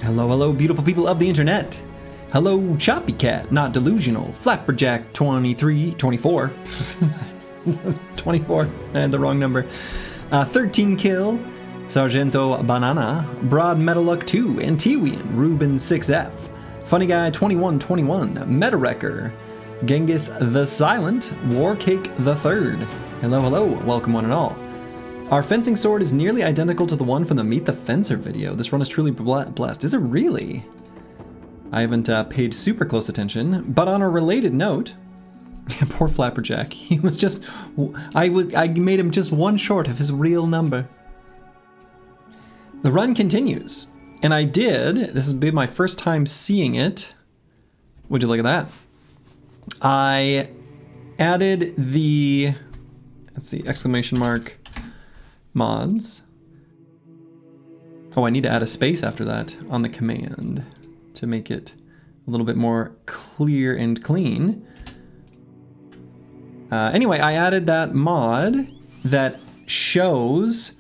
Hello, hello, beautiful people of the internet. Hello, Choppy Cat, not delusional. Flapperjack 23, 24. 24, I had the wrong number. 13 Kill, Sargento Banana, Broad Metalluck 2, Antiwian, Ruben 6F, Funny Guy 2121, Meta Wrecker, Genghis the Silent, Warcake the Third. Hello, hello, welcome one and all. Our fencing sword is nearly identical to the one from the Meet the Fencer video. This run is truly blessed. Is it really? I haven't paid super close attention, but on a related note, poor Flapperjack. He was just, I made him just one short of his real number. The run continues, and I did, this has been my first time seeing it. Would you look at that? I added the, let's see, exclamation mark, mods. Oh, I need to add a space after that on the command to make it a little bit more clear and clean. Anyway, I added that mod that shows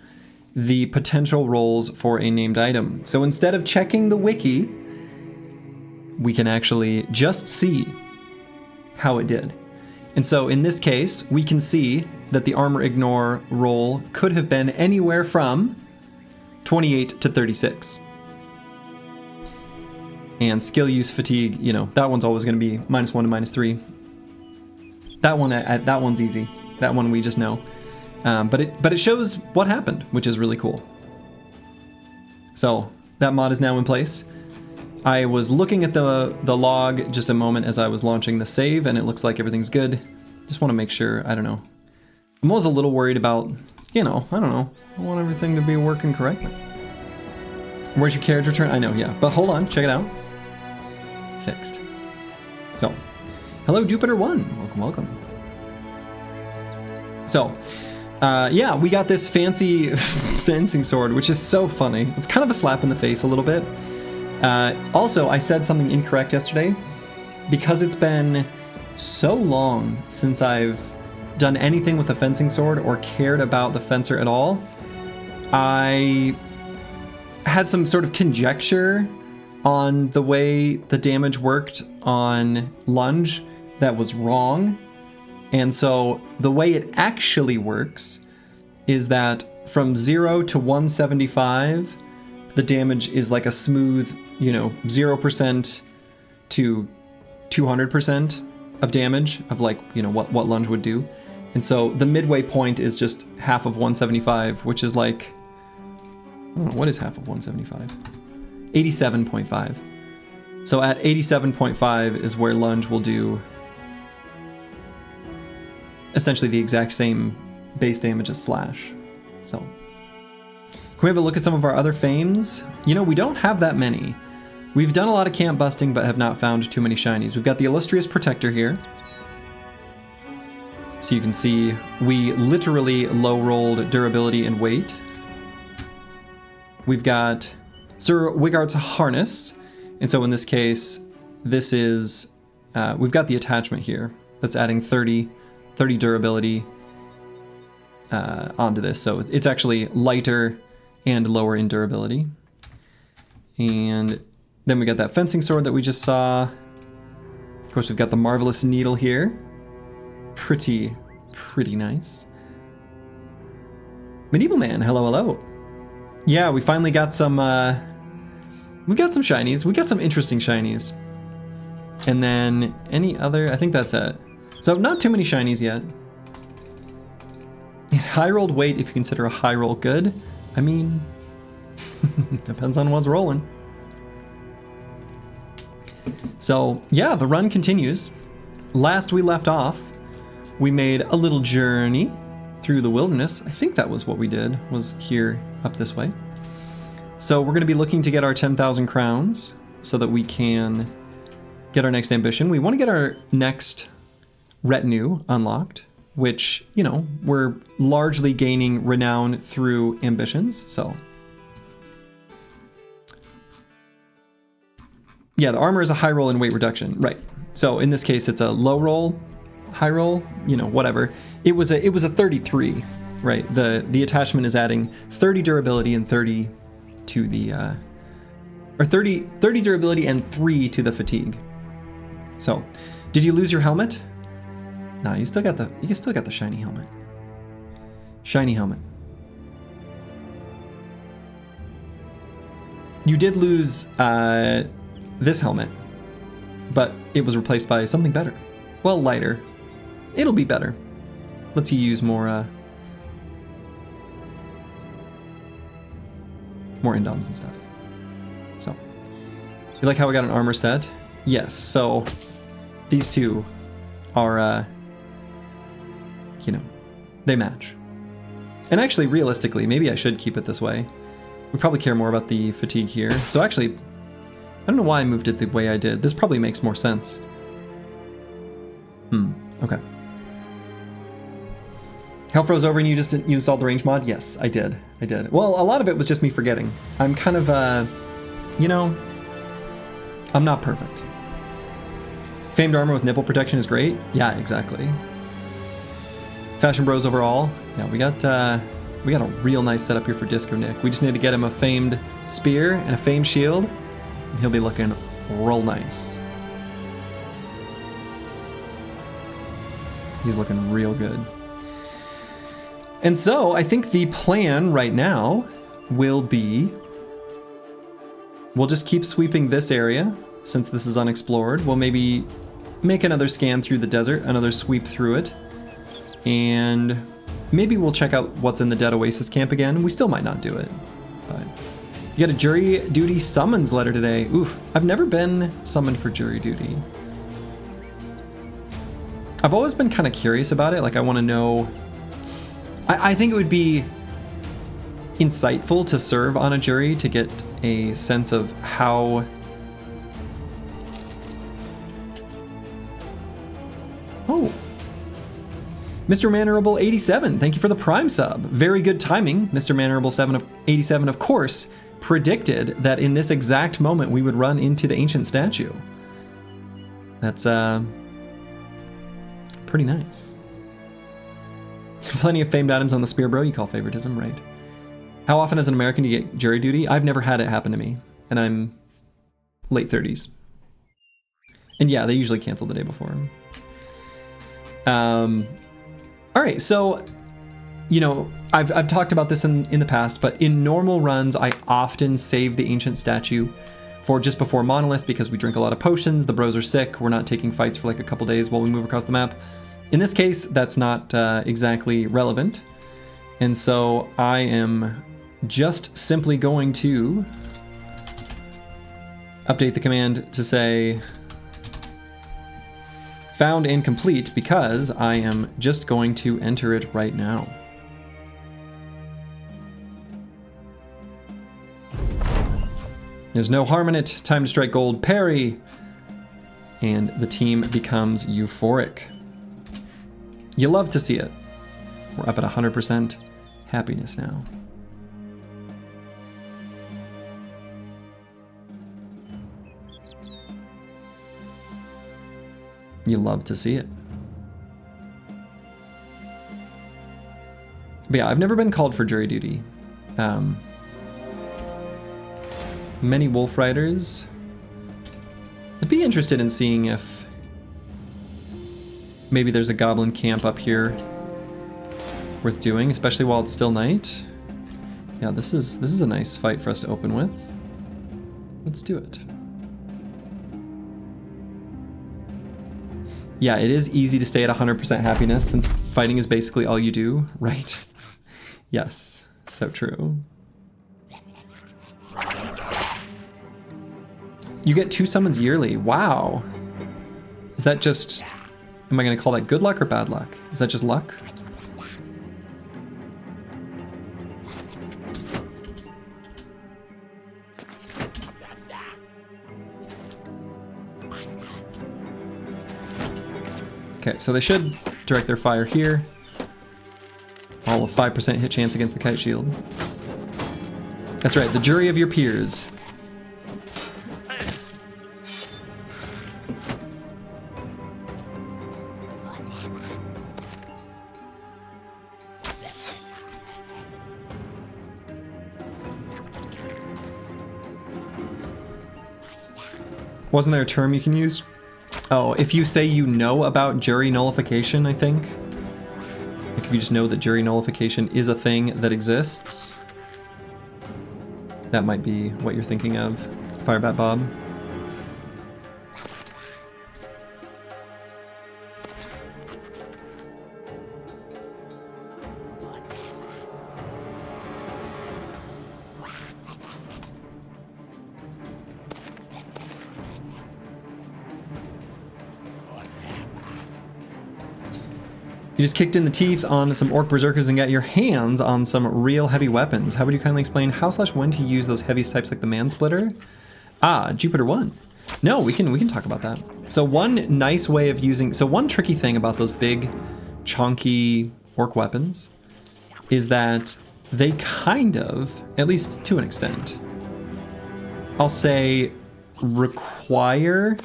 the potential roles for a named item. So instead of checking the wiki, we can actually just see how it did. And so in this case, we can see that the armor ignore roll could have been anywhere from 28 to 36. And skill use fatigue, you know, that one's always going to be -1 to -3. That one's easy. That one we just know. But it shows what happened, which is really cool. So that mod is now in place. I was looking at the log just a moment as I was launching the save, and it looks like everything's good. Just want to make sure, I don't know. I'm always a little worried about, you know, I don't know. I want everything to be working correctly. Where's your carriage return? I know, yeah. But hold on, check it out. Fixed. So, hello Jupiter1. Welcome, welcome. So, yeah, we got this fancy fencing sword, which is so funny. It's kind of a slap in the face a little bit. Also, I said something incorrect yesterday. Because it's been so long since I've done anything with a fencing sword or cared about the fencer at all, I had some sort of conjecture on the way the damage worked on lunge that was wrong. And so the way it actually works is that from 0 to 175, the damage is like a smooth, you know, 0% to 200% of damage of, like, you know, what lunge would do. And so the midway point is just half of 175, which is like, I don't know, what is half of 175? 87.5. So at 87.5 is where lunge will do essentially the exact same base damage as slash. So can we have a look at some of our other fames? You know, we don't have that many. We've done a lot of camp busting, but have not found too many shinies. We've got the Illustrious Protector here. So you can see we literally low rolled durability and weight. We've got Sir Wigart's Harness. And so in this case, this is, we've got the attachment here that's adding 30 durability onto this. So it's actually lighter and lower in durability. And then we got that fencing sword that we just saw. Of course, we've got the Marvelous Needle here. Pretty nice. Medieval Man, hello, hello. Yeah, we finally got some, we got some shinies. We got some interesting shinies. And then any other, I think that's it. So not too many shinies yet. High rolled weight, if you consider a high roll good. I mean, depends on what's rolling. So yeah, the run continues. Last we left off, we made a little journey through the wilderness. I think that was what we did, was here up this way. So we're going to be looking to get our 10,000 crowns so that we can get our next ambition. We want to get our next retinue unlocked, which, you know, we're largely gaining renown through ambitions. So yeah, the armor is a high roll and weight reduction, right? So in this case, it's a low roll, high roll, you know, whatever. It was a 33, right? The attachment is adding 30 durability and 30 to the Or 30 durability and 3 to the fatigue. So, did you lose your helmet? No, you still got the shiny helmet. Shiny helmet. You did lose this helmet, but it was replaced by something better. Well, lighter. It'll be better. Lets you use more indoms and stuff. So, you like how we got an armor set? Yes. So, these two are, you know, they match. And actually, realistically, maybe I should keep it this way. We probably care more about the fatigue here. So actually, I don't know why I moved it the way I did. This probably makes more sense. Okay. Hell froze over and you installed the range mod? Yes, I did. Well, a lot of it was just me forgetting. I'm kind of, you know, I'm not perfect. Famed armor with nipple protection is great. Yeah, exactly. Fashion bros overall. Yeah, we got a real nice setup here for Disco Nick. We just need to get him a famed spear and a famed shield, and he'll be looking real nice. He's looking real good. And so I think the plan right now will be, we'll just keep sweeping this area since this is unexplored. We'll maybe make another scan through the desert, another sweep through it, and maybe we'll check out what's in the Dead Oasis camp again. We still might not do it, but you got a jury duty summons letter today. Oof, I've never been summoned for jury duty. I've always been kind of curious about it. Like, I want to know. I think it would be insightful to serve on a jury to get a sense of how. Oh. Mr. Mannerable 87, thank you for the Prime sub. Very good timing. Mr. Mannerable 87, of course, predicted that in this exact moment we would run into the ancient statue. That's pretty nice. Plenty of famed items on the spear, bro. You call favoritism, right? How often as an American do you get jury duty? I've never had it happen to me, and I'm late 30s. And yeah, they usually cancel the day before. All right, so, you know, I've talked about this in the past, but in normal runs, I often save the ancient statue for just before Monolith because we drink a lot of potions, the bros are sick, we're not taking fights for like a couple days while we move across the map. In this case, that's not exactly relevant. And so I am just simply going to update the command to say found and complete because I am just going to enter it right now. There's no harm in it. Time to strike gold. Parry. And the team becomes euphoric. You love to see it. We're up at 100% happiness now. You love to see it. But yeah, I've never been called for jury duty. Many wolf riders. I'd be interested in seeing if maybe there's a goblin camp up here worth doing, especially while it's still night. Yeah, this is a nice fight for us to open with. Let's do it. Yeah, it is easy to stay at 100% happiness since fighting is basically all you do, right? Yes, so true. You get 2 summons yearly. Wow. Is that just, am I gonna call that good luck or bad luck? Is that just luck? Okay, so they should direct their fire here. All of 5% hit chance against the kite shield. That's right, the jury of your peers. Wasn't there a term you can use? Oh, if you say you know about jury nullification, I think. Like if you just know that jury nullification is a thing that exists. That might be what you're thinking of, Firebat Bob. You just kicked in the teeth on some Ork Berserkers and got your hands on some real heavy weapons. How would you kindly explain how/when to use those heavy types like the Man-Splitter? Ah, Jupiter 1. No, we can talk about that. So one nice way of using, so one tricky thing about those big, chonky Ork weapons is that they kind of, at least to an extent, I'll say require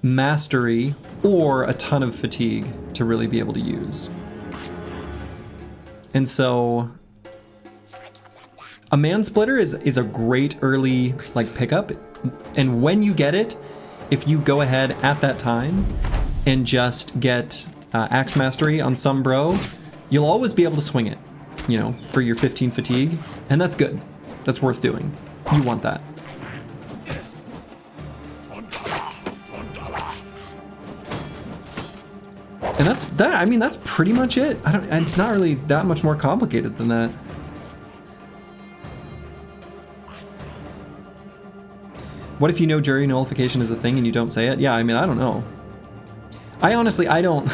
mastery or a ton of fatigue to really be able to use. And so a Man-Splitter is a great early like pickup, and when you get it, if you go ahead at that time and just get Axe Mastery on some bro, you'll always be able to swing it, you know, for your 15 fatigue, and that's good. That's worth doing. You want that. And that's that. I mean, that's pretty much it. It's not really that much more complicated than that. What if you know jury nullification is a thing and you don't say it? Yeah, I mean, I don't know. I don't.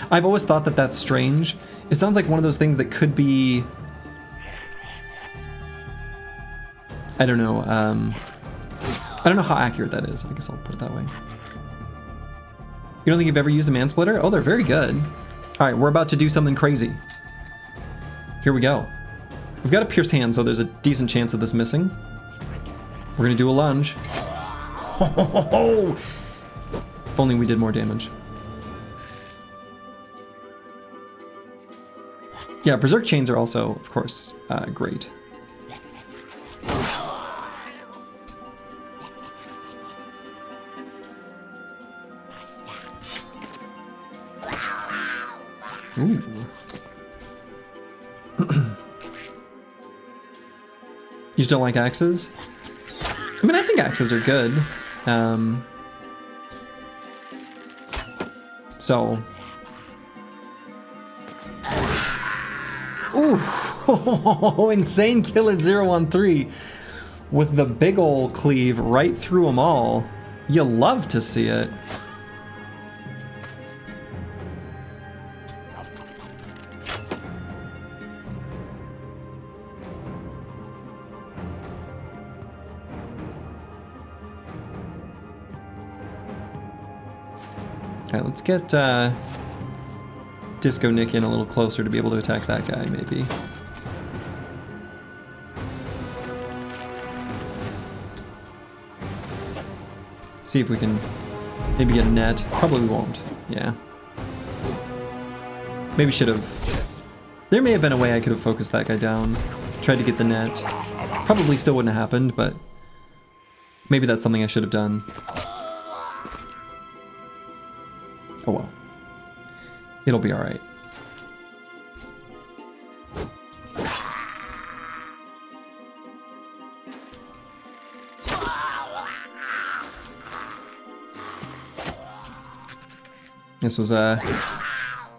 I've always thought that that's strange. It sounds like one of those things that could be, I don't know. I don't know how accurate that is. I guess I'll put it that way. You don't think you've ever used a Man-Splitter? Oh, they're very good. All right, we're about to do something crazy. Here we go. We've got a pierced hand, so there's a decent chance of this missing. We're gonna do a lunge. If only we did more damage. Yeah, Berserk Chains are also, of course, great. Ooh. You just don't like axes? I mean, I think axes are good. So. Ooh, Insane Killer 013 with the big ol' cleave right through them all. You love to see it. Alright, let's get Disco Nick in a little closer to be able to attack that guy, maybe. See if we can maybe get a net. Probably we won't. Yeah. Maybe should have. There may have been a way I could have focused that guy down. Tried to get the net. Probably still wouldn't have happened, but maybe that's something I should have done. Oh well. It'll be alright. This was a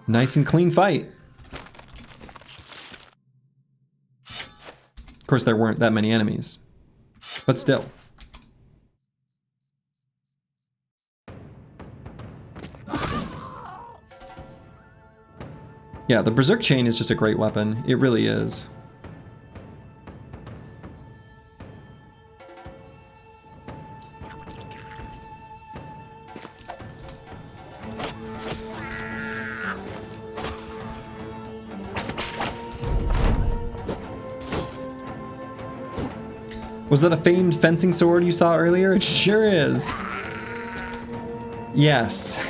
nice and clean fight. Of course, there weren't that many enemies, but still. Yeah, the Berserk Chain is just a great weapon. It really is. Was that a famed fencing sword you saw earlier? It sure is. Yes.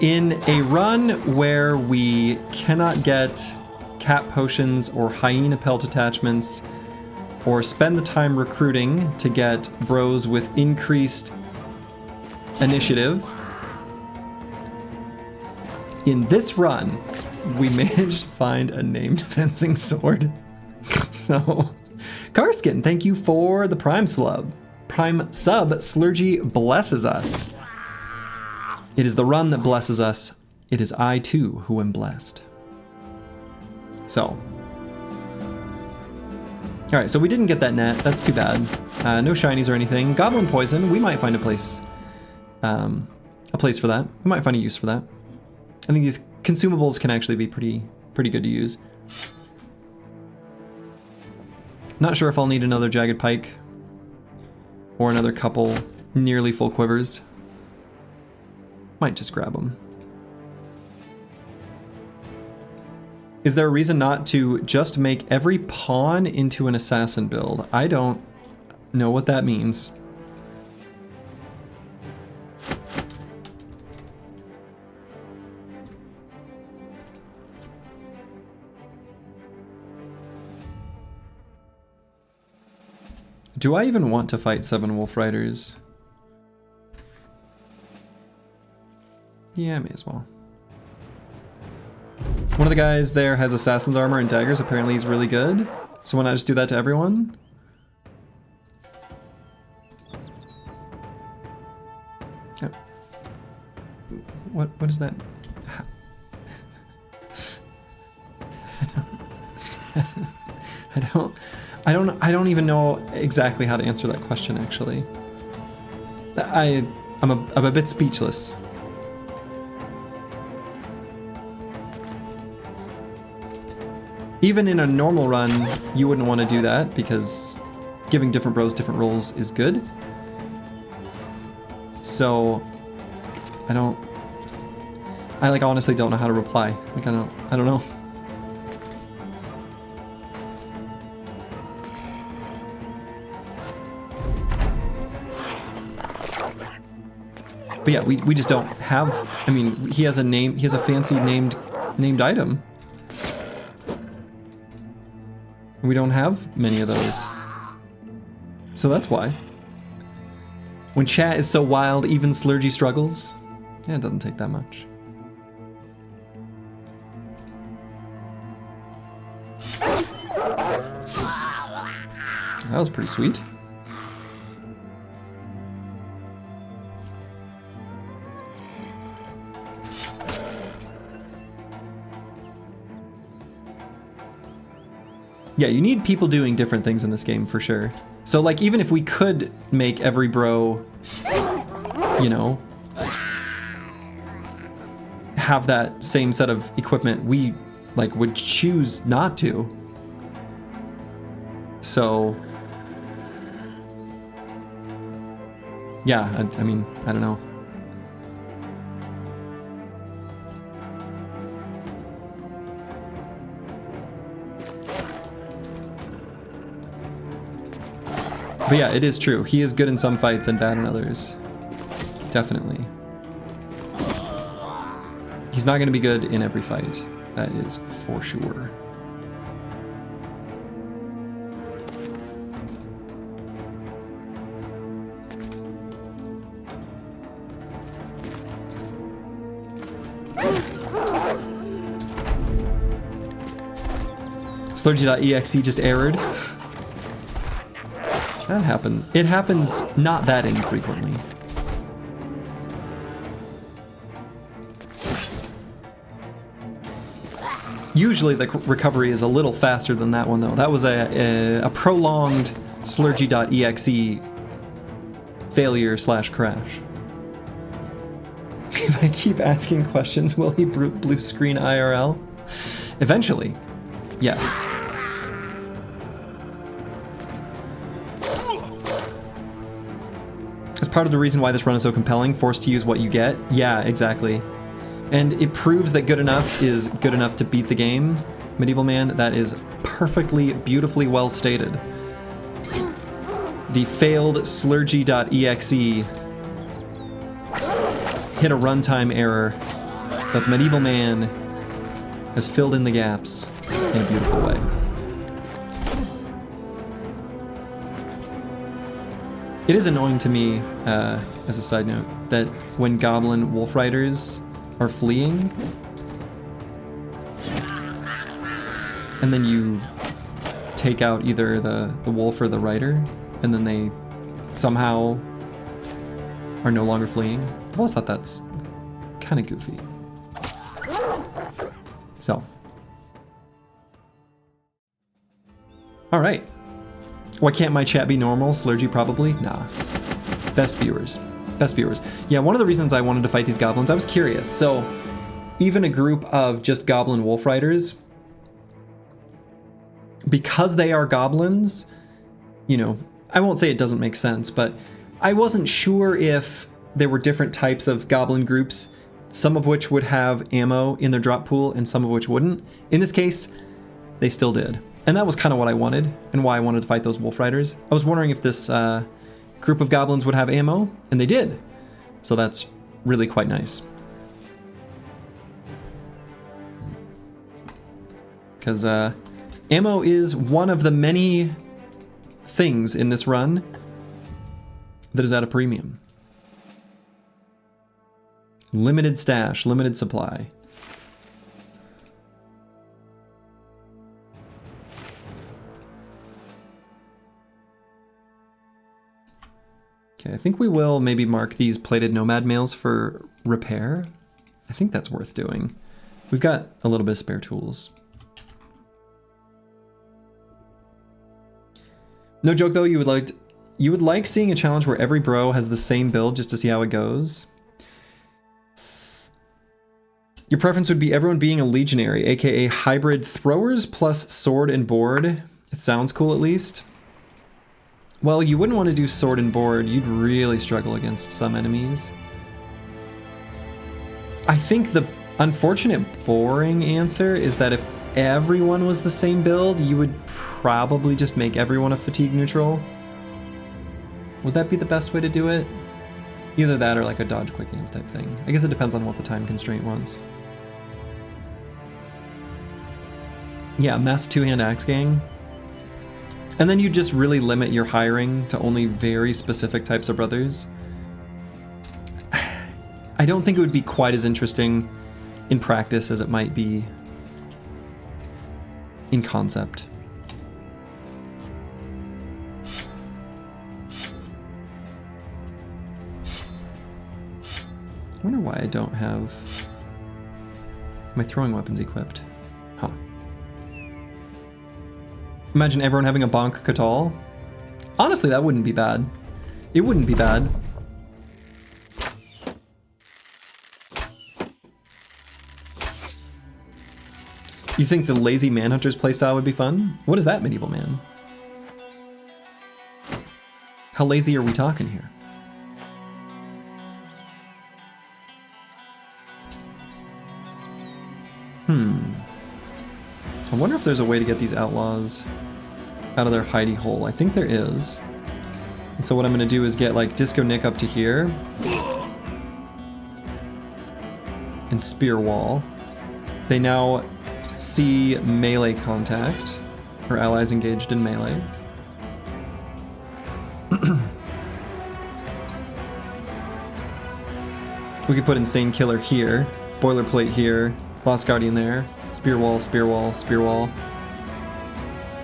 In a run where we cannot get cat potions or hyena pelt attachments, or spend the time recruiting to get bros with increased initiative. In this run, we managed to find a named fencing sword. So, Karskin, thank you for the Prime sub. Prime sub, Slurgy blesses us. It is the run that blesses us. It is I too who am blessed. So. Alright, so we didn't get that net. That's too bad. No shinies or anything. Goblin poison, we might find a place for that. We might find a use for that. I think these consumables can actually be pretty good to use. Not sure if I'll need another jagged pike or another couple nearly full quivers. Might just grab them. Is there a reason not to just make every pawn into an assassin build? I don't know what that means. Do I even want to fight 7 Wolf Riders? Yeah, I may as well. One of the guys there has assassin's armor and daggers. Apparently he's really good. So why not just do that to everyone? Oh. What is that? I don't even know exactly how to answer that question, actually. I'm a bit speechless. Even in a normal run, you wouldn't want to do that because giving different bros different roles is good. So I like honestly don't know how to reply. Like I don't know. But yeah, we just don't have, I mean, he has a fancy named item. We don't have many of those. So that's why. When chat is so wild, even Slurgy struggles. Yeah, it doesn't take that much. That was pretty sweet. Yeah, you need people doing different things in this game for sure. So like even if we could make every bro, you know, have that same set of equipment, we like would choose not to. So yeah, I mean, I don't know. But yeah, it is true. He is good in some fights and bad in others. Definitely. He's not going to be good in every fight. That is for sure. Slurgy.exe just errored. That happened. It happens not that infrequently. Usually the recovery is a little faster than that one though. That was a prolonged Slurgy.exe failure / crash. If I keep asking questions, will he blue screen IRL? Eventually, yes. Part of the reason why this run is so compelling, forced to use what you get. Yeah, exactly. And it proves that good enough is good enough to beat the game. Medieval Man, that is perfectly, beautifully well stated. The failed Slurgy.exe hit a runtime error, but Medieval Man has filled in the gaps in a beautiful way. It is annoying to me, as a side note, that when Goblin Wolf Riders are fleeing, and then you take out either the wolf or the rider, and then they somehow are no longer fleeing. I've always thought that's kind of goofy. So. Alright. Why can't my chat be normal? Slurgy probably? Nah. Best viewers. Best viewers. Yeah, one of the reasons I wanted to fight these goblins, I was curious. So, even a group of just goblin wolf riders, because they are goblins, you know, I won't say it doesn't make sense, but I wasn't sure if there were different types of goblin groups, some of which would have ammo in their drop pool and some of which wouldn't. In this case, they still did. And that was kind of what I wanted and why I wanted to fight those wolf riders. I was wondering if this group of goblins would have ammo, and they did. So that's really quite nice. Because ammo is one of the many things in this run that is at a premium. Limited stash, limited supply. Okay, I think we will maybe mark these plated Nomad mails for repair. I think that's worth doing. We've got a little bit of spare tools. No joke though, you would like seeing a challenge where every bro has the same build just to see how it goes. Your preference would be everyone being a legionary, aka hybrid throwers plus sword and board. It sounds cool at least. Well, you wouldn't want to do sword and board. You'd really struggle against some enemies. I think the unfortunate boring answer is that if everyone was the same build, you would probably just make everyone a fatigue neutral. Would that be the best way to do it? Either that or like a dodge quick hands type thing. I guess it depends on what the time constraint was. Yeah, mass two-hand axe gang. And then you just really limit your hiring to only very specific types of brothers. I don't think it would be quite as interesting in practice as it might be in concept. I wonder why I don't have my throwing weapons equipped. Huh. Imagine everyone having a bonk Katal. Honestly, that wouldn't be bad. It wouldn't be bad. You think the lazy manhunter's playstyle would be fun? What is that, medieval man? How lazy are we talking here? I wonder if there's a way to get these outlaws out of their hidey hole. I think there is. And so what I'm gonna do is get like Disco Nick up to here. And Spear Wall. They now see melee contact, or allies engaged in melee. We could put Insane Killer here, Boilerplate here, Lost Guardian there, Spear Wall, Spear Wall, Spear Wall.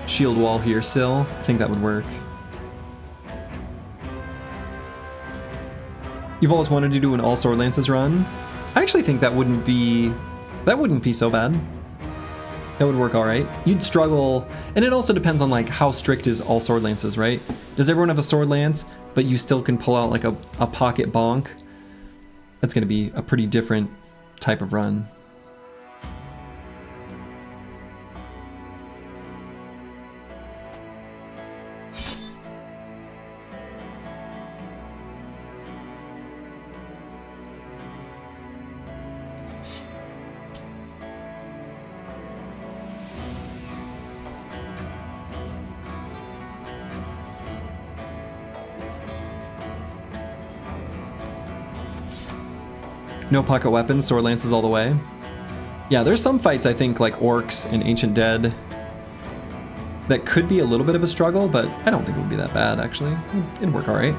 Shield Wall here still. I think that would work. You've always wanted to do an all sword lances run? I actually think that wouldn't be so bad. That would work alright. You'd struggle, and it also depends on like how strict is all sword lances, right? Does everyone have a sword lance, but you still can pull out like a pocket bonk? That's gonna be a pretty different type of run. No pocket weapons, sword lances all the way. Yeah, there's some fights I think like Orks and Ancient Dead that could be a little bit of a struggle, but I don't think it would be that bad, actually. It'd work all right.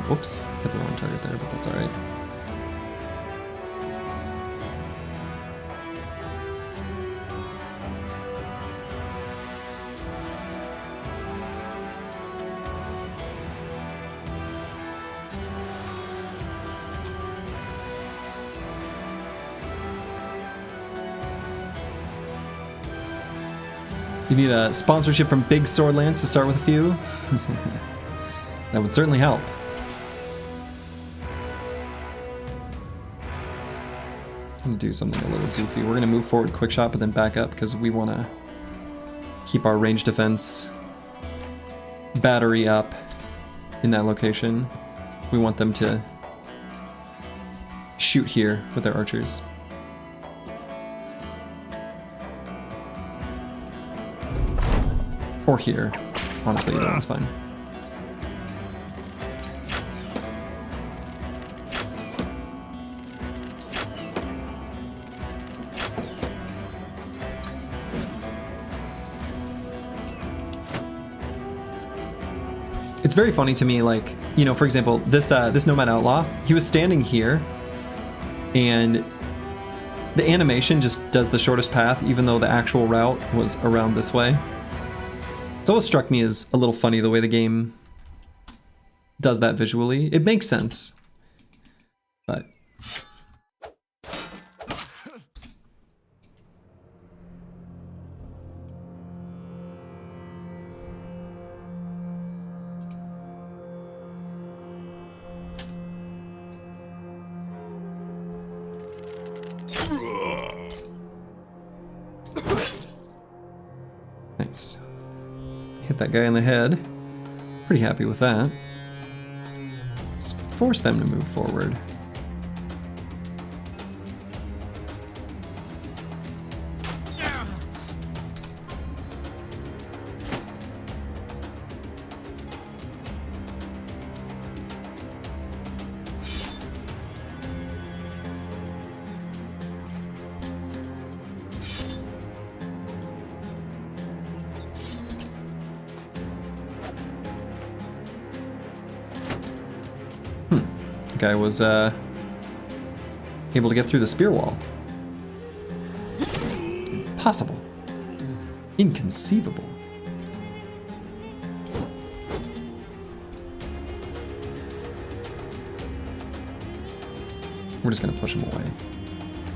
Whoops, hit the wrong target there, but that's alright. You need a sponsorship from Big Swordlands to start with a few? That would certainly help. I'm gonna do something a little goofy. We're gonna move forward quick shot, but then back up because we want to keep our range defense battery up in that location. We want them to shoot here with their archers. Or here. Honestly, either one's fine. It's very funny to me, like, you know, for example, this Nomad Outlaw, he was standing here, and the animation just does the shortest path, even though the actual route was around this way. It's always struck me as a little funny the way the game does that visually. It makes sense, but... Nice. Hit that guy in the head. Pretty happy with that. Let's force them to move forward. Guy was able to get through the spear wall. Impossible. Inconceivable. We're just gonna push him away.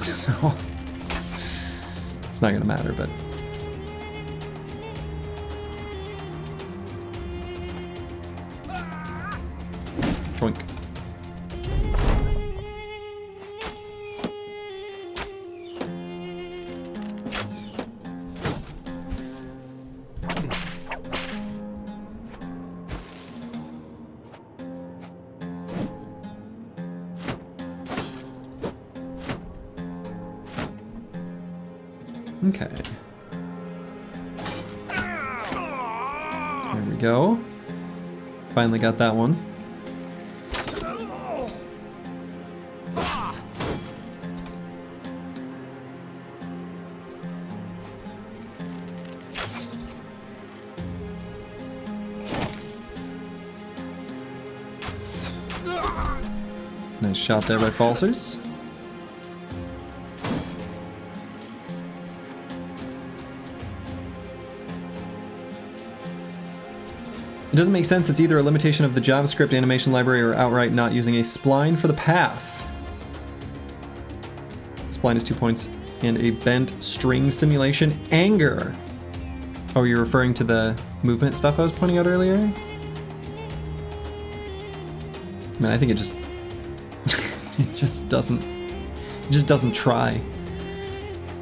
So it's not gonna matter, but Troink. Okay. There we go. Finally got that one. Nice shot there by Falsers. It doesn't make sense. It's either a limitation of the JavaScript animation library or outright not using a spline for the path. Spline is 2 points and a bent string simulation. Anger. Oh, you're referring to the movement stuff I was pointing out earlier? Man, I think it just it just doesn't try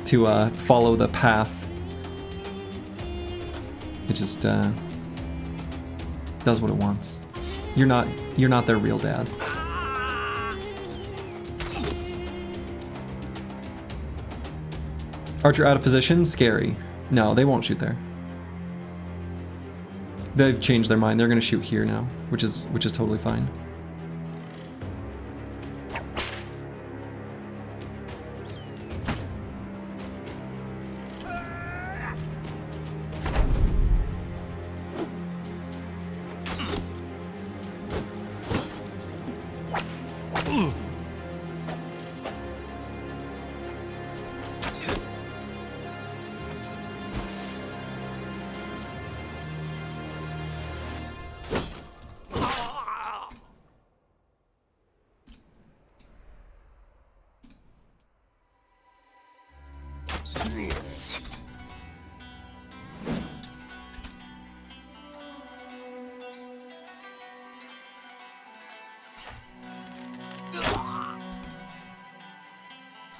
to follow the path. It just does what it wants. You're not their real dad. Archer out of position, scary. No, they won't shoot there. They've changed their mind. They're going to shoot here now, which is totally fine.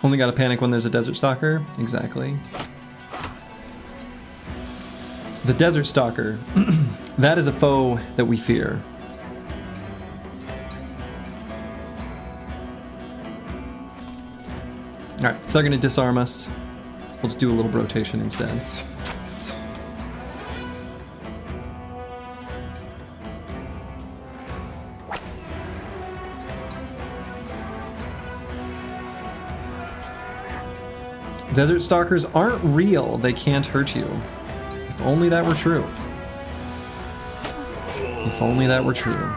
Only gotta panic when there's a Desert Stalker. Exactly. The Desert Stalker. That is a foe that we fear. Alright, if they're gonna disarm us, we'll just do a little rotation instead. Desert Stalkers aren't real. They can't hurt you. If only that were true. If only that were true.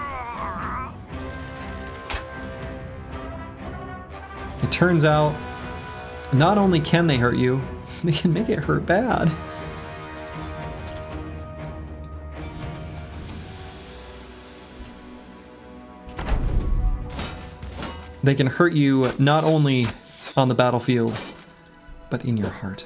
It turns out, not only can they hurt you, they can make it hurt bad. They can hurt you not only on the battlefield, but in your heart.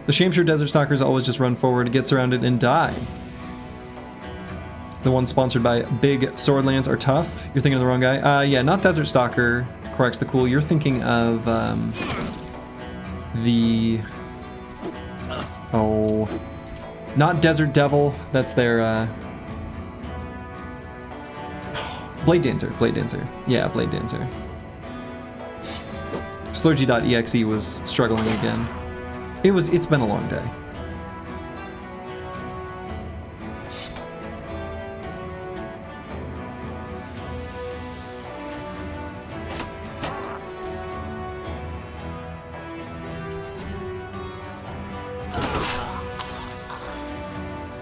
The Shamshire Desert Stalkers always just run forward, get surrounded, and die. The ones sponsored by Big Swordlands are tough. You're thinking of the wrong guy. Yeah, not Desert Stalker. Corrects the cool. You're thinking of the... Oh, not Desert Devil. That's their Blade Dancer. Blade Dancer. Yeah, Blade Dancer. Slurgy.exe was struggling again. It's been a long day.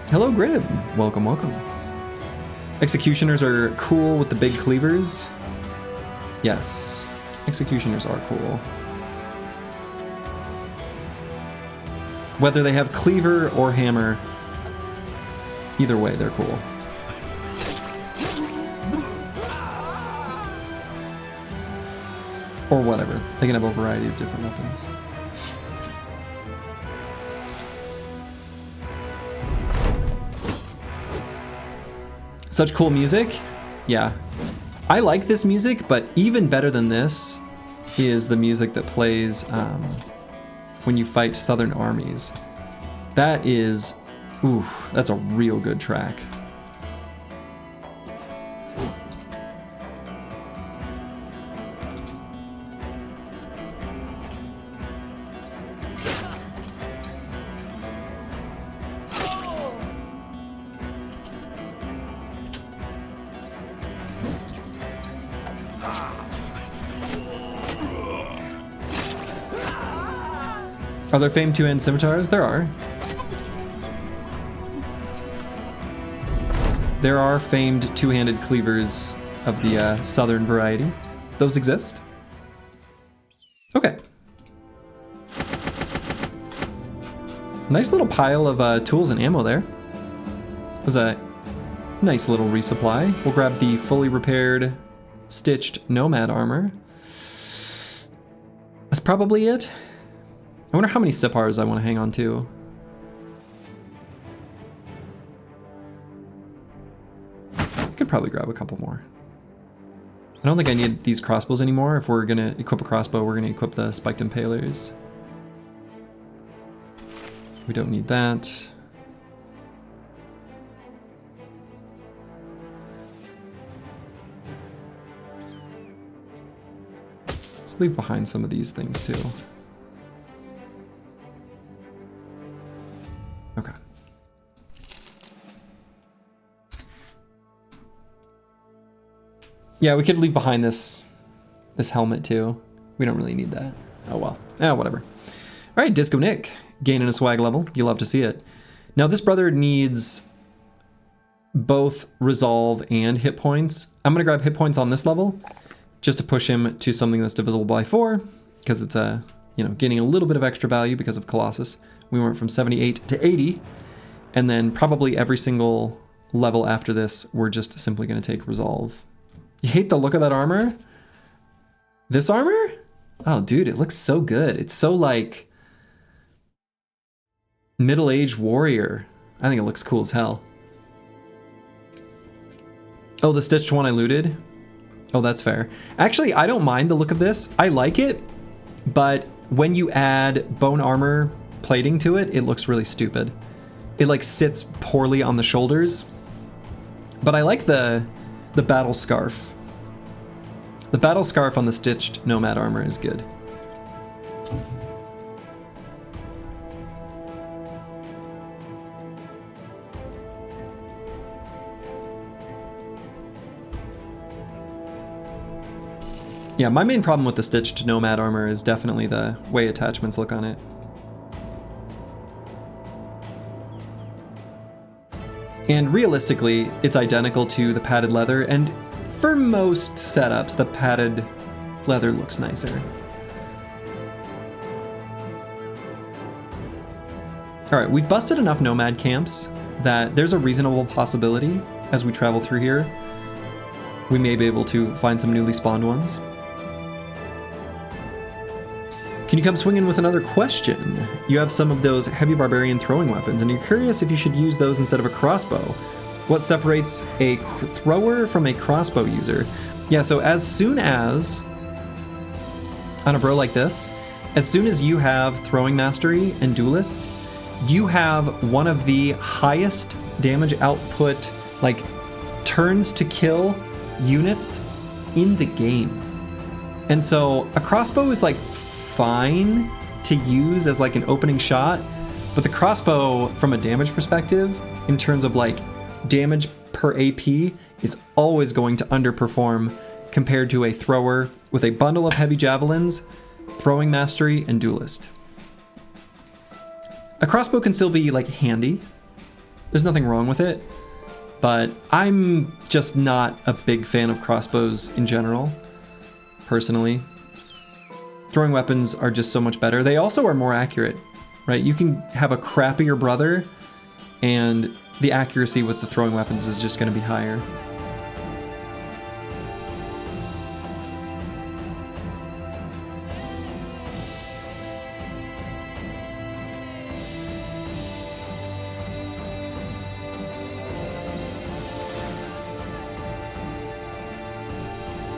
Hello, Grib. Welcome, welcome. Executioners are cool with the big cleavers. Yes, executioners are cool. Whether they have cleaver or hammer, either way, they're cool. Or whatever. They can have a variety of different weapons. Such cool music. Yeah. I like this music, but even better than this is the music that plays when you fight Southern armies. That is, ooh, that's a real good track. Are there famed two-hand scimitars? There are. There are famed two-handed cleavers of the southern variety. Those exist. Okay. Nice little pile of tools and ammo there. It was a nice little resupply. We'll grab the fully repaired, stitched Nomad armor. That's probably it. I wonder how many Sipars I want to hang on to. I could probably grab a couple more. I don't think I need these crossbows anymore. If we're gonna equip a crossbow, we're gonna equip the spiked impalers. We don't need that. Let's leave behind some of these things too. Okay. Yeah, we could leave behind this helmet too. We don't really need that. Oh well. Yeah, whatever. All right, Disco Nick, gaining a swag level. You love to see it. Now this brother needs both resolve and hit points. I'm gonna grab hit points on this level just to push him to something that's divisible by 4, because it's gaining a little bit of extra value because of Colossus. We went from 78 to 80, and then probably every single level after this, we're just simply gonna take resolve. You hate the look of that armor? This armor? Oh, dude, it looks so good. It's so like middle-aged warrior. I think it looks cool as hell. Oh, the stitched one I looted? Oh, that's fair. Actually, I don't mind the look of this. I like it, but when you add bone armor plating to it, it looks really stupid. It like sits poorly on the shoulders. But I like the battle scarf. The battle scarf on the stitched Nomad armor is good. Yeah, my main problem with the stitched Nomad armor is definitely the way attachments look on it. And realistically, it's identical to the padded leather, and for most setups, the padded leather looks nicer. All right, we've busted enough Nomad camps that there's a reasonable possibility as we travel through here, we may be able to find some newly spawned ones. Can you come swinging with another question? You have some of those heavy barbarian throwing weapons, and you're curious if you should use those instead of a crossbow. What separates a thrower from a crossbow user? Yeah, so as soon as, on a bro like this, as soon as you have throwing mastery and duelist, you have one of the highest damage output, like turns to kill units in the game. And so a crossbow is like fine to use as like an opening shot, but the crossbow from a damage perspective, in terms of like damage per AP, is always going to underperform compared to a thrower with a bundle of heavy javelins, throwing mastery, and duelist. A crossbow can still be like handy. There's nothing wrong with it, but I'm just not a big fan of crossbows in general, personally. Throwing weapons are just so much better. They also are more accurate, right? You can have a crappier brother and the accuracy with the throwing weapons is just going to be higher.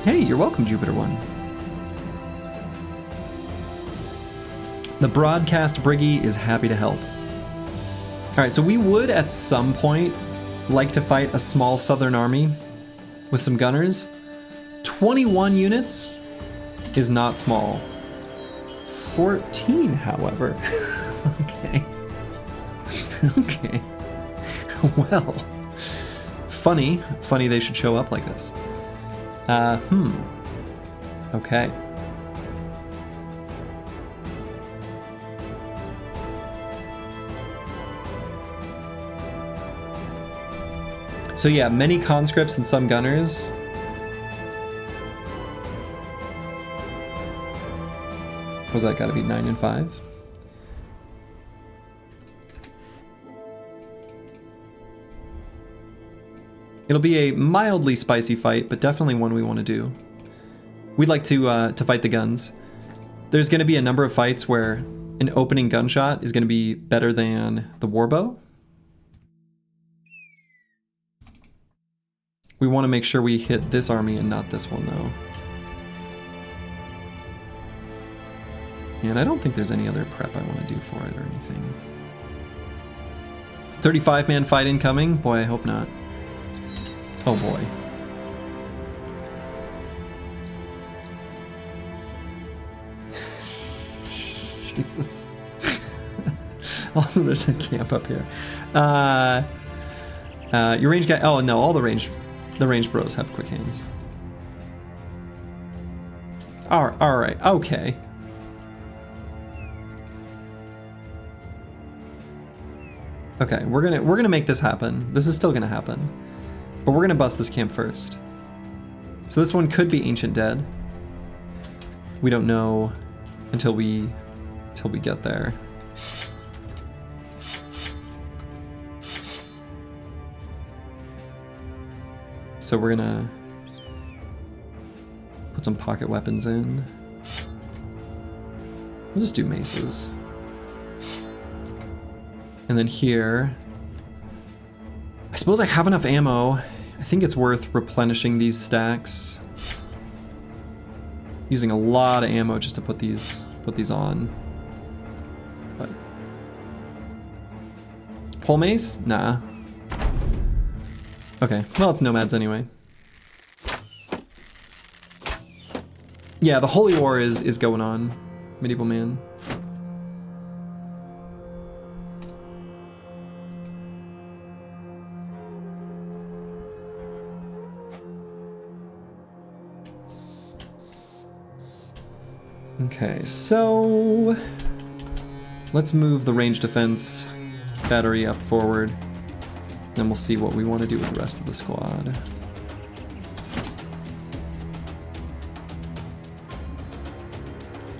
Hey, you're welcome, Jupiter1. The broadcast Briggy is happy to help. All right, so we would at some point like to fight a small southern army with some gunners. 21 units is not small. 14, however. Okay. Okay. Well, funny they should show up like this. Okay. So yeah, many conscripts and some gunners. Was that gotta be 9 and 5? It'll be a mildly spicy fight, but definitely one we want to do. We'd like to fight the guns. There's going to be a number of fights where an opening gunshot is going to be better than the warbow. We want to make sure we hit this army and not this one, though. And I don't think there's any other prep I want to do for it or anything. 35-man fight incoming. Boy, I hope not. Oh boy. Jesus. Also, there's a camp up here. Your range guy. Oh no, all the range bros have quick hands. All right. Okay. Okay, we're gonna make this happen. This is still gonna happen, but we're gonna bust this camp first. So this one could be Ancient Dead. We don't know until we get there. So we're gonna put some pocket weapons in. We'll just do maces. And then here, I suppose I have enough ammo. I think it's worth replenishing these stacks. Using a lot of ammo just to put these on. But pole mace? Nah. Okay, well, it's nomads anyway. Yeah, the Holy War is going on, Medieval Man. Okay, so let's move the range defense battery up forward. Then we'll see what we want to do with the rest of the squad.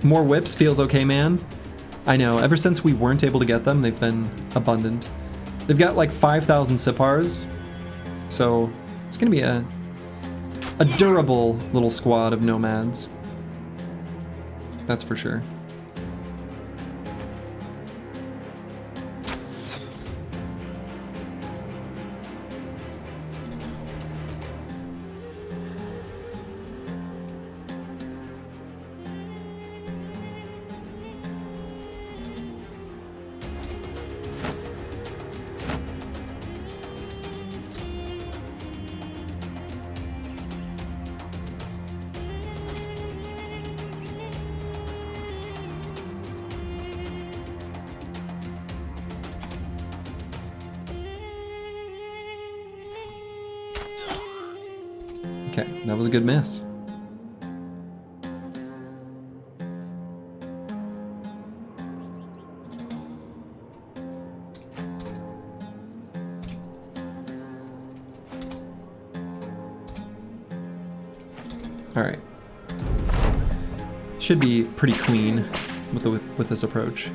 More whips feels okay, man. I know, ever since we weren't able to get them, they've been abundant. They've got like 5,000 Sipars, so it's gonna be a durable little squad of nomads. That's for sure. Okay, that was a good miss. All right. Should be pretty clean with this approach.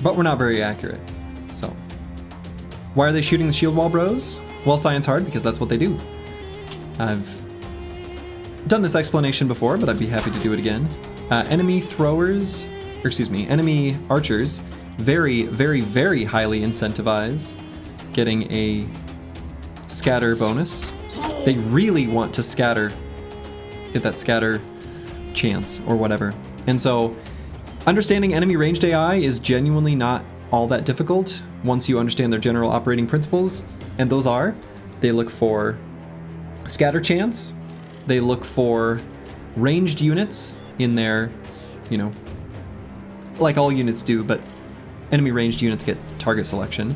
But we're not very accurate, so. Why are they shooting the shield wall bros? Well, science hard, because that's what they do. I've done this explanation before, but I'd be happy to do it again. Enemy archers, very, very, very highly incentivize getting a scatter bonus. They really want to scatter, get that scatter chance or whatever. And so, understanding enemy ranged AI is genuinely not all that difficult once you understand their general operating principles, and those are, they look for scatter chance, they look for ranged units in their, you know, like all units do, but enemy ranged units get target selection,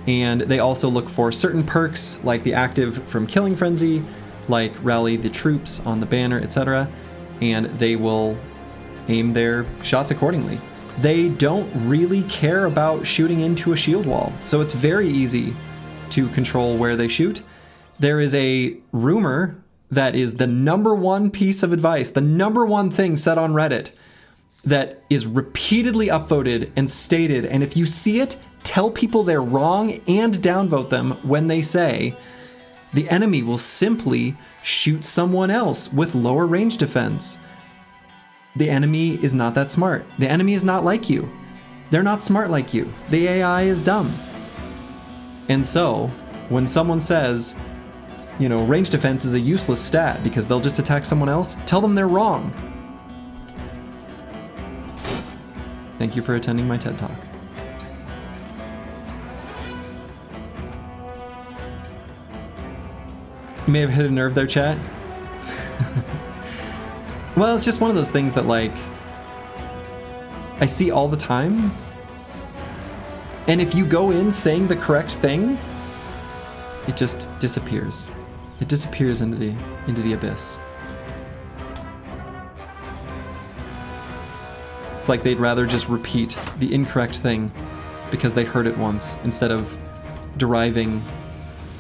and they also look for certain perks like the active from Killing Frenzy, like rally the troops on the banner, etc., and they will aim their shots accordingly. They don't really care about shooting into a shield wall, so it's very easy to control where they shoot. There is a rumor that is the #1 piece of advice, the #1 thing said on Reddit that is repeatedly upvoted and stated, and if you see it, tell people they're wrong and downvote them when they say, the enemy will simply shoot someone else with lower range defense. The enemy is not that smart. The enemy is not like you. They're not smart like you. The AI is dumb. And so, when someone says, you know, range defense is a useless stat because they'll just attack someone else, tell them they're wrong. Thank you for attending my TED Talk. You may have hit a nerve there, chat. Well, it's just one of those things that, like, I see all the time. And if you go in saying the correct thing, it just disappears. It disappears into the abyss. It's like they'd rather just repeat the incorrect thing because they heard it once instead of deriving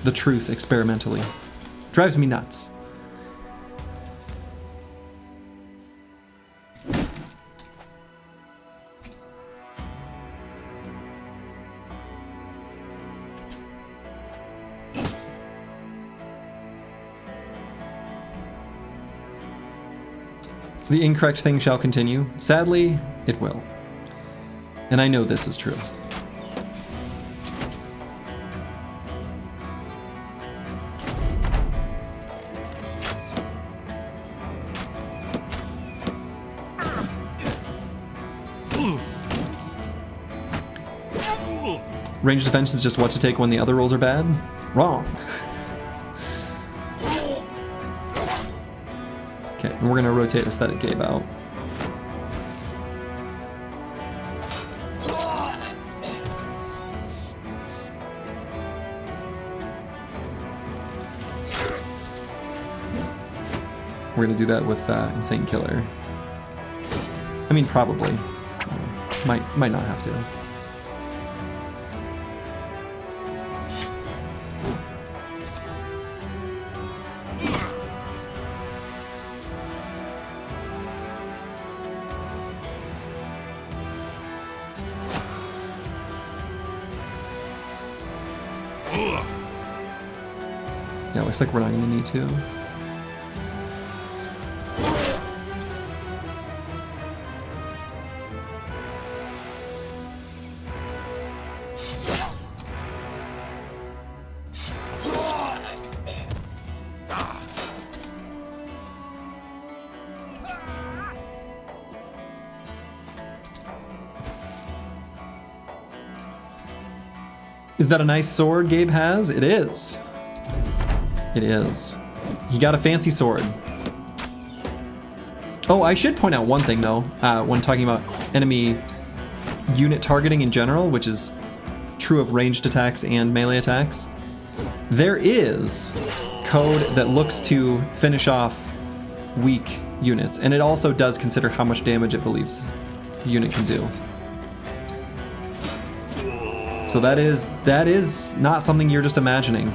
the truth experimentally. Drives me nuts. The incorrect thing shall continue. Sadly, it will. And I know this is true. Range defense is just what to take when the other rolls are bad? Wrong. Okay, and we're gonna rotate Aesthetic Gabe out. We're gonna do that with Insane Killer. I mean, probably. Might not have to. Yeah, looks like we're not gonna need to. Is that a nice sword Gabe has? It is. It is. He got a fancy sword. Oh, I should point out one thing though, when talking about enemy unit targeting in general, which is true of ranged attacks and melee attacks. There is code that looks to finish off weak units, and it also does consider how much damage it believes the unit can do. So that is not something you're just imagining.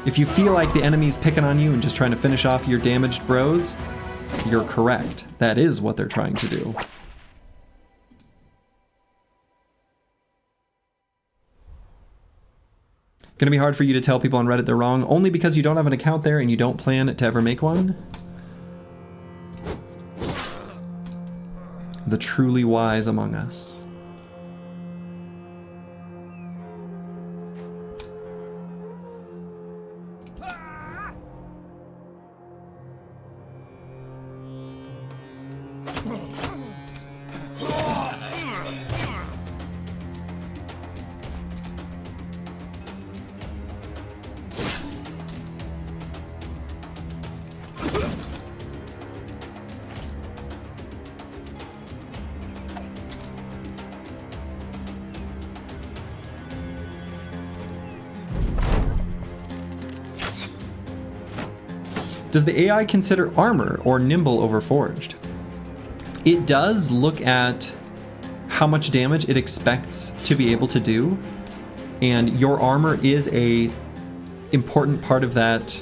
If you feel like the enemy's picking on you and just trying to finish off your damaged bros, you're correct. That is what they're trying to do. Gonna be hard for you to tell people on Reddit they're wrong, only because you don't have an account there and you don't plan to ever make one? The truly wise among us. Does the AI consider armor or nimble over forged? It does look at how much damage it expects to be able to do, and your armor is a important part of that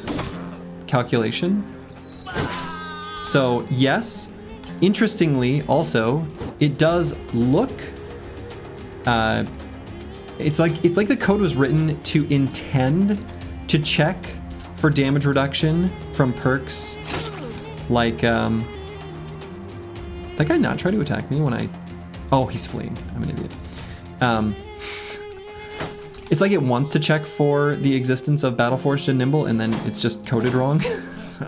calculation. So yes, interestingly also, it does look, it's like the code was written to intend to check for damage reduction from perks like, that guy not try to attack me when I, oh, he's fleeing, I'm an idiot. It's like it wants to check for the existence of Battleforged and Nimble, and then it's just coded wrong. So.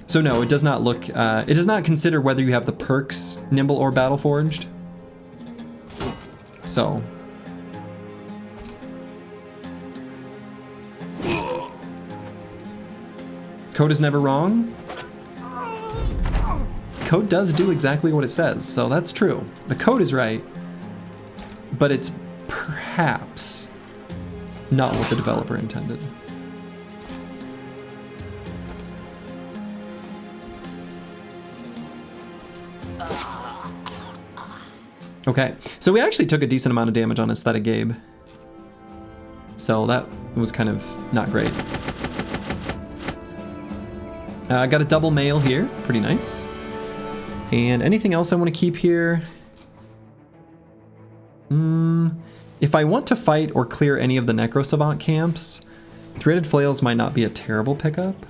So no, it does not look, it does not consider whether you have the perks Nimble or Battleforged. So. Code is never wrong. Code does do exactly what it says, so that's true. The code is right, but it's perhaps not what the developer intended. Okay, so we actually took a decent amount of damage on Aesthetic Gabe. So that was kind of not great. I got a double mail here, pretty nice. And anything else I want to keep here? If I want to fight or clear any of the Necro Savant camps, Threaded Flails might not be a terrible pickup.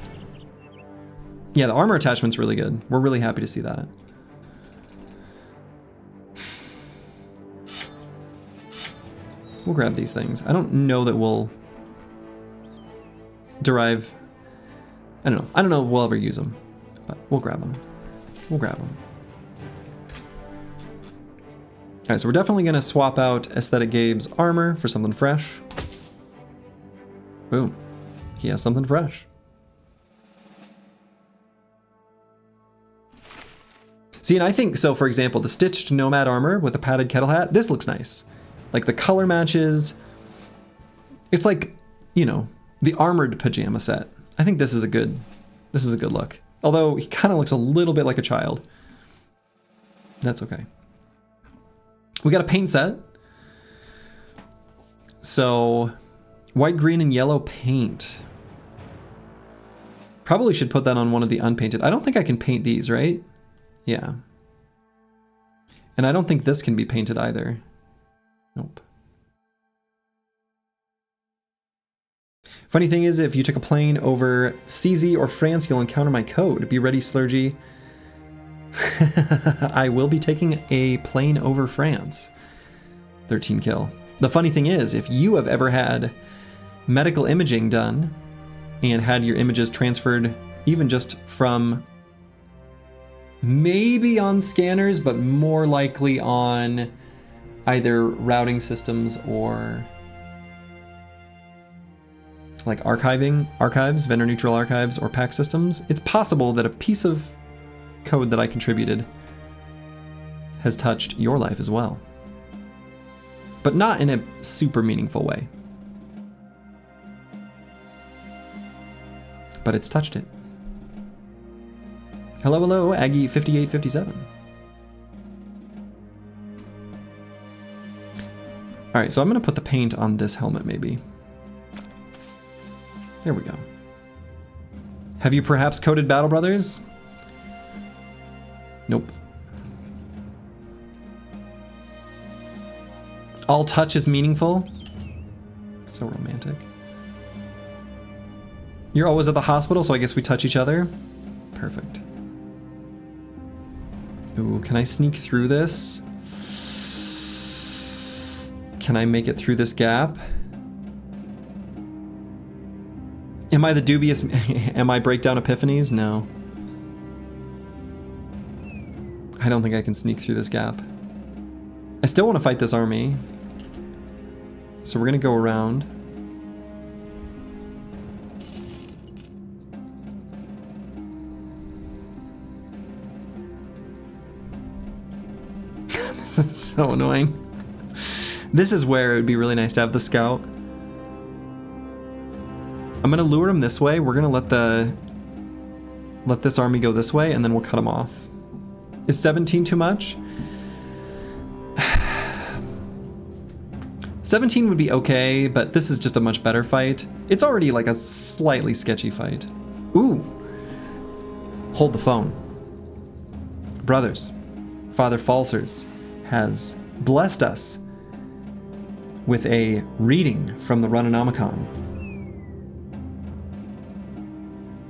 Yeah, the armor attachment's really good. We're really happy to see that. We'll grab these things. I don't know that we'll derive... I don't know if we'll ever use them, but we'll grab them. We'll grab them. Alright, so we're definitely going to swap out Aesthetic Gabe's armor for something fresh. Boom. He has something fresh. See, and I think, so for example, the stitched Nomad armor with the padded kettle hat, this looks nice. Like the color matches. It's like, you know, the armored pajama set. I think this is a good look. Although he kind of looks a little bit like a child. That's okay. We got a paint set. So, white, green, and yellow paint. Probably should put that on one of the unpainted. I don't think I can paint these, right? Yeah. And I don't think this can be painted either. Nope. Funny thing is, if you took a plane over CZ or France, you'll encounter my code. Be ready, Slurgy. I will be taking a plane over France. 13 kill. The funny thing is, if you have ever had medical imaging done and had your images transferred even just from maybe on scanners, but more likely on either routing systems or like archives, vendor neutral archives, or PAC systems, it's possible that a piece of code that I contributed has touched your life as well. But not in a super meaningful way. But it's touched it. Hello, hello, Aggie5857. Alright, so I'm gonna put the paint on this helmet maybe. There we go. Have you perhaps coded Battle Brothers? Nope. All touch is meaningful? So romantic. You're always at the hospital, so I guess we touch each other? Perfect. Ooh, can I sneak through this? Can I make it through this gap? Am I the dubious, am I breakdown epiphanies? No. I don't think I can sneak through this gap. I still want to fight this army. So we're gonna go around. This is so annoying. This is where it would be really nice to have the scout. I'm gonna lure him this way. We're gonna let this army go this way, and then we'll cut him off. Is 17 too much? 17 would be okay, but this is just a much better fight. It's already like a slightly sketchy fight. Ooh. Hold the phone. Brothers, Father Falsers has blessed us with a reading from the Run1.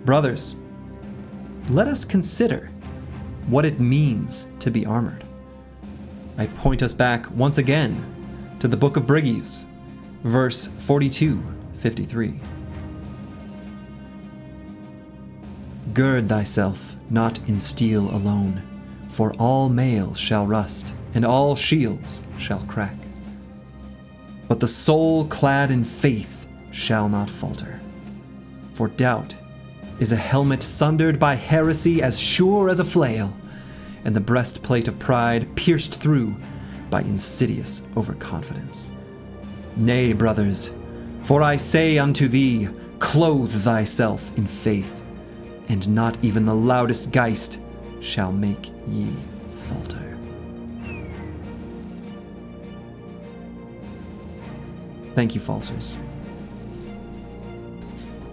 Brothers, let us consider what it means to be armored. I point us back once again to the Book of Briggies, verse 42-53. Gird thyself not in steel alone, for all mail shall rust, and all shields shall crack. But the soul clad in faith shall not falter, for doubt is a helmet sundered by heresy as sure as a flail, and the breastplate of pride pierced through by insidious overconfidence. Nay, brothers, for I say unto thee, clothe thyself in faith, and not even the loudest Geist shall make ye falter. Thank you, Falsers.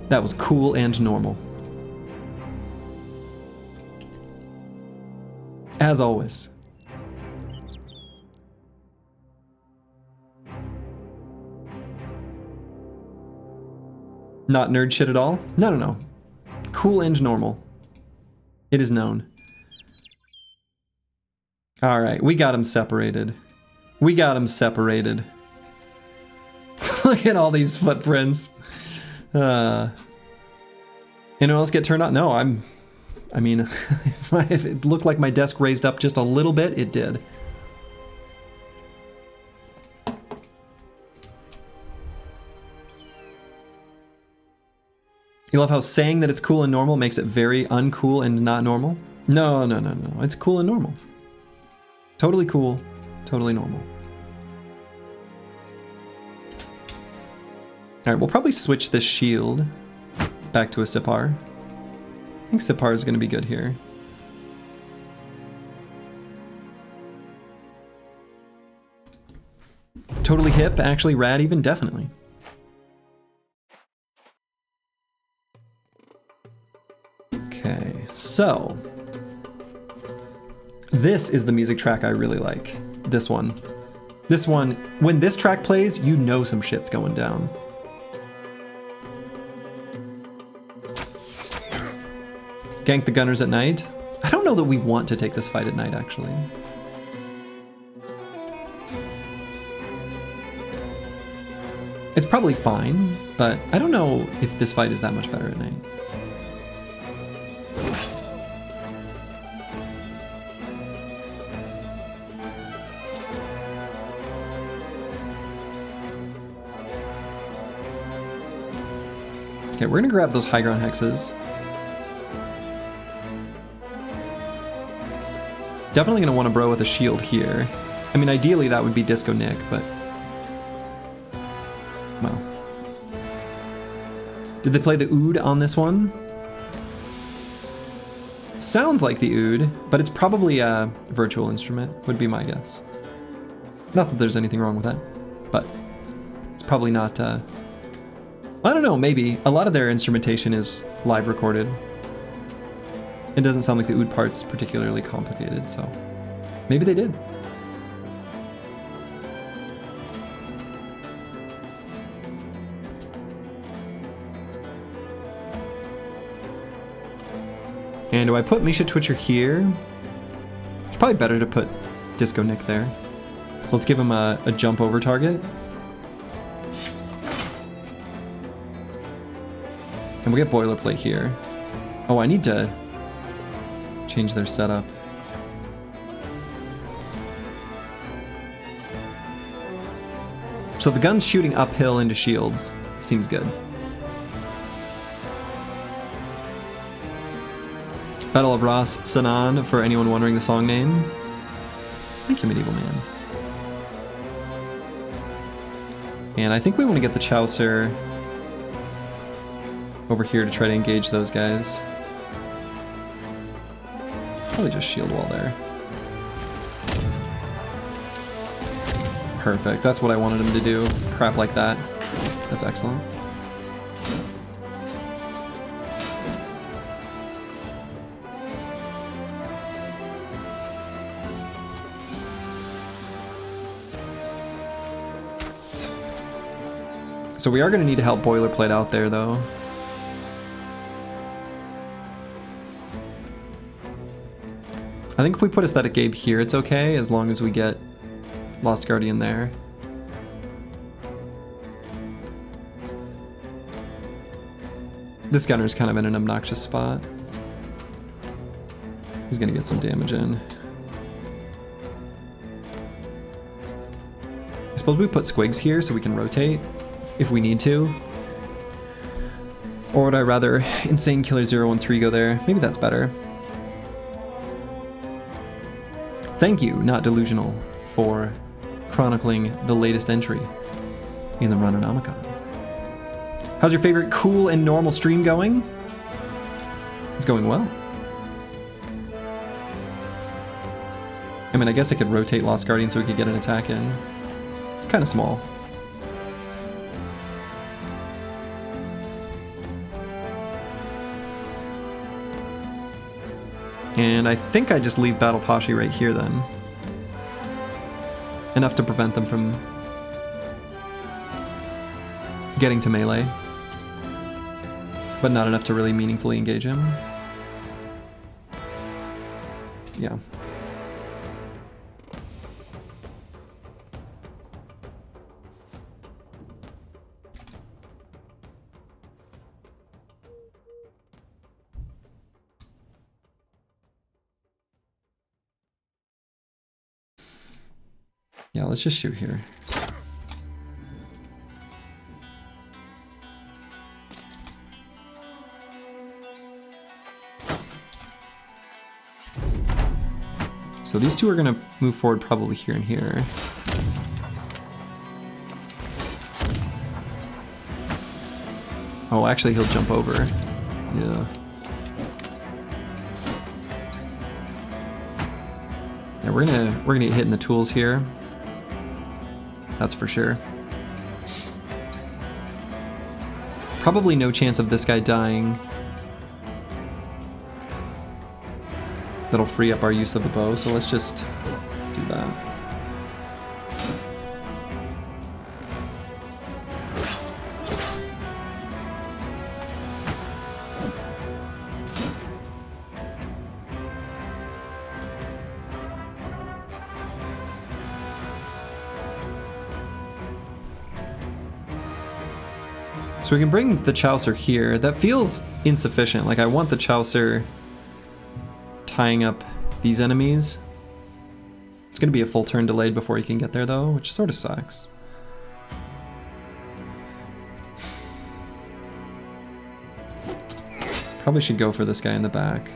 That was cool and normal. As always. Not nerd shit at all? No, no, no. Cool and normal. It is known. Alright, we got him separated. We got him separated. Look at all these footprints. Anyone else get turned on? No, I mean, if it looked like my desk raised up just a little bit, it did. You love how saying that it's cool and normal makes it very uncool and not normal? No, no, no, no. It's cool and normal. Totally cool, totally normal. Alright, we'll probably switch this shield back to a Sipar. I think Sipar is going to be good here. Totally hip, actually rad even, definitely. Okay, so this is the music track I really like. This one. This one, when this track plays, you know some shit's going down. Gank the gunners at night. I don't know that we want to take this fight at night, actually. It's probably fine, but I don't know if this fight is that much better at night. Okay, we're gonna grab those high ground hexes. Definitely gonna want to bro with a shield here. I mean, ideally that would be Disco Nick, but... well. Did they play the Oud on this one? Sounds like the Oud, but it's probably a virtual instrument, would be my guess. Not that there's anything wrong with that, but it's probably not... I don't know, maybe. A lot of their instrumentation is live recorded. It doesn't sound like the Oud part's particularly complicated, so maybe they did. And do I put Misha Twitcher here? It's probably better to put Disco Nick there. So let's give him a jump over target. And we'll get Boilerplate here. Oh, I need to change their setup. So the gun's shooting uphill into shields. Seems good. Battle of Ras Sanan, for anyone wondering the song name. Thank you, Medieval Man. And I think we want to get the Chaucer over here to try to engage those guys. Probably just shield wall there. Perfect. That's what I wanted him to do. Crap like that. That's excellent. So we are going to need to help Boilerplate out there, though. I think if we put Aesthetic Gabe here, it's okay, as long as we get Lost Guardian there. This gunner's kind of in an obnoxious spot. He's going to get some damage in. I suppose we put Squigs here so we can rotate if we need to. Or would I rather Insane Killer 013 go there? Maybe that's better. Thank you, Not Delusional, for chronicling the latest entry in the Run1. How's your favorite cool and normal stream going? It's going well. I mean, I guess I could rotate Lost Guardian so we could get an attack in. It's kind of small. And I think I just leave Battle Pashi right here then. Enough to prevent them from getting to melee. But not enough to really meaningfully engage him. Yeah. Yeah, let's just shoot here. So these two are gonna move forward probably here and here. Oh, actually he'll jump over. Yeah. Yeah, we're gonna get hit in the tools here. That's for sure. Probably no chance of this guy dying. That'll free up our use of the bow, so let's just do that. So we can bring the Chaucer here. That feels insufficient. Like, I want the Chaucer tying up these enemies. It's gonna be a full turn delayed before he can get there though, which sort of sucks. Probably should go for this guy in the back.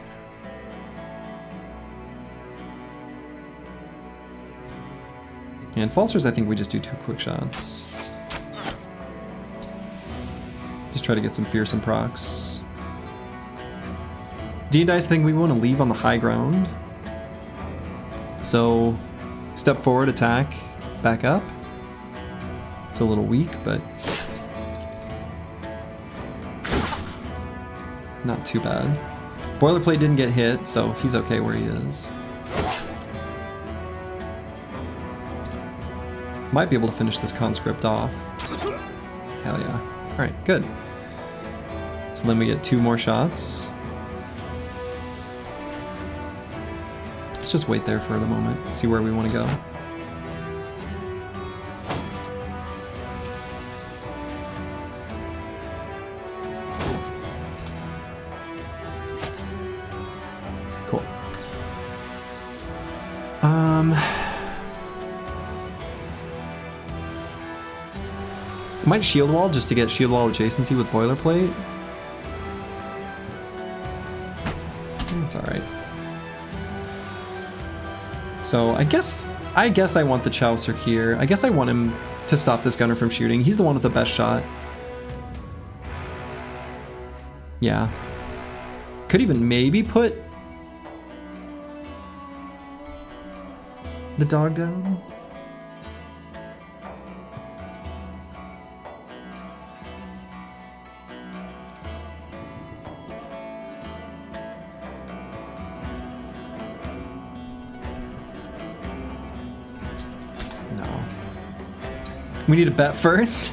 And Falsers, I think we just do 2 quick shots. Just try to get some fearsome procs. D&Dice thing we want to leave on the high ground. So, step forward, attack, back up. It's a little weak, but not too bad. Boilerplate didn't get hit, so he's okay where he is. Might be able to finish this conscript off. Hell yeah. Alright, good. So then we get 2 more shots. Let's just wait there for the moment, see where we want to go. Cool. I might shield wall just to get shield wall adjacency with Boilerplate. It's alright. So I guess I want the Chaucer here. I guess I want him to stop this gunner from shooting. He's the one with the best shot. Yeah. Could even maybe put the dog down. We need to bet first.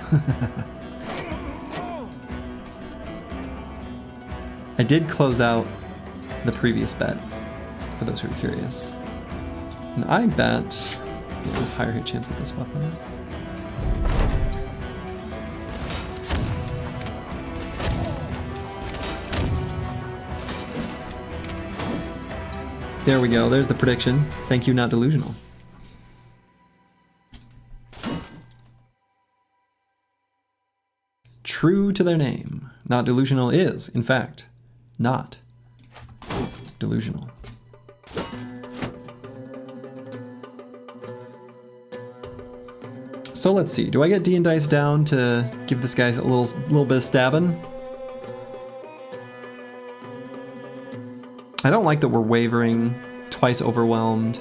I did close out the previous bet, for those who are curious. And I bet a higher hit chance with this weapon. There we go, there's the prediction. Thank you, not delusional. True to their name, not delusional is, in fact, not delusional. So let's see, do I get D and dice down to give this guy a little bit of stabbing? I don't like that we're wavering, twice overwhelmed,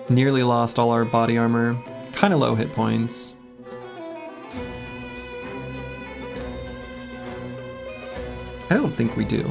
nearly lost all our body armor, kind of low hit points. I don't think we do.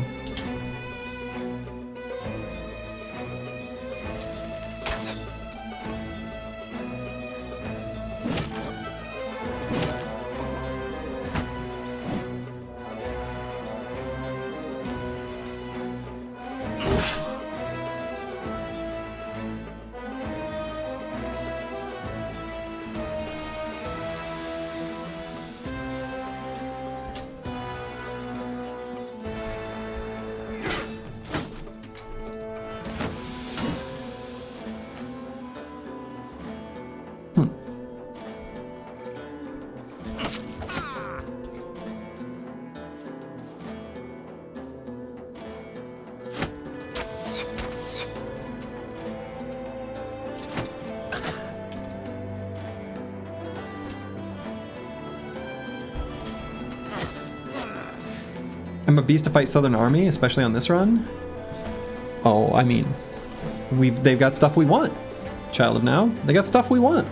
I'm a beast to fight Southern Army, especially on this run. Oh, I mean, they've got stuff we want. Child of Now, they got stuff we want.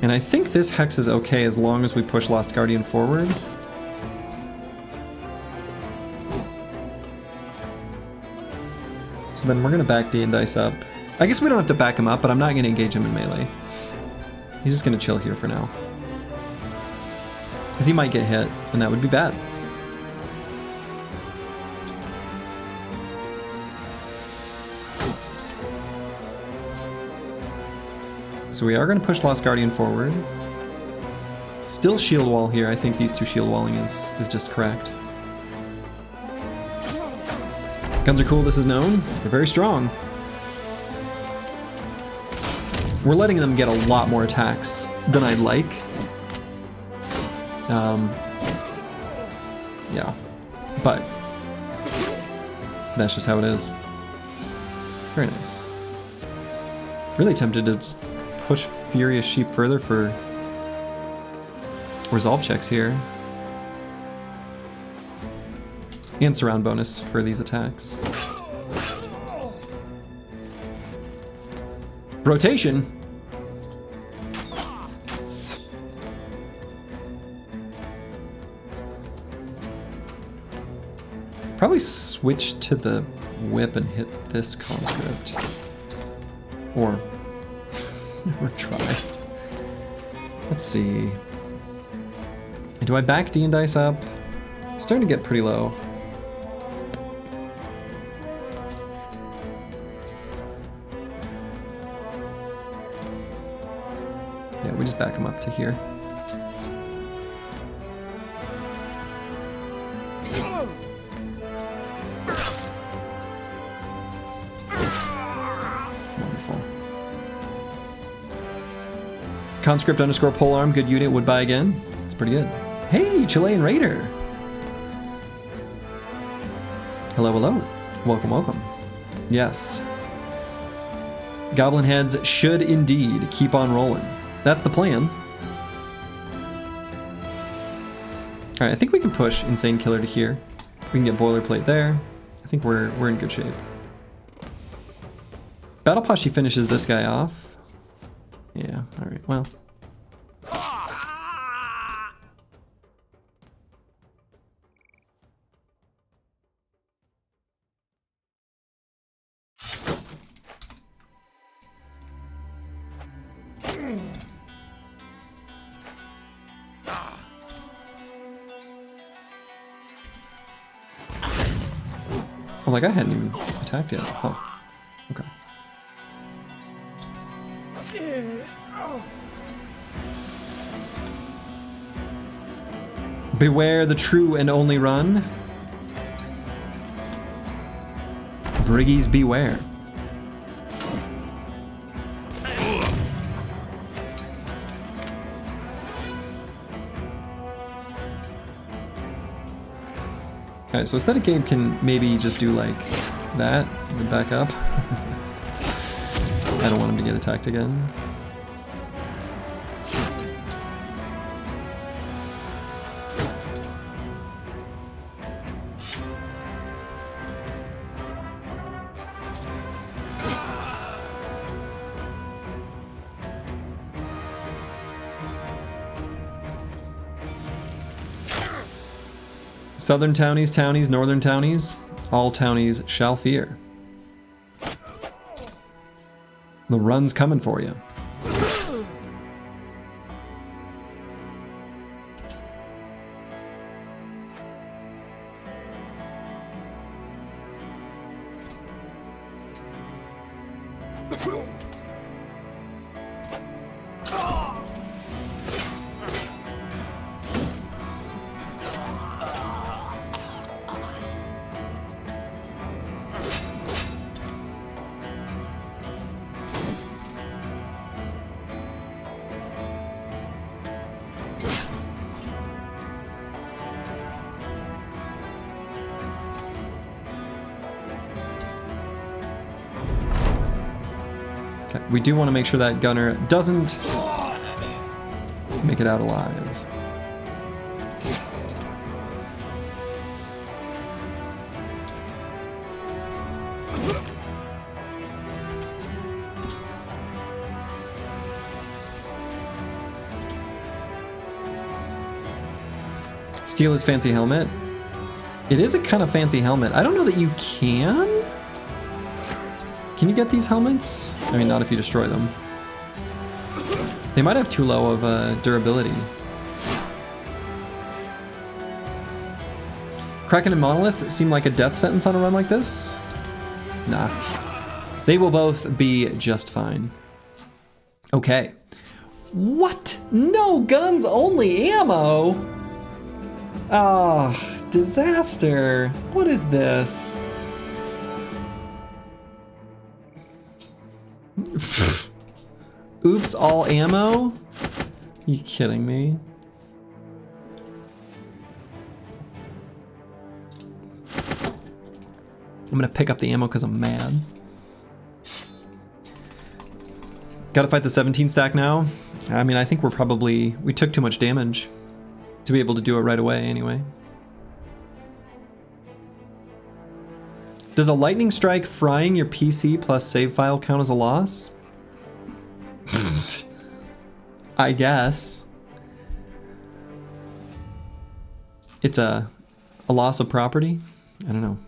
And I think this hex is okay as long as we push Lost Guardian forward. So then we're gonna back D and dice up. I guess we don't have to back him up, but I'm not gonna engage him in melee. He's just gonna chill here for now. Because he might get hit, and that would be bad. So we are gonna push Lost Guardian forward. Still shield wall here. I think these two shield walling is just correct. Guns are cool, this is known. They're very strong. We're letting them get a lot more attacks than I'd like. Yeah, but that's just how it is. Very nice. Really tempted to just push Furious Sheep further for resolve checks here. And surround bonus for these attacks. Rotation. Probably switch to the whip and hit this conscript. Or try. Let's see. Do I back D and dice up? It's starting to get pretty low. Yeah, we just back him up to here. Wonderful. Conscript underscore polearm, good unit, would buy again. It's pretty good. Hey, Chilean Raider! Hello, hello. Welcome, welcome. Yes. Goblin heads should indeed keep on rolling. That's the plan. Alright, I think we can push Insane Killer to here. We can get Boilerplate there. I think we're in good shape. Battle Pashi finishes this guy off. Yeah, alright, well. Oh, like I hadn't even attacked yet. Oh, okay. Beware the true and only run. Briggies beware. Okay, so Aesthetic Gabe can maybe just do like that and then back up. I don't want him to get attacked again. Southern townies, townies, northern townies, all townies shall fear. The run's coming for you. We do want to make sure that gunner doesn't make it out alive. Steal his fancy helmet. It is a kind of fancy helmet. I don't know that you can. Can you get these helmets? I mean, not if you destroy them. They might have too low of durability. Kraken and Monolith seem like a death sentence on a run like this. Nah. They will both be just fine. Okay. What? No guns, only ammo? Ah, disaster. What is this? Oops, all ammo? You kidding me? I'm gonna pick up the ammo because I'm mad. Gotta fight the 17 stack now. I mean, I think we took too much damage to be able to do it right away anyway. Does a lightning strike frying your PC plus save file count as a loss? I guess. It's a loss of property? I don't know.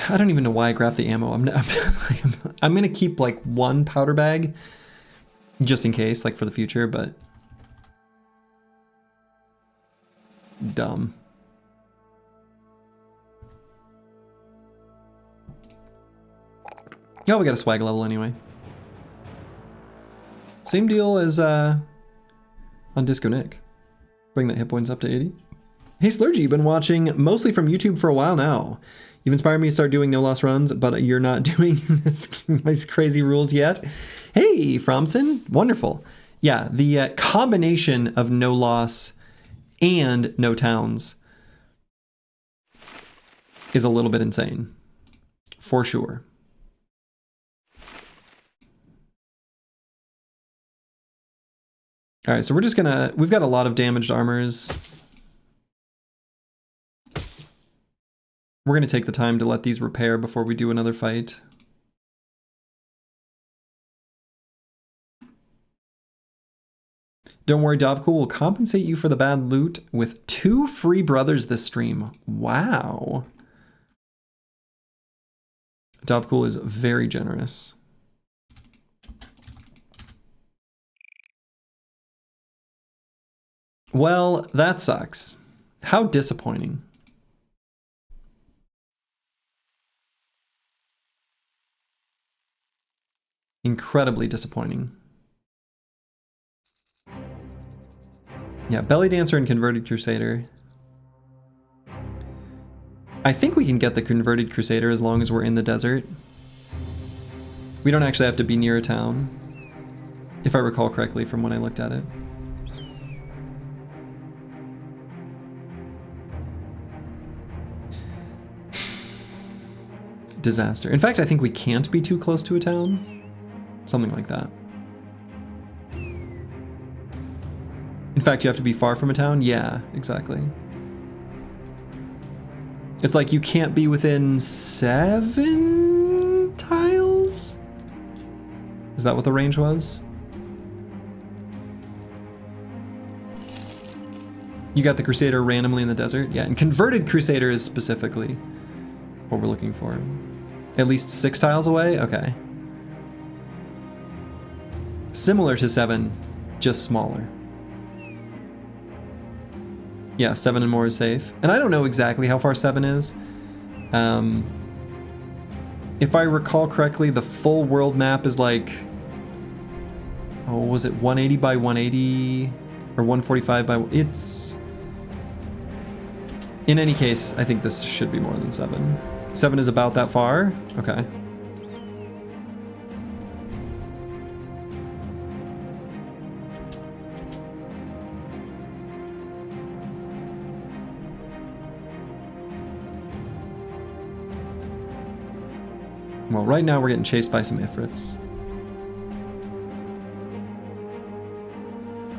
I don't even know why I grabbed the ammo. I'm gonna keep like one powder bag just in case, like for the future, but dumb. Oh, we got a swag level anyway. Same deal as on Disco Nick. Bring that hit points up to 80. Hey Slurgy, you've been watching mostly from YouTube for a while now. You've inspired me to start doing no loss runs, but you're not doing these crazy rules yet. Hey, Fromson, wonderful. Yeah, the combination of no loss and no towns is a little bit insane, for sure. All right, so we've got a lot of damaged armors. We're gonna take the time to let these repair before we do another fight. Don't worry, Dovcool will compensate you for the bad loot with 2 free brothers this stream. Wow. Dovcool is very generous. Well, that sucks. How disappointing. Incredibly disappointing. Yeah, Belly Dancer and Converted Crusader. I think we can get the Converted Crusader as long as we're in the desert. We don't actually have to be near a town, if I recall correctly from when I looked at it. Disaster. In fact, I think we can't be too close to a town. Something like that. In fact, you have to be far from a town? Yeah, exactly. It's like you can't be within 7 tiles? Is that what the range was? You got the Crusader randomly in the desert? Yeah, and Converted Crusader is specifically what we're looking for. At least 6 tiles away? Okay. Similar to 7, just smaller. Yeah, 7 and more is safe. And I don't know exactly how far 7 is. If I recall correctly, the full world map is like, oh, was it 180 by 180 or 145 by, it's, in any case, I think this should be more than 7. 7 is about that far? Okay. Well, right now we're getting chased by some Ifrits.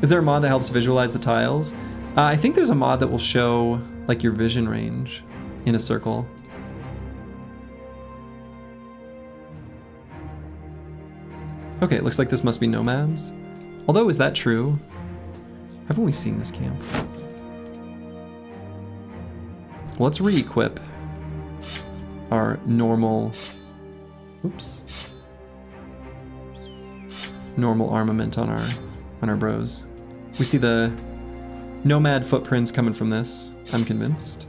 Is there a mod that helps visualize the tiles? I think there's a mod that will show like your vision range in a circle. Okay, it looks like this must be Nomads. Although, is that true? Haven't we seen this camp? Well, let's re-equip our normal... Oops. Normal armament on our bros. We see the Nomad footprints coming from this, I'm convinced.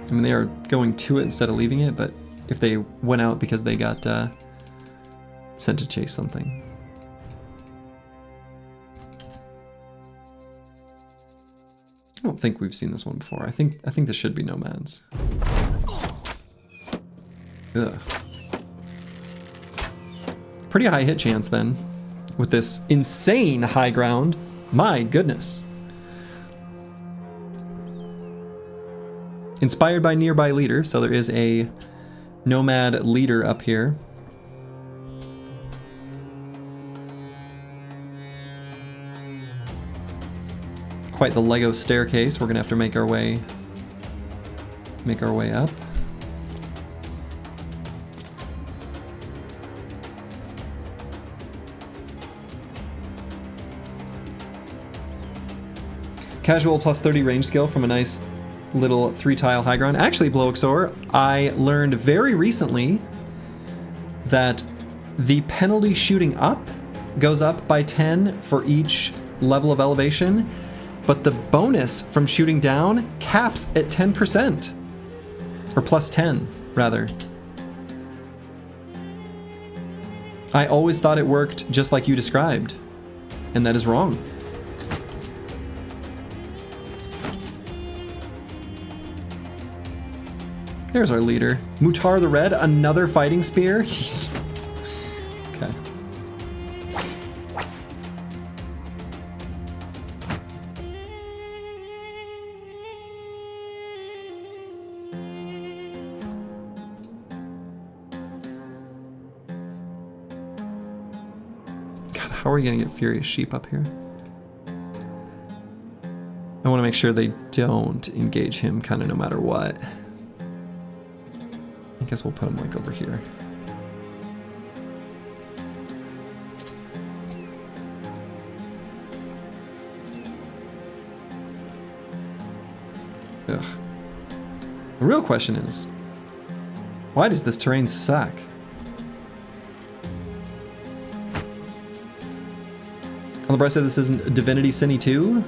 I mean, they are going to it instead of leaving it, but if they went out because they got sent to chase something. I don't think we've seen this one before. I think this should be Nomads. Ugh. Pretty high hit chance then, with this insane high ground. My goodness. Inspired by nearby leader, so there is a Nomad leader up here. Quite the Lego staircase. We're gonna have to make our way up. Casual plus 30 range skill from a nice little 3-tile high ground. Actually, Bloexor, I learned very recently that the penalty shooting up goes up by 10 for each level of elevation, but the bonus from shooting down caps at 10%. Or plus 10, rather. I always thought it worked just like you described, and that is wrong. There's our leader. Mutar the Red, another fighting spear? Okay. God, how are we gonna get Furious Sheep up here? I want to make sure they don't engage him kind of no matter what. I guess we'll put him like over here. Ugh. The real question is, why does this terrain suck? On the bright side, this isn't Divinity Cine 2.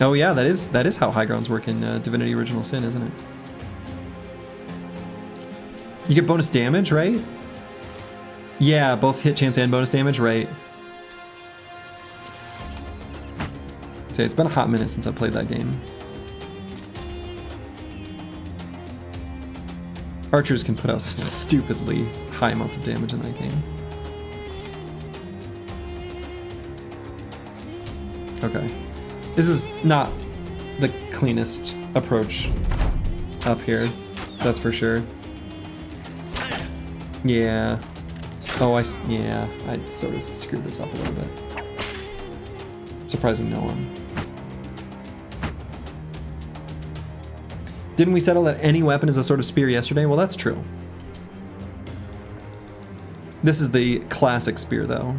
Oh yeah, that is how high grounds work in Divinity Original Sin, isn't it? You get bonus damage, right? Yeah, both hit chance and bonus damage, right? I'd say it's been a hot minute since I played that game. Archers can put out some stupidly high amounts of damage in that game. Okay. This is not the cleanest approach up here, that's for sure. Yeah. Oh, yeah, I sort of screwed this up a little bit. Surprising no one. Didn't we settle that any weapon is a sort of spear yesterday? Well, that's true. This is the classic spear, though.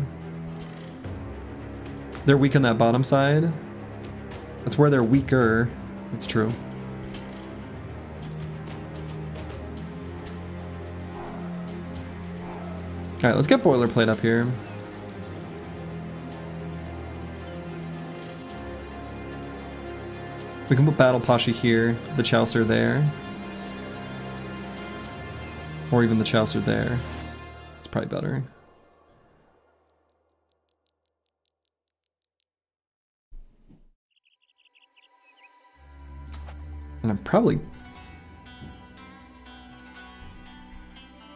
They're weak on that bottom side. That's where they're weaker. That's true. Alright, let's get boilerplate up here. We can put Battle Pasha here, the Chaucer there. Or even the Chaucer there. It's probably better. And I'm probably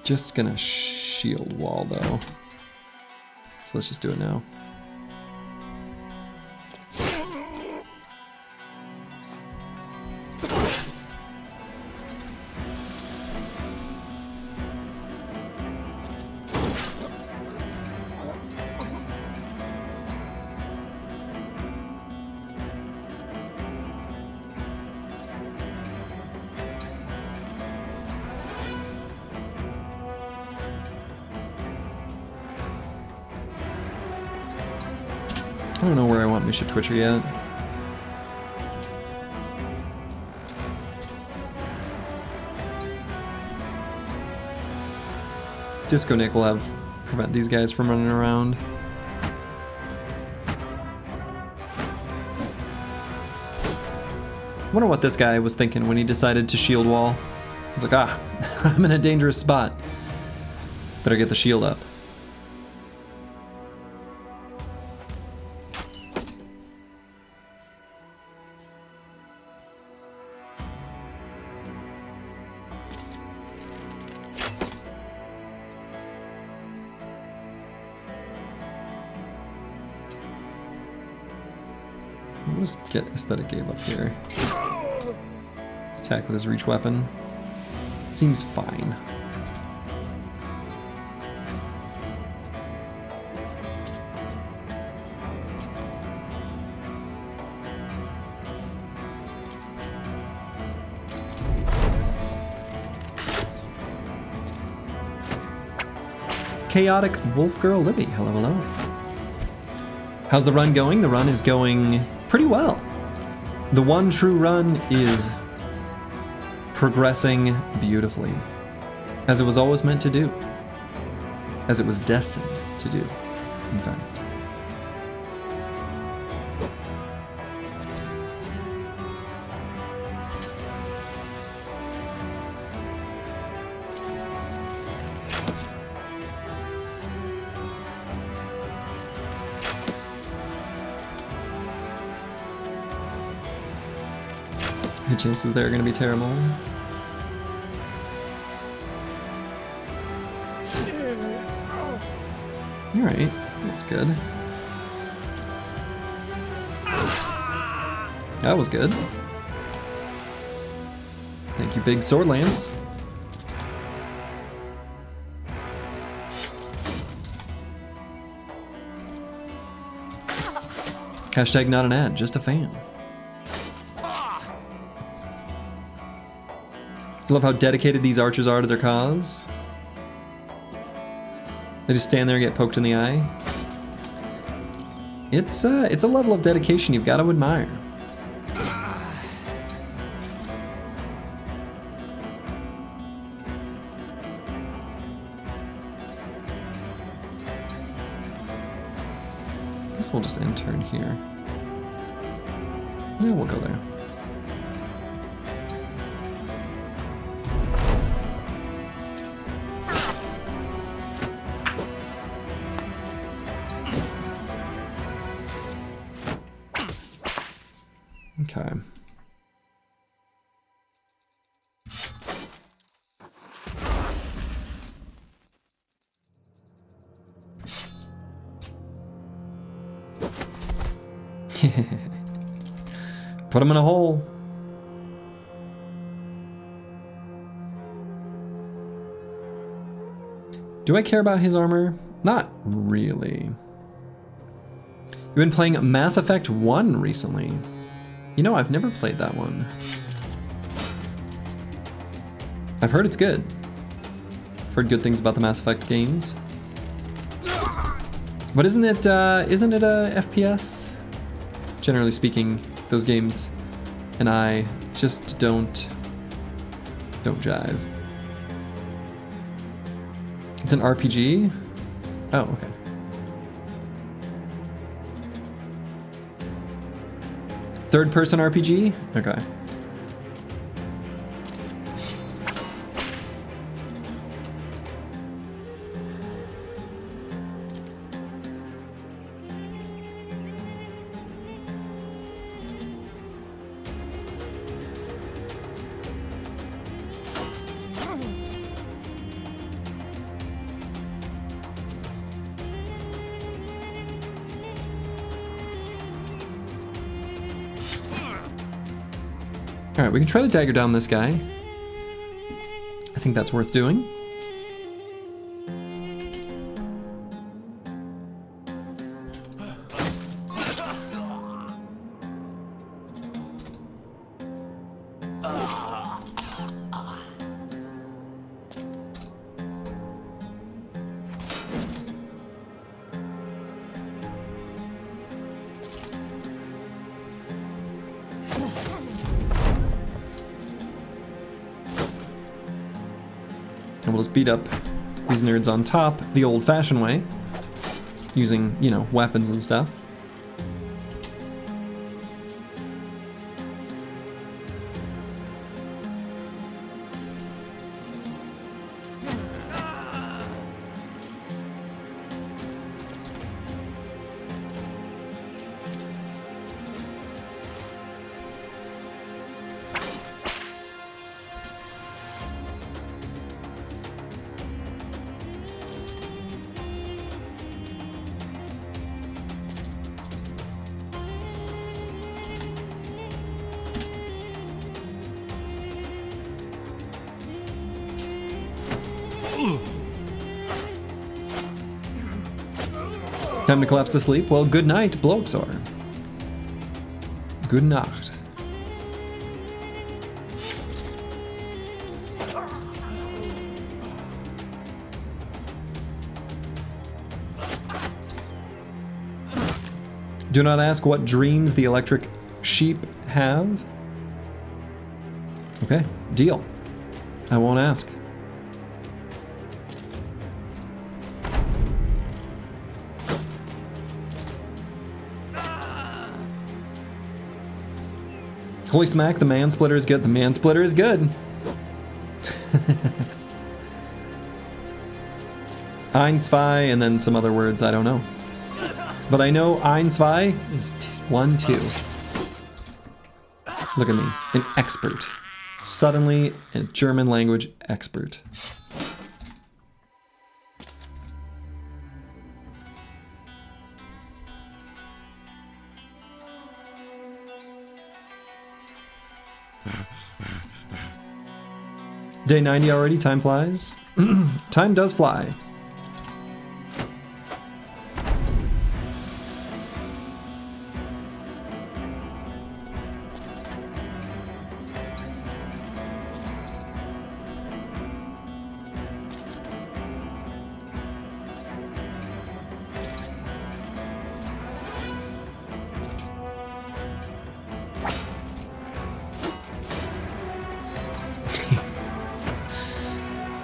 just gonna shield wall though. So let's just do it now. I don't know where I want Misha Twitcher yet. Disco Nick will have prevent these guys from running around. I wonder what this guy was thinking when he decided to shield wall. He's like, ah, I'm in a dangerous spot. Better get the shield up. Let's get Aesthetic Gabe up here. Attack with his reach weapon. Seems fine. Chaotic Wolf Girl Libby, hello, hello. How's the run going? The run is going pretty well. The one true run is progressing beautifully, as it was always meant to do, as it was destined to do, in fact. The chances there are going to be terrible. Alright, that's good. That was good. Thank you, Big Sword Lance. Hashtag not an ad, just a fan. I love how dedicated these archers are to their cause. They just stand there and get poked in the eye. It's a level of dedication you've got to admire. I guess we'll just intern here. Yeah, we'll go there. Okay. Put him in a hole. Do I care about his armor? Not really. You've been playing Mass Effect 1 recently. You know, I've never played that one. I've heard it's good. I've heard good things about the Mass Effect games. But isn't it a FPS? Generally speaking, those games and I just don't jive. It's an RPG? Oh, okay. Third-person RPG? Okay. Alright, we can try to dagger down this guy. I think that's worth doing. And we'll just beat up these nerds on top the old-fashioned way, using, you know, weapons and stuff. Time to collapse to sleep? Well, good night, Bloxor. Good Nacht. Do not ask what dreams the electric sheep have. Okay, deal. I won't ask. Holy smack, the man splitter is good. The man splitter is good. Ein, zwei, and then some other words I don't know. But I know ein, zwei is 1, 2. Look at me, an expert. Suddenly, a German language expert. Day 90 already, time flies. Time does fly.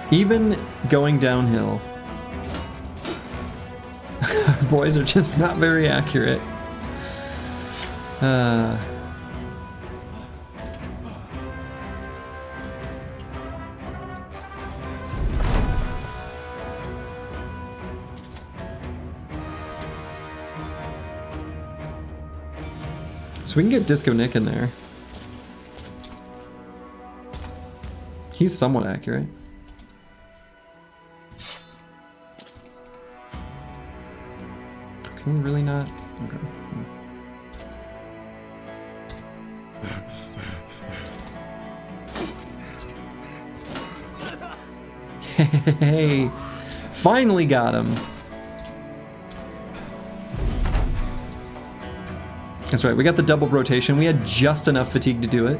Even going downhill, our boys are just not very accurate. So we can get Disco Nick in there. He's somewhat accurate. Can we really not? Okay. Hey, finally got him. That's right, we got the double rotation. We had just enough fatigue to do it.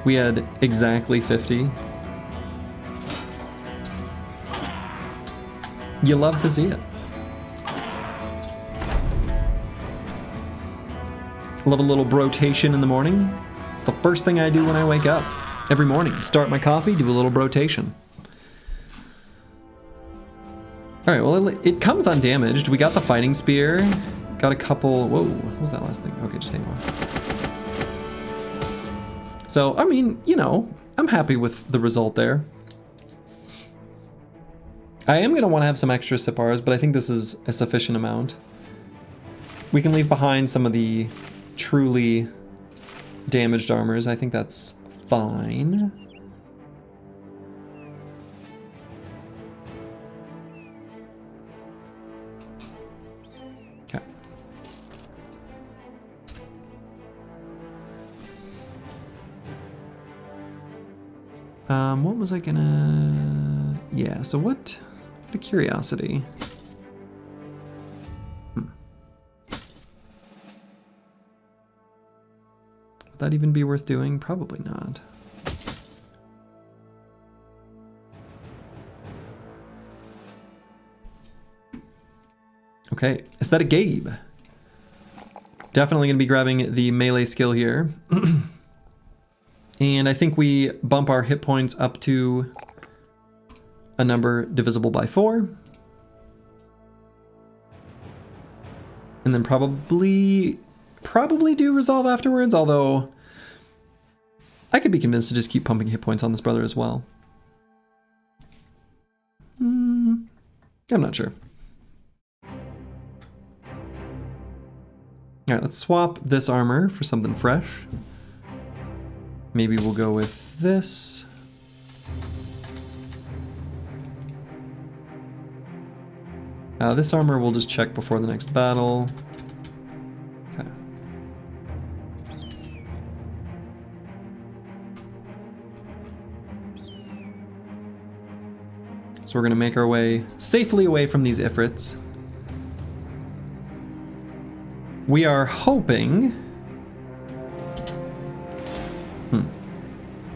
We had exactly 50. You love to see it. Love a little brotation in the morning. It's the first thing I do when I wake up. Every morning, start my coffee, do a little brotation. All right, well, it comes undamaged. We got the fighting spear. Got a couple, whoa, what was that last thing? Okay, just hang on. So, I mean, you know, I'm happy with the result there. I am gonna wanna have some extra Sipars, but I think this is a sufficient amount. We can leave behind some of the truly damaged armors. I think that's fine. Okay. What was I gonna... Yeah, so what a curiosity. Would that even be worth doing? Probably not. Okay, Aesthetic Gabe. Definitely gonna be grabbing the melee skill here. And I think we bump our hit points up to a number divisible by 4. And then probably do resolve afterwards, although I could be convinced to just keep pumping hit points on this brother as well. I'm not sure. Alright, let's swap this armor for something fresh. Maybe we'll go with this. This armor we'll just check before the next battle. Okay. So we're gonna make our way safely away from these Ifrits. We are hoping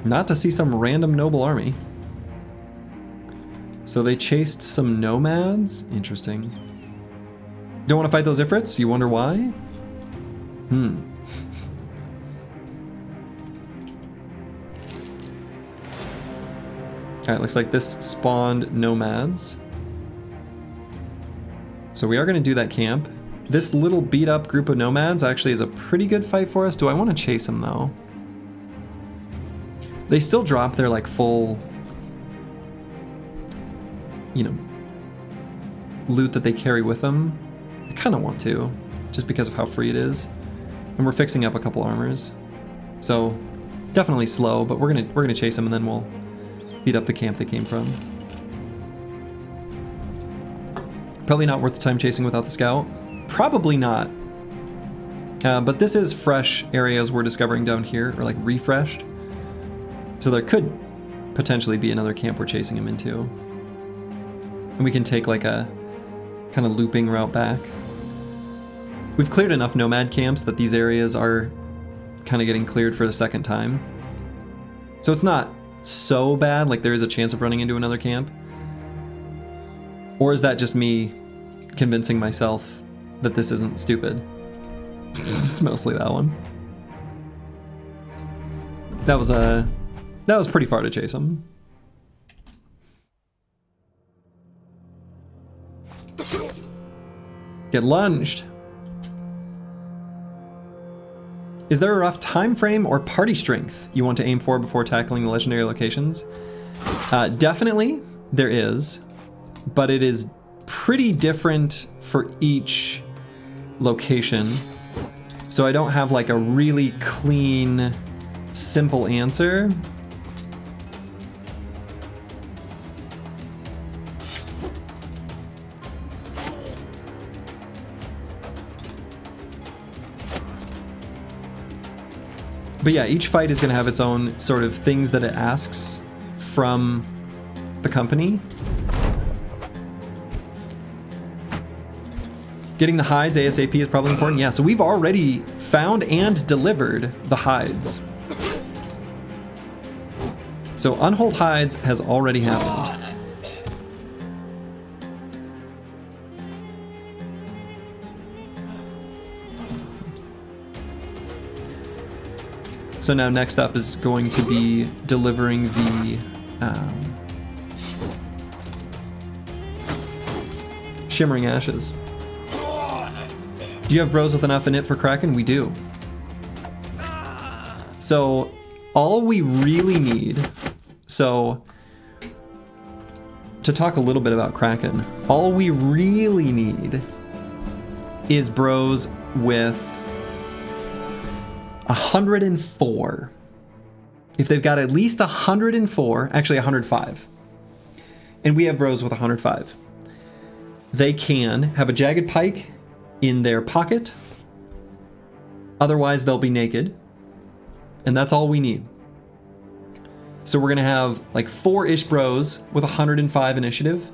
not to see some random noble army. So they chased some nomads? Interesting. Don't want to fight those Ifrits? You wonder why? Alright, looks like this spawned nomads. So we are going to do that camp. This little beat up group of nomads actually is a pretty good fight for us. Do I want to chase them though? They still drop their like full, you know, loot that they carry with them. I kind of want to, just because of how free it is. And we're fixing up a couple armors. So definitely slow, but we're gonna chase them and then we'll beat up the camp they came from. Probably not worth the time chasing without the scout. Probably not. But this is fresh areas we're discovering down here, or like refreshed. So there could potentially be another camp we're chasing him into. And we can take like a kind of looping route back. We've cleared enough nomad camps that these areas are kind of getting cleared for the second time. So it's not so bad, like there is a chance of running into another camp. Or is that just me convincing myself that this isn't stupid? It's mostly that one. That was pretty far to chase him. Get lunged. Is there a rough time frame or party strength you want to aim for before tackling the legendary locations? Definitely there is, but it is pretty different for each location. So I don't have like a really clean, simple answer. But yeah, each fight is going to have its own sort of things that it asks from the company. Getting the hides ASAP is probably important. Yeah, so we've already found and delivered the hides. So unhold hides has already happened. So now next up is going to be delivering the Shimmering Ashes. Do you have bros with enough in it for Kraken? We do. So all we really need, so to talk a little bit about Kraken, all we really need is bros with 104. If they've got at least 104, actually 105, and we have bros with 105, they can have a jagged pike in their pocket. Otherwise, they'll be naked. And that's all we need. So we're gonna have like 4-ish bros with 105 initiative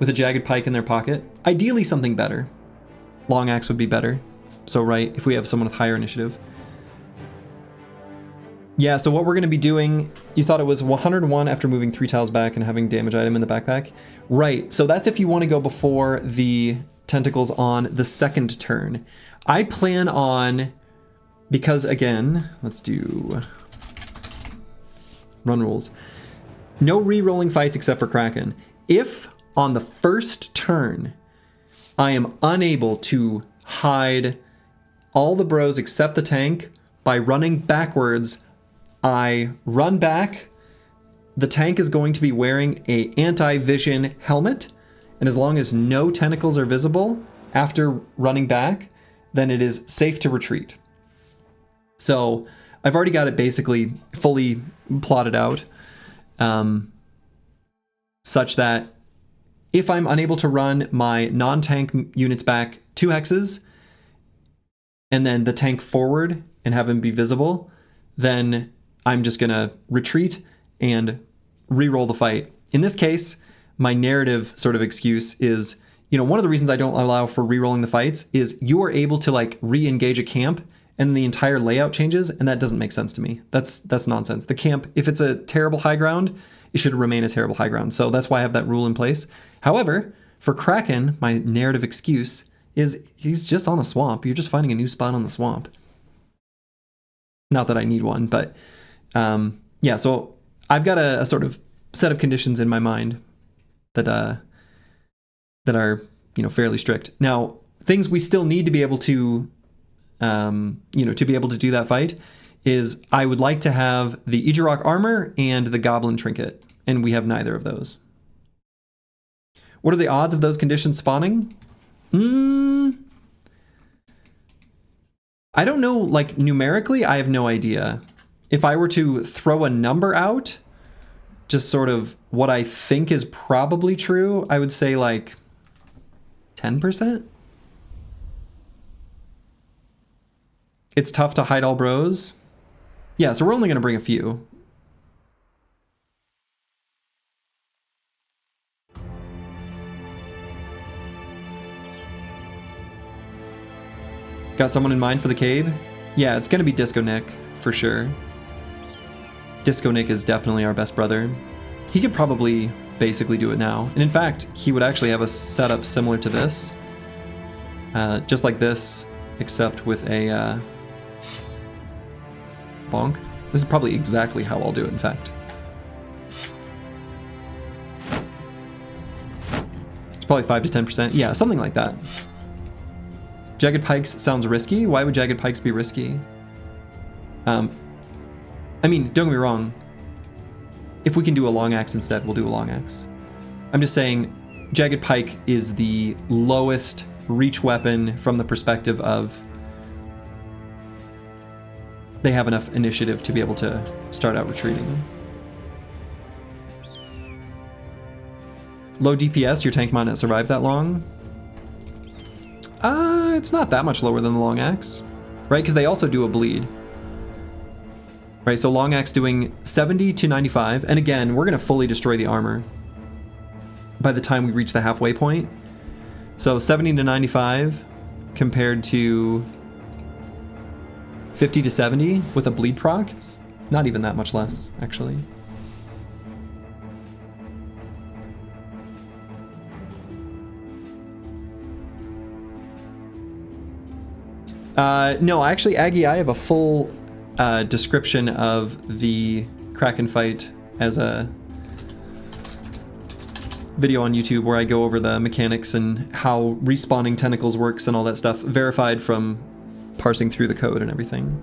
with a jagged pike in their pocket. Ideally something better. Long axe would be better. So right, if we have someone with higher initiative. Yeah, so what we're gonna be doing, you thought it was 101 after moving 3 tiles back and having damage item in the backpack? Right, so that's if you wanna go before the tentacles on the second turn. I plan on, because again, let's do run rules. No re-rolling fights except for Kraken. If on the first turn I am unable to hide all the bros except the tank by running backwards, I run back. The tank is going to be wearing a anti-vision helmet. And as long as no tentacles are visible after running back, then it is safe to retreat. So I've already got it basically fully plotted out, such that if I'm unable to run my non-tank units back 2 hexes, and then the tank forward and have him be visible, then I'm just gonna retreat and re-roll the fight. In this case, my narrative sort of excuse is, you know, one of the reasons I don't allow for re-rolling the fights is you are able to like re-engage a camp and the entire layout changes, and that doesn't make sense to me. That's nonsense. The camp, if it's a terrible high ground, it should remain a terrible high ground. So that's why I have that rule in place. However, for Kraken, my narrative excuse is he's just on a swamp. You're just finding a new spot on the swamp. Not that I need one, but yeah, so I've got a sort of set of conditions in my mind that are, you know, fairly strict. Now, things we still need to be able to, you know, to be able to do that fight is I would like to have the Ijirok armor and the Goblin trinket, and we have neither of those. What are the odds of those conditions spawning? I don't know, like numerically, I have no idea. If I were to throw a number out, just sort of what I think is probably true, I would say like 10%. It's tough to hide all bros. Yeah, so we're only gonna bring a few. Got someone in mind for the cave? Yeah, it's gonna be Disco Nick, for sure. Disco Nick is definitely our best brother. He could probably basically do it now. And in fact, he would actually have a setup similar to this. Just like this, except with a bonk. This is probably exactly how I'll do it, in fact. It's probably 5 to 10%. Yeah, something like that. Jagged Pikes sounds risky. Why would Jagged Pikes be risky? I mean, don't get me wrong. If we can do a long axe instead, we'll do a long axe. I'm just saying, Jagged Pike is the lowest reach weapon from the perspective of they have enough initiative to be able to start out retreating. Low DPS, your tank might not survive that long. It's not that much lower than the long axe, right? Because they also do a bleed. Right, so long axe doing 70 to 95, and again, we're gonna fully destroy the armor by the time we reach the halfway point. So 70 to 95 compared to 50 to 70 with a bleed proc, it's not even that much less, actually. No, actually, Aggie, I have a full description of the Kraken fight as a video on YouTube where I go over the mechanics and how respawning tentacles works and all that stuff, verified from parsing through the code and everything.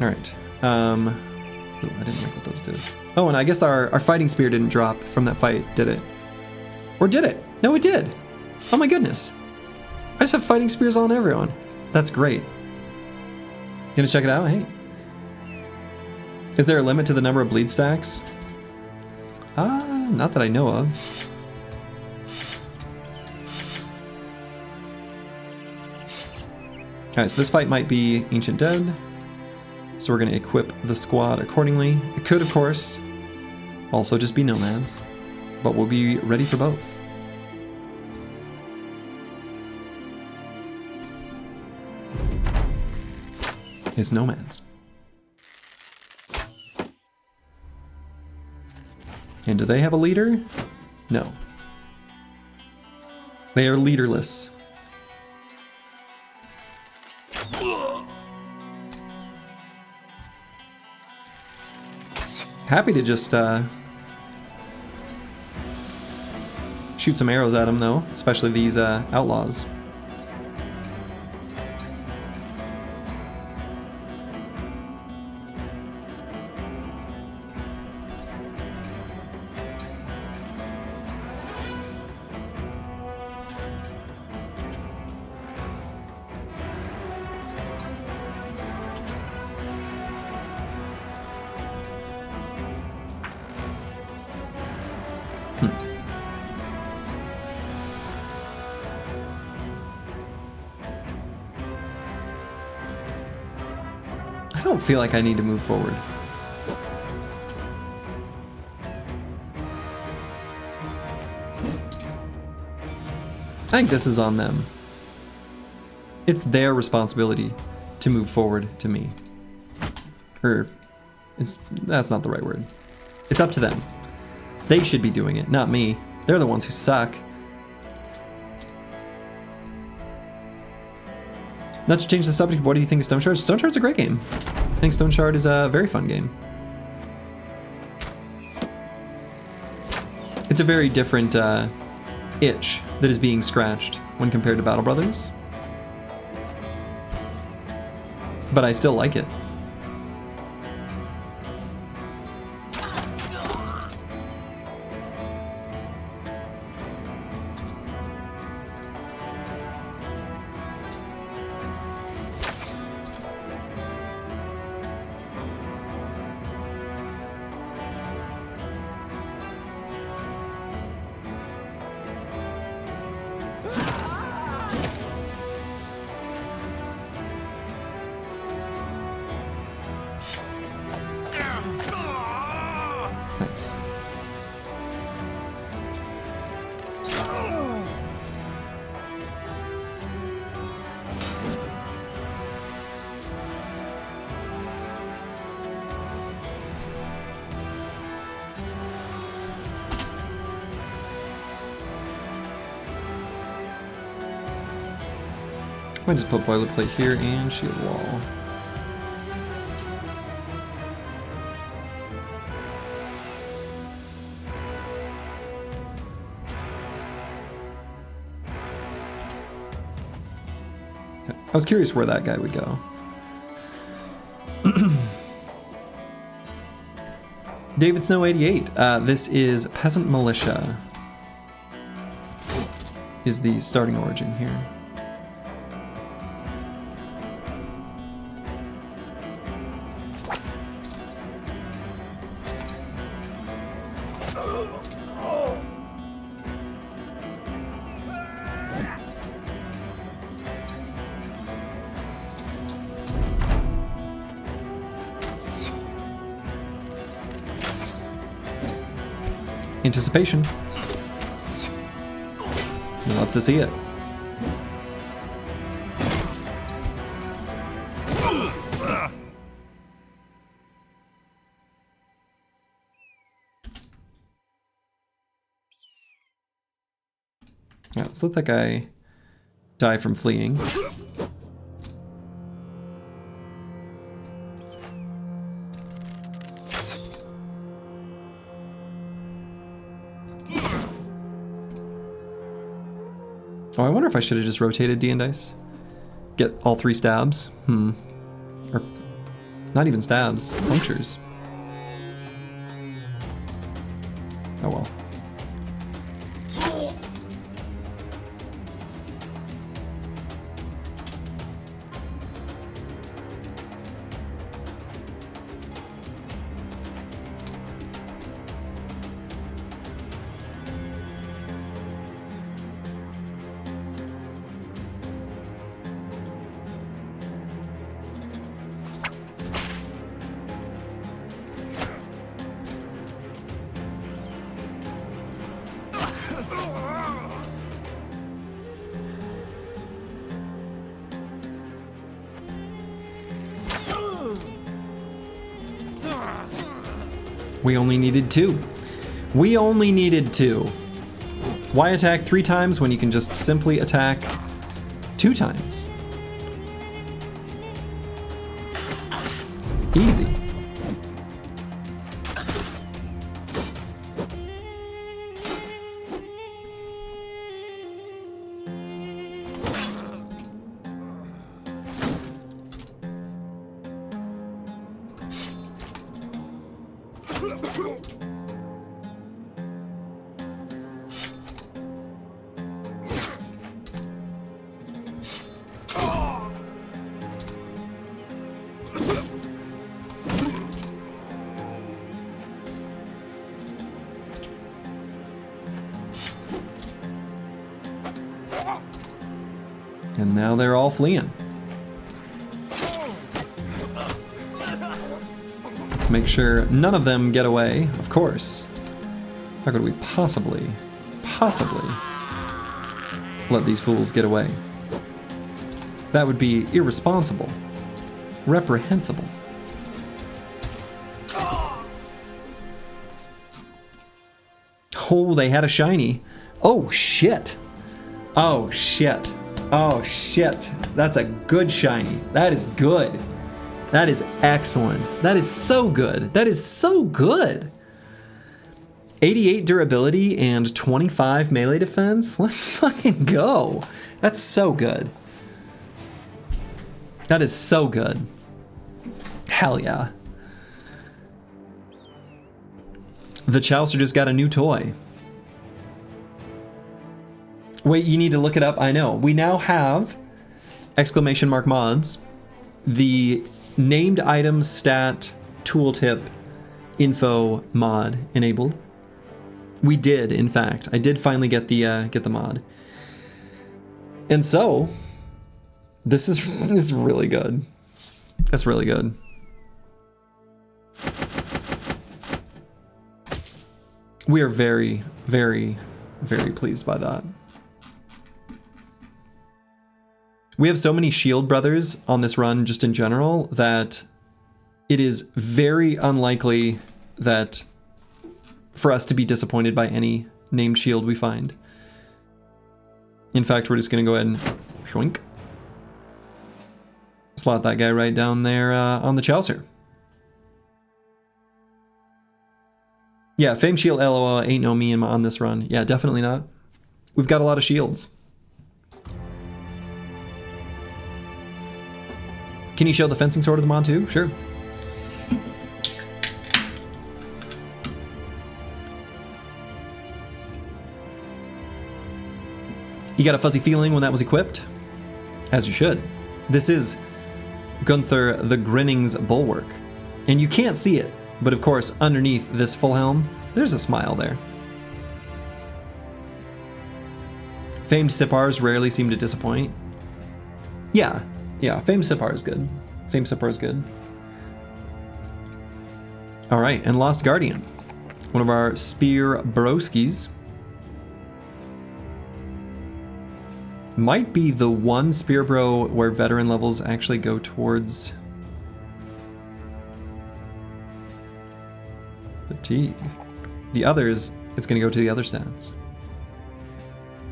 All right. Oh, I didn't like what those did. Oh, and I guess our fighting spear didn't drop from that fight, did it? Or did it? No, it did. Oh my goodness. I just have fighting spears on everyone. That's great. Gonna check it out? Hey. Is there a limit to the number of bleed stacks? Not that I know of. Alright, so this fight might be Ancient Dead. So we're gonna equip the squad accordingly. It could, of course, also just be Nomads, but we'll be ready for both. It's Nomads. And do they have a leader? No. They are leaderless. Happy to just shoot some arrows at them, though, especially these outlaws. I don't feel like I need to move forward. I think this is on them. It's their responsibility to move forward to me. Or, that's not the right word. It's up to them. They should be doing it, not me. They're the ones who suck. Not to change the subject, what do you think of Stone Shard? Stone Shard's a great game. I think Stone Shard is a very fun game. It's a very different itch that is being scratched when compared to Battle Brothers. But I still like it. I just put boilerplate here and shield wall. I was curious where that guy would go. David Snow 88. This is Peasant Militia. Is the starting origin here. Anticipation. Love to see it. Yeah, let's let that guy die from fleeing. Oh, I wonder if I should have just rotated D and dice. Get all 3 stabs. Or not even stabs, punctures. Oh well. We only needed 2. We only needed 2. Why attack 3 times when you can just simply attack 2 times? Easy. And now they're all fleeing. Let's make sure none of them get away, of course. How could we possibly let these fools get away? That would be irresponsible, reprehensible. Oh, they had a shiny. Oh, shit. Oh, shit. Oh, shit. That's a good shiny. That is good. That is excellent. That is so good. That is so good. 88 durability and 25 melee defense. Let's fucking go. That's so good. That is so good. Hell yeah. The Chaucer just got a new toy. Wait, you need to look it up? I know. We now have exclamation mark mods, the named items stat tooltip info mod enabled. We did, in fact. I did finally get the mod. And so this is really good. That's really good. We are very, very, very pleased by that. We have so many shield brothers on this run just in general that it is very unlikely that for us to be disappointed by any named shield we find. In fact, we're just gonna go ahead and shwink. Slot that guy right down there on the Chaucer. Yeah, Fame Shield LOL ain't no me on this run. Yeah, definitely not. We've got a lot of shields. Can you show the fencing sword of the mod too? Sure. You got a fuzzy feeling when that was equipped? As you should. This is Gunther the Grinning's Bulwark. And you can't see it, but of course, underneath this full helm, there's a smile there. Famed Sipars rarely seem to disappoint. Yeah, Famed Sipar is good. Famed Sipar is good. All right, and Lost Guardian. One of our spear broskies. Might be the one spear bro where veteran levels actually go towards fatigue. The others, it's gonna go to the other stats.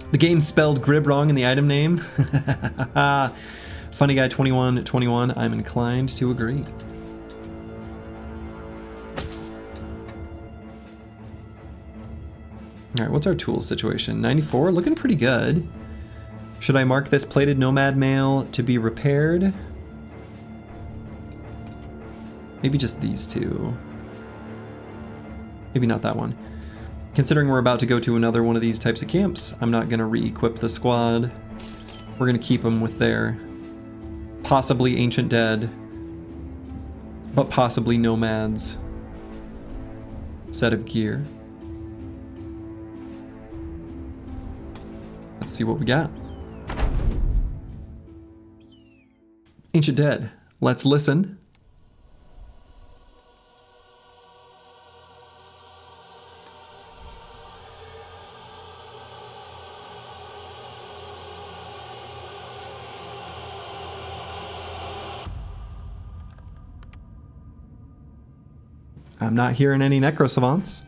The game spelled Grib wrong in the item name. Funny guy 2121, I'm inclined to agree. All right, what's our tools situation? 94, looking pretty good. Should I mark this plated Nomad mail to be repaired? Maybe just these two. Maybe not that one. Considering we're about to go to another one of these types of camps, I'm not gonna re-equip the squad. We're gonna keep them with their possibly Ancient Dead, but possibly Nomads set of gear. Let's see what we got. Ancient Dead. Let's listen. I'm not hearing any Necro Savants.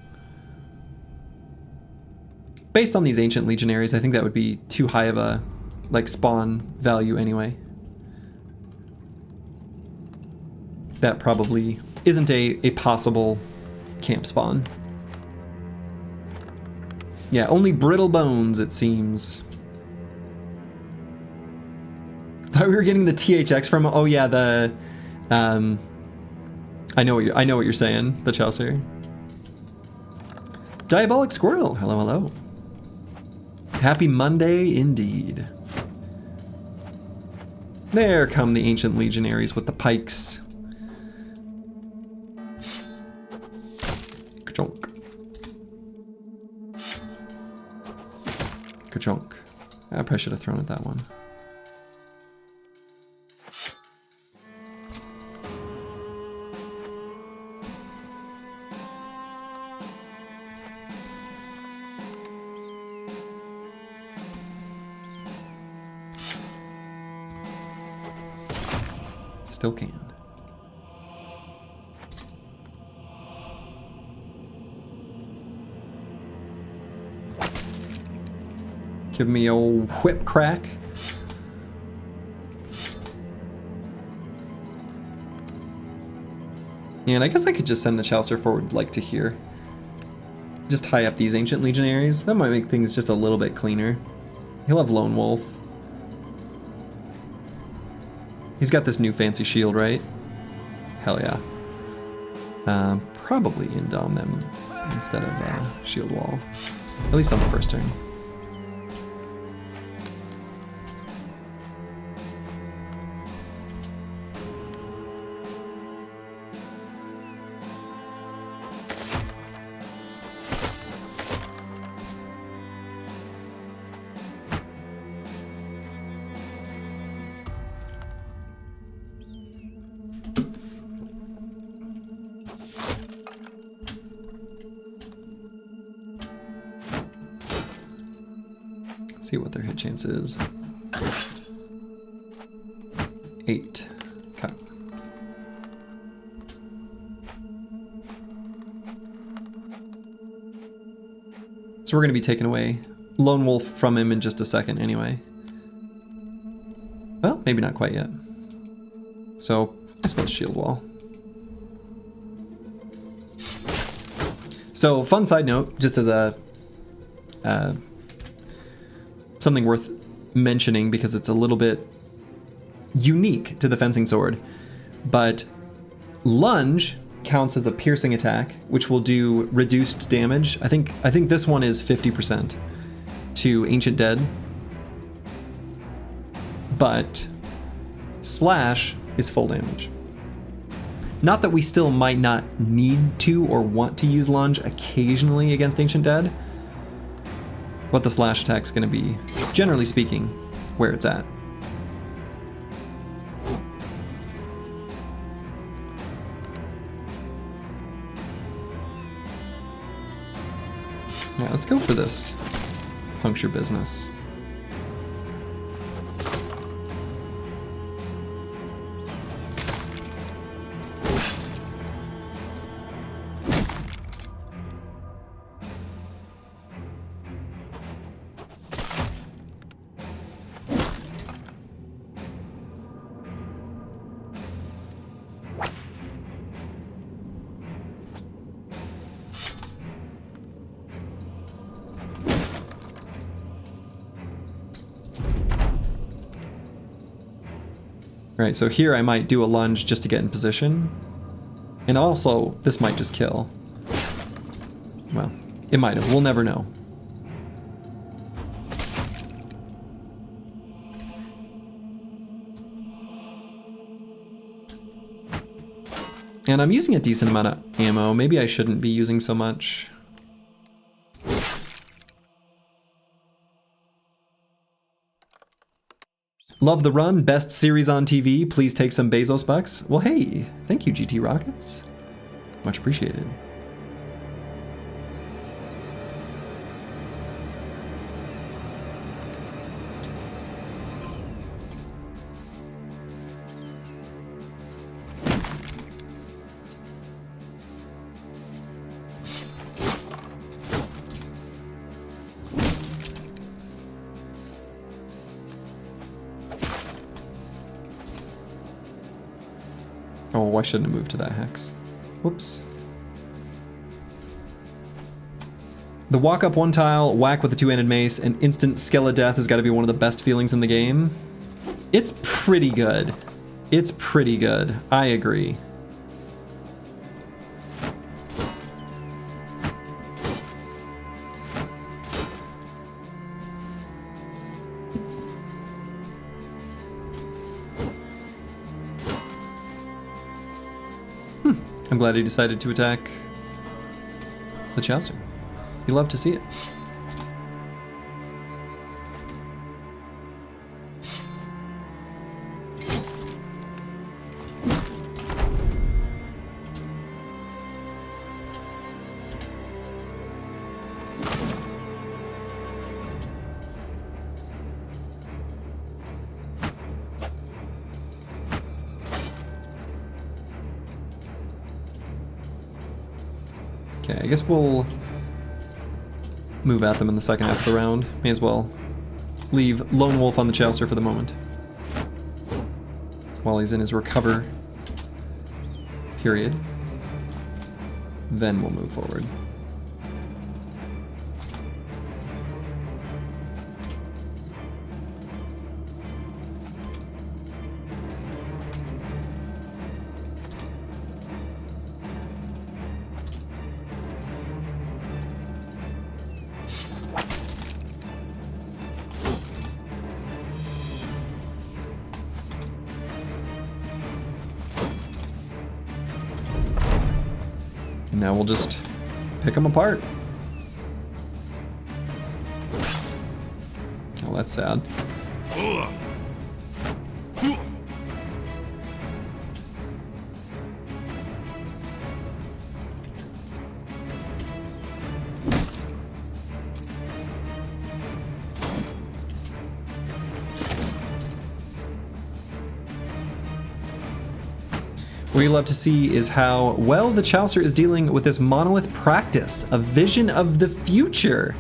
Based on these Ancient Legionaries, I think that would be too high of a spawn value anyway. That probably isn't a possible camp spawn. Yeah, only brittle bones, it seems. Thought we were getting the THX from. Oh yeah, the I know what you're saying. The Chaucer. Diabolic Squirrel. Hello, hello. Happy Monday indeed. There come the Ancient Legionaries with the pikes. Ka-chunk. Ka-chunk. I probably should have thrown at that one. Still can. Give me a whip crack. And I guess I could just send the Chaucer forward to here. Just tie up these Ancient Legionaries. That might make things just a little bit cleaner. He'll have Lone Wolf. He's got this new fancy shield, right? Hell yeah. Probably Indom them instead of shield wall. At least on the first turn. See what their hit chance is. 8. Okay. So we're going to be taking away Lone Wolf from him in just a second anyway. Well, maybe not quite yet. So I suppose shield wall. So fun side note, just as a something worth mentioning because it's a little bit unique to the fencing sword. But lunge counts as a piercing attack, which will do reduced damage. I think this one is 50% to Ancient Dead. But slash is full damage. Not that we still might not need to or want to use lunge occasionally against Ancient Dead, but the slash attack's gonna be, generally speaking, where it's at. Yeah, let's go for this puncture business. Right, so here I might do a lunge just to get in position. And also, this might just kill. Well, it might have. We'll never know. And I'm using a decent amount of ammo. Maybe I shouldn't be using so much. Love the run, best series on TV. Please take some Bezos bucks. Well, hey, thank you, GT Rockets. Much appreciated. Oh, I shouldn't have moved to that hex. Whoops. The walk up one tile, whack with the two-handed mace, and instant skeleton death has got to be one of the best feelings in the game. It's pretty good. It's pretty good. I agree. I'm glad he decided to attack the Chaucer. You love to see it. Okay, I guess we'll move at them in the second half of the round. May as well leave Lone Wolf on the Chaucer for the moment, while he's in his recover period. Then we'll move forward. Now we'll just pick them apart. Oh, that's sad. What you love to see is how well the Chaucer is dealing with this monolith practice, a vision of the future.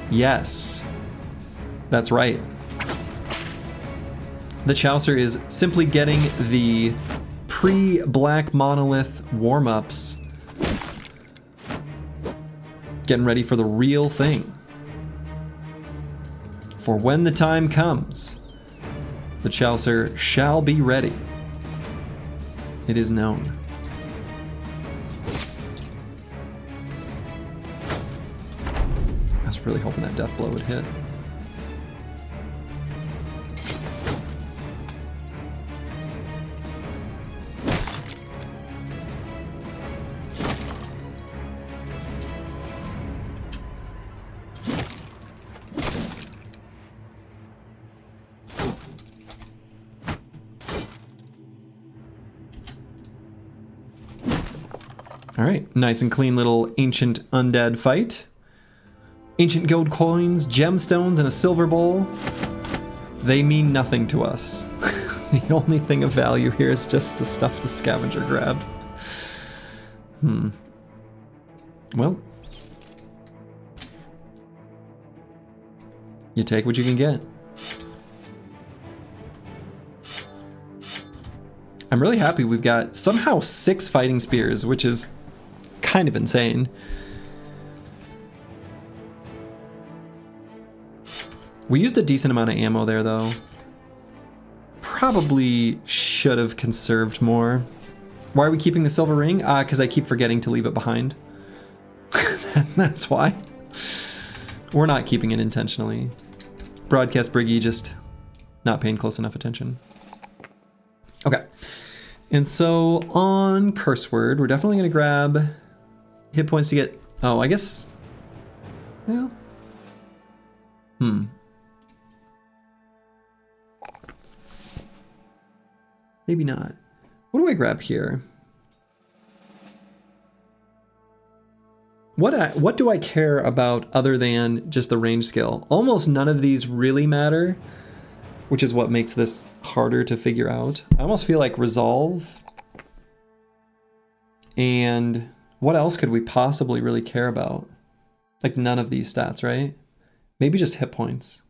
Yes, that's right. The Chaucer is simply getting the pre-Black Monolith warm-ups, getting ready for the real thing. For when the time comes, The Chaucer shall be ready. It is known. I was really hoping that death blow would hit. Alright, nice and clean little ancient undead fight. Ancient gold coins, gemstones, and a silver bowl. They mean nothing to us. The only thing of value here is just the stuff the scavenger grabbed. Well. You take what you can get. I'm really happy we've got somehow 6 fighting spears, which is kind of insane. We used a decent amount of ammo there, though. Probably should have conserved more. Why are we keeping the silver ring? Because I keep forgetting to leave it behind. That's why. We're not keeping it intentionally. Broadcast Briggy just not paying close enough attention. Okay. And so on curse word, we're definitely going to grab hit points to get... Oh, I guess... Yeah. Maybe not. What do I grab here? What do I care about other than just the range skill? Almost none of these really matter, which is what makes this harder to figure out. I almost feel like resolve. And what else could we possibly really care about? Like none of these stats, right? Maybe just hit points.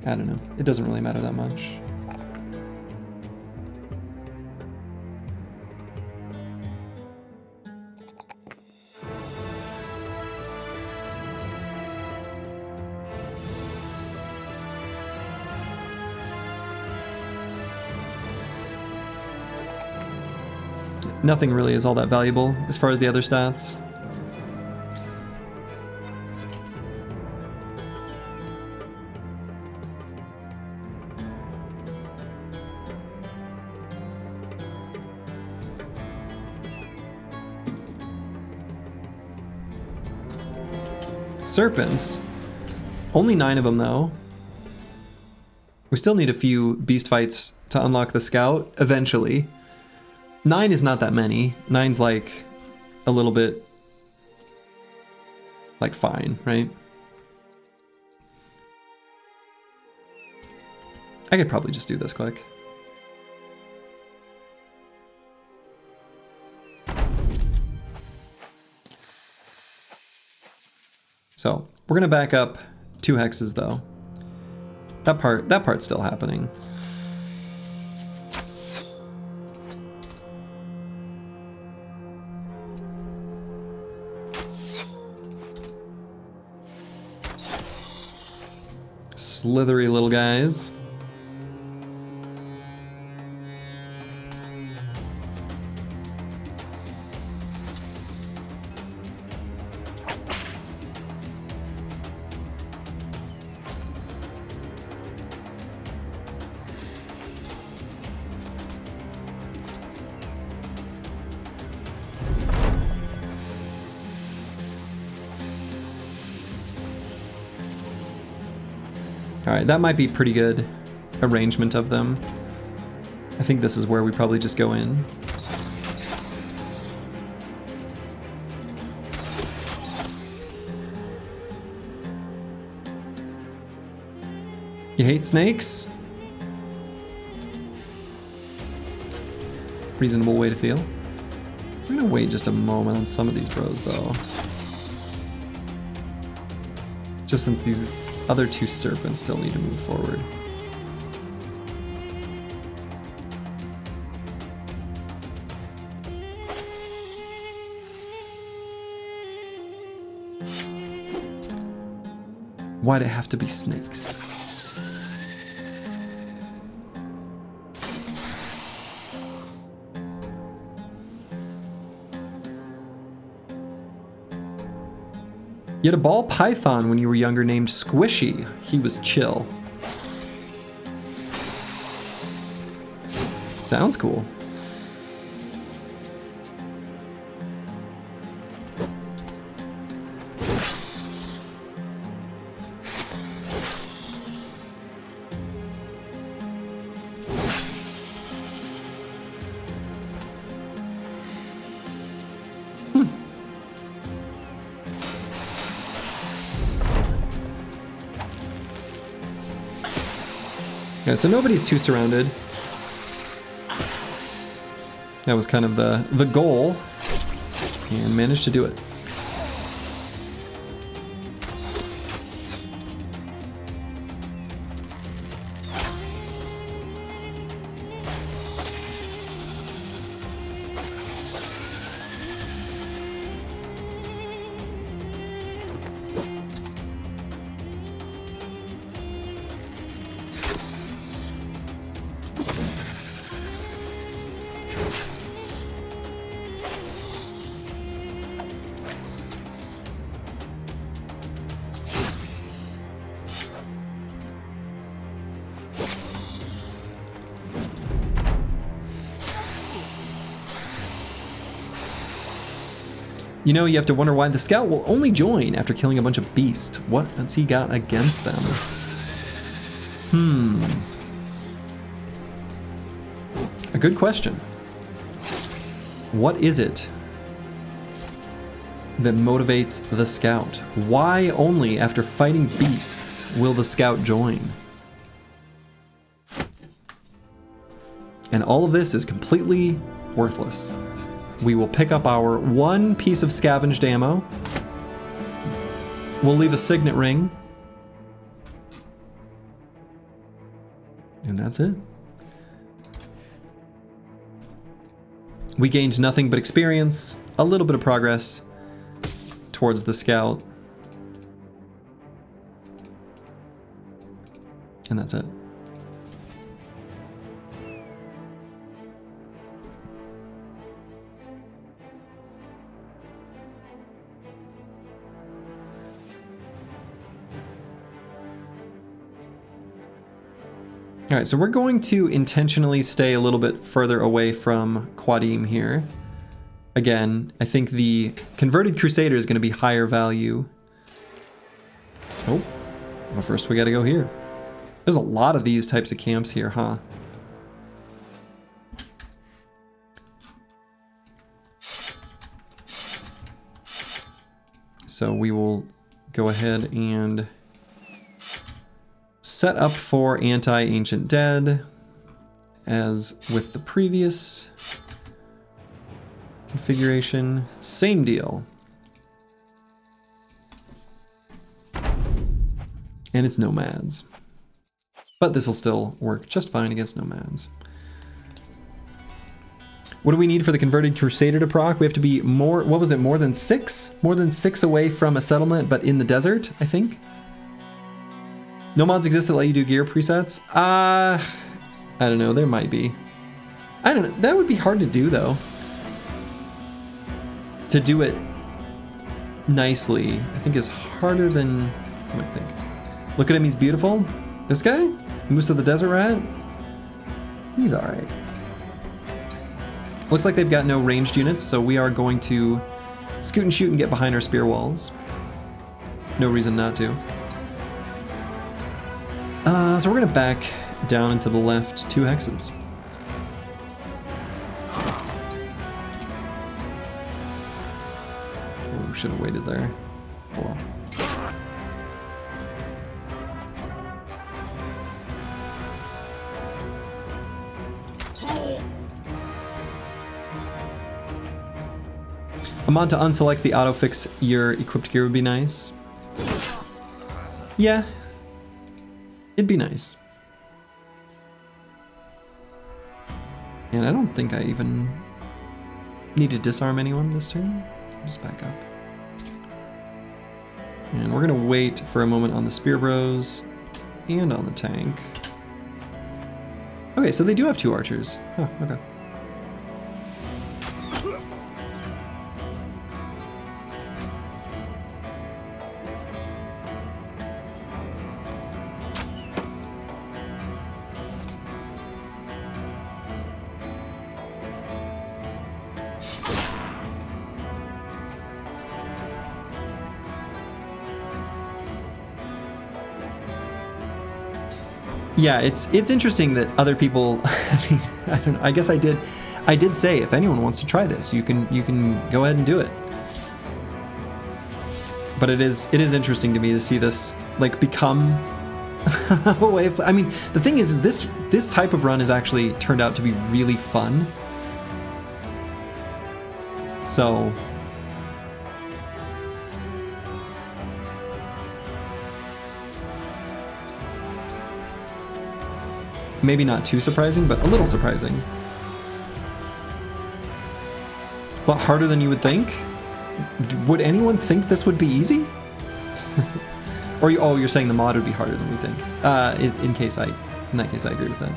I don't know. It doesn't really matter that much. Nothing really is all that valuable as far as the other stats. Serpents. Only 9 of them though. We still need a few beast fights to unlock the scout eventually. 9 is not that many. 9's like a little bit like fine, right? I could probably just do this quick. So we're gonna back up 2 hexes though. That part's still happening. Slithery little guys. Alright, that might be pretty good arrangement of them. I think this is where we probably just go in. You hate snakes? Reasonable way to feel. I'm gonna wait just a moment on some of these bros though. Just since these other 2 serpents still need to move forward. Why'd it have to be snakes? You had a ball python when you were younger named Squishy. He was chill. Sounds cool. Yeah, so nobody's too surrounded. That was kind of the goal, and managed to do it. You know, you have to wonder why the scout will only join after killing a bunch of beasts. What has he got against them? A good question. What is it that motivates the scout? Why only after fighting beasts will the scout join? And all of this is completely worthless. We will pick up our one piece of scavenged ammo. We'll leave a signet ring. And that's it. We gained nothing but experience, a little bit of progress towards the scout. And that's it. All right, so we're going to intentionally stay a little bit further away from Quadim here. Again, I think the Converted Crusader is going to be higher value. Oh, well, first we got to go here. There's a lot of these types of camps here, huh? So we will go ahead and set up for Anti-Ancient Dead, as with the previous configuration. Same deal. And it's Nomads. But this will still work just fine against Nomads. What do we need for the Converted Crusader to proc? We have to be more, what was it, more than 6? More than 6 away from a settlement, but in the desert, I think? No mods exist that let you do gear presets? I don't know, there might be. I don't know, that would be hard to do though. To do it nicely, I think is harder than you might think. Look at him, he's beautiful. This guy? Moose of the Desert Rat? He's alright. Looks like they've got no ranged units, so we are going to scoot and shoot and get behind our spear walls. No reason not to. So we're gonna back down into the left 2 hexes. Oh, should have waited there. Oh well. A mod to unselect the autofix your equipped gear would be nice. Yeah. It'd be nice. And I don't think I even need to disarm anyone this turn. Just back up. And we're gonna wait for a moment on the Spear Bros and on the tank. Okay, so they do have 2 archers. Huh, okay. Yeah, it's interesting that other people. I mean, I don't know. I guess I did say if anyone wants to try this, you can go ahead and do it. But it is interesting to me to see this like become a way of. I mean, the thing is this type of run has actually turned out to be really fun. So. Maybe not too surprising, but a little surprising. It's a lot harder than you would think. Would anyone think this would be easy? Or you're saying the mod would be harder than we think. In that case, I agree with that.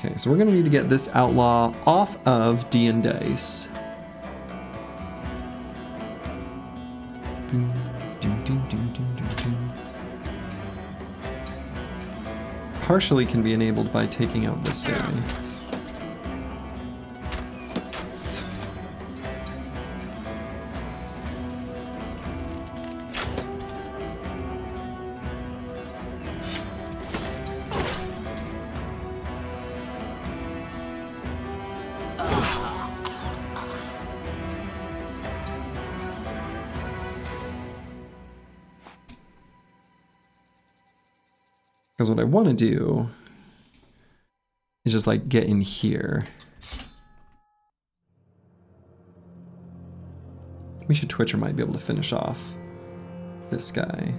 Okay, so we're gonna need to get this outlaw off of D&Dice. Partially can be enabled by taking out this guy. Because what I want to do is just like get in here. We should Twitcher might be able to finish off this guy.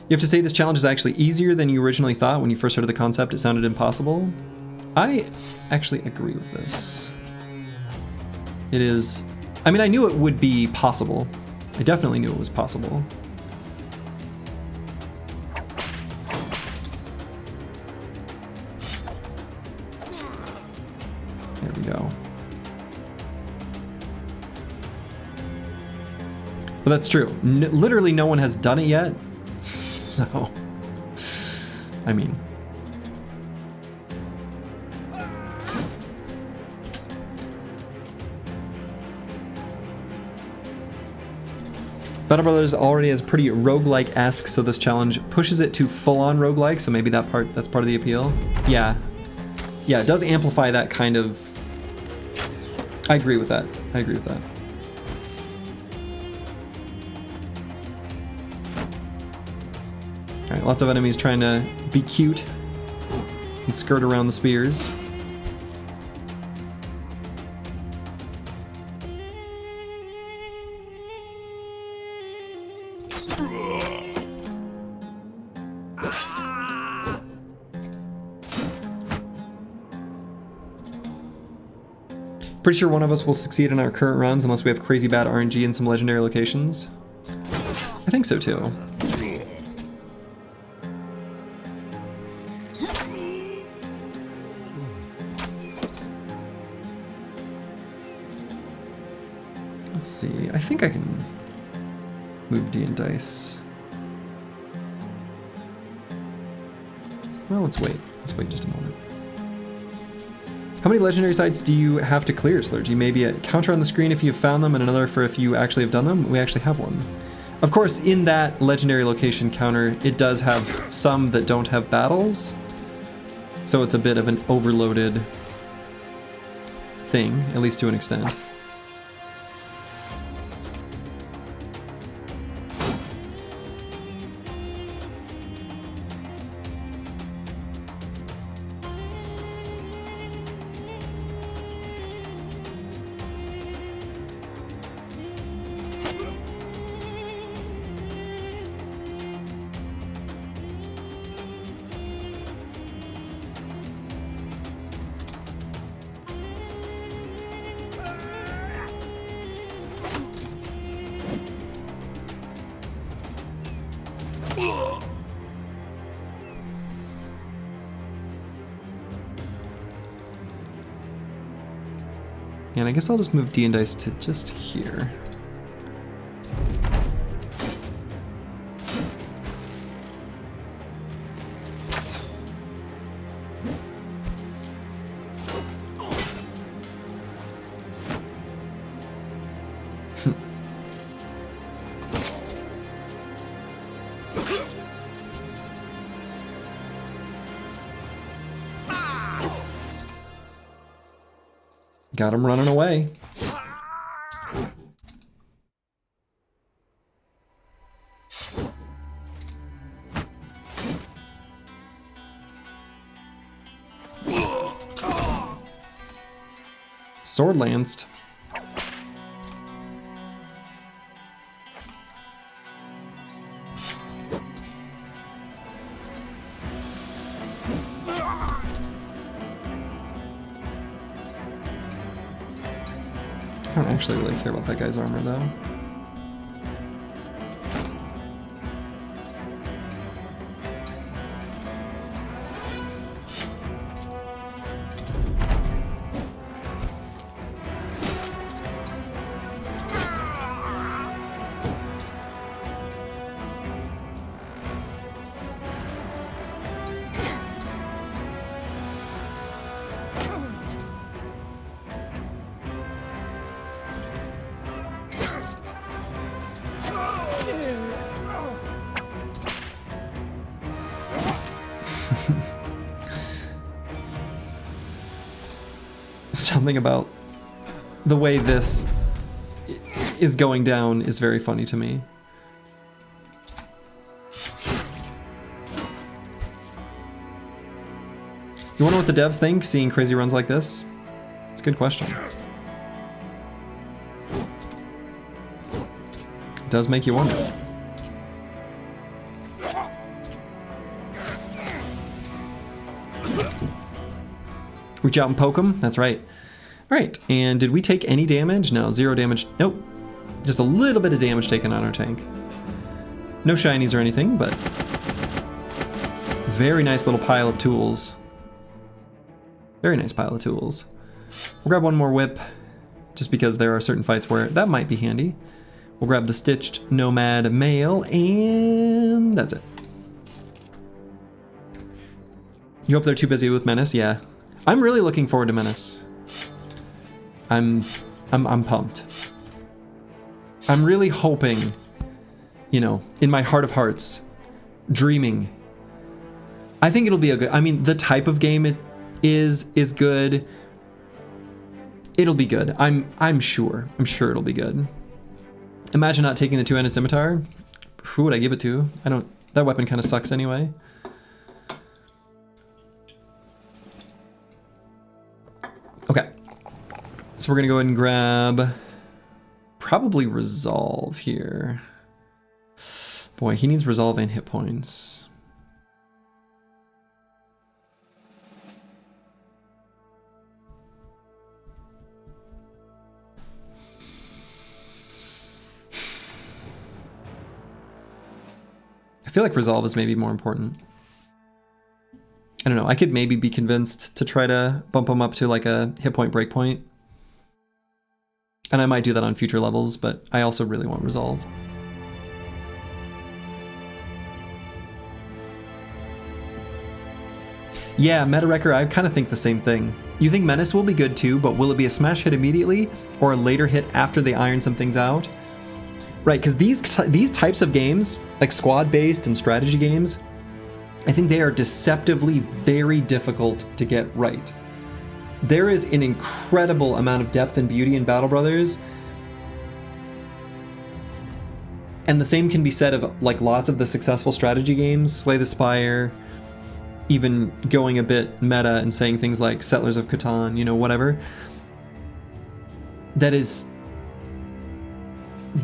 You have to say this challenge is actually easier than you originally thought. When you first heard of the concept, it sounded impossible. I actually agree with this. It is, I mean, I knew it would be possible. I definitely knew it was possible. There we go. But that's true. Literally no one has done it yet. So, I mean. Battle Brothers already has pretty roguelike-esque, so this challenge pushes it to full-on roguelike, so maybe that's part of the appeal. Yeah. Yeah, it does amplify that kind of... I agree with that. I agree with that. Alright, lots of enemies trying to be cute and skirt around the spears. Pretty sure one of us will succeed in our current runs unless we have crazy bad RNG in some legendary locations. I think so too. Let's see, I think I can move D&Dice. Well, let's wait. Let's wait just a moment. How many legendary sites do you have to clear, Slurgy? Maybe a counter on the screen if you've found them and another for if you actually have done them? We actually have one. Of course, in that legendary location counter, it does have some that don't have battles. So it's a bit of an overloaded thing, at least to an extent. And I guess I'll just move D and dice to just here. Got him running away. Sword lanced. I don't actually really care about that guy's armor though. Something about the way this is going down is very funny to me. You wonder what the devs think seeing crazy runs like this? It's a good question. It does make you wonder. Reach out and poke him? That's right. Alright, and did we take any damage? No, 0 damage. Nope. Just a little bit of damage taken on our tank. No shinies or anything, but very nice little pile of tools. Very nice pile of tools. We'll grab one more whip, just because there are certain fights where that might be handy. We'll grab the stitched Nomad mail, and that's it. You hope they're too busy with Menace? Yeah. I'm really looking forward to Menace. I'm pumped. I'm really hoping, you know, in my heart of hearts, dreaming. I think it'll be a good, I mean, the type of game it is good. It'll be good. I'm sure it'll be good. Imagine not taking the two-handed scimitar. Who would I give it to? That weapon kind of sucks anyway. Okay. So we're gonna go ahead and grab probably Resolve here. Boy, he needs Resolve and hit points. I feel like Resolve is maybe more important. I don't know, I could maybe be convinced to try to bump him up to like a hit point break point. And I might do that on future levels, but I also really want Resolve. Yeah, Meta Wrecker, I kind of think the same thing. You think Menace will be good too, but will it be a smash hit immediately or a later hit after they iron some things out? Right, because these types of games, like squad-based and strategy games, I think they are deceptively very difficult to get right. There is an incredible amount of depth and beauty in Battle Brothers. And the same can be said of like lots of the successful strategy games, Slay the Spire, even going a bit meta and saying things like Settlers of Catan, you know, whatever. That is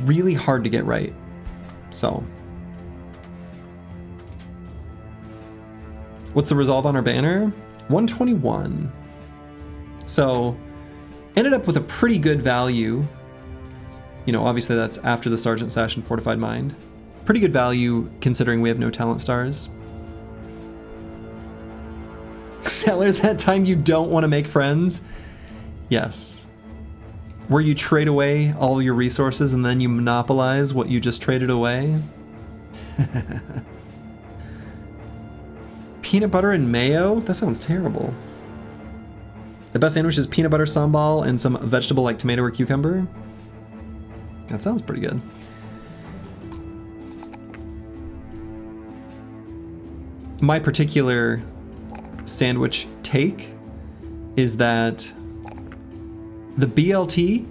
really hard to get right. So. What's the resolve on our banner? 121. So, ended up with a pretty good value. You know, obviously that's after the Sergeant Sash and Fortified Mind. Pretty good value considering we have no talent stars. Sellers, that time you don't want to make friends? Yes. Where you trade away all your resources and then you monopolize what you just traded away. Peanut butter and mayo? That sounds terrible. The best sandwich is peanut butter sambal and some vegetable like tomato or cucumber. That sounds pretty good. My particular sandwich take is that the BLT,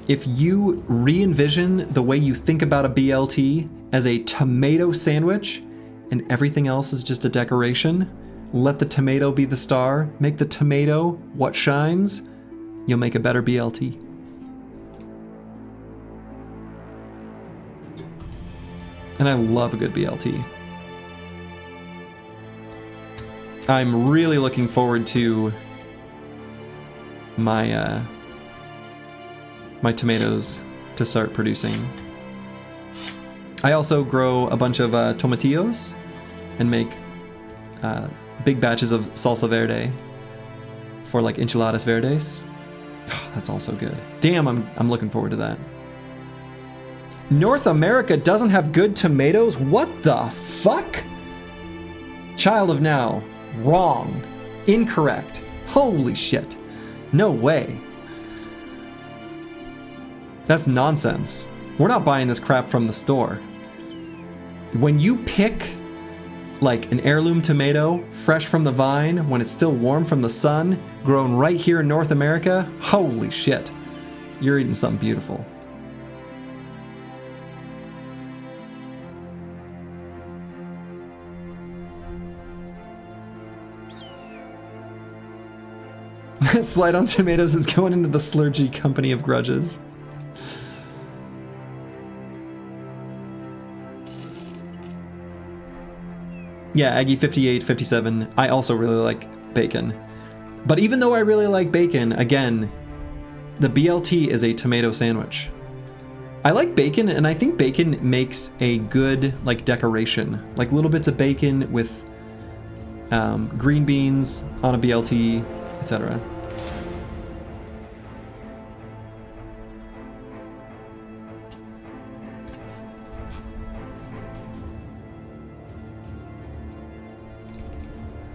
if you re-envision the way you think about a BLT as a tomato sandwich and everything else is just a decoration, let the tomato be the star, make the tomato what shines, you'll make a better BLT. And I love a good BLT. I'm really looking forward to my my tomatoes to start producing. I also grow a bunch of tomatillos and make big batches of salsa verde for like enchiladas verdes. Oh, that's also good. Damn, I'm looking forward to that. North America doesn't have good tomatoes? What the fuck? Child of Now, wrong, incorrect. Holy shit. No way. That's nonsense. We're not buying this crap from the store. When you pick like an heirloom tomato fresh from the vine when it's still warm from the sun, grown right here in North America, holy shit. You're eating something beautiful. Slide on Tomatoes is going into the Slurgy Company of Grudges. Yeah, Aggie 58, 57. I also really like bacon. But even though I really like bacon, again, the BLT is a tomato sandwich. I like bacon, and I think bacon makes a good like decoration. Like little bits of bacon with green beans on a BLT, etc.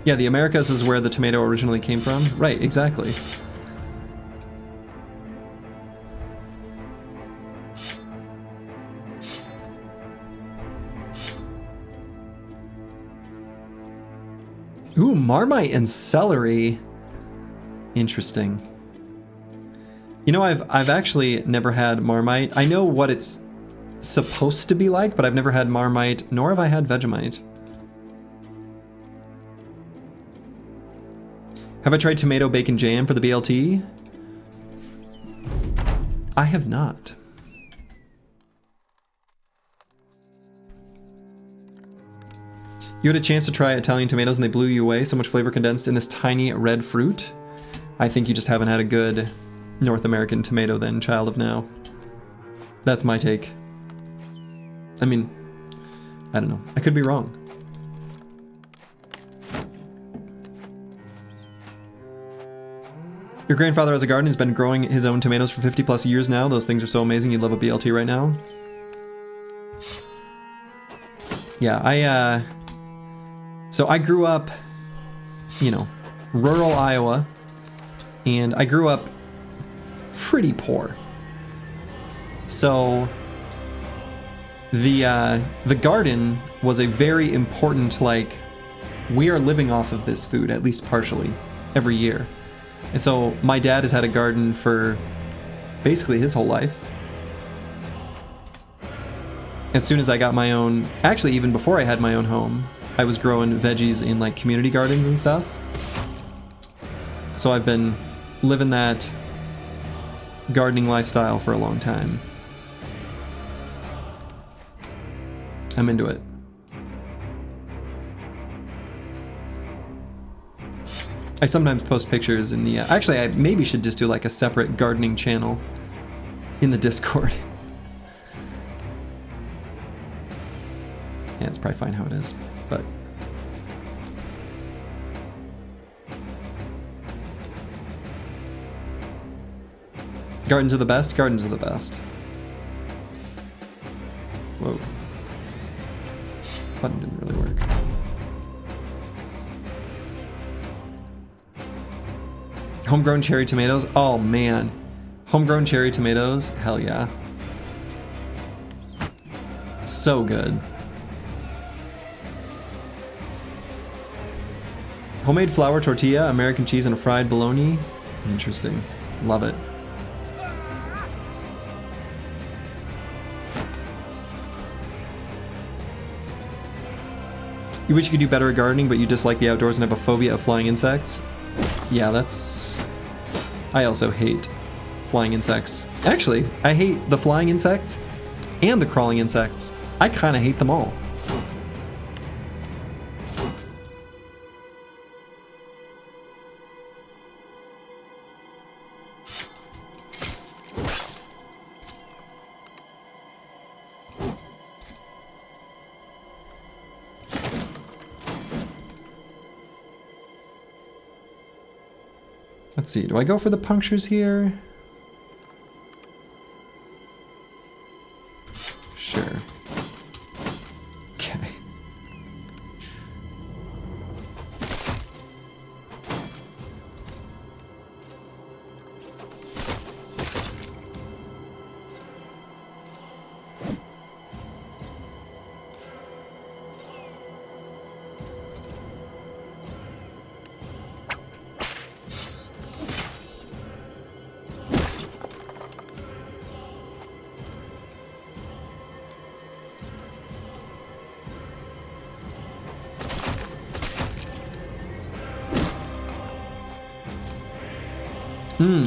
Yeah, the Americas is where the tomato originally came from. Right, exactly. Ooh, Marmite and celery. Interesting. You know, I've actually never had Marmite. I know what it's supposed to be like, but I've never had Marmite, nor have I had Vegemite. Have I tried tomato bacon jam for the BLT? I have not. You had a chance to try Italian tomatoes and they blew you away. So much flavor condensed in this tiny red fruit. I think you just haven't had a good North American tomato then, Child of Now. That's my take. I mean, I don't know. I could be wrong. Your grandfather has a garden. He's been growing his own tomatoes for 50 plus years now. Those things are so amazing. You'd love a BLT right now. Yeah, so I grew up, you know, rural Iowa, and I grew up pretty poor. So the garden was a very important, like, we are living off of this food, at least partially, every year. And so my dad has had a garden for basically his whole life. As soon as I got my own, actually even before I had my own home, I was growing veggies in like community gardens and stuff. So I've been living that gardening lifestyle for a long time. I'm into it. I sometimes post pictures in the... actually, I maybe should just do like a separate gardening channel in the Discord. Yeah, it's probably fine how it is, but... Gardens are the best? Gardens are the best. Whoa. Button didn't really work. Homegrown cherry tomatoes? Oh man. Homegrown cherry tomatoes? Hell yeah. So good. Homemade flour tortilla, American cheese, and a fried bologna. Interesting. Love it. You wish you could do better at gardening, but you dislike the outdoors and have a phobia of flying insects? Yeah, that's... I also hate flying insects. Actually, I hate the flying insects and the crawling insects. I kind of hate them all. Let's see, do I go for the punctures here? Sure. Okay.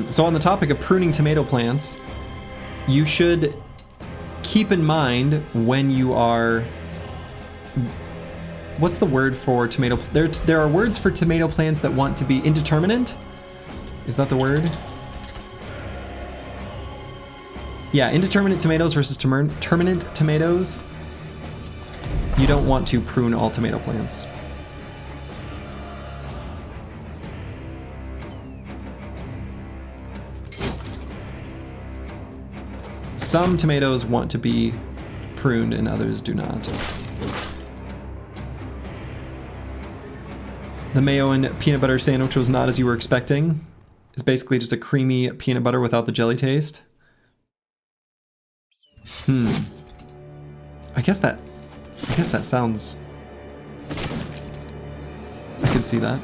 So on the topic of pruning tomato plants, you should keep in mind when you are... What's the word for tomato... There are words for tomato plants that want to be indeterminate? Is that the word? Yeah, indeterminate tomatoes versus terminate tomatoes. You don't want to prune all tomato plants. Some tomatoes want to be pruned and others do not. The mayo and peanut butter sandwich was not as you were expecting. It's basically just a creamy peanut butter without the jelly taste. I guess that sounds... I can see that.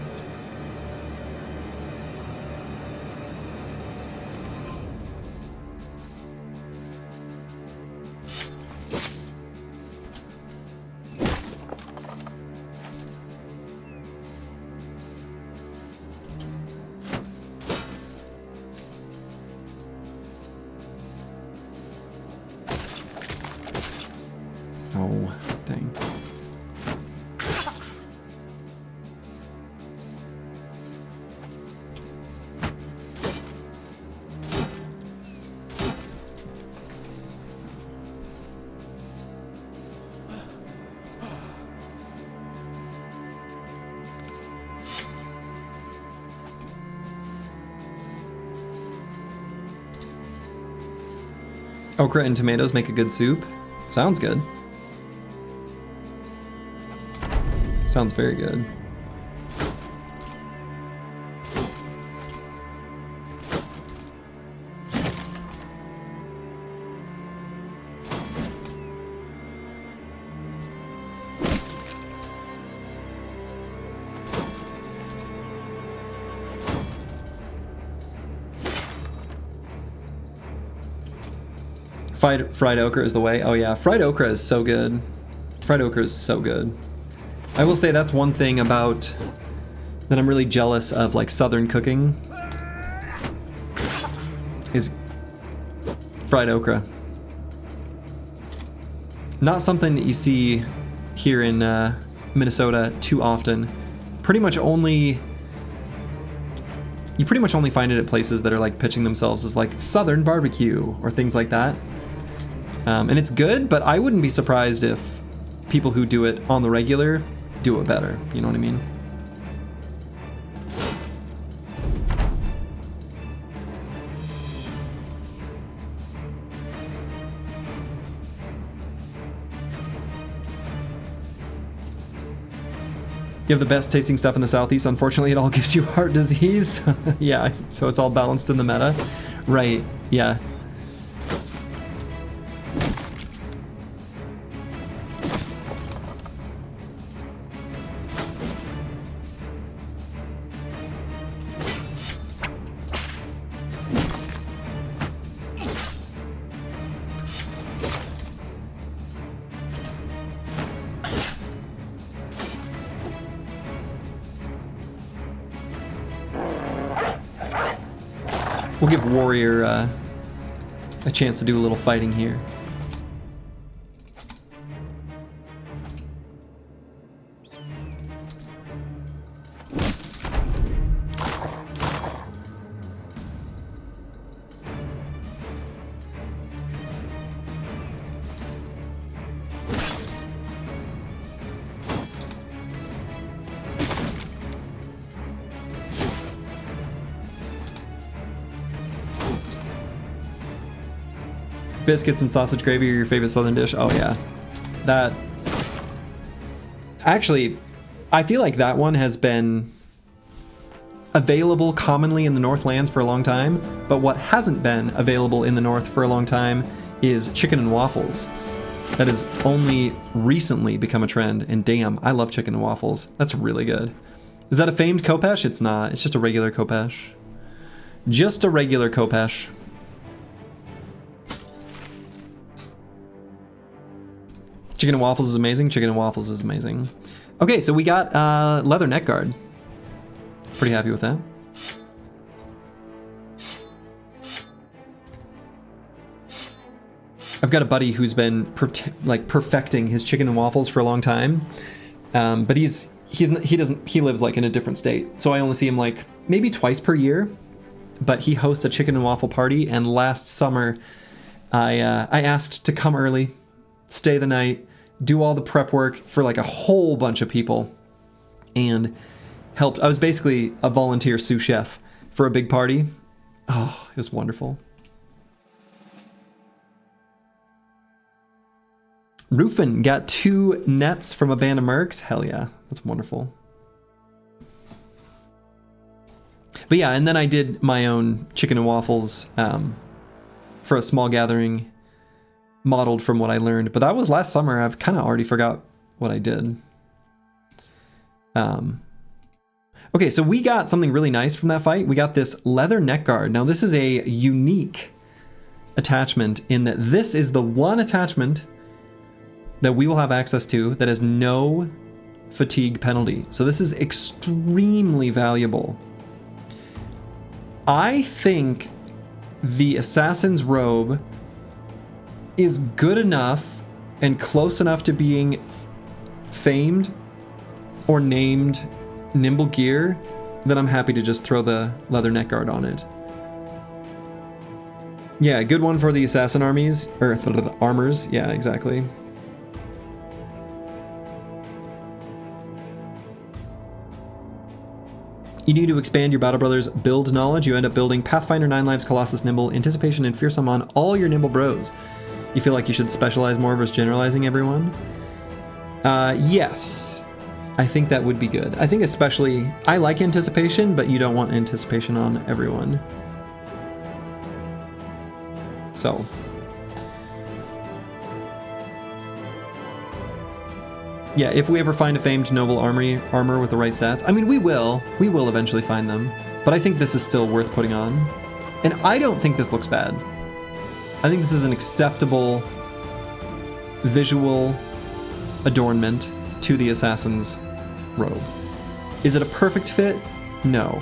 Oh, dang. Okra and tomatoes make a good soup. Sounds good. Sounds very good. Fried okra is the way. Oh yeah, fried okra is so good. Fried okra is so good. I will say that's one thing about that I'm really jealous of, like Southern cooking, is fried okra. Not something that you see here in Minnesota too often. You pretty much only find it at places that are like pitching themselves as like Southern barbecue or things like that. And it's good, but I wouldn't be surprised if people who do it on the regular do it better. You know what I mean? You have the best tasting stuff in the Southeast. Unfortunately, it all gives you heart disease. Yeah, so it's all balanced in the meta. Right, yeah. We'll give Warrior a chance to do a little fighting here. Biscuits and sausage gravy are your favorite southern dish? Oh yeah. That... Actually, I feel like that one has been available commonly in the Northlands for a long time, but what hasn't been available in the North for a long time is chicken and waffles. That has only recently become a trend, and damn, I love chicken and waffles. That's really good. Is that a famed Kopesh? It's not. It's just a regular Kopesh. Just a regular Kopesh. Chicken and waffles is amazing. Chicken and waffles is amazing. Okay, so we got leather neck guard. Pretty happy with that. I've got a buddy who's been perfecting his chicken and waffles for a long time, but he lives like in a different state, so I only see him like maybe twice per year. But he hosts a chicken and waffle party, and last summer, I asked to come early, stay the night, do all the prep work for like a whole bunch of people, and helped. I was basically a volunteer sous chef for a big party. Oh, it was wonderful. Rufin got 2 nets from a band of mercs. Hell yeah, that's wonderful. But yeah, and then I did my own chicken and waffles for a small gathering, modeled from what I learned. But that was last summer. I've kind of already forgot what I did. Okay, so we got something really nice from that fight. We got this leather neck guard. Now this is a unique attachment in that this is the one attachment that we will have access to that has no fatigue penalty. So this is extremely valuable. I think the Assassin's Robe is good enough and close enough to being famed or named Nimble Gear that I'm happy to just throw the leather neck guard on it. Yeah, good one for the assassin armies, or the armors. Yeah, exactly. You need to expand your Battle Brothers build knowledge. You end up building Pathfinder, 9 Lives, Colossus, Nimble, Anticipation, and Fearsome on all your Nimble bros. You feel like you should specialize more versus generalizing everyone? Yes. I think that would be good. I think especially, I like Anticipation, but you don't want Anticipation on everyone. So. Yeah, if we ever find a famed noble armor with the right stats, I mean, we will eventually find them, but I think this is still worth putting on. And I don't think this looks bad. I think this is an acceptable visual adornment to the Assassin's Robe. Is it a perfect fit? No.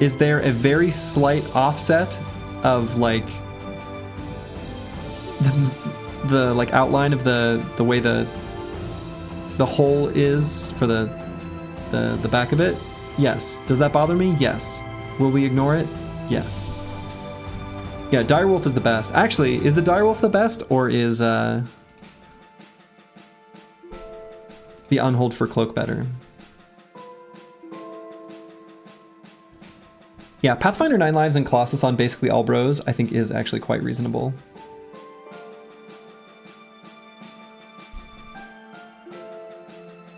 Is there a very slight offset of like the like outline of the way the hole is for the back of it? Yes. Does that bother me? Yes. Will we ignore it? Yes. Yeah, Direwolf is the best. Actually, is the Direwolf the best, or is the Unhold for Cloak better? Yeah, Pathfinder 9 Lives and Colossus on basically all bros, I think is actually quite reasonable.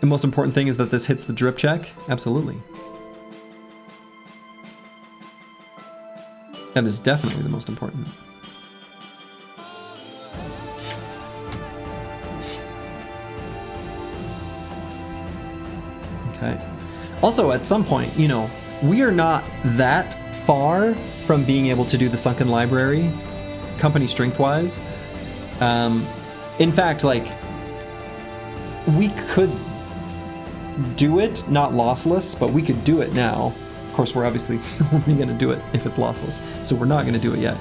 The most important thing is that this hits the drip check. Absolutely. That is definitely the most important. Okay. Also, at some point, you know, we are not that far from being able to do the Sunken Library, company strength-wise. In fact, like, we could do it, not lossless, but we could do it now. Of course, we're obviously only going to do it if it's lossless, so we're not going to do it yet.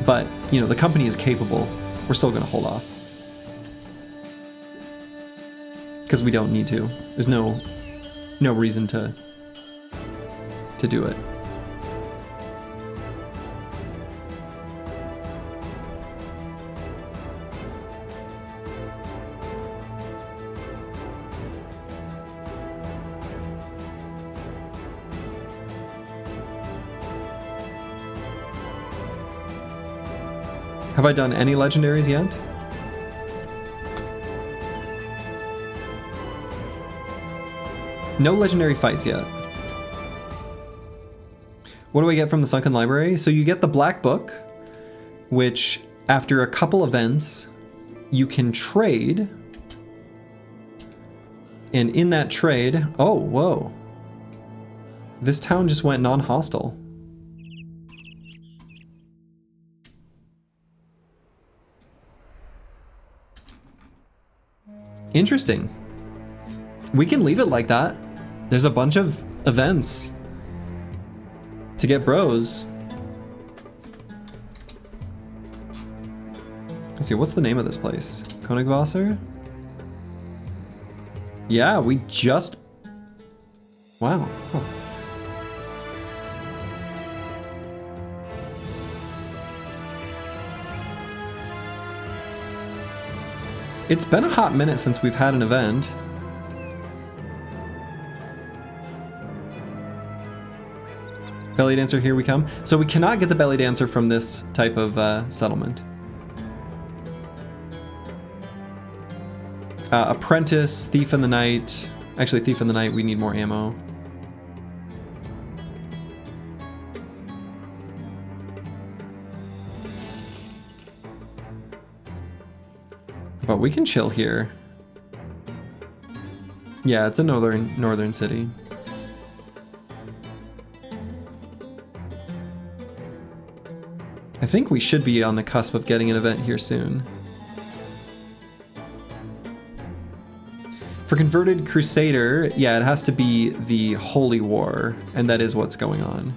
But, you know, the company is capable. We're still going to hold off. Because we don't need to. There's no reason to do it. Have I done any legendaries yet? No legendary fights yet. What do I get from the Sunken Library? So you get the Black Book, which after a couple events, you can trade. And in that trade, oh, whoa. This town just went non-hostile. Interesting. We can leave it like that. There's a bunch of events to get bros. Let's see, what's the name of this place? Königwasser? Yeah, we just... Wow. Huh. It's been a hot minute since we've had an event. Belly dancer, here we come. So we cannot get the belly dancer from this type of settlement. Apprentice, Thief in the Night. Actually, Thief in the Night, we need more ammo. But we can chill here. Yeah, it's a northern city. I think we should be on the cusp of getting an event here soon. For Converted Crusader, yeah, it has to be the Holy War, and that is what's going on.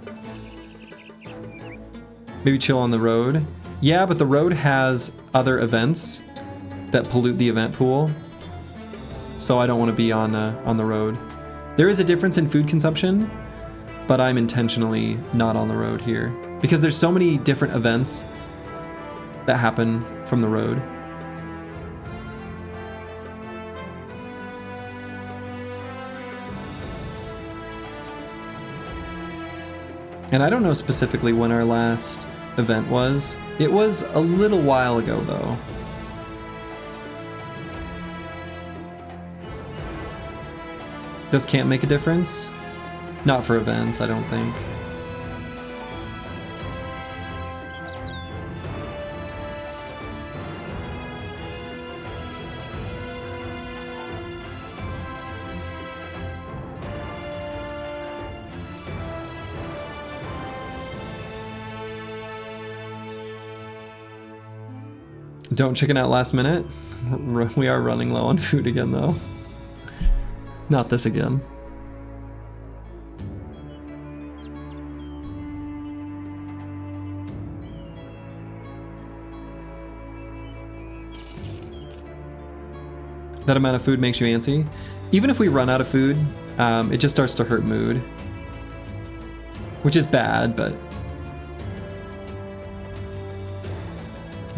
Maybe chill on the road. Yeah, but the road has other events that pollute the event pool, so I don't want to be on the road. There is a difference in food consumption, but I'm intentionally not on the road here because there's so many different events that happen from the road. And I don't know specifically when our last event was. It was a little while ago though. Does camp make a difference? Not for events, I don't think. Don't chicken out last minute. We are running low on food again though. Not this again. That amount of food makes you antsy. Even if we run out of food, it just starts to hurt mood. Which is bad, but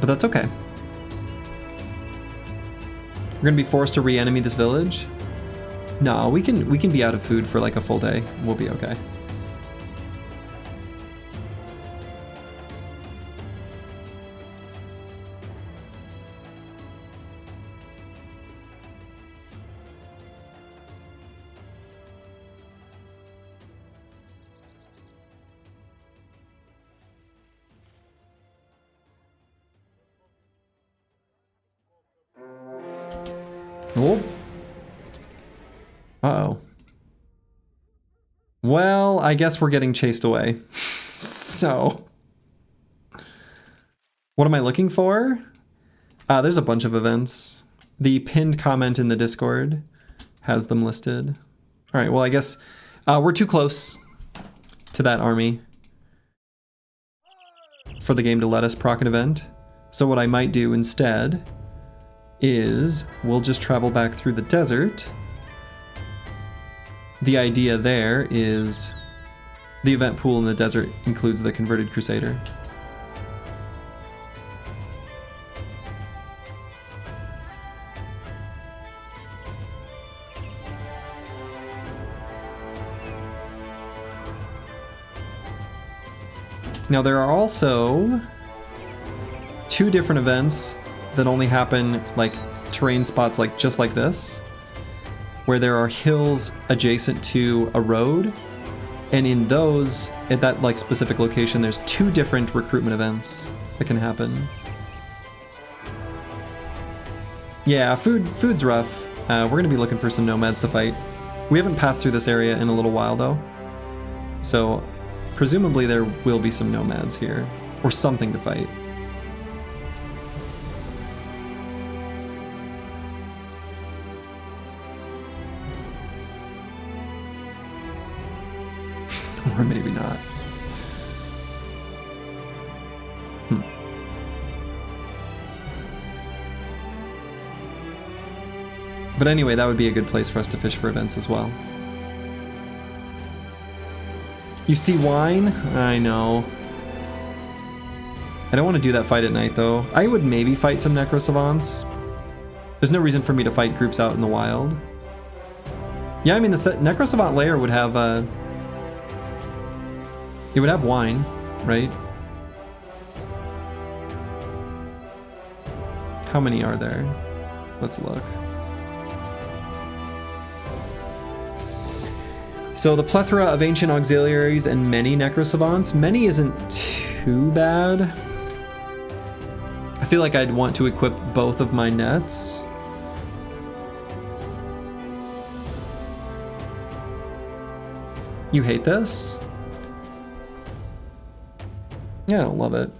that's okay. We're gonna be forced to re-enemy this village. No, we can be out of food for like a full day. We'll be okay. Oh. Uh-oh. Well, I guess we're getting chased away. So, what am I looking for? There's a bunch of events. The pinned comment in the Discord has them listed. All right, well, I guess we're too close to that army for the game to let us proc an event. So what I might do instead is we'll just travel back through the desert. The idea there is the event pool in the desert includes the converted crusader. Now there are also 2 different events that only happen like terrain spots like just like this, where there are hills adjacent to a road, and in those, at that like specific location, there's 2 different recruitment events that can happen. Yeah, food's rough. We're gonna be looking for some nomads to fight. We haven't passed through this area in a little while though, so presumably there will be some nomads here, or something to fight. Or maybe not. But anyway, that would be a good place for us to fish for events as well. You see wine? I know. I don't want to do that fight at night though. I would maybe fight some Necro Savants. There's no reason for me to fight groups out in the wild. Yeah, I mean the Necro Savant layer would have it would have wine, right? How many are there? Let's look. So the plethora of ancient auxiliaries and many necrosavants. Many isn't too bad. I feel like I'd want to equip both of my nets. You hate this? Yeah, I don't love it.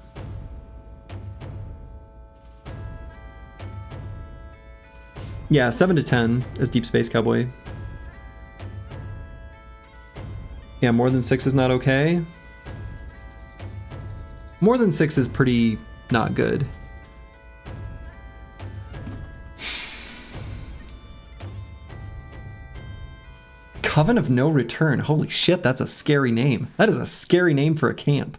Yeah, 7 to 10 is Deep Space Cowboy. Yeah, more than 6 is not okay. More than 6 is pretty not good. Coven of No Return. Holy shit, that's a scary name. That is a scary name for a camp.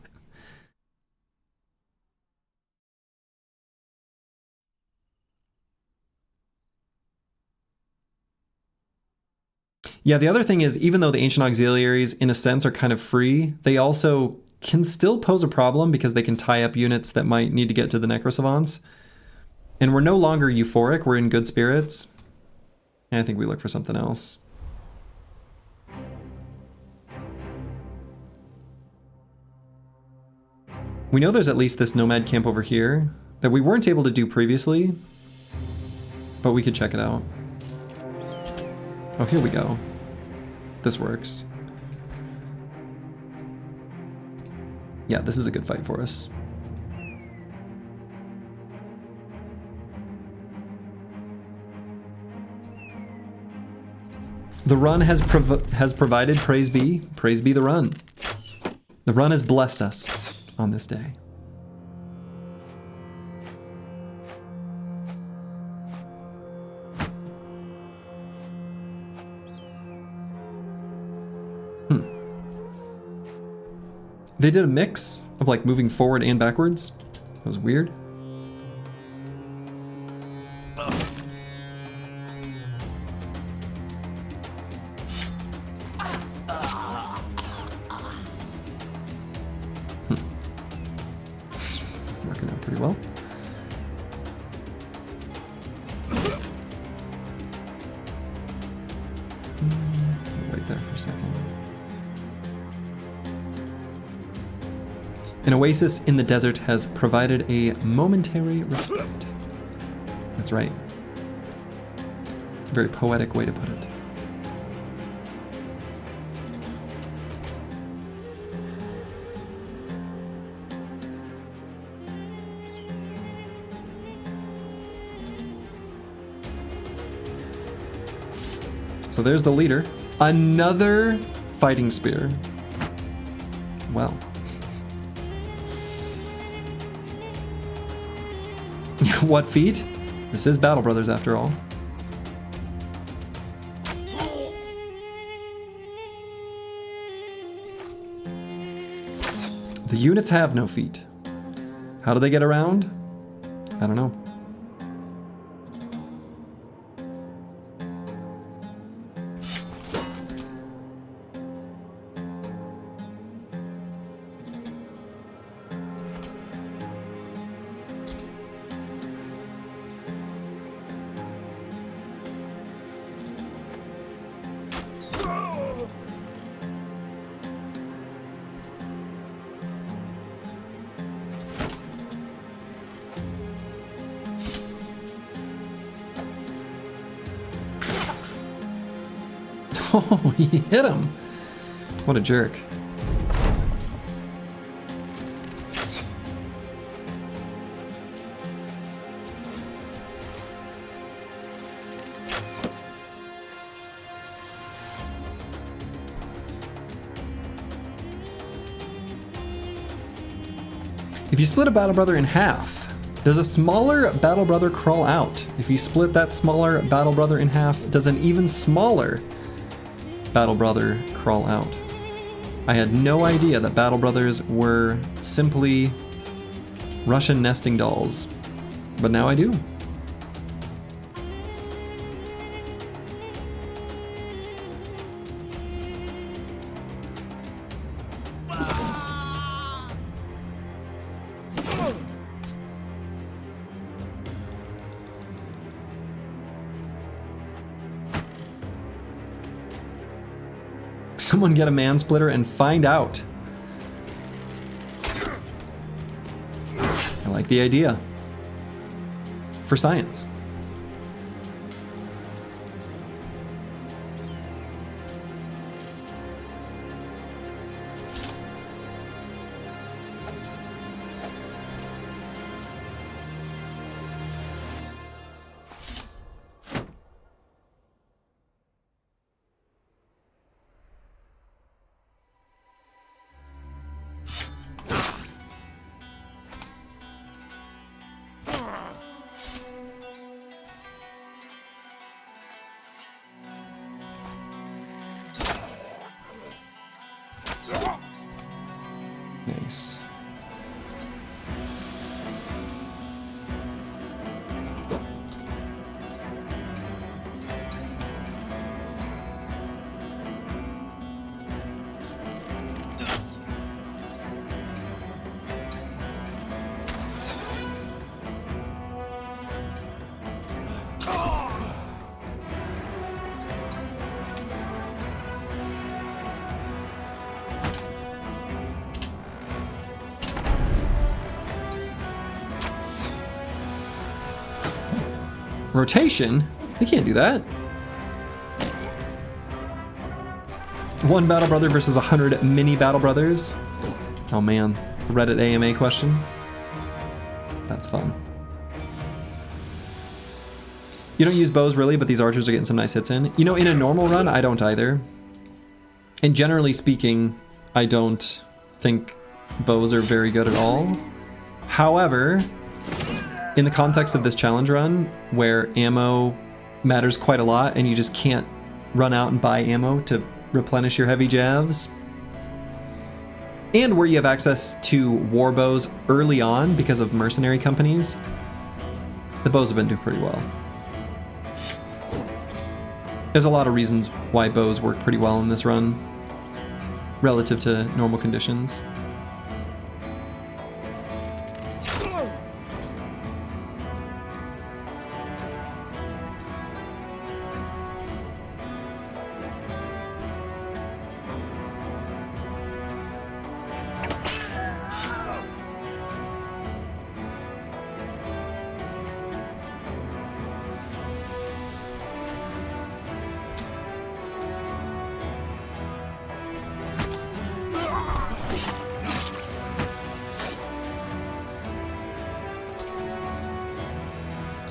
Yeah, the other thing is, even though the Ancient Auxiliaries, in a sense, are kind of free, they also can still pose a problem because they can tie up units that might need to get to the Necrosavants. And we're no longer euphoric, we're in good spirits. And I think we look for something else. We know there's at least this Nomad camp over here that we weren't able to do previously, but we could check it out. Oh, here we go. This works. Yeah, this is a good fight for us. The run has provided, praise be the run. The run has blessed us on this day. They did a mix of like moving forward and backwards. That was weird. Working out pretty well. Right there for a second. An oasis in the desert has provided a momentary respite. That's right. Very poetic way to put it. So there's the leader. Another fighting spear. Well. What feat? This is Battle Brothers after all. The units have no feet. How do they get around? I don't know. Oh, he hit him. What a jerk. If you split a battle brother in half, does a smaller battle brother crawl out? If you split that smaller battle brother in half, does an even smaller battle brother crawl out? I had no idea that battle brothers were simply Russian nesting dolls, but now I do. Someone get a man splitter and find out. I like the idea. For science. Nice. Rotation? They can't do that. One battle brother versus 100 mini battle brothers. Oh man, the Reddit AMA question. That's fun. You don't use bows really, but these archers are getting some nice hits in. You know, in a normal run, I don't either. And generally speaking, I don't think bows are very good at all. However, in the context of this challenge run, where ammo matters quite a lot and you just can't run out and buy ammo to replenish your heavy jabs, and where you have access to war bows early on because of mercenary companies, the bows have been doing pretty well. There's a lot of reasons why bows work pretty well in this run relative to normal conditions.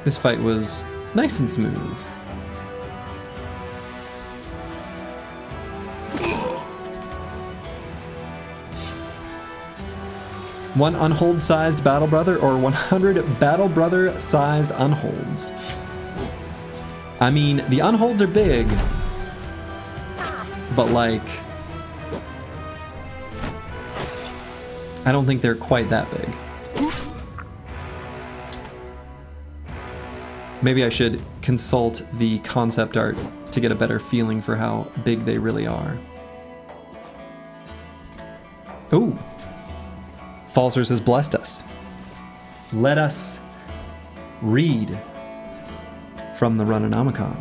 This fight was nice and smooth. One unhold-sized battle brother or 100 battle brother-sized unholds. I mean, the unholds are big, but like, I don't think they're quite that big. Maybe I should consult the concept art to get a better feeling for how big they really are. Ooh. Falsers has blessed us. Let us read from the Run1.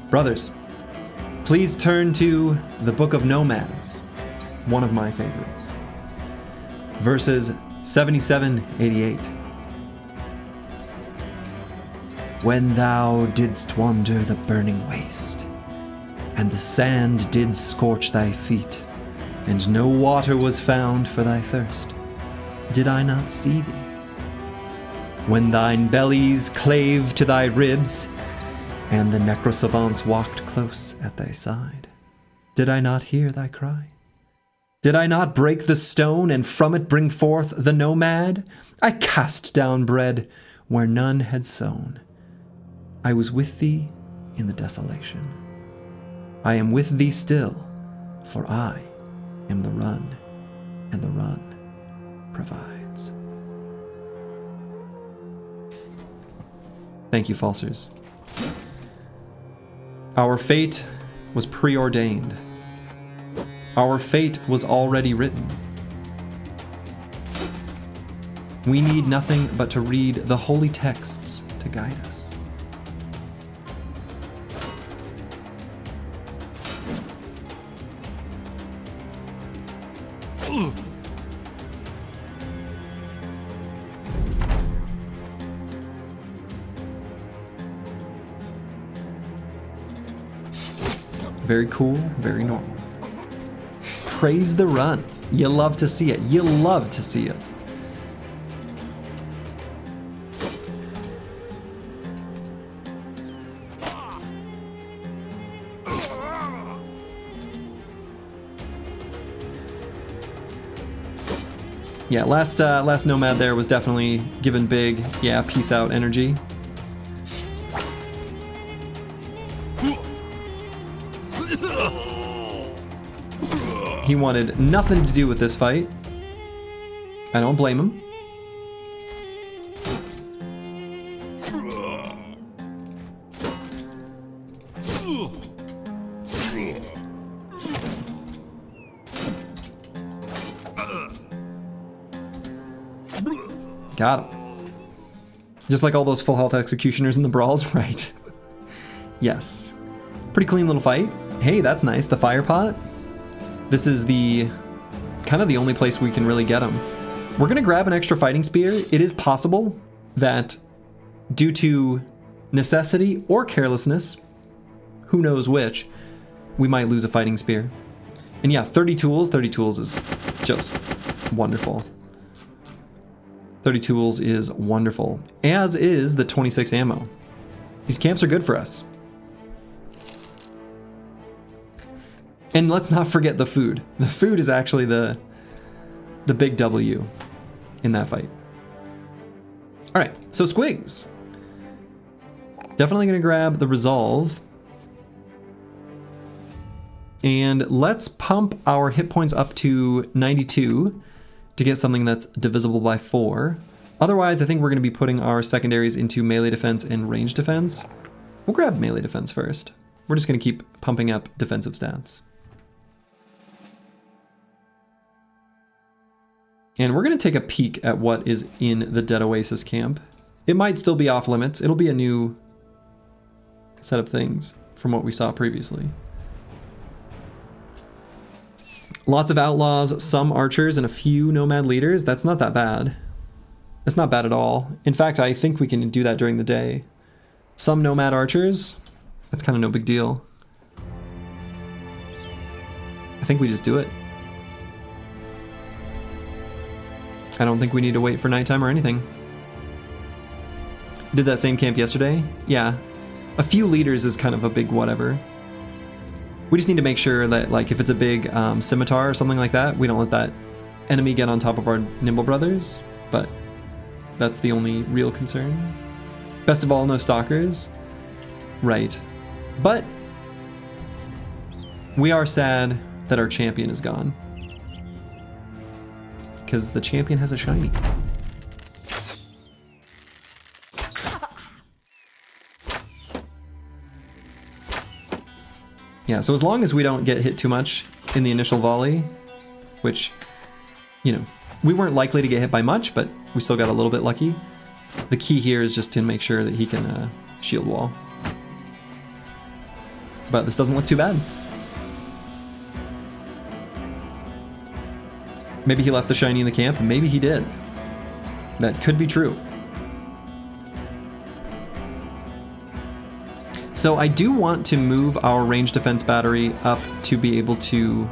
Brothers, please turn to the Book of Nomads, one of my favorites. Verses 77-88. When thou didst wander the burning waste, and the sand did scorch thy feet, and no water was found for thy thirst, did I not see thee? When thine bellies clave to thy ribs, and the necrosavants walked close at thy side, did I not hear thy cry? Did I not break the stone, and from it bring forth the nomad? I cast down bread where none had sown. I was with thee in the desolation. I am with thee still, for I am the Run, and the Run provides. Thank you, Falsers. Our fate was preordained. Our fate was already written. We need nothing but to read the holy texts to guide us. Very cool, very normal. Praise the Run. You love to see it. You love to see it. Yeah, last Nomad there was definitely given big, yeah, peace out energy. He wanted nothing to do with this fight. I don't blame him. Got him. Just like all those full health executioners in the brawls, right? Yes. Pretty clean little fight. Hey, that's nice. The fire pot. This is the kind of the only place we can really get them. We're gonna grab an extra fighting spear. It is possible that due to necessity or carelessness, who knows which, we might lose a fighting spear. And yeah, 30 tools is just wonderful. 30 tools is wonderful, as is the 26 ammo. These camps are good for us. And let's not forget the food. The food is actually the big W in that fight. All right, so Squigs. Definitely gonna grab the Resolve. And let's pump our hit points up to 92 to get something that's divisible by 4. Otherwise, I think we're gonna be putting our secondaries into melee defense and range defense. We'll grab melee defense first. We're just gonna keep pumping up defensive stats. And we're gonna take a peek at what is in the Dead Oasis camp. It might still be off limits. It'll be a new set of things from what we saw previously. Lots of outlaws, some archers, and a few nomad leaders. That's not that bad. It's not bad at all. In fact, I think we can do that during the day. Some nomad archers, that's kind of no big deal. I think we just do it. I don't think we need to wait for nighttime or anything. Did that same camp yesterday? Yeah. A few leaders is kind of a big whatever. We just need to make sure that, like, if it's a big scimitar or something like that, we don't let that enemy get on top of our nimble brothers, but that's the only real concern. Best of all, no stalkers. Right. But we are sad that our champion is gone. Because the champion has a shiny. Yeah, so as long as we don't get hit too much in the initial volley, which, you know, we weren't likely to get hit by much, but we still got a little bit lucky. The key here is just to make sure that he can shield wall. But this doesn't look too bad. Maybe he left the shiny in the camp, and maybe he did. That could be true. So I do want to move our range defense battery up to be able to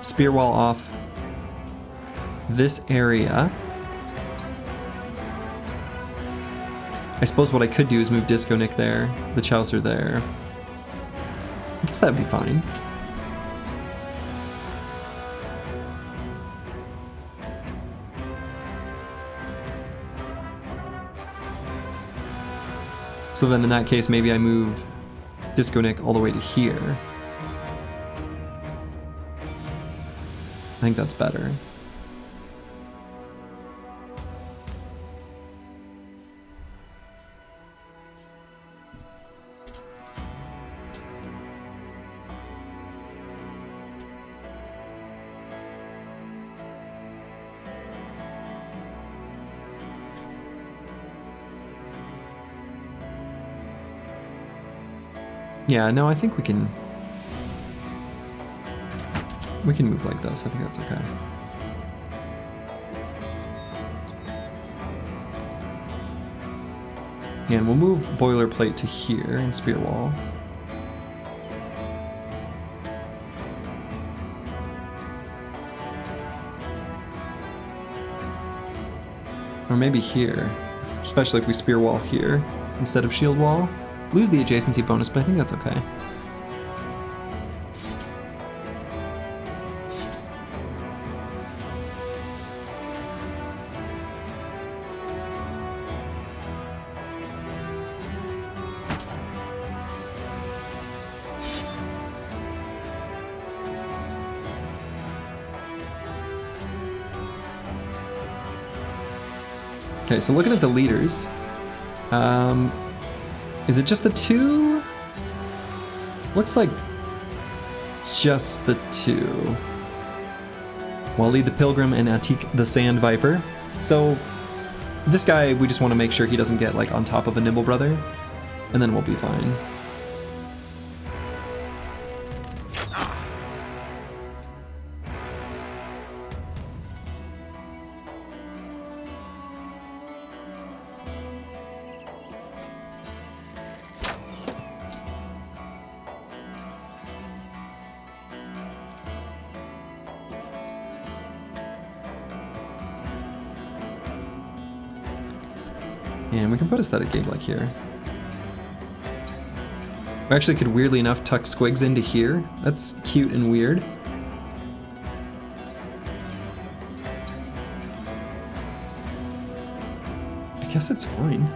spear wall off this area. I suppose what I could do is move Disco Nick there, the Chaucer there. I guess that'd be fine. So then in that case, maybe I move Disco Nick all the way to here. I think that's better. Yeah, no, I think we can move like this. I think that's okay. And we'll move Boilerplate to here and Spear Wall. Or maybe here, especially if we Spear Wall here instead of Shield Wall. Lose the adjacency bonus, but I think that's okay. Okay, so looking at the leaders, is it just the two? Looks like just the two. Wally the Pilgrim and Atik the Sand Viper. So this guy, we just want to make sure he doesn't get like on top of a Nimble Brother, and then we'll be fine. And we can put a static gig like here. We actually could, weirdly enough, tuck Squigs into here. That's cute and weird. I guess it's fine.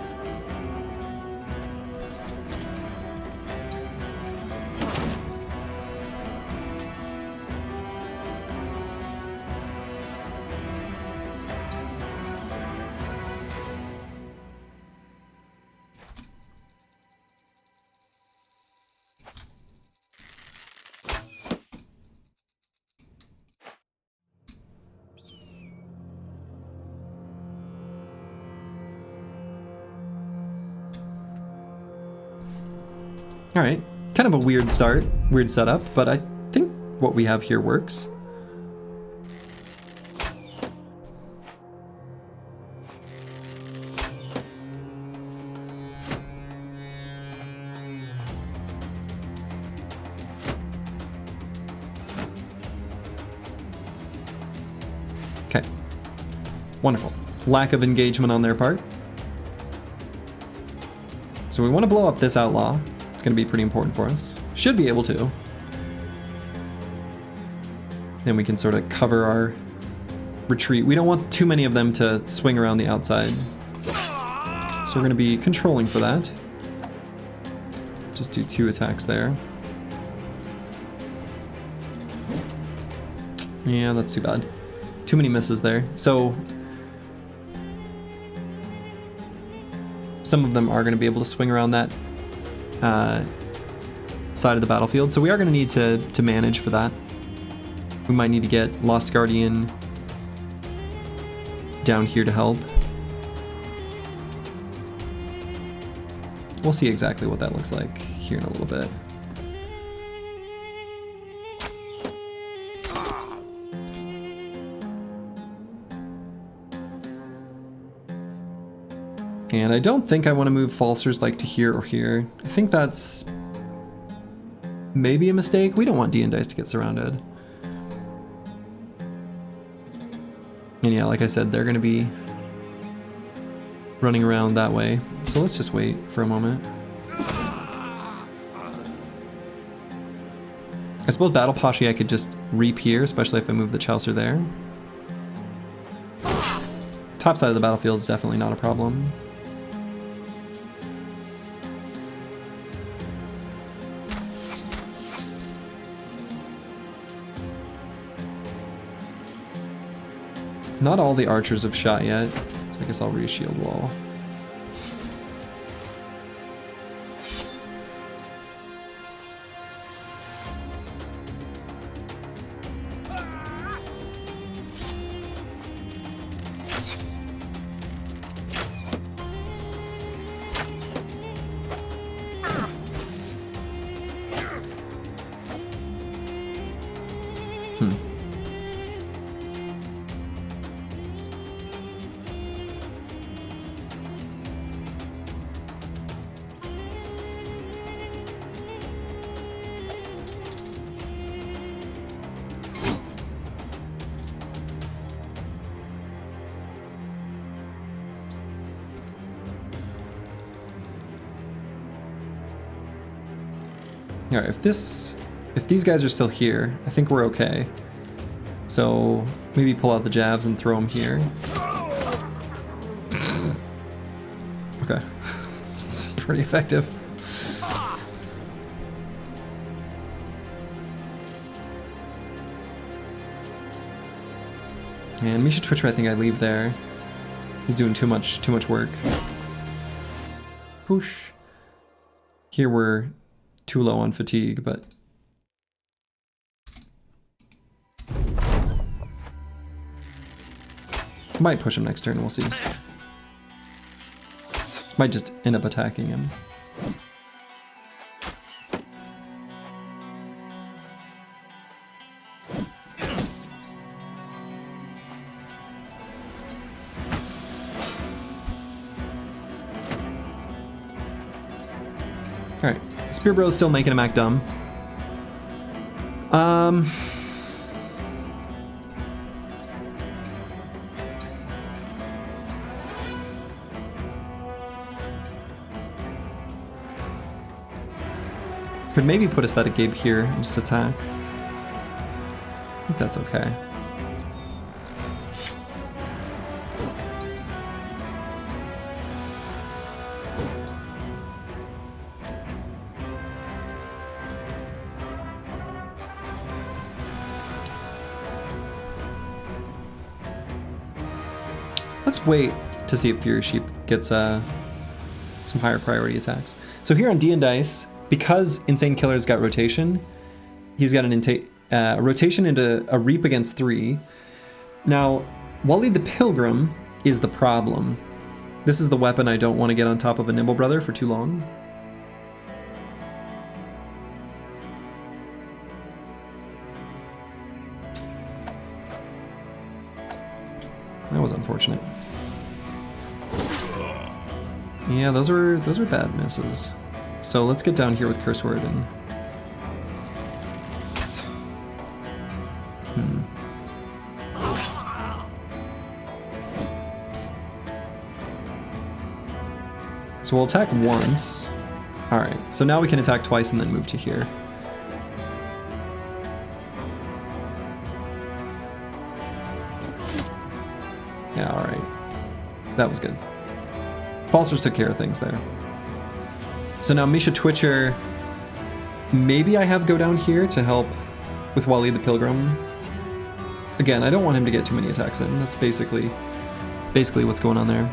All right, kind of a weird start, weird setup, but I think what we have here works. Okay, wonderful. Lack of engagement on their part. So we want to blow up this outlaw. It's going to be pretty important for us. Should be able to. Then we can sort of cover our retreat. We don't want too many of them to swing around the outside. So we're going to be controlling for that. Just do 2 attacks there. Yeah, that's too bad. Too many misses there. So some of them are going to be able to swing around that side of the battlefield. So we are going to need to manage for that. We might need to get Lost Guardian down here to help. We'll see exactly what that looks like here in a little bit. And I don't think I want to move Falsers like to here or here. I think that's maybe a mistake. We don't want D&Dice to get surrounded. And yeah, like I said, they're going to be running around that way. So let's just wait for a moment. I suppose Battle Poshe I could just reap here, especially if I move the Chaucer there. Top side of the battlefield is definitely not a problem. Not all the archers have shot yet, so I guess I'll re-shield wall. Alright, if these guys are still here, I think we're okay. So maybe pull out the jabs and throw them here. Okay, it's pretty effective. And Misha Twitcher, I think I leave there. He's doing too much work. Push. Here we're too low on fatigue, but might push him next turn, we'll see. Might just end up attacking him. Alright. Spear Bro's still making him act dumb. Could maybe put Aesthetic Gabe here and just attack. I think that's okay. Let's wait to see if Fury Sheep gets some higher priority attacks. So here on D&Dice, because Insane Killer's got rotation, he's got an rotation into a Reap against 3. Now, Wally the Pilgrim is the problem. This is the weapon I don't want to get on top of a Nimble Brother for too long. That was unfortunate. Yeah, those were bad misses. So let's get down here with Curse Word and So we'll attack once. Alright, so now we can attack twice and then move to here. Yeah, alright. That was good. Falsters took care of things there. So now Misha Twitcher, maybe I have go down here to help with Wally the Pilgrim. Again, I don't want him to get too many attacks in. That's basically what's going on there.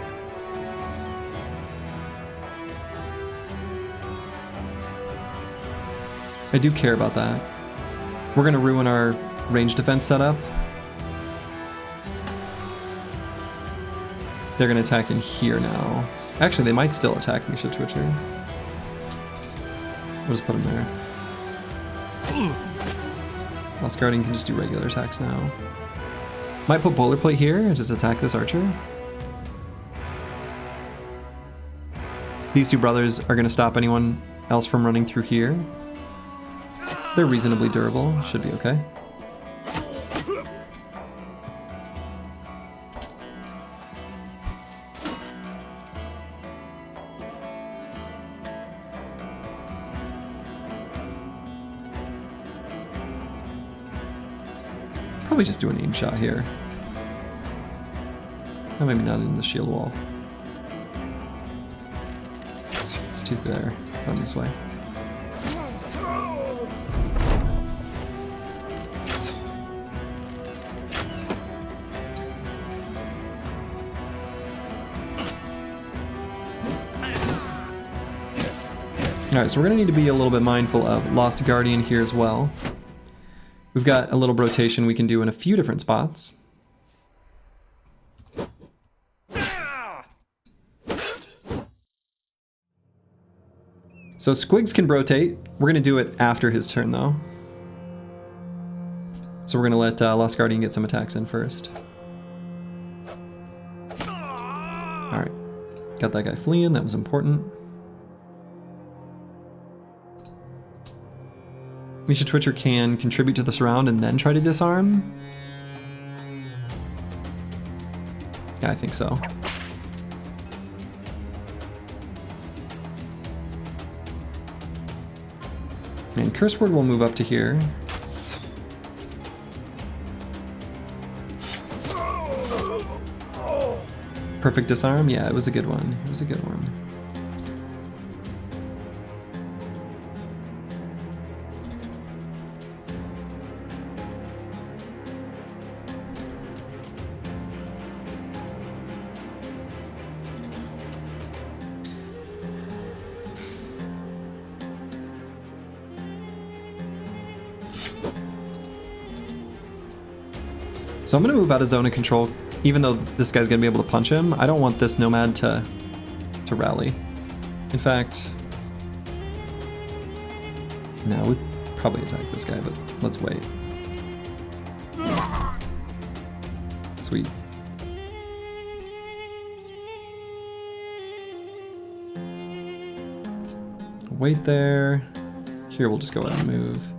I do care about that. We're gonna ruin our range defense setup. They're gonna attack in here now. Actually, they might still attack Misha Twitcher. We'll just put him there. Lost Guardian can just do regular attacks now. Might put Boilerplate here and just attack this archer. These two brothers are gonna stop anyone else from running through here. They're reasonably durable, should be okay. Probably just do an aim shot here. Oh, maybe not in the shield wall. It's two there. Run this way. Alright, so we're going to need to be a little bit mindful of Lost Guardian here as well. We've got a little rotation we can do in a few different spots. So Squigs can rotate. We're going to do it after his turn though. So we're going to let Lost Guardian get some attacks in first. Alright, got that guy fleeing, that was important. Misha Twitcher can contribute to this round and then try to disarm. Yeah, I think so. And Curse Word will move up to here. Perfect disarm? Yeah, it was a good one. It was a good one. So I'm going to move out of zone of control, even though this guy's going to be able to punch him. I don't want this Nomad to rally. In fact, no, we probably attack this guy, but let's wait. Sweet. Wait there. Here we'll just go ahead and move.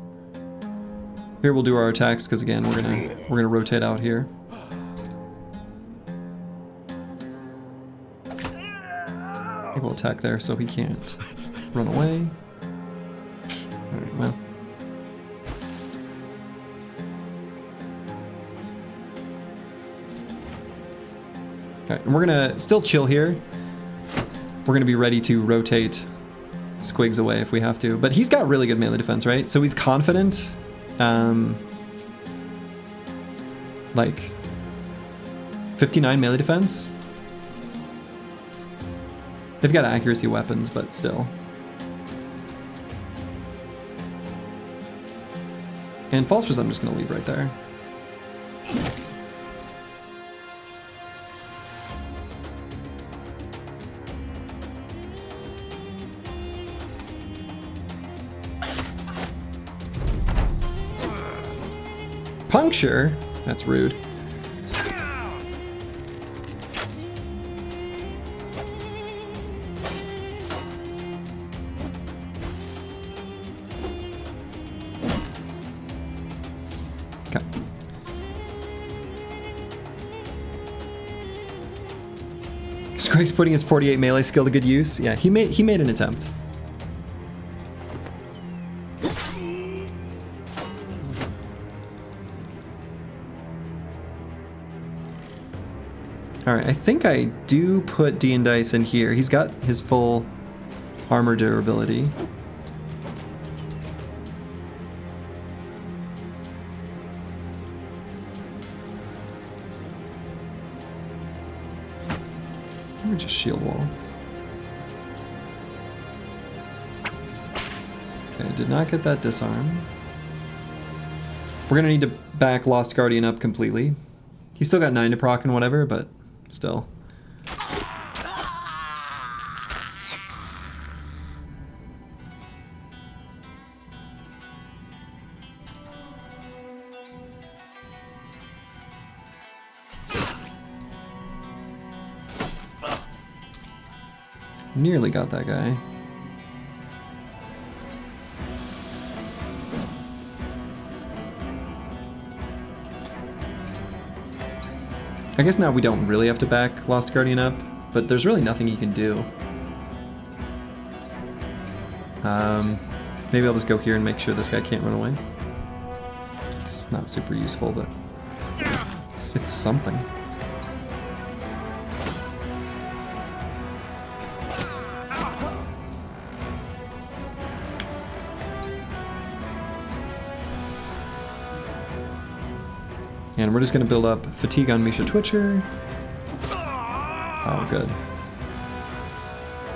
Here we'll do our attacks because again we're gonna rotate out here. I think we'll attack there so he can't run away. Alright, well. Alright, and we're gonna still chill here. We're gonna be ready to rotate Squigs away if we have to. But he's got really good melee defense, right? So he's confident. Like 59 melee defense. They've got accuracy weapons, but still. And Falsters I'm just gonna leave right there. Puncture? That's rude. Okay. Greg's putting his 48 melee skill to good use. Yeah, he made an attempt. Alright, I think I do put D and Dice in here. He's got his full armor durability. Let me just shield wall. Okay, did not get that disarm. We're gonna need to back Lost Guardian up completely. He's still got 9 to proc and whatever, but still. Nearly got that guy. I guess now we don't really have to back Lost Guardian up, but there's really nothing you can do. Maybe I'll just go here and make sure this guy can't run away. It's not super useful, but it's something. And we're just going to build up Fatigue on Misha Twitcher. Oh, good.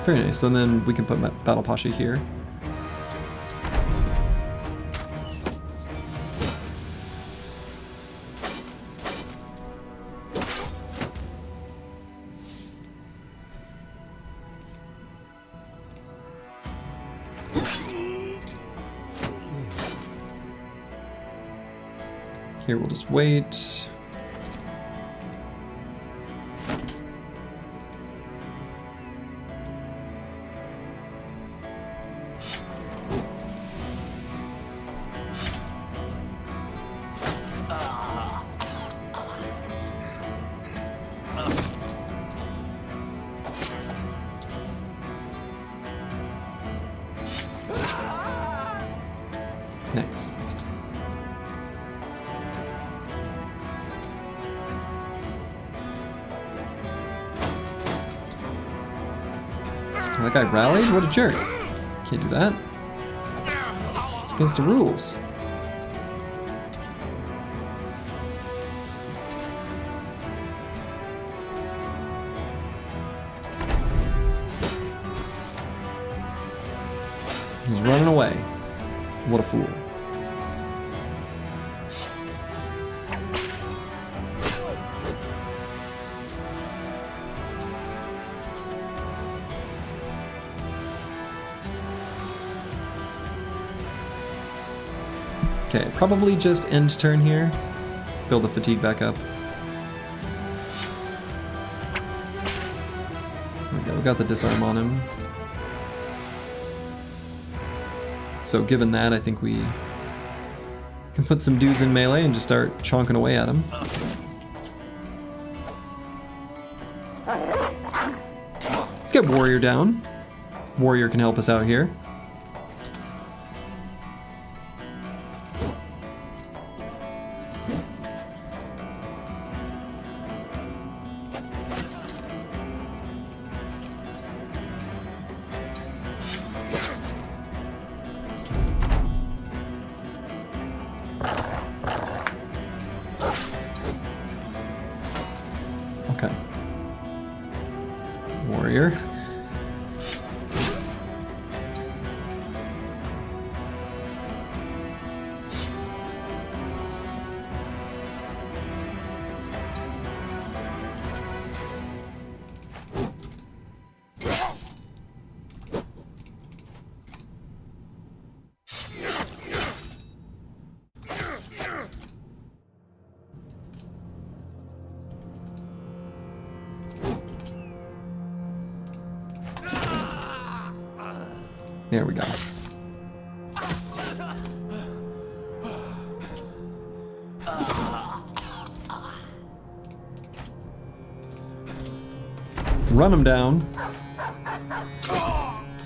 Very nice. And then we can put Battle Pasha here. Here we'll just wait. Nice. That guy rallied? What a jerk. Can't do that. It's against the rules. He's running away. What a fool. Okay, probably just end turn here. Build the fatigue back up. There we go, we got the disarm on him. So given that, I think we can put some dudes in melee and just start chonking away at him. Let's get Warrior down. Warrior can help us out here. Okay. Warrior. There we go. Run them down.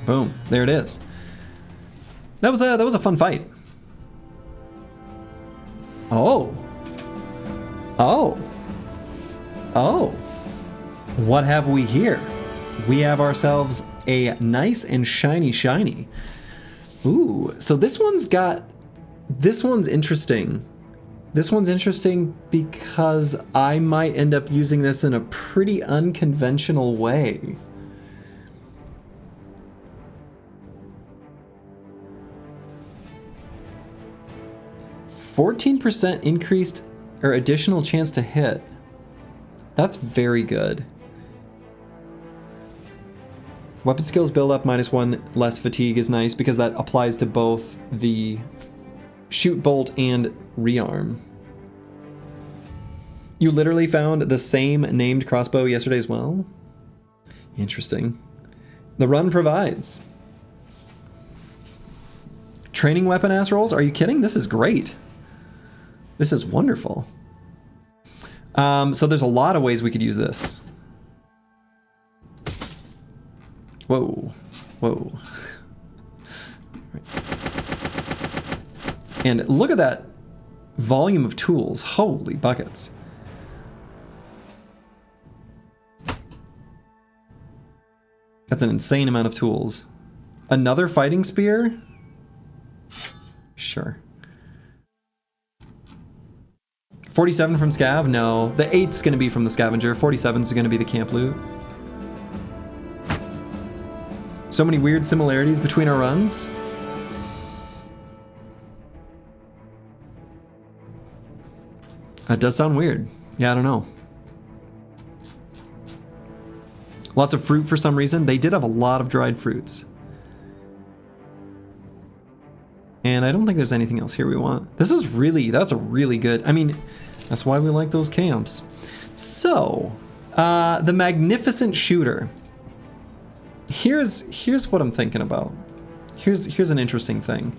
Boom. There it is. That was a fun fight. Oh. Oh. Oh. What have we here? We have ourselves a nice and shiny. Ooh, so this one's interesting. This one's interesting because I might end up using this in a pretty unconventional way. %14% increased or additional chance to hit. That's very good. Weapon skills build up -1 less fatigue is nice because that applies to both the shoot bolt and rearm. You literally found the same named crossbow yesterday as well? Interesting. The run provides. Training weapon ass rolls? Are you kidding? This is great. This is wonderful. So there's a lot of ways we could use this. Whoa. Whoa. And look at that volume of tools. Holy buckets. That's an insane amount of tools. Another fighting spear? Sure. 47 from Scav? No. The 8's gonna be from the Scavenger. 47's gonna be the camp loot. So many weird similarities between our runs. That does sound weird. Yeah, I don't know. Lots of fruit for some reason. They did have a lot of dried fruits. And I don't think there's anything else here we want. That's a really good, I mean, that's why we like those camps. So, the Magnificent Shooter. Here's what I'm thinking about. Here's an interesting thing.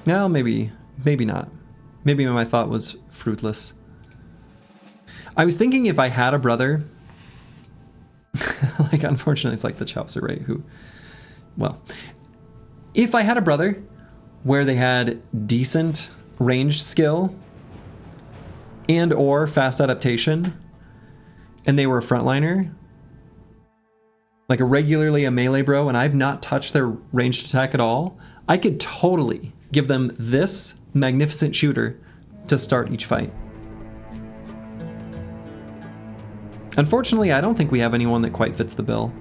No, maybe not. Maybe my thought was fruitless. I was thinking if I had a brother, like unfortunately it's like the Chaucer, right? Well, if I had a brother where they had decent ranged skill and or fast adaptation, and they were a frontliner, like regularly a melee bro, and I've not touched their ranged attack at all, I could totally give them this Magnificent Shooter to start each fight. Unfortunately, I don't think we have anyone that quite fits the bill.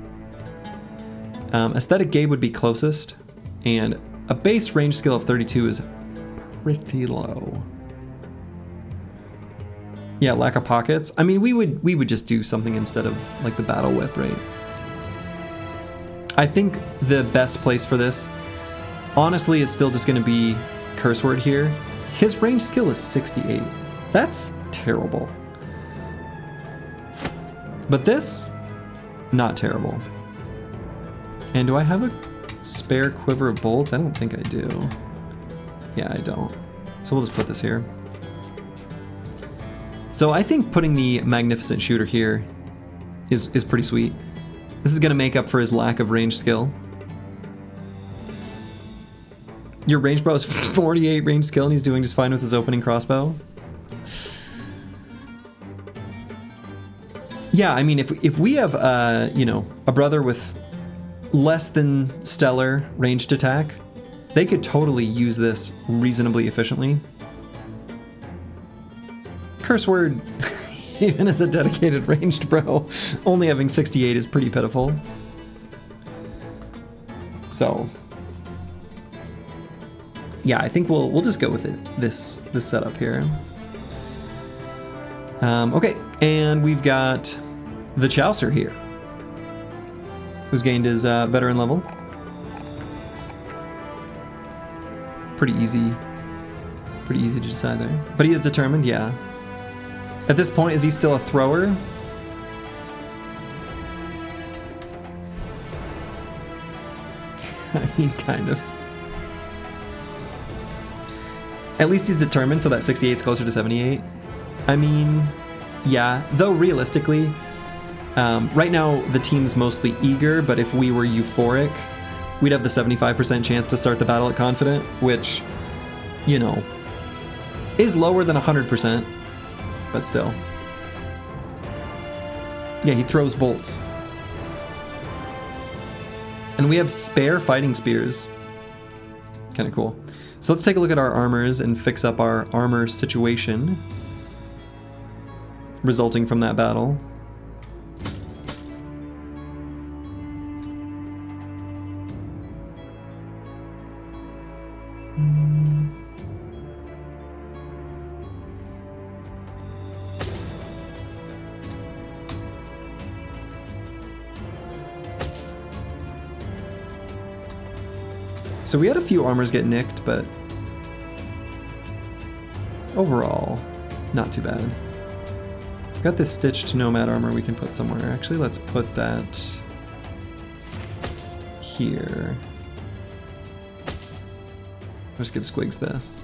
Aesthetic Gabe would be closest, and a base range skill of 32 is pretty low. Yeah, lack of pockets. I mean, we would just do something instead of like the battle whip, right? I think the best place for this, honestly, is still just going to be Curse Word here. His range skill is 68. That's terrible. But this, not terrible. And do I have a spare quiver of bolts? I don't think I do. Yeah, I don't. So we'll just put this here. So I think putting the Magnificent Shooter here is pretty sweet. This is going to make up for his lack of range skill. Your range bro is 48 range skill and he's doing just fine with his opening crossbow. Yeah, I mean, if we have, you know, a brother with less than stellar ranged attack, they could totally use this reasonably efficiently. Curse Word, even as a dedicated ranged bro, only having 68 is pretty pitiful. So, yeah, I think we'll just go with it. This setup here. Okay, and we've got the Chaucer here, who's gained his veteran level. Pretty easy Pretty easy to decide there. But he is determined, yeah. At this point, is he still a thrower? I mean, kind of. At least he's determined, so that 68 is closer to 78. I mean, yeah. Though realistically, right now the team's mostly eager, but if we were euphoric, we'd have the 75% chance to start the battle at confident, which, you know, is lower than 100%, but still. Yeah, he throws bolts. And we have spare fighting spears. Kind of cool. So let's take a look at our armors and fix up our armor situation resulting from that battle. So we had a few armors get nicked, but overall, not too bad. We've got this stitched Nomad armor we can put somewhere. Actually, let's put that here. Let's give Squigs this.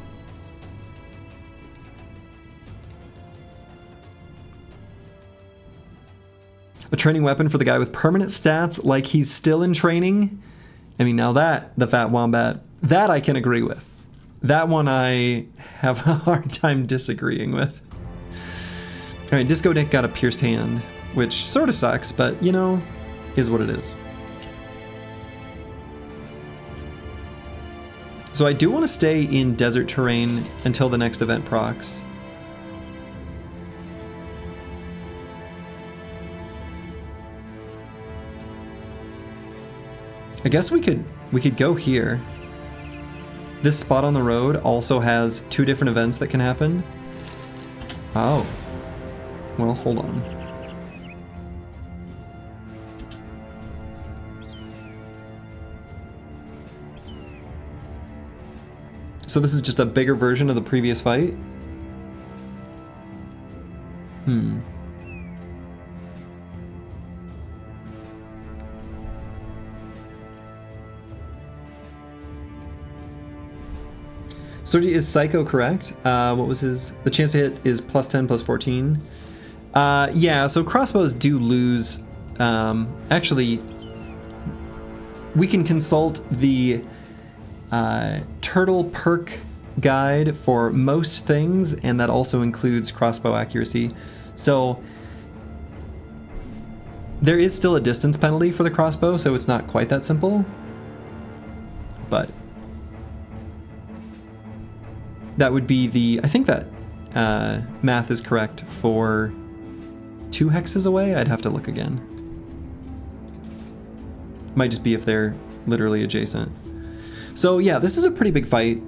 A training weapon for the guy with permanent stats like he's still in training? I mean, now that, the Fat Wombat, that I can agree with. That one I have a hard time disagreeing with. All right, Disco Dick got a pierced hand, which sort of sucks, but, you know, is what it is. So I do want to stay in desert terrain until the next event procs. I guess we could go here. This spot on the road also has 2 different events that can happen. Oh. Well, hold on. So this is just a bigger version of the previous fight? Soji, is Psycho correct? What was his? The chance to hit is +10, +14. Yeah, so crossbows do lose. Actually, we can consult the turtle perk guide for most things, and that also includes crossbow accuracy. So there is still a distance penalty for the crossbow, so it's not quite that simple. But that would be the, I think that math is correct for 2 hexes away. I'd have to look again. Might just be if they're literally adjacent. So yeah, this is a pretty big fight.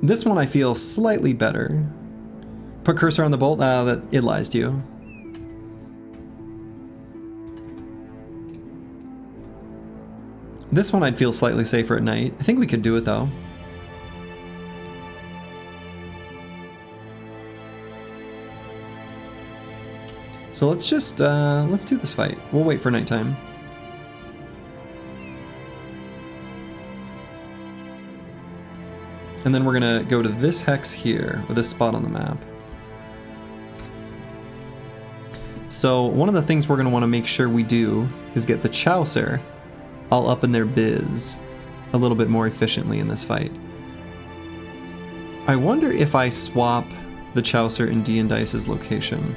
This one I feel slightly better. Put cursor on the bolt, that it lies to you. This one I'd feel slightly safer at night. I think we could do it though. So let's just, let's do this fight. We'll wait for nighttime. And then we're gonna go to this hex here, or this spot on the map. So one of the things we're gonna wanna make sure we do is get the Chaucer all up in their biz a little bit more efficiently in this fight. I wonder if I swap the Chaucer in D and Dice's location.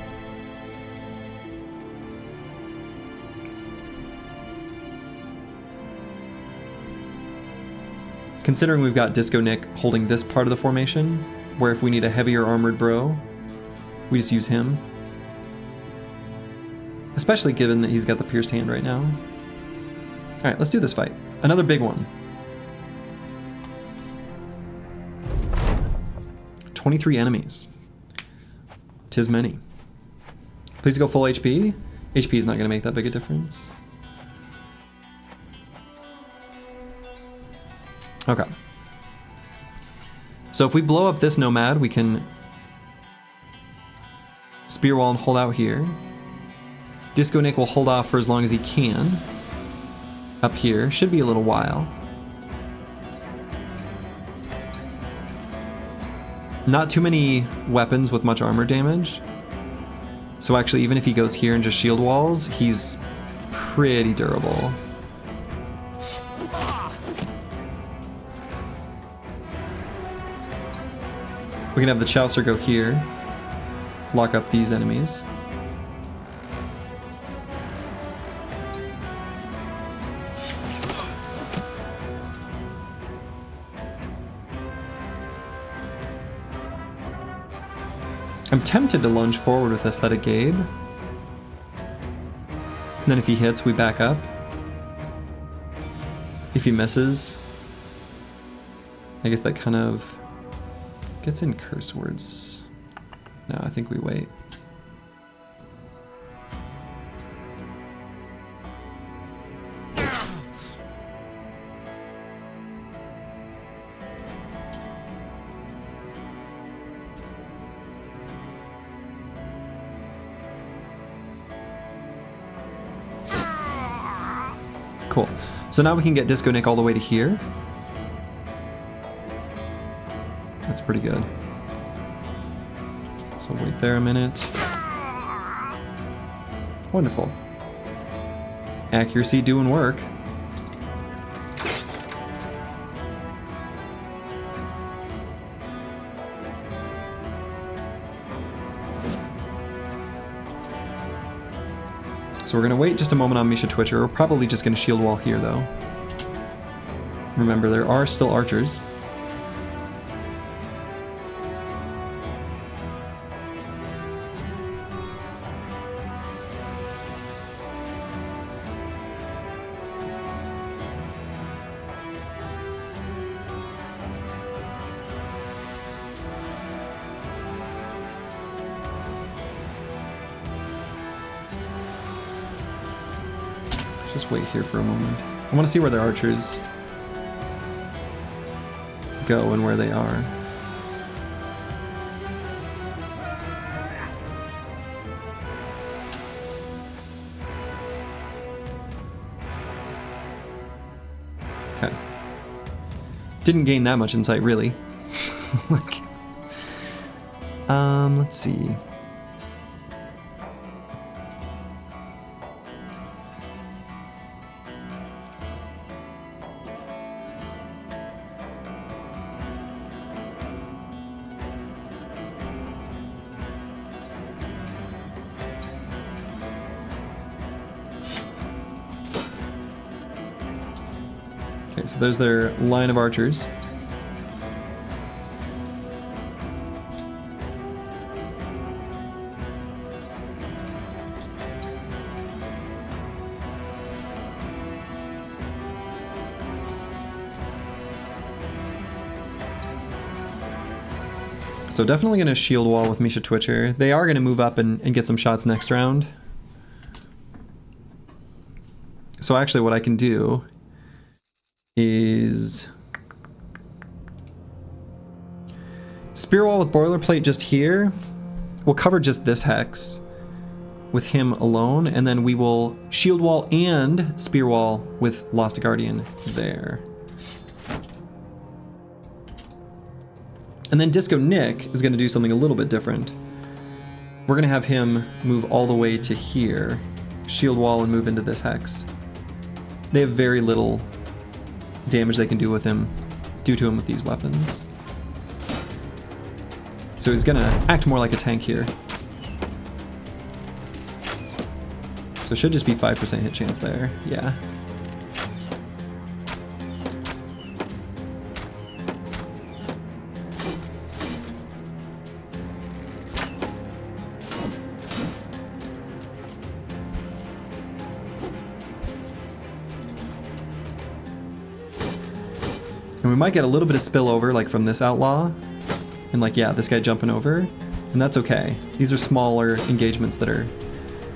Considering we've got Disco Nick holding this part of the formation, where if we need a heavier armored bro, we just use him. Especially given that he's got the pierced hand right now. Alright, let's do this fight. Another big one. 23 enemies. 'Tis many. Please go full HP. HP is not going to make that big a difference. Okay. So if we blow up this Nomad, we can spear wall and hold out here. Disco Nick will hold off for as long as he can. Up here, should be a little while. Not too many weapons with much armor damage. So actually, even if he goes here and just shield walls, he's pretty durable. We can have the Chaucer go here, lock up these enemies. I'm tempted to lunge forward with Aesthetic Gabe. And then if he hits, we back up. If he misses, I guess that kind of gets in curse words. No, I think we wait. Cool. So now we can get Disco Nick all the way to here. That's pretty good. So wait there a minute. Wonderful. Accuracy doing work. So we're gonna wait just a moment on Misha Twitcher. We're probably just gonna shield wall here though. Remember, there are still archers. Just wait here for a moment. I want to see where their archers go and where they are. Okay. Didn't gain that much insight, really. Like, let's see. Okay, so there's their line of archers. So definitely going to shield wall with Misha Twitcher. They are going to move up and get some shots next round. So actually what I can do is spear wall with boilerplate just here. We'll cover just this hex with him alone, and then we will shield wall and spear wall with Lost Guardian there. And then Disco Nick is going to do something a little bit different. We're going to have him move all the way to here, shield wall, and move into this hex. They have very little damage they can do with him, due to him with these weapons. So he's going to act more like a tank here. So it should just be 5% hit chance there, yeah. And we might get a little bit of spillover, like from this outlaw, and like, yeah, this guy jumping over, and that's okay. These are smaller engagements that are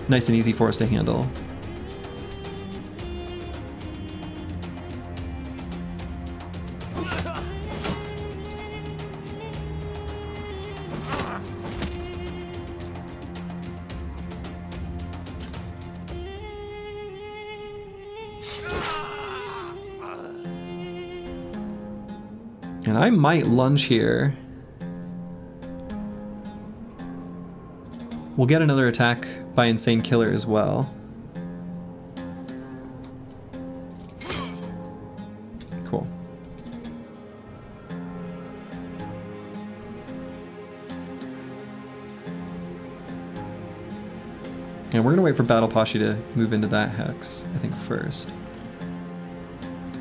nice and easy for us to handle. And I might lunge here. We'll get another attack by Insane Killer as well. Cool. And we're gonna wait for Battle Pasha to move into that hex, I think, first.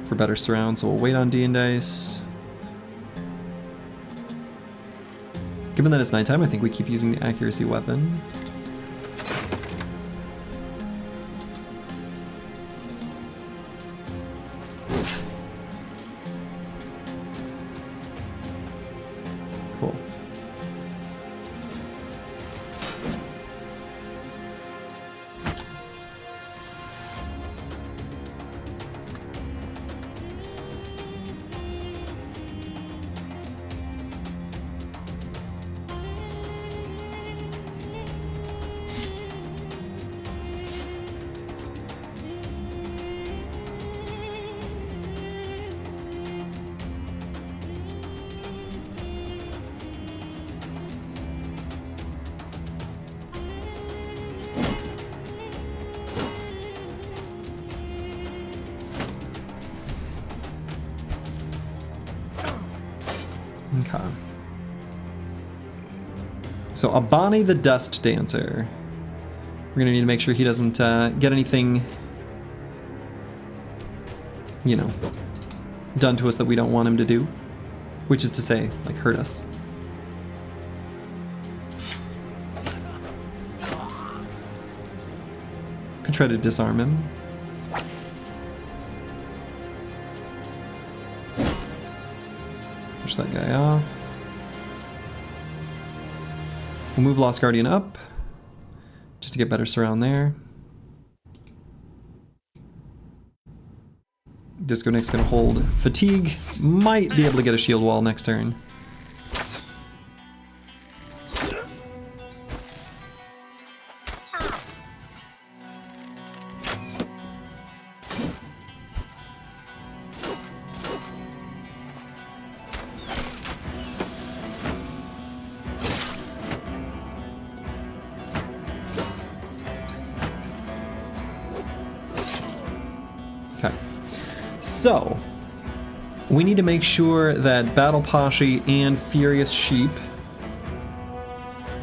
For better surround, so we'll wait on D and Dice. Given that it's nighttime, I think we keep using the accuracy weapon. Cool. Okay. So Abani the Dust Dancer. We're gonna need to make sure he doesn't get anything, you know, done to us that we don't want him to do. Which is to say, like, hurt us. Could try to disarm him. Push that guy off. We'll move Lost Guardian up, just to get better surround there. Disco Nick's gonna hold Fatigue. Might be able to get a shield wall next turn. Okay. So, we need to make sure that Battle Pasha and Furious Sheep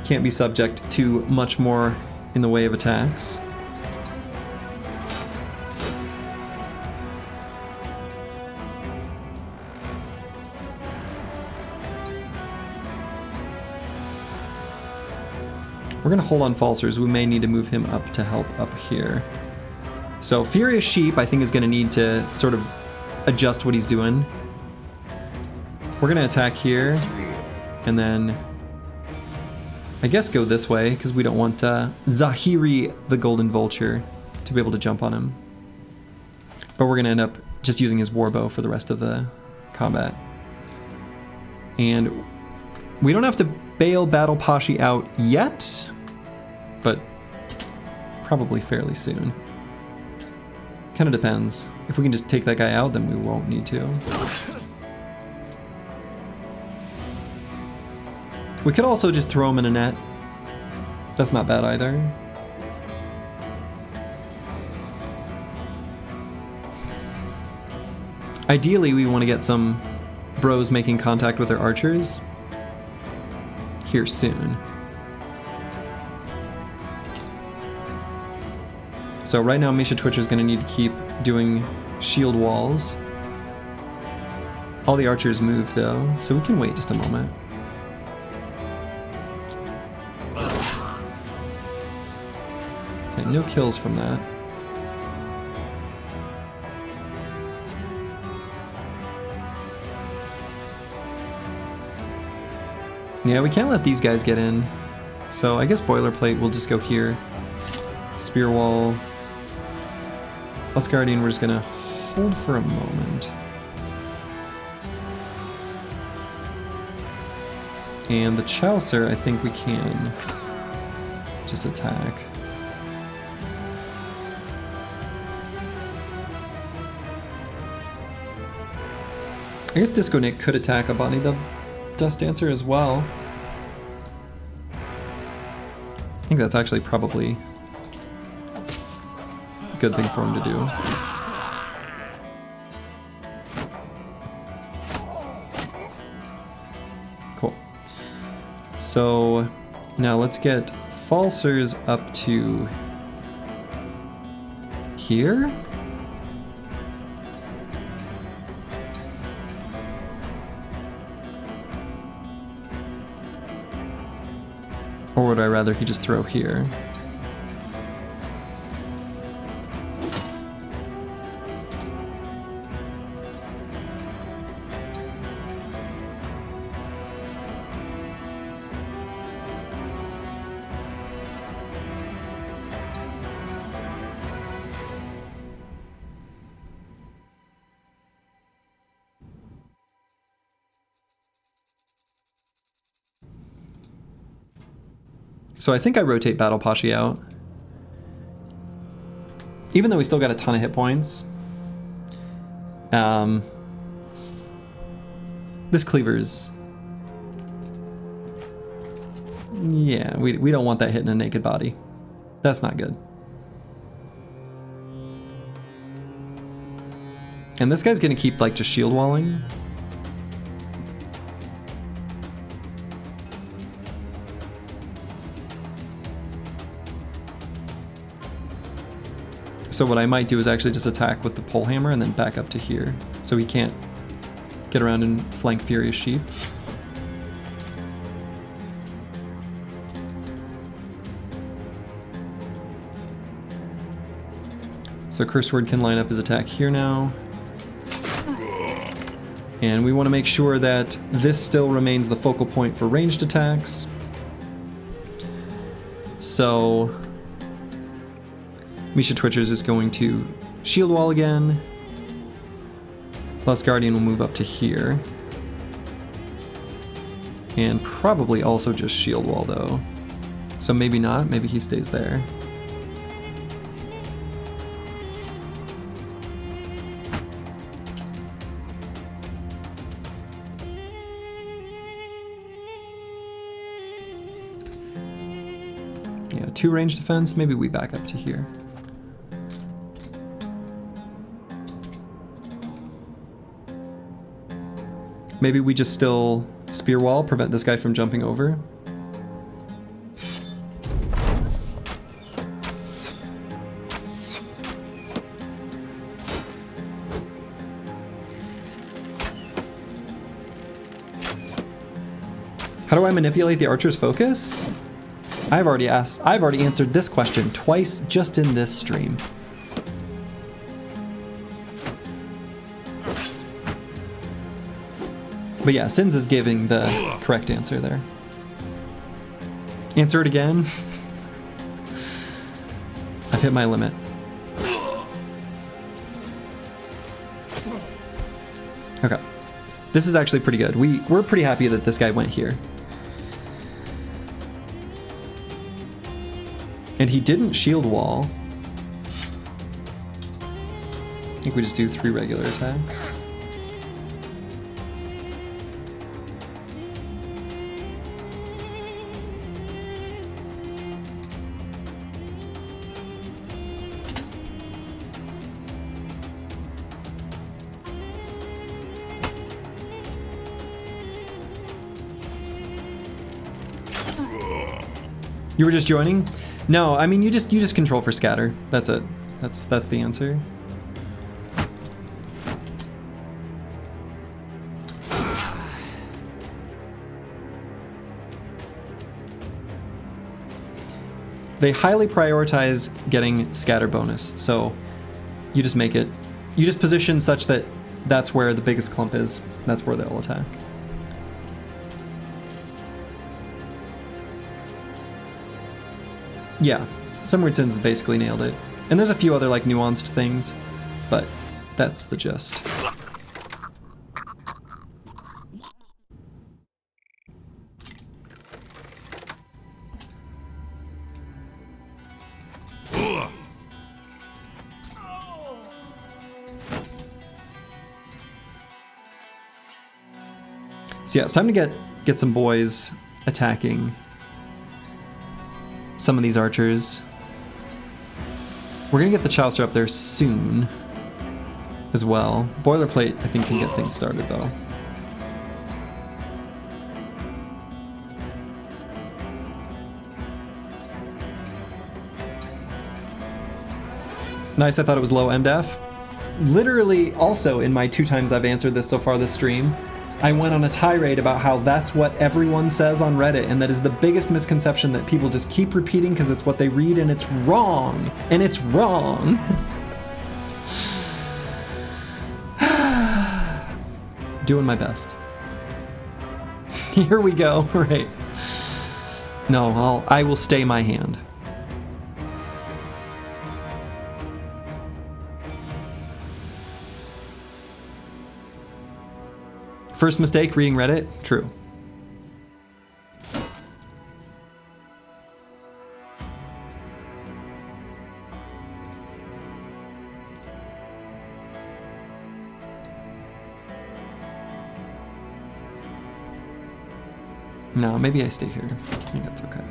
can't be subject to much more in the way of attacks. We're gonna hold on Falsers. We may need to move him up to help up here. So Furious Sheep, I think, is gonna need to sort of adjust what he's doing. We're gonna attack here, and then I guess go this way, because we don't want Zahiri the Golden Vulture to be able to jump on him. But we're gonna end up just using his warbow for the rest of the combat. And we don't have to bail Battle Pasha out yet, but probably fairly soon. Kind of depends. If we can just take that guy out, then we won't need to. We could also just throw him in a net. That's not bad either. Ideally, we want to get some bros making contact with their archers here soon. So right now, Misha Twitcher's going to need to keep doing shield walls. All the archers move though, so we can wait just a moment. Okay, no kills from that. Yeah, we can't let these guys get in. So I guess Boilerplate will just go here. Spear Wall. Lost Guardian, we're just gonna hold for a moment. And the Chaucer, I think we can just attack. I guess Disco Nick could attack a Bonnie the Dust Dancer as well. I think that's actually probably a good thing for him to do. Cool. So now let's get Falsers up to here. Or would I rather he just throw here? So I think I rotate Battle Pashi out. Even though we still got a ton of hit points. This Cleaver's... Yeah, we don't want that hitting a naked body. That's not good. And this guy's gonna keep like just shield walling. So what I might do is actually just attack with the pole hammer and then back up to here, so he can't get around and flank Furious Sheep. So Curse Word can line up his attack here now. And we want to make sure that this still remains the focal point for ranged attacks. So Misha Twitchers is going to shield wall again. Plus Guardian will move up to here. And probably also just shield wall though. So maybe not, maybe he stays there. Yeah, 2 range defense, maybe we back up to here. Maybe we just still spear wall, prevent this guy from jumping over. How do I manipulate the archer's focus? I've already answered this question twice just in this stream. But yeah, Sins is giving the correct answer there. Answer it again. I've hit my limit. Okay. This is actually pretty good. We're pretty happy that this guy went here. And he didn't shield wall. I think we just do 3 regular attacks. You were just joining? No, I mean you just control for scatter. That's it. That's the answer. They highly prioritize getting scatter bonus, so you just make it, you just position such that that's where the biggest clump is. That's where they'll attack. Yeah, Sunward Sins has basically nailed it. And there's a few other like nuanced things, but that's the gist. So yeah, it's time to get some boys attacking some of these archers. We're gonna get the Chaucer up there soon as well. Boilerplate, I think, can get things started though. Nice, I thought it was low MDF. Literally, also in my 2 times I've answered this so far this stream, I went on a tirade about how that's what everyone says on Reddit, and that is the biggest misconception that people just keep repeating because it's what they read, and it's wrong. And it's wrong. Doing my best. Here we go. Right. No, I will stay my hand. First mistake, reading Reddit? True. No, maybe I stay here. I think that's okay.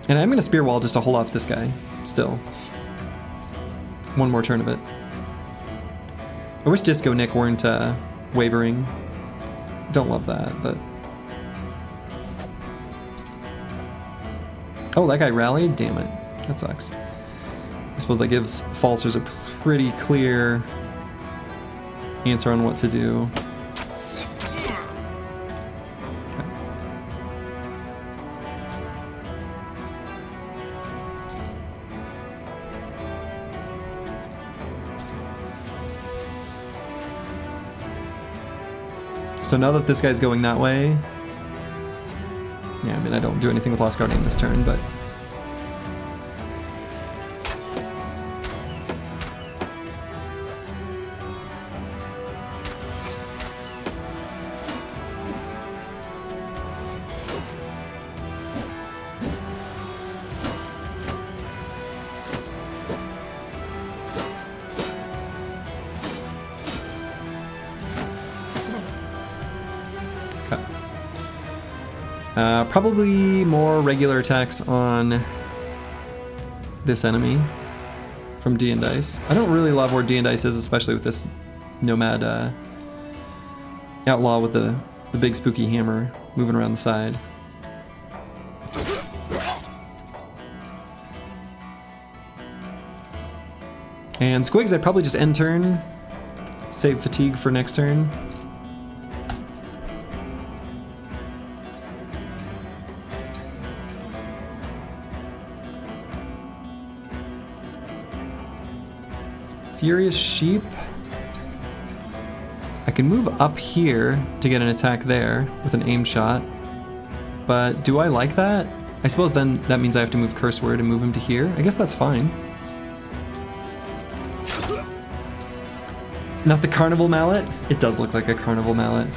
And I'm gonna spear wall just to hold off this guy, still. One more turn of it. I wish Disco Nick weren't wavering. Don't love that, but... Oh, that guy rallied? Damn it. That sucks. I suppose that gives Falsers a pretty clear answer on what to do. So now that this guy's going that way, yeah, I mean, I don't do anything with Lost Guardian this turn, but... Probably more regular attacks on this enemy from D and Dice. I don't really love where D and Dice is, especially with this Nomad outlaw with the big spooky hammer moving around the side. And Squigs, I'd probably just end turn, save fatigue for next turn. Furious Sheep. I can move up here to get an attack there with an aim shot, but do I like that? I suppose then that means I have to move Curse Word and move him to here. I guess that's fine. Not the Carnival Mallet? It does look like a Carnival Mallet.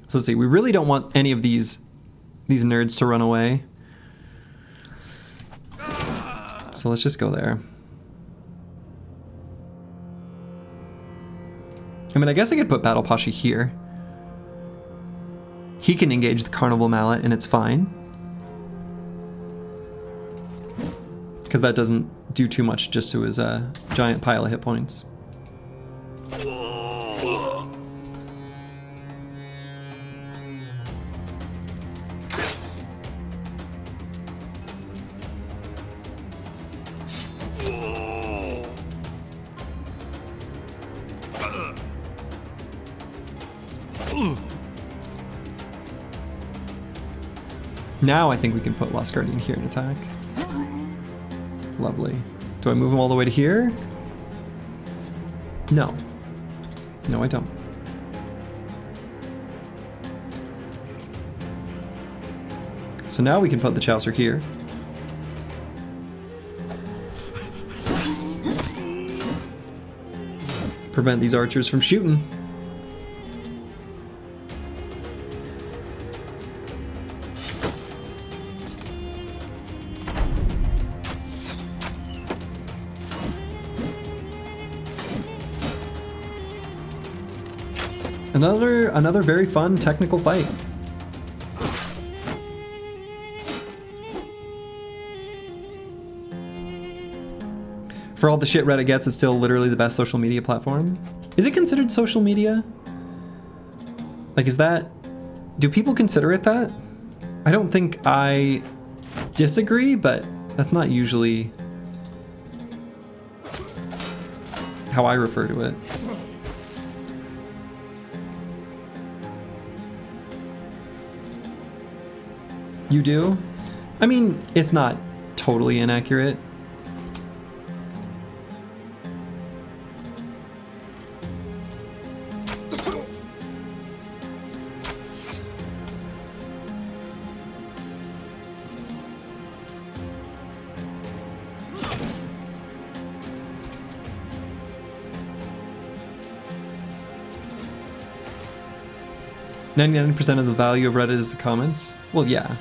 So let's see, we really don't want any of these nerds to run away. So let's just go there. I mean, I guess I could put Battle Pasha here. He can engage the Carnival Mallet and it's fine. Because that doesn't do too much just to his giant pile of hit points. Now I think we can put Lost Guardian here and attack. Lovely. Do I move him all the way to here? No. No, I don't. So now we can put the Chaucer here. Prevent these archers from shooting. Another very fun technical fight. For all the shit Reddit gets, it's still literally the best social media platform. Is it considered social media? Like, is that... Do people consider it that? I don't think I disagree, but that's not usually how I refer to it. You do? I mean, it's not totally inaccurate. %of the value of Reddit is the comments? Well, yeah.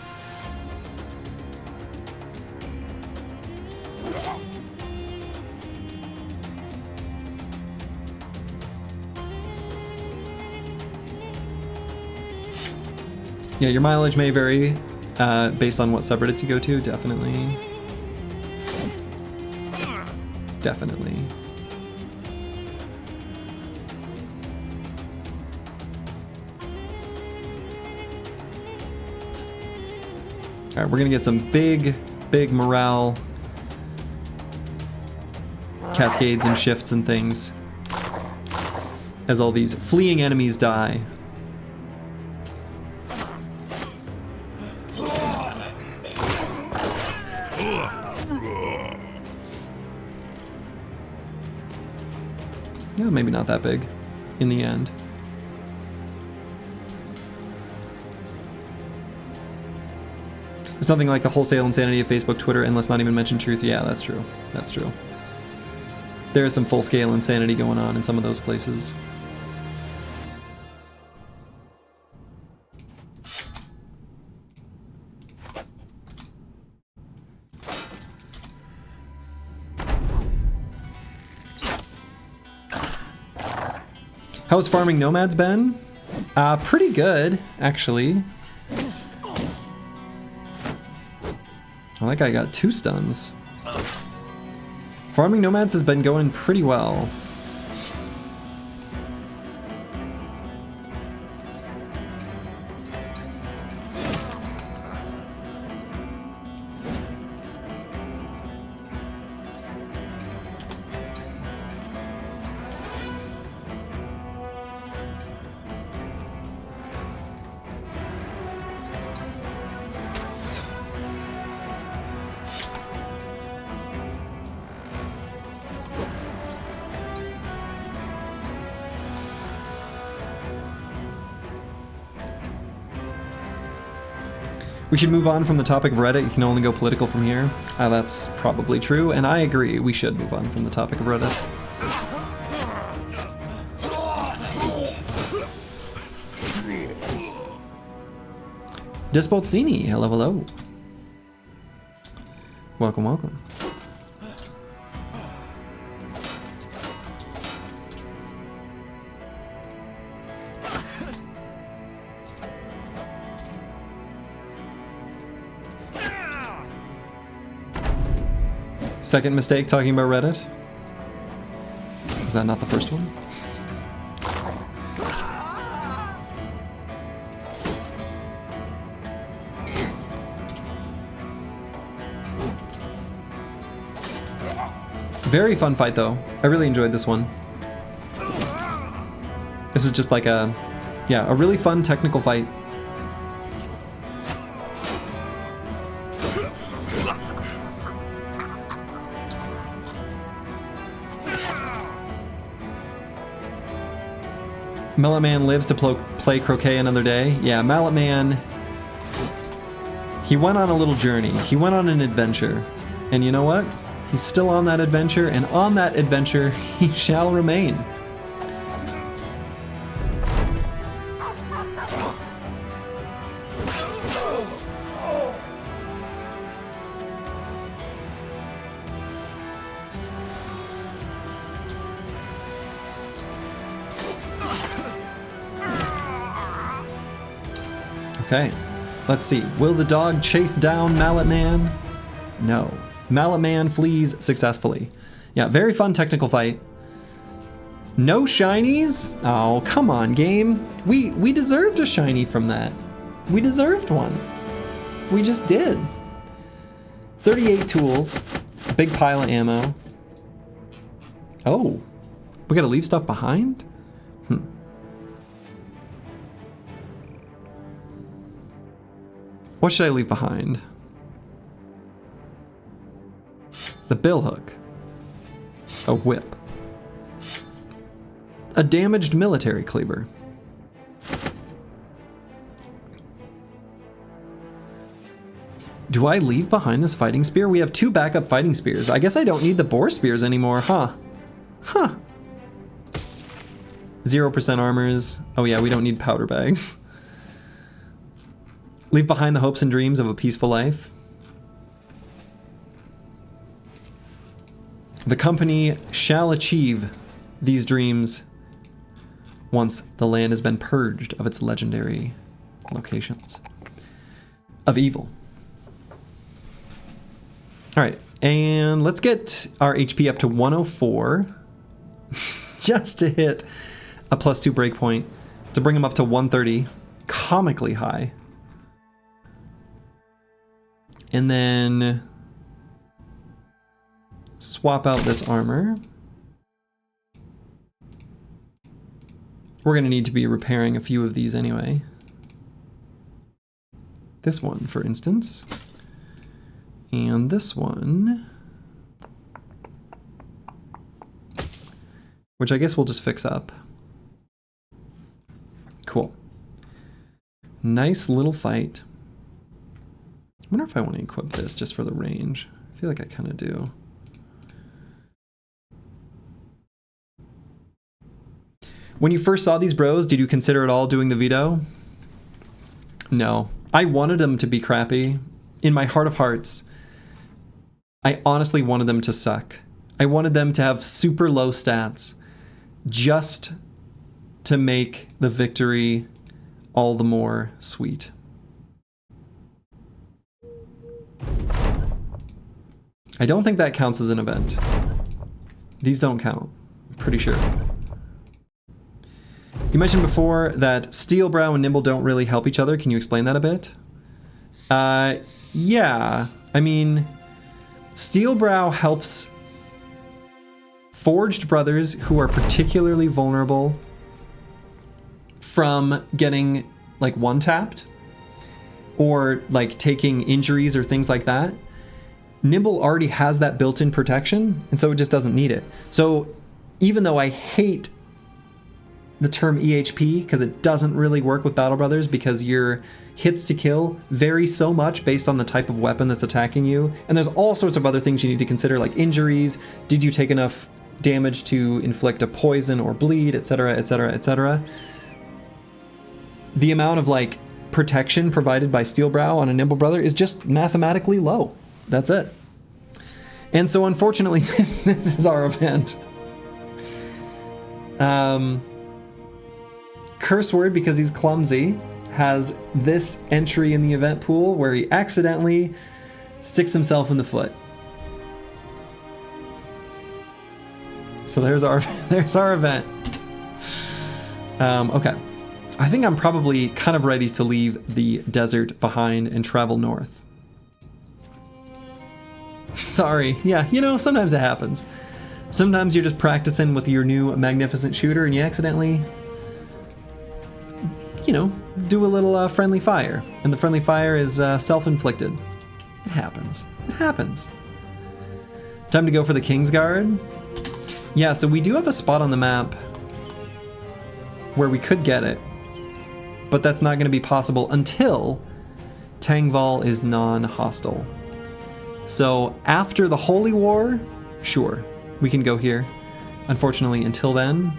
Yeah, your mileage may vary based on what subreddits you go to, definitely. Definitely. All right, we're gonna get some big morale cascades and shifts and things as all these fleeing enemies die. Yeah, maybe not that big in the end. Something like the wholesale insanity of Facebook, Twitter, and let's not even mention truth. Yeah, that's true. That's true. There is some full-scale insanity going on in some of those places. How's farming Nomads been? Pretty good, actually. Oh, that guy got 2 stuns. Farming Nomads has been going pretty well. We should move on from the topic of Reddit. You can only go political from here. That's probably true, and I agree. We should move on from the topic of Reddit. Despotzini, hello, hello. Welcome, welcome. Second mistake talking about Reddit. Is that not the first one? Very fun fight though. I really enjoyed this one. This is just like a really fun technical fight. Mallet Man lives to play croquet another day. Yeah, Mallet Man, he went on a little journey. He went on an adventure. And you know what? He's still on that adventure, and on that adventure, he shall remain. Okay, let's see. Will the dog chase down Mallet Man? No. Mallet Man flees successfully. Yeah, very fun technical fight. No shinies? Oh, come on, game. We deserved a shiny from that. We deserved one. We just did. 38 tools. A big pile of ammo. Oh, we gotta leave stuff behind? What should I leave behind? The billhook. A whip. A damaged military cleaver. Do I leave behind this fighting spear? We have 2 backup fighting spears. I guess I don't need the boar spears anymore, huh? Huh. 0% armors. Oh yeah, we don't need powder bags. Leave behind the hopes and dreams of a peaceful life. The company shall achieve these dreams once the land has been purged of its legendary locations of evil. All right, and let's get our HP up to 104 just to hit a +2 breakpoint to bring him up to 130, comically high. And then swap out this armor. We're gonna need to be repairing a few of these anyway. This one, for instance. And this one. Which I guess we'll just fix up. Cool. Nice little fight. I wonder if I want to equip this just for the range. I feel like I kind of do. When you first saw these bros, did you consider at all doing the veto? No. I wanted them to be crappy. In my heart of hearts, I honestly wanted them to suck. I wanted them to have super low stats just to make the victory all the more sweet. I don't think that counts as an event. These don't count, I'm pretty sure. You mentioned before that Steelbrow and Nimble don't really help each other. Can you explain that a bit? Yeah. I mean, Steelbrow helps forged brothers who are particularly vulnerable from getting like one-tapped or like taking injuries or things like that. Nimble already has that built-in protection, and so it just doesn't need it. So even though I hate the term EHP because it doesn't really work with Battle Brothers because your hits to kill vary so much based on the type of weapon that's attacking you, and there's all sorts of other things you need to consider, like injuries, did you take enough damage to inflict a poison or bleed, etc., etc., etc. The amount of like protection provided by Steelbrow on a Nimble Brother is just mathematically low. That's it. And so unfortunately, this is our event. Curse Word, because he's clumsy, has this entry in the event pool where he accidentally sticks himself in the foot. So there's our event. Okay. I think I'm probably kind of ready to leave the desert behind and travel north. Sorry. Yeah, you know, sometimes it happens. Sometimes you're just practicing with your new magnificent shooter and you accidentally, you know, do a little friendly fire. And the friendly fire is self-inflicted. It happens. It happens. Time to go for the Kingsguard. Yeah, so we do have a spot on the map where we could get it, but that's not going to be possible until Tangval is non-hostile. So after the Holy War, sure, we can go here. Unfortunately, until then,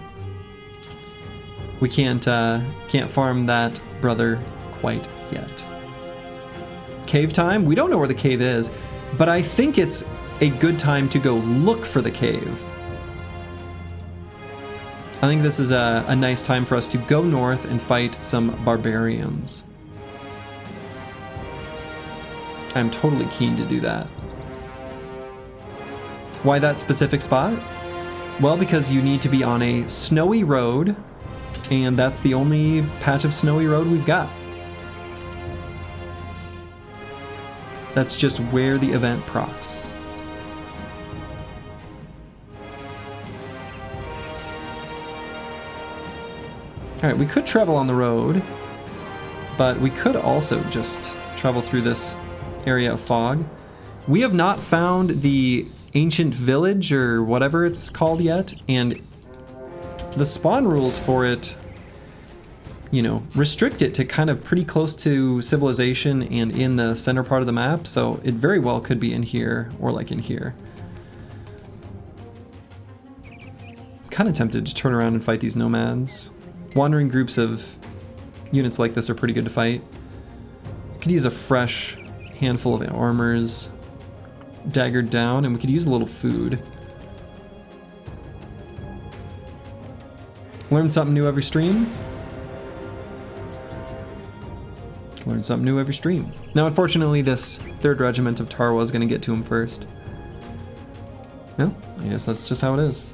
we can't farm that brother quite yet. Cave time? We don't know where the cave is, but I think it's a good time to go look for the cave. I think this is a nice time for us to go north and fight some barbarians. I'm totally keen to do that. Why that specific spot? Well, because you need to be on a snowy road, and that's the only patch of snowy road we've got. That's just where the event procs. Alright, we could travel on the road, but we could also just travel through this area of fog. We have not found the ancient village or whatever it's called yet, and the spawn rules for it, you know, restrict it to kind of pretty close to civilization and in the center part of the map, so it very well could be in here or like in here. I'm kind of tempted to turn around and fight these nomads. Wandering groups of units like this are pretty good to fight. I could use a fresh handful of armors daggered down, and we could use a little food. Learn something new every stream. Learn something new every stream. Now, unfortunately, this 3rd Regiment of Tarwa is going to get to him first. No, I guess that's just how it is.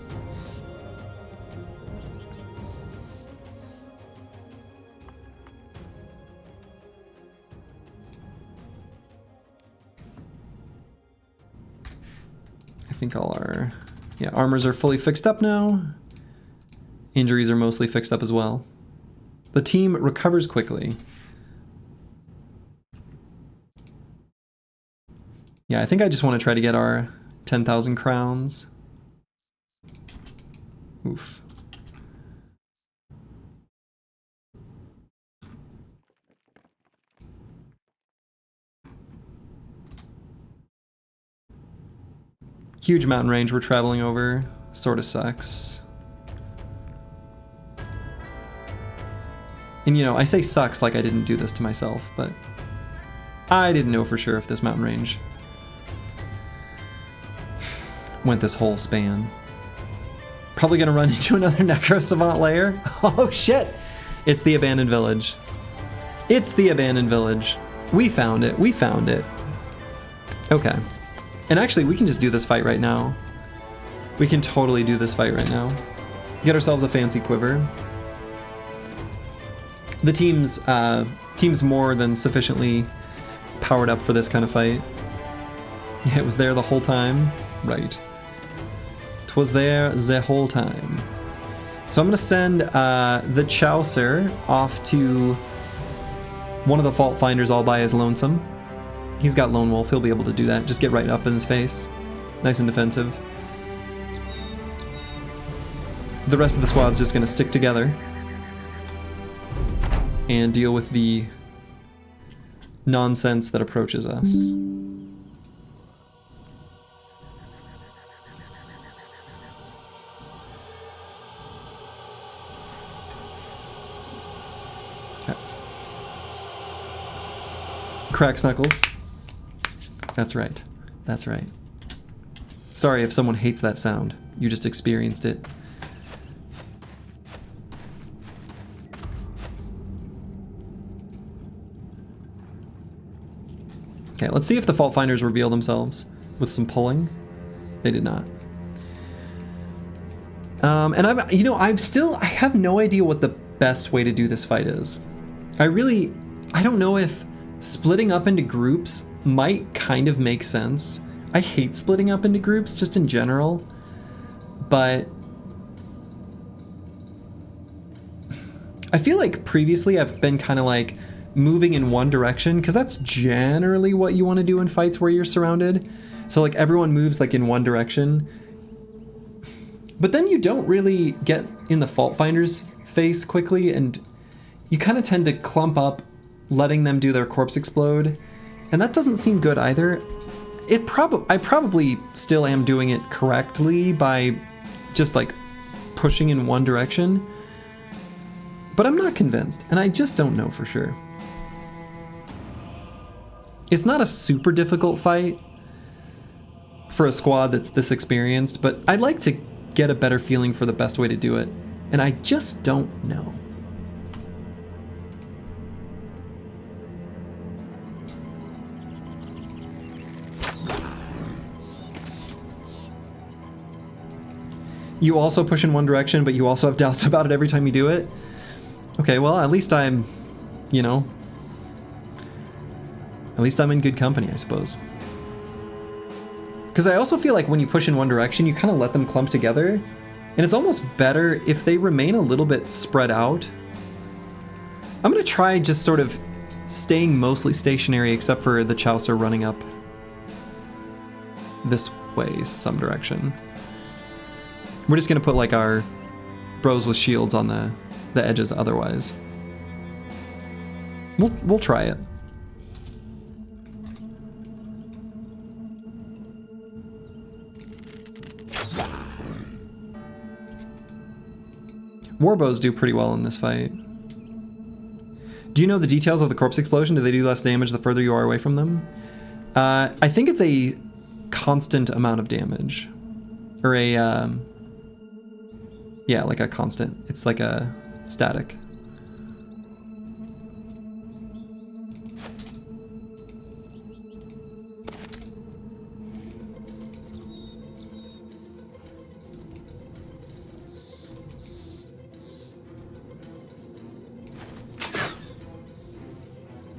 I think all our armors are fully fixed up now. Injuries are mostly fixed up as well. The team recovers quickly. Yeah, I think I just want to try to get our 10,000 crowns. Oof. Huge mountain range we're traveling over. Sort of sucks. And you know, I say sucks like I didn't do this to myself, but I didn't know for sure if this mountain range went this whole span. Probably gonna run into another Necro Savant lair. Oh shit! It's the abandoned village. It's the abandoned village. We found it. We found it. Okay. And actually, we can just do this fight right now. We can totally do this fight right now. Get ourselves a fancy quiver. The team's more than sufficiently powered up for this kind of fight. It was there the whole time. Right. It was there the whole time. So I'm going to send the Chaucer off to one of the Fault Finders all by his lonesome. He's got Lone Wolf, he'll be able to do that. Just get right up in his face. Nice and defensive. The rest of the squad's just gonna stick together and deal with the nonsense that approaches us. Okay. Cracks Knuckles. That's right. That's right. Sorry if someone hates that sound. You just experienced it. Okay, let's see if the Fault Finders reveal themselves with some pulling. They did not. And I have no idea what the best way to do this fight is. I don't know if splitting up into groups might kind of make sense. I hate splitting up into groups just in general, but I feel like previously I've been kind of like moving in one direction, because that's generally what you want to do in fights where you're surrounded. So like everyone moves like in one direction, but then you don't really get in the Fault Finder's face quickly, and you kind of tend to clump up, letting them do their corpse explode, and that doesn't seem good either. I probably still am doing it correctly by just like pushing in one direction, but I'm not convinced, and I just don't know for sure. It's not a super difficult fight for a squad that's this experienced, but I'd like to get a better feeling for the best way to do it, and I just don't know. You also push in one direction, but you also have doubts about it every time you do it? Okay, well, at least I'm, you know, at least I'm in good company, I suppose. Because I also feel like when you push in one direction, you kind of let them clump together, and it's almost better if they remain a little bit spread out. I'm going to try just sort of staying mostly stationary, except for the Chaucer running up this way, some direction. We're just going to put like our bros with shields on the edges otherwise. We'll try it. Warbows do pretty well in this fight. Do you know the details of the corpse explosion? Do they do less damage the further you are away from them? I think it's a constant amount of damage. Or a, yeah, like a constant. It's like a static.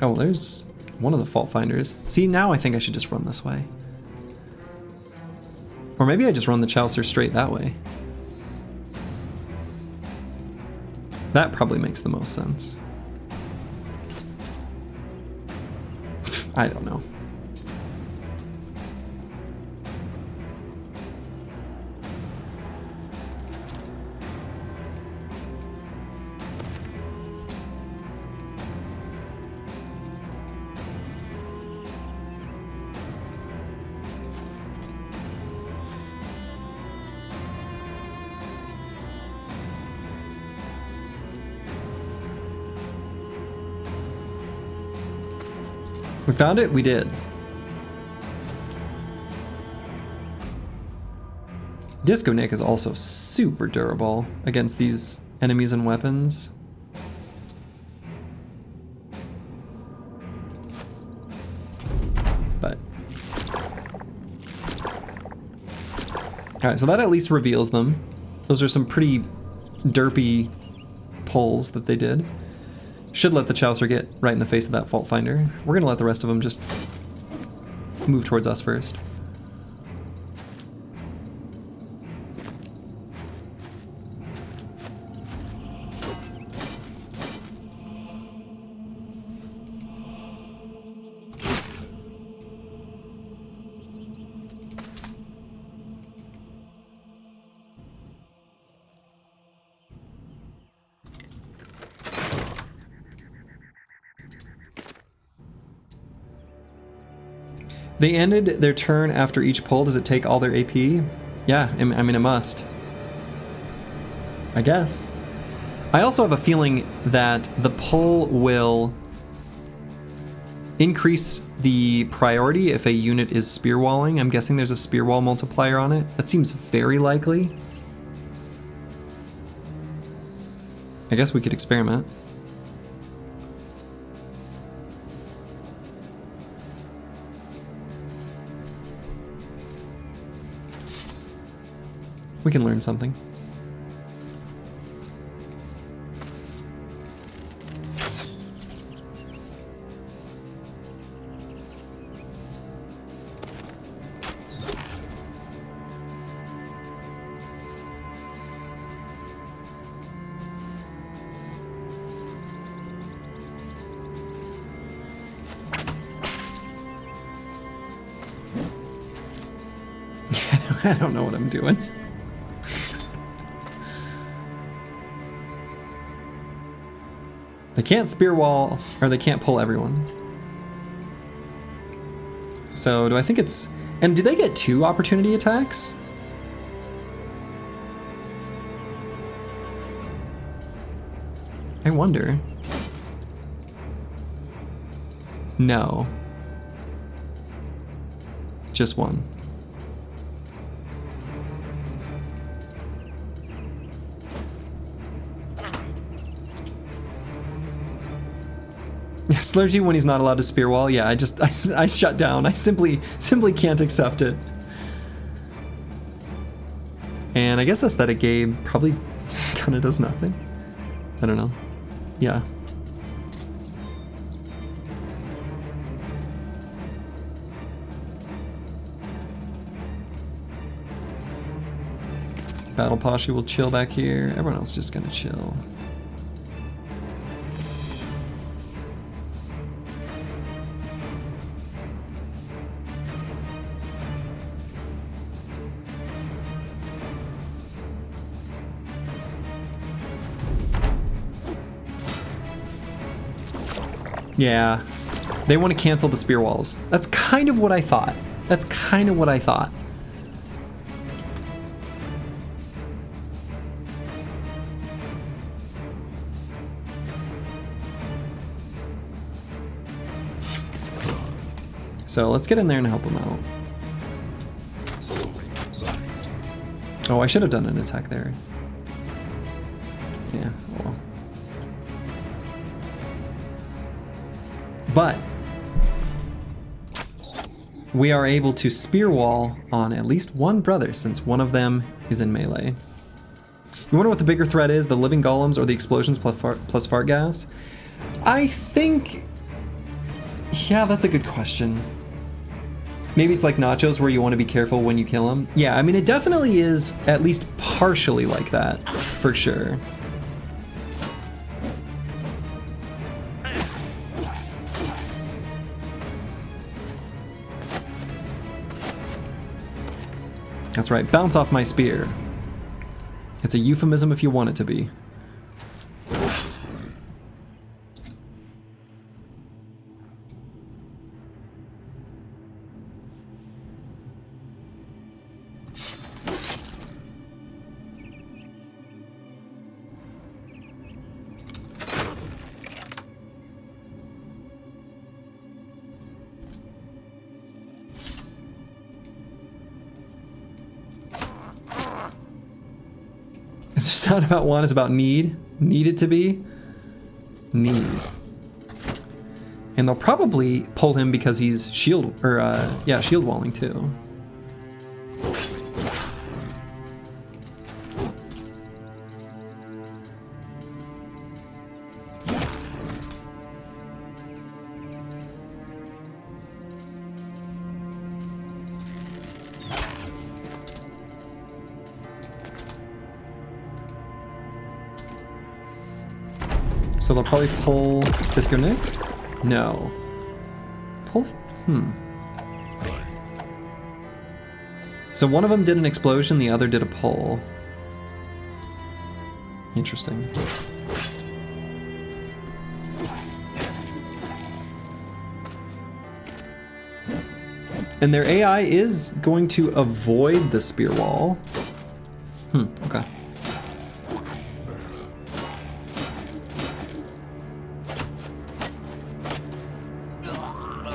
Oh, well, there's one of the fault finders. See, now I think I should just run this way. Or maybe I just run the Chaucer straight that way. That probably makes the most sense. I don't know. We found it? We did. Disco Nick is also super durable against these enemies and weapons. But... Alright, so that at least reveals them. Those are some pretty derpy pulls that they did. Should let the Chaucer get right in the face of that fault finder. We're gonna let the rest of them just move towards us first. They ended their turn after each pull. Does it take all their AP? Yeah, I mean, it must. I guess. I also have a feeling that the pull will increase the priority if a unit is spear walling. I'm guessing there's a spear wall multiplier on it. That seems very likely. I guess we could experiment. We can learn something. I don't know what I'm doing. They can't spear wall, or they can't pull everyone. So do I think it's... And do they get 2 opportunity attacks? I wonder. No. Just 1. Slurgy when he's not allowed to spear wall. Yeah, I shut down. I simply can't accept it. And I guess Aesthetic Gabe probably just kind of does nothing. I don't know. Yeah. Battle Poshy will chill back here. Everyone else just gonna chill. Yeah, they want to cancel the spear walls. That's kind of what I thought. That's kind of what I thought. So let's get in there and help them out. Oh, I should have done an attack there. Yeah, well. But we are able to spear wall on at least one brother since one of them is in melee. You wonder what the bigger threat is, the living golems or the explosions plus fart gas? I think, yeah, that's a good question. Maybe it's like nachos where you want to be careful when you kill him. Yeah, I mean, it definitely is at least partially like that, for sure. That's right, bounce off my spear. It's a euphemism if you want it to be. It's not about want, it's about need. Need it to be. Need. And they'll probably pull him because he's shield, or yeah, shield walling too. So they'll probably pull Disco Nick? No. Pull? So one of them did an explosion, the other did a pull. Interesting. And their AI is going to avoid the spear wall. Okay.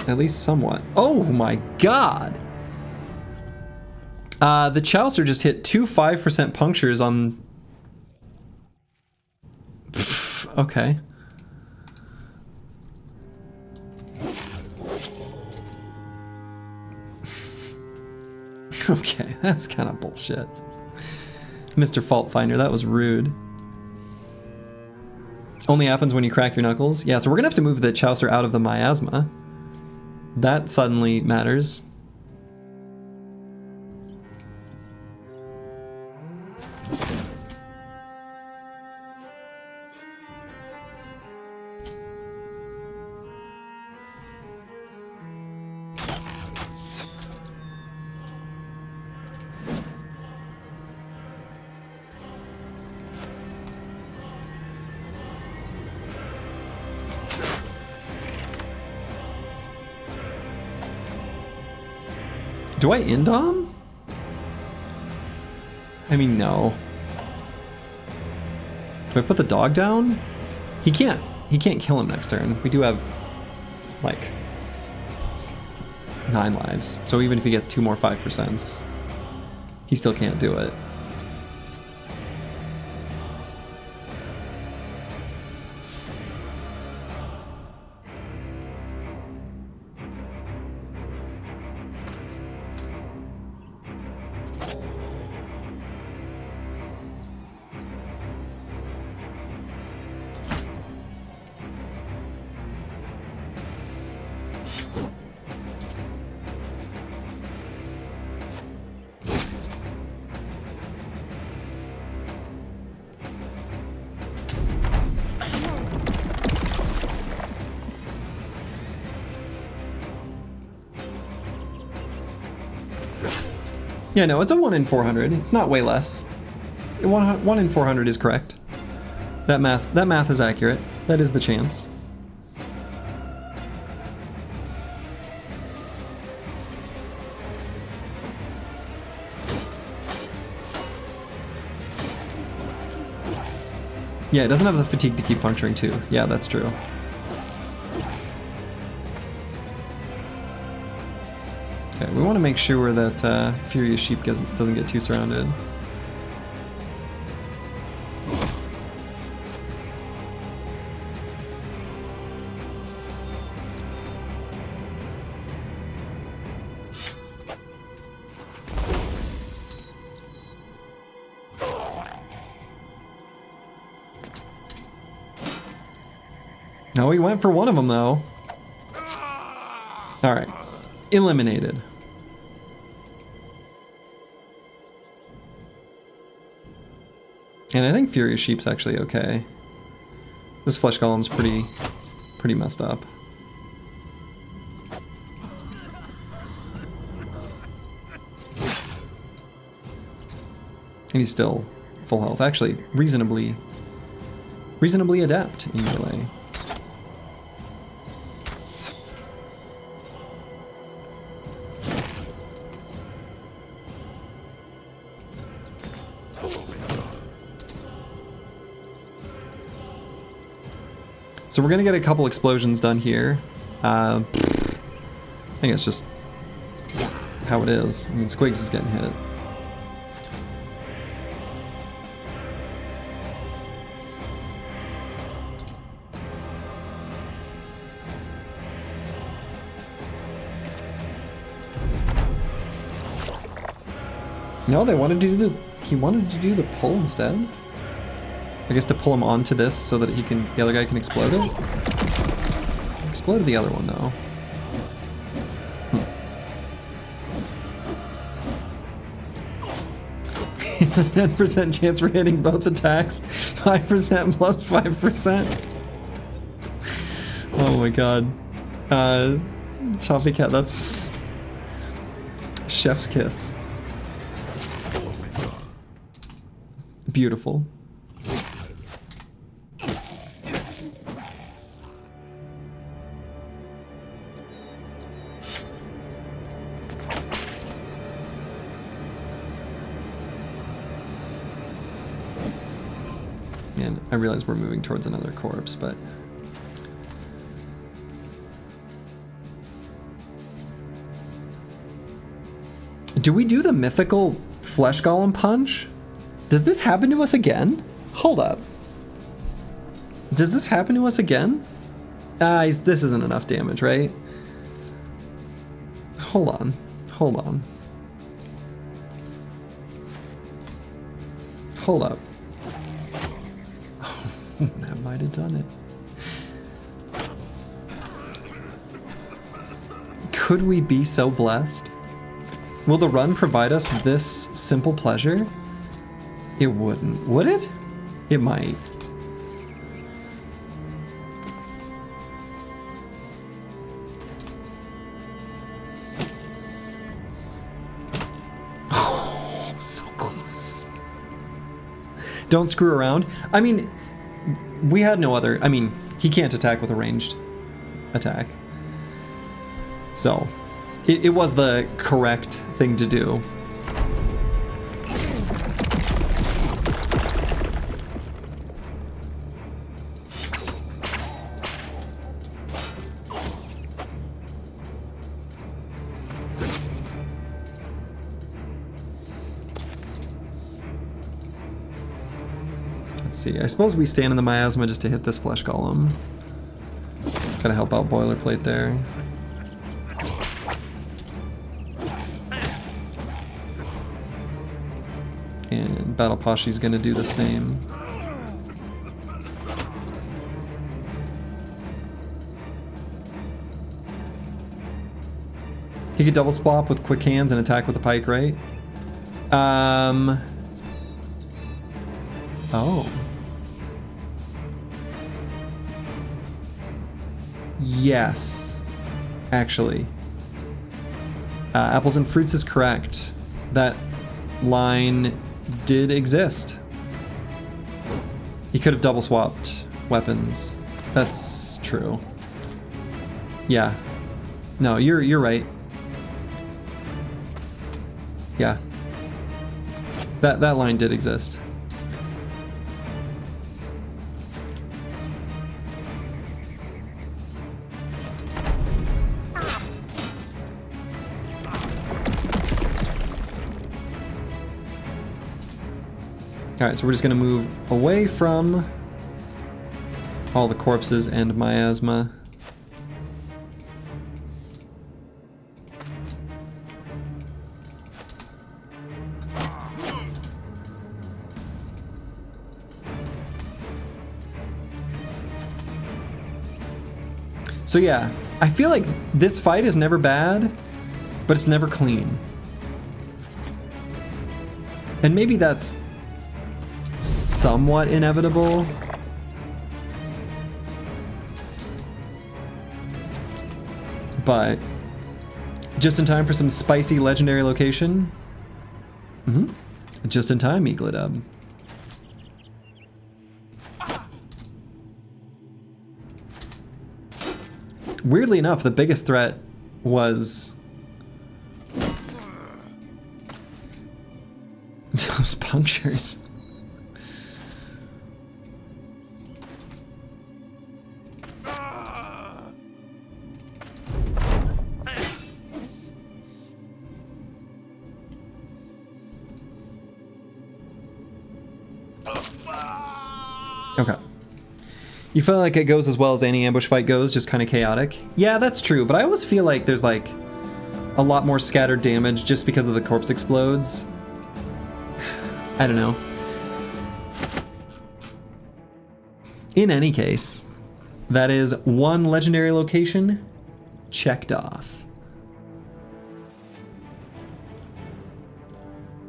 At least somewhat. Oh my god! The Chaucer just hit 2 5% punctures on... Okay. Okay, that's kind of bullshit. Mr. Fault Finder, that was rude. Only happens when you crack your knuckles? Yeah, so we're gonna have to move the Chaucer out of the miasma. That suddenly matters. Do I indom? I mean, no. Do I put the dog down? He can't kill him next turn. We do have, like, 9 lives. So even if he gets 2 more 5%, he still can't do it. Yeah, no, it's a 1 in 400. It's not way less. 1 in 400 is correct. That math is accurate. That is the chance. Yeah, it doesn't have the fatigue to keep puncturing too. Yeah, that's true. Okay, we want to make sure that Furious Sheep doesn't get too surrounded. No, he went for one of them though. All right, eliminated. And I think Furious Sheep's actually okay. This Flesh Golem's pretty messed up. And he's still full health. Actually, reasonably adept in melee. So we're gonna get a couple explosions done here. I think it's just how it is. I mean, Squigs is getting hit. No, they wanted to do he wanted to do the pull instead. I guess to pull him onto this so that the other guy can explode it. Exploded the other one though. It's a 10% chance for hitting both attacks. 5% plus 5%. Oh my god. Choppy Cat, that's chef's kiss. Beautiful. And I realize we're moving towards another corpse, but do we do the mythical Flesh Golem punch? Does this happen to us again? Hold up. Does this happen to us again? This isn't enough damage, right? Hold on. Hold on. Hold up. That might have done it. Could we be so blessed? Will the run provide us this simple pleasure? It wouldn't. Would it? It might. Oh, so close. Don't screw around. I mean, we had no other... I mean, he can't attack with a ranged attack. So, it was the correct thing to do. Let's see, I suppose we stand in the miasma just to hit this Flesh Golem. Gotta help out Boilerplate there. And Battle Pashi's gonna do the same. He could double swap with quick hands and attack with the pike, right? Oh. Yes. Actually. Apples and fruits is correct. That line did exist. He could have double swapped weapons. That's true. Yeah. No, you're right. Yeah. That line did exist. Alright, so we're just gonna move away from all the corpses and miasma. So yeah, I feel like this fight is never bad, but it's never clean. And maybe that's somewhat inevitable. But just in time for some spicy legendary location. Just in time, Eaglidub. Weirdly enough, the biggest threat was those punctures. Okay. You feel like it goes as well as any ambush fight goes, just kind of chaotic? Yeah, that's true, but I always feel like there's like a lot more scattered damage just because of the corpse explodes. I don't know. In any case, that is one legendary location checked off.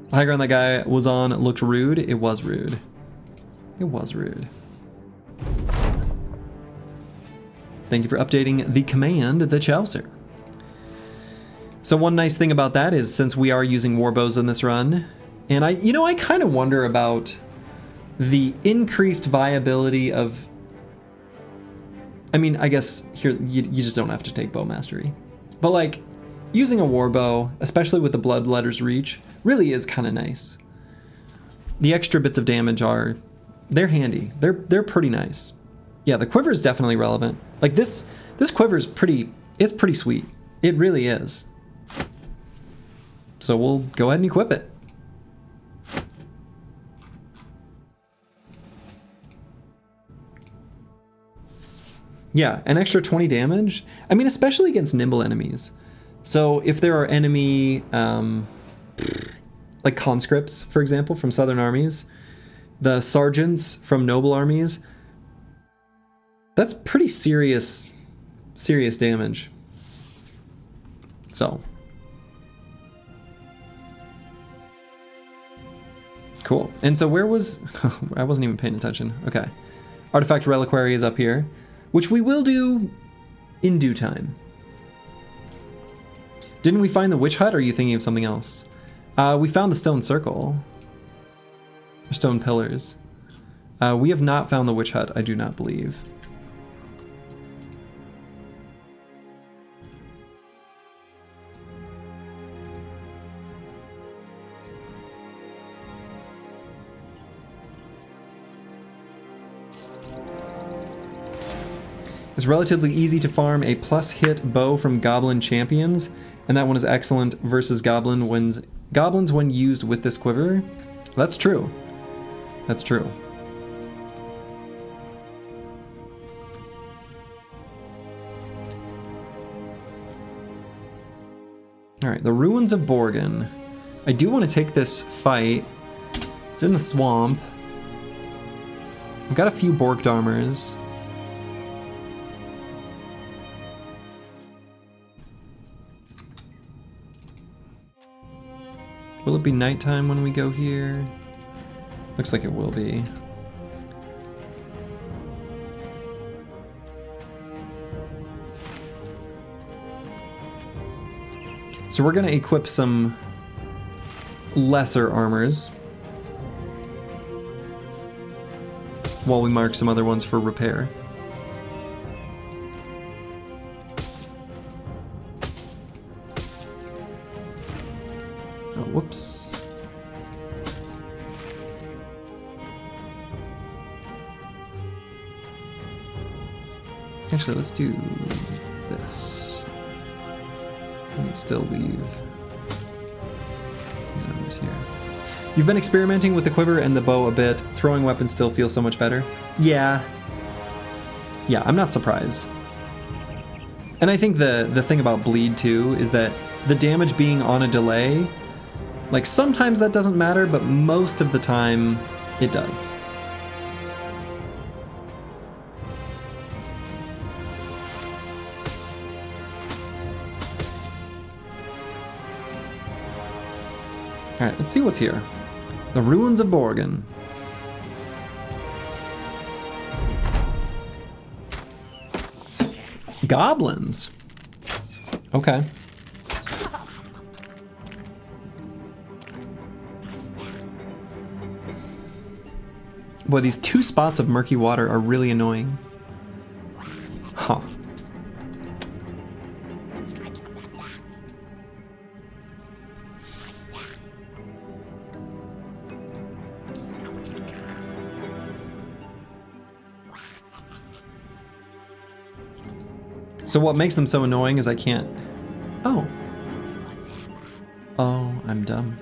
The high ground that guy was on looked rude. It was rude. It was rude. Thank you for updating the command, the Chaucer. So one nice thing about that is since we are using warbows in this run, and I kind of wonder about the increased viability of, I mean, I guess here, you just don't have to take bow mastery. But like, using a warbow, especially with the Bloodletter's reach, really is kind of nice. The extra bits of damage they're handy. They're pretty nice. Yeah, the quiver is definitely relevant. Like this quiver is it's pretty sweet. It really is. So we'll go ahead and equip it. Yeah, an extra 20 damage. I mean, especially against nimble enemies. So if there are enemy, like conscripts, for example, from southern armies, the sergeants from noble armies, that's pretty serious damage. So. Cool. And so where was, I wasn't even paying attention. Okay. Artifact Reliquary is up here, which we will do in due time. Didn't we find the witch hut, or are you thinking of something else? We found the stone circle. Stone pillars. We have not found the witch hut, I do not believe. It's relatively easy to farm a plus hit bow from Goblin champions, and that one is excellent versus goblins when used with this quiver. That's true. That's true. All right, the Ruins of Borgen. I do want to take this fight. It's in the swamp. I've got a few Borgdarmers. Will it be nighttime when we go here? Looks like it will be. So we're gonna equip some lesser armors, while we mark some other ones for repair. Oh, whoops. Actually, let's do this. We can still leave these armors here. You've been experimenting with the quiver and the bow a bit. Throwing weapons still feels so much better. Yeah. Yeah, I'm not surprised. And I think the thing about bleed too is that the damage being on a delay, like sometimes that doesn't matter, but most of the time it does. All right, let's see what's here. The ruins of Borgen. Goblins. Okay. Boy, these two spots of murky water are really annoying. Huh. So what makes them so annoying is I can't... Oh. Oh, I'm dumb.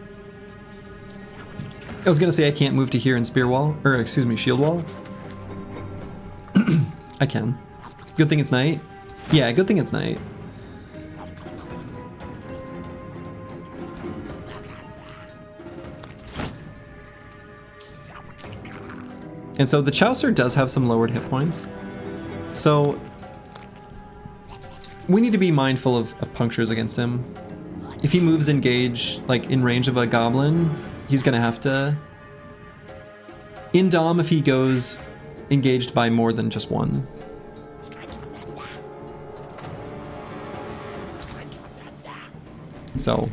I was gonna say I can't move to here in spear wall, or excuse me, shield wall. I can. Good thing it's night. Yeah, good thing it's night. And so the Chaucer does have some lowered hit points. So we need to be mindful of punctures against him. If he moves engage, like in range of a goblin, he's gonna have to... In Dom, if he goes engaged by more than just one. So...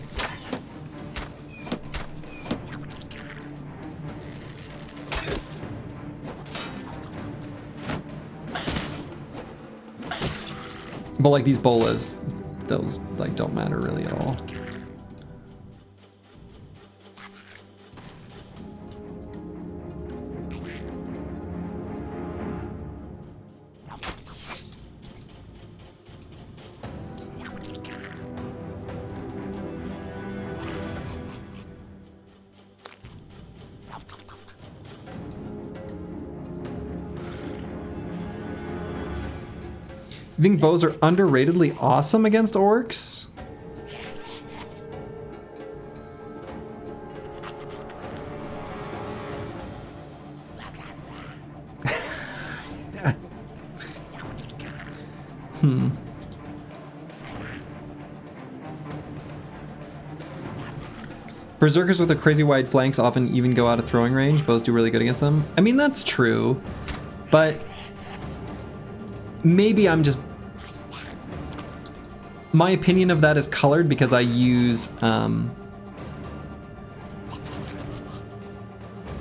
But like these bolas, those like don't matter really at all. You think bows are underratedly awesome against orcs? Berserkers with their crazy wide flanks often even go out of throwing range. Bows do really good against them. I mean, that's true, but maybe I'm just... My opinion of that is colored because I use,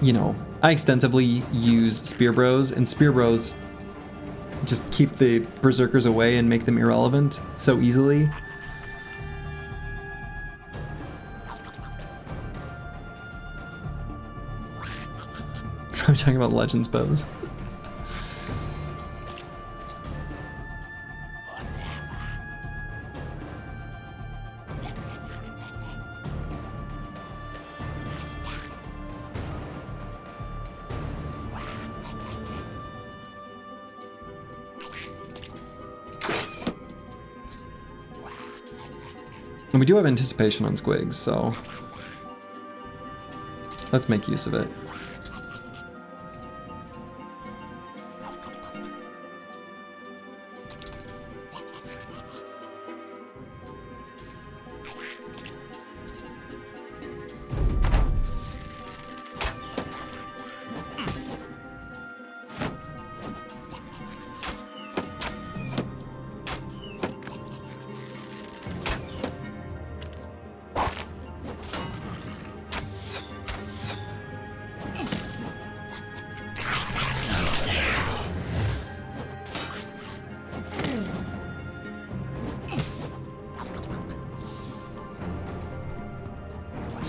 you know, I extensively use spear bros, and spear bros just keep the berserkers away and make them irrelevant so easily. I'm talking about Legends bows. And we do have anticipation on squigs, so let's make use of it.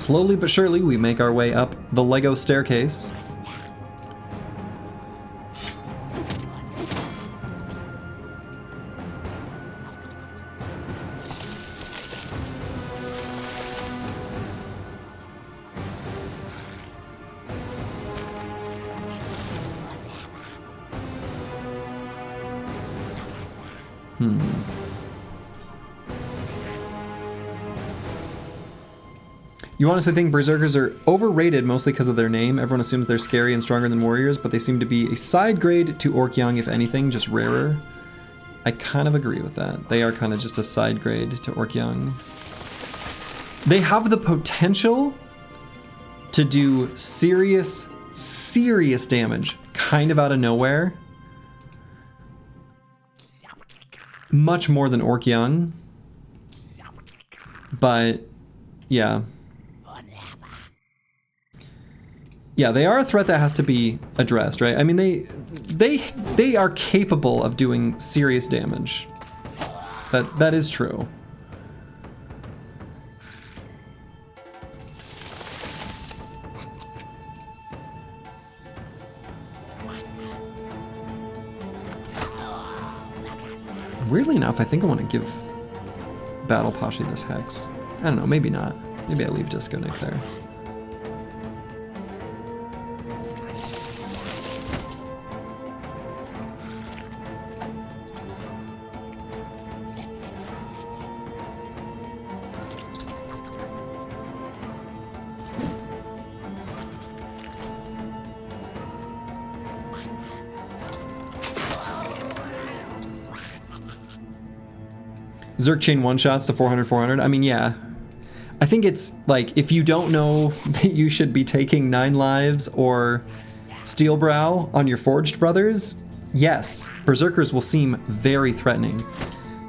Slowly but surely, we make our way up the Lego staircase. You honestly think Berserkers are overrated mostly because of their name? Everyone assumes they're scary and stronger than warriors, but they seem to be a side grade to Ork Young, if anything, just rarer. I kind of agree with that. They are kind of just a side grade to Ork Young. They have the potential to do serious, serious damage, kind of out of nowhere. Much more than Ork Young. But, yeah. Yeah, they are a threat that has to be addressed, right? I mean, they are capable of doing serious damage. That is true. Weirdly enough, I think I want to give Battle Pasha this hex. I don't know, maybe not. Maybe I leave Disco Nick there. Zerk chain one-shots to 400. I mean, yeah. I think it's like, if you don't know that you should be taking 9 lives or Steelbrow on your Forged Brothers, yes, Berserkers will seem very threatening.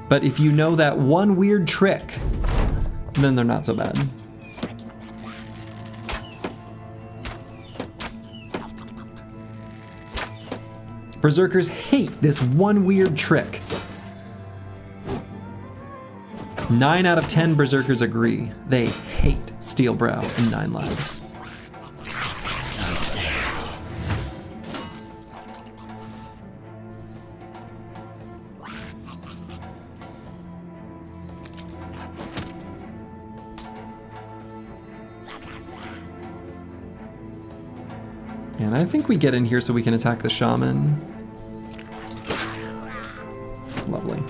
But if you know that one weird trick, then they're not so bad. Berserkers hate this one weird trick. 9 out of 10 Berserkers agree. They hate Steelbrow and 9 lives. And I think we get in here so we can attack the Shaman. Lovely.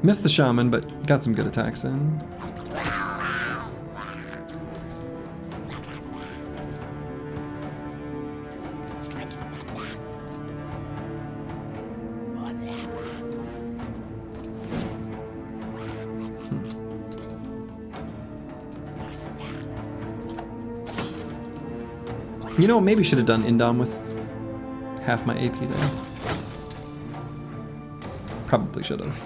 Missed the Shaman, but got some good attacks in. You know, maybe should have done Indom with half my AP there. Probably should have.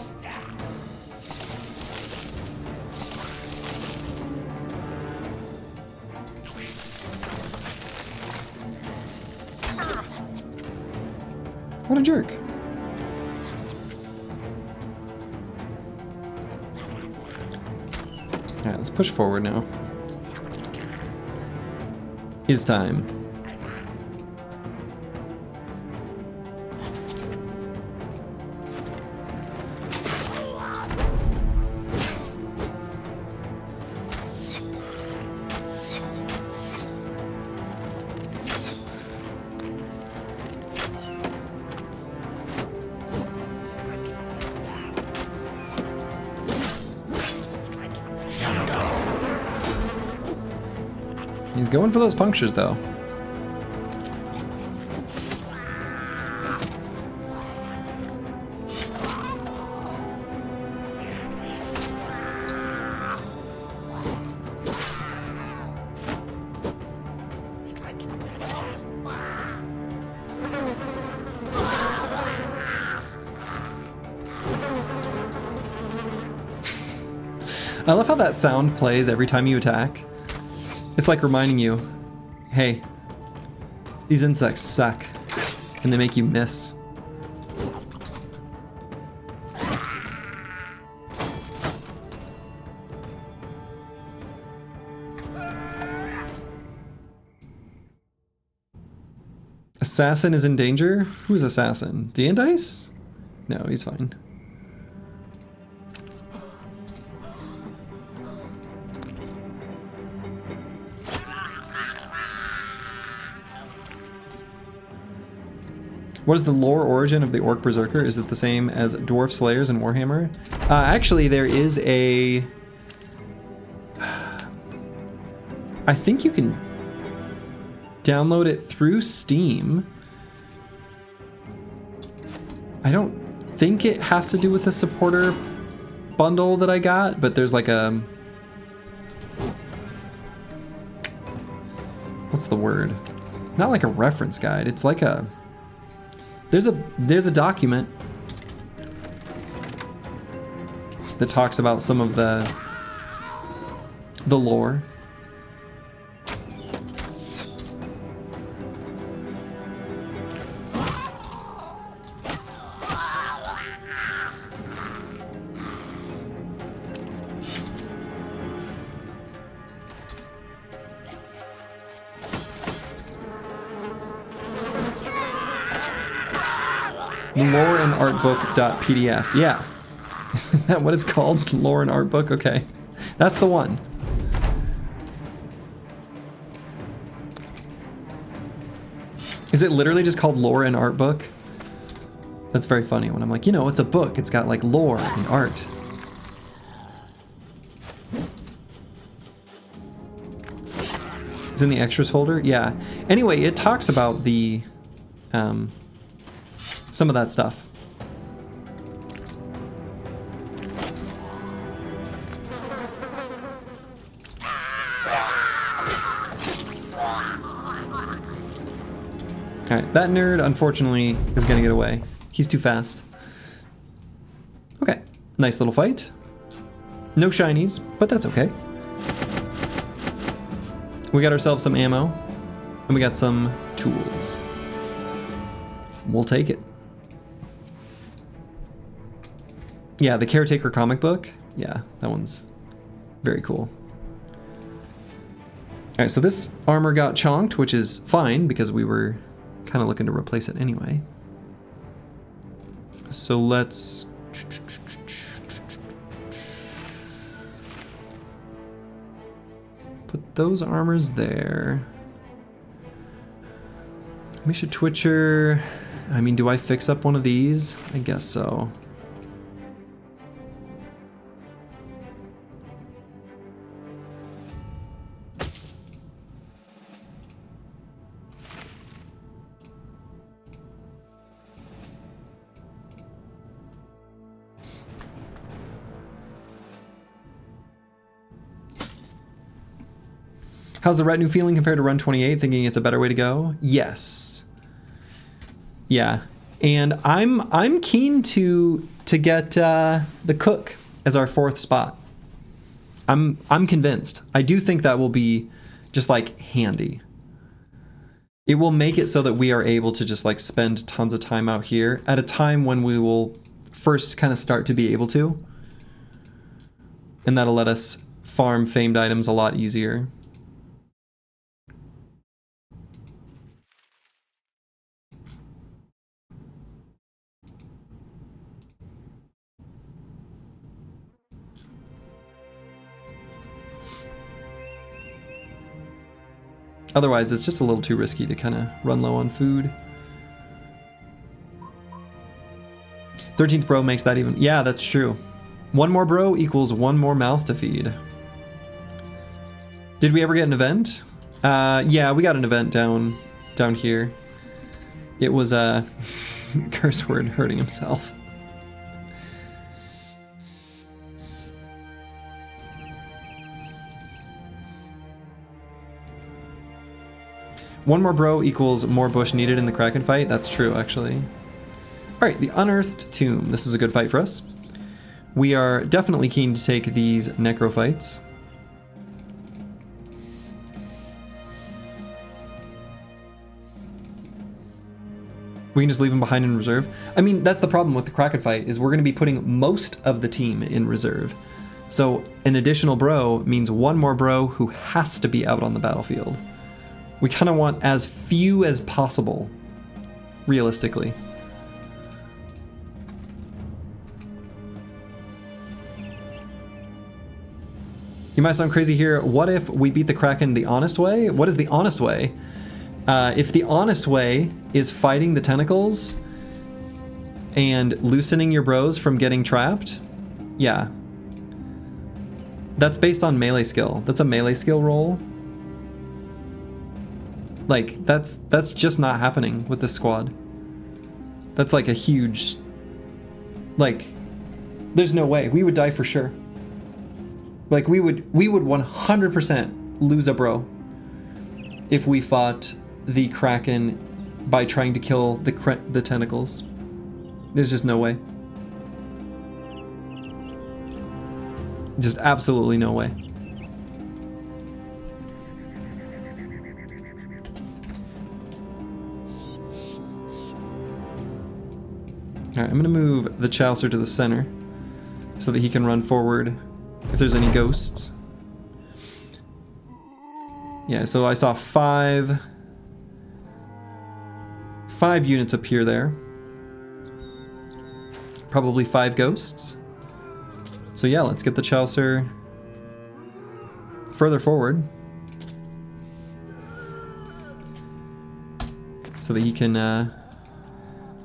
What a jerk. Alright, let's push forward now. Is time. He's going for those punctures, though. I love how that sound plays every time you attack. It's like reminding you, hey, These insects suck, and they make you miss. Assassin is in danger? Who's Assassin? Day90? No, he's fine. What is the lore origin of the Orc Berserker? Is it the same as Dwarf Slayers in Warhammer? Actually, there is a... I think you can download it through Steam. I don't think it has to do with the supporter bundle that I got, but there's like a... What's the word? Not like a reference guide, it's like a... There's a document that talks about some of the lore. Lore and artbook.pdf. Yeah. Is that what it's called? Lore and artbook? Okay. That's the one. Is it literally just called lore and artbook? That's very funny when I'm like, you know, it's a book. It's got like lore and art. It's in the extras folder? Yeah. Anyway, it talks about the... some of that stuff. Alright, that nerd, unfortunately, is gonna get away. He's too fast. Okay, nice little fight. No shinies, but that's okay. We got ourselves some ammo, and we got some tools. We'll take it. Yeah, the Caretaker comic book. Yeah, that one's very cool. Alright, so this armor got chonked, which is fine because we were kind of looking to replace it anyway. So let's... put those armors there. We should Twitcher... I mean, do I fix up one of these? I guess so. How's the retinue feeling compared to Run 28? Thinking it's a better way to go? Yes. Yeah, and I'm keen to get the cook as our 4th spot. I'm convinced. I do think that will be just like handy. It will make it so that we are able to just like spend tons of time out here at a time when we will first kind of start to be able to, and that'll let us farm famed items a lot easier. Otherwise, it's just a little too risky to kind of run low on food. 13th bro makes that even... Yeah, that's true. One more bro equals one more mouth to feed. Did we ever get an event? Yeah, we got an event down here. It was a curse word hurting himself. One more bro equals more bush needed in the Kraken fight. That's true, actually. All right, the Unearthed Tomb. This is a good fight for us. We are definitely keen to take these necro fights. We can just leave him behind in reserve. I mean, that's the problem with the Kraken fight, is we're going to be putting most of the team in reserve. So an additional bro means one more bro who has to be out on the battlefield. We kind of want as few as possible, realistically. You might sound crazy here. What if we beat the Kraken the honest way? What is the honest way? If the honest way is fighting the tentacles and loosening your bros from getting trapped, yeah. That's based on melee skill. That's a melee skill roll. Like, that's just not happening with this squad. That's like a huge, like, there's no way. We would die for sure. Like, we would 100% lose a bro if we fought the Kraken by trying to kill the tentacles. There's just no way. Just absolutely no way. Alright, I'm gonna move the Chaucer to the center so that he can run forward if there's any ghosts. Yeah, so I saw five units appear there. Probably 5 ghosts. So yeah, let's get the Chaucer further forward so that he can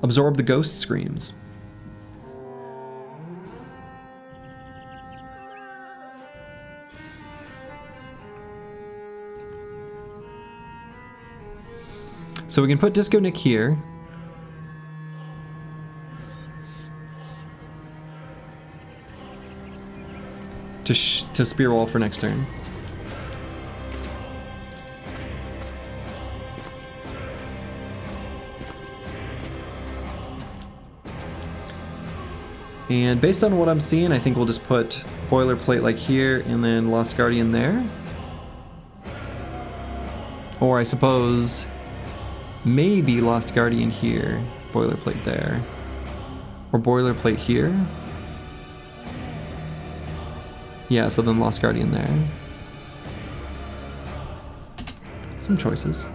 absorb the ghost screams. So we can put Disco Nick here. To spear wall for next turn. And based on what I'm seeing, I think we'll just put Boilerplate like here and then Lost Guardian there. Or I suppose maybe Lost Guardian here, Boilerplate there. Or Boilerplate here. Yeah, so then Lost Guardian there. Some choices.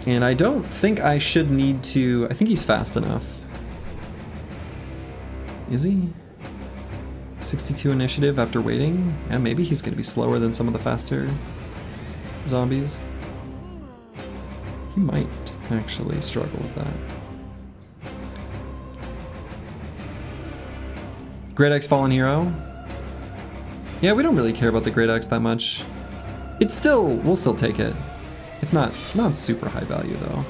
And I don't think I should need to... I think he's fast enough. Is he? 62 initiative after waiting? Yeah, maybe he's going to be slower than some of the faster zombies. He might actually struggle with that. Great X Fallen Hero. Yeah, we don't really care about the Great X that much. It's still... we'll still take it. It's not super high value though.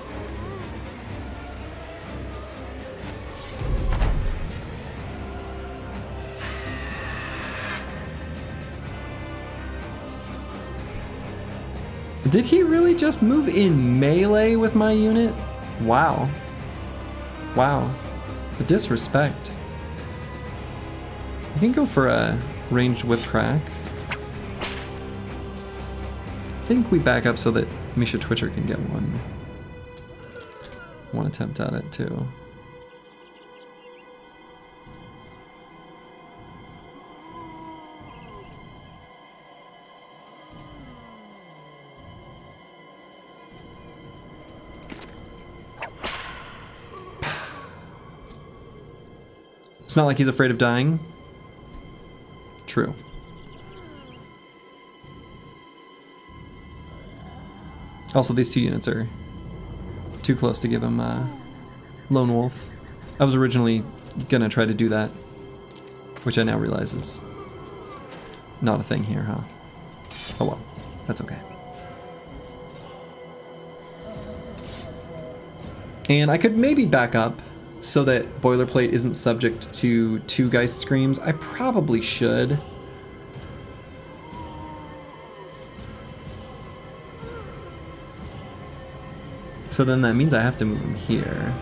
Did he really just move in melee with my unit? Wow. Wow. The disrespect. You can go for a ranged whip crack. I think we back up so that Misha Twitcher can get one attempt at it too. It's not like he's afraid of dying. True. Also, these 2 units are too close to give him Lone Wolf. I was originally gonna try to do that, which I now realize is not a thing here, huh? Oh well, that's okay. And I could maybe back up so that Boilerplate isn't subject to 2 Geist Screams. I probably should. So then that means I have to move him here,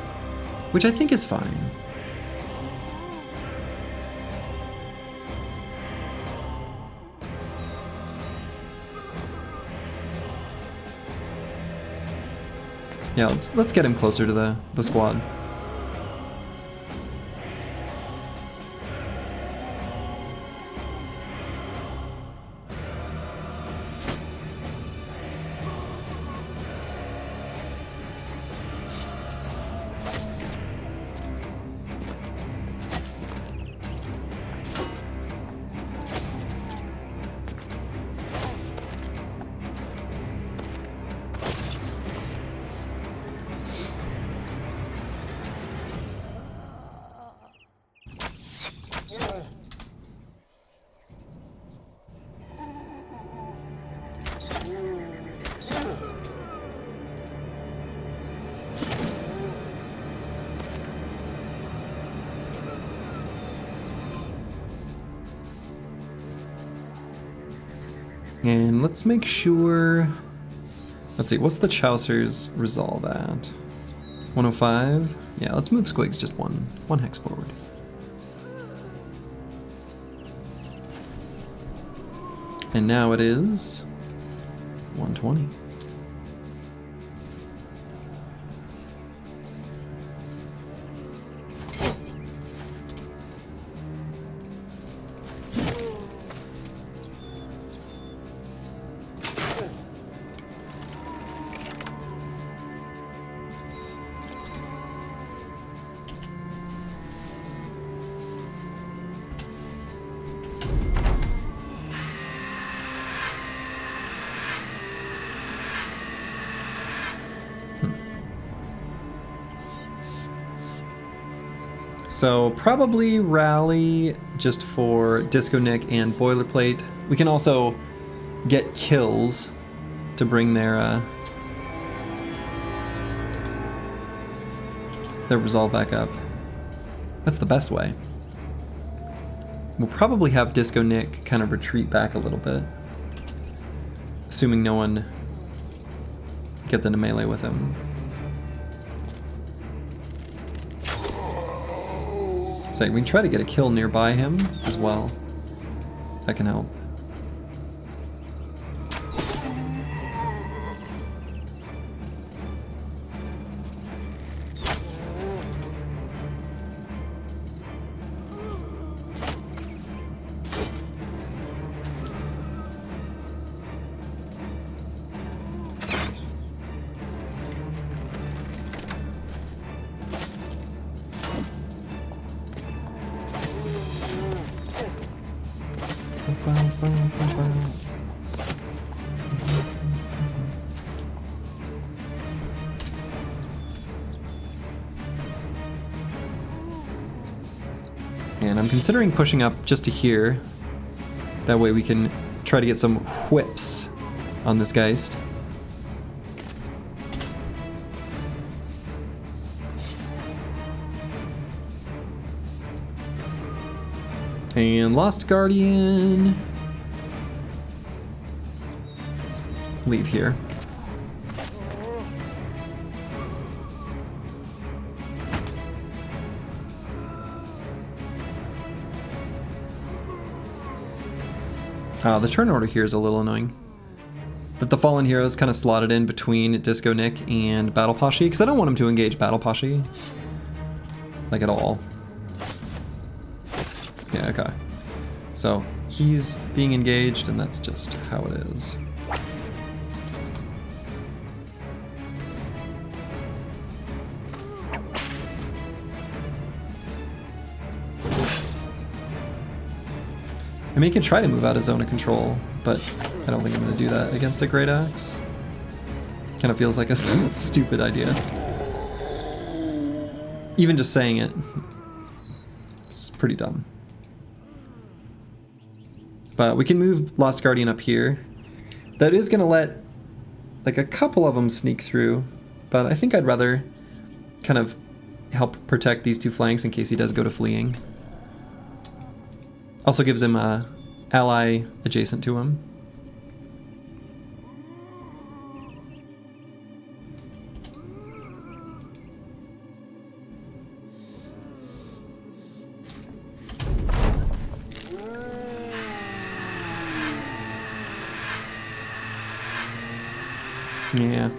which I think is fine. Yeah, let's get him closer to the squad. And let's make sure, let's see, what's the Chaucer's resolve at? 105? Yeah, let's move Squigs just one hex forward. And now it is 120. So probably rally just for Disco Nick and Boilerplate. We can also get kills to bring their resolve back up. That's the best way. We'll probably have Disco Nick kind of retreat back a little bit, assuming no one gets into melee with him. So we can try to get a kill nearby him as well. That can help. And I'm considering pushing up just to here. That way we can try to get some whips on this Geist. And Lost Guardian. Leave here. The turn order here is a little annoying. That the Fallen Hero is kind of slotted in between Disco Nick and Battle Pashi, because I don't want him to engage Battle Pashi. Like at all. Yeah, okay. So he's being engaged, and that's just how it is. I mean, he can try to move out of zone of control, but I don't think I'm going to do that against a Great Axe. Kind of feels like a stupid idea. Even just saying it. It's pretty dumb. But we can move Lost Guardian up here. That is going to let like a couple of them sneak through, but I think I'd rather kind of help protect these two flanks in case he does go to fleeing. Also gives him a ally adjacent to him. Yeah.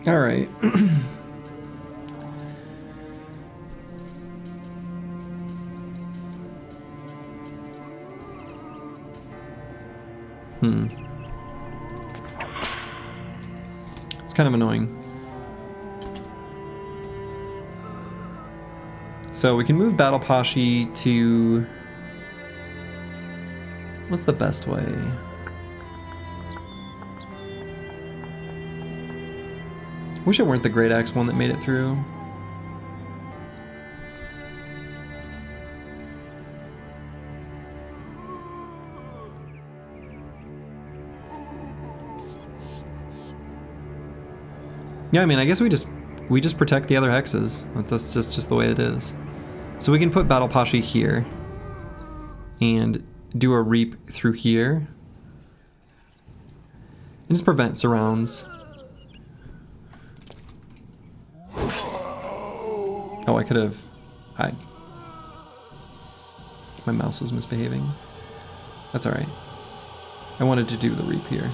All right. It's kind of annoying. So we can move Battle Pashi to... What's the best way? Wish it weren't the Great Axe one that made it through. Yeah, I mean, I guess we just protect the other hexes. That's just the way it is. So we can put Battle Pashi here and do a reap through here and just prevent surrounds. Oh, I could have... My mouse was misbehaving. That's alright. I wanted to do the reap here.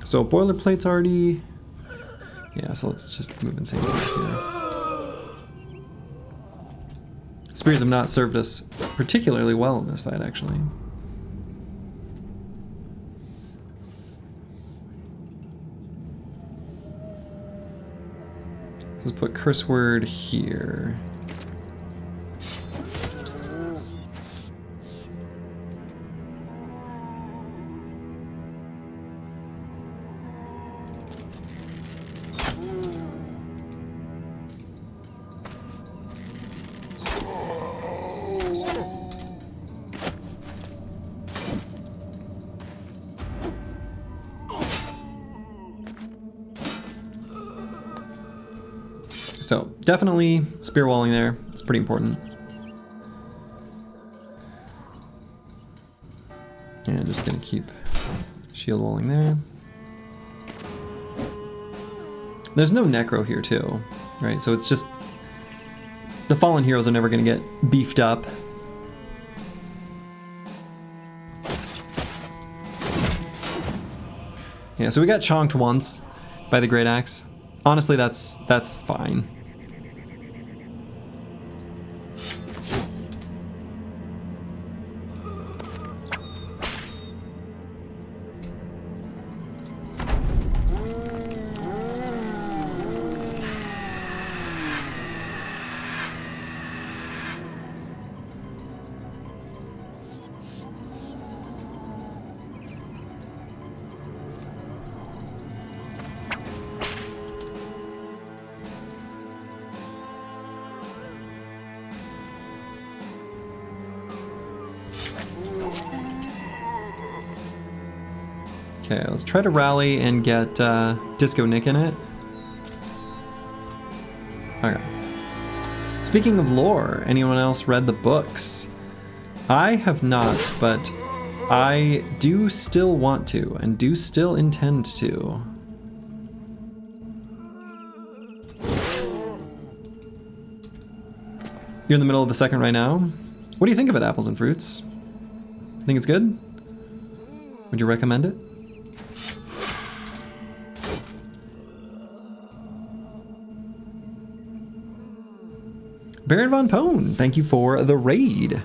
So boilerplate's already... Yeah, so let's just move insane here. Spears have not served us particularly well in this fight, actually. Let's put curse word here. So definitely spear walling there. It's pretty important. And just gonna keep shield walling there. There's no necro here too, right? So it's just the fallen heroes are never gonna get beefed up. Yeah, so we got chonked once by the Great Axe. Honestly, that's fine. Okay, let's try to rally and get Disco Nick in it. Okay. Speaking of lore, anyone else read the books? I have not, but I do still want to, and do still intend to. You're in the middle of the second right now. What do you think of it, Apples and Fruits? Think it's good? Would you recommend it? Baron Von Pone, thank you for the raid.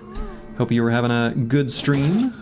Hope you were having a good stream.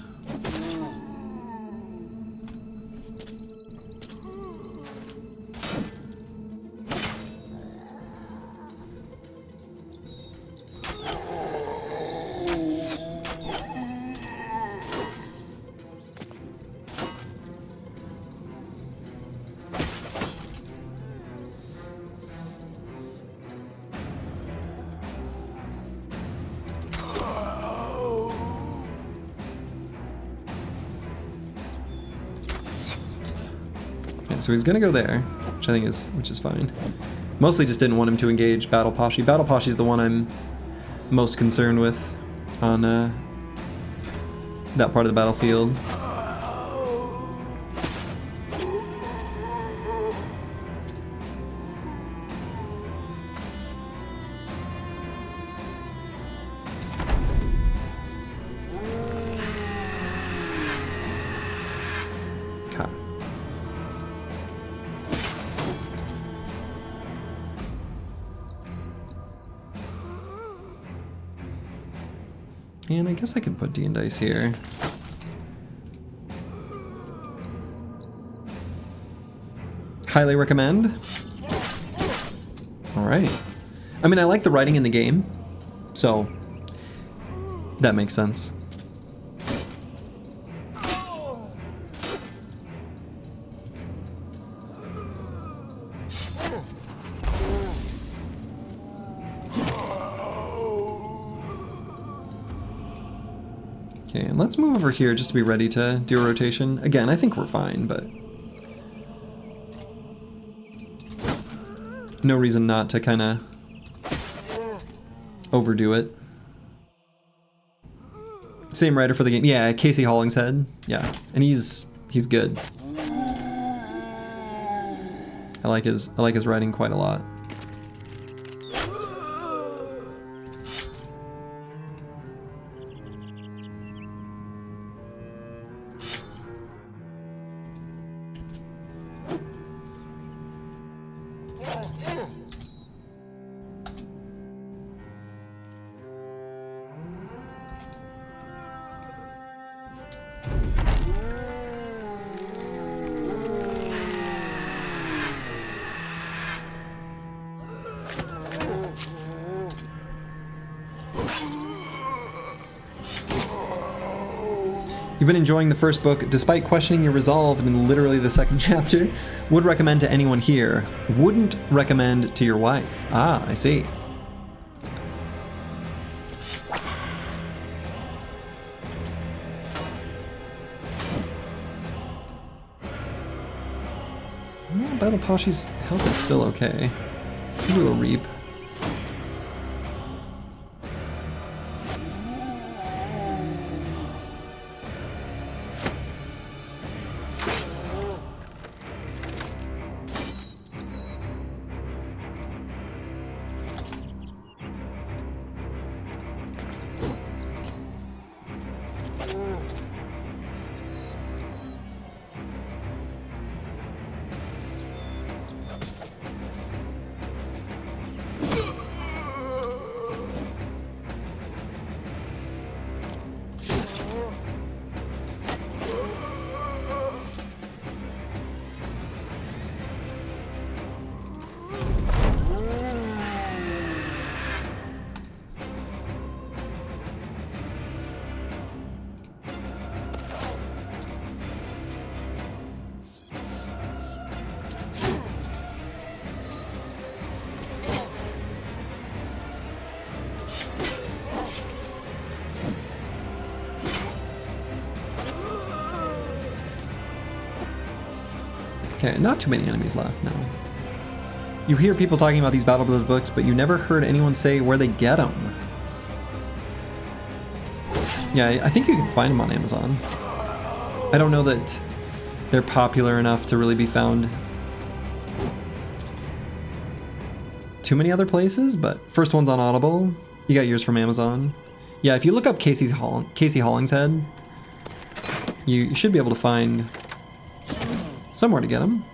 So he's gonna go there, which I think is fine. Mostly just didn't want him to engage Battle Pashi. Battle Pashi's the one I'm most concerned with on that part of the battlefield. And I guess I could put D and dice here. Highly recommend. All right. I mean, I like the writing in the game, so that makes sense. Okay, and let's move over here just to be ready to do a rotation. Again, I think we're fine, but no reason not to kind of overdo it. Same writer for the game. Yeah, Casey Hollingshead. Yeah, and he's good. I like his writing quite a lot. You've been enjoying the first book despite questioning your resolve in literally the second chapter. Would recommend to anyone here. Wouldn't recommend to your wife. Ah, I see. Well, Battle Pashi's health is still okay. Do a reap. Okay, not too many enemies left now. You hear people talking about these Battle Blood books, but you never heard anyone say where they get them. Yeah, I think you can find them on Amazon. I don't know that they're popular enough to really be found too many other places, but first one's on Audible. You got yours from Amazon. Yeah, if you look up Casey Hollingshead, you should be able to find somewhere to get them.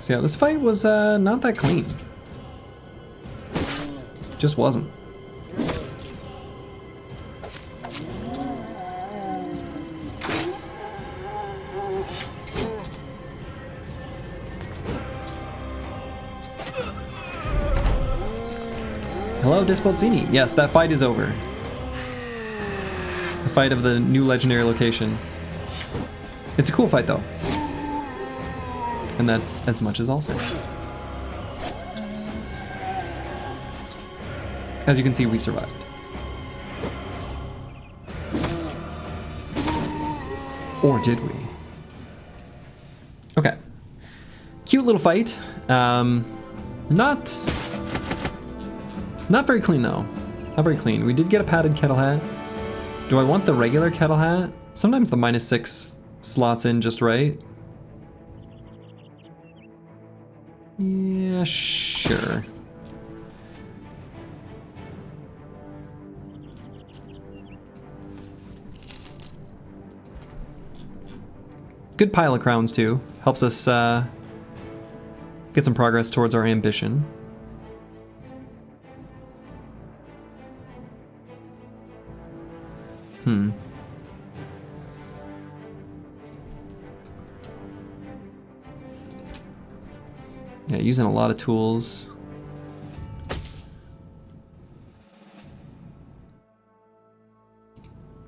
So yeah, this fight was not that clean. Just wasn't. Hello, Dispolzini. Yes, that fight is over. The fight of the new legendary location. It's a cool fight though. And that's as much as I'll say. As you can see, we survived. Or did we? Okay. Cute little fight. Not Not very clean though. Not very clean. We did get a padded kettle hat. Do I want the regular kettle hat? Sometimes the -6 slots in just right. Yeah, sure. Good pile of crowns too. Helps us get some progress towards our ambition. Yeah, using a lot of tools.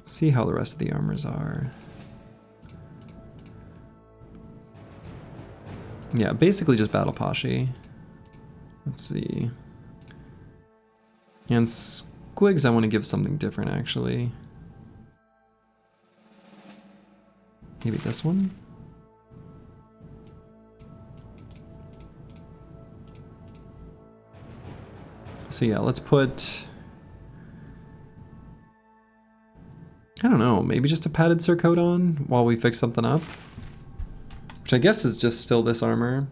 See how the rest of the armors are. Yeah, basically just battle poshy. Let's see. And squigs, I want to give something different actually. Maybe this one? So yeah, let's put... I don't know, maybe just a padded surcoat on while we fix something up? Which I guess is just still this armor.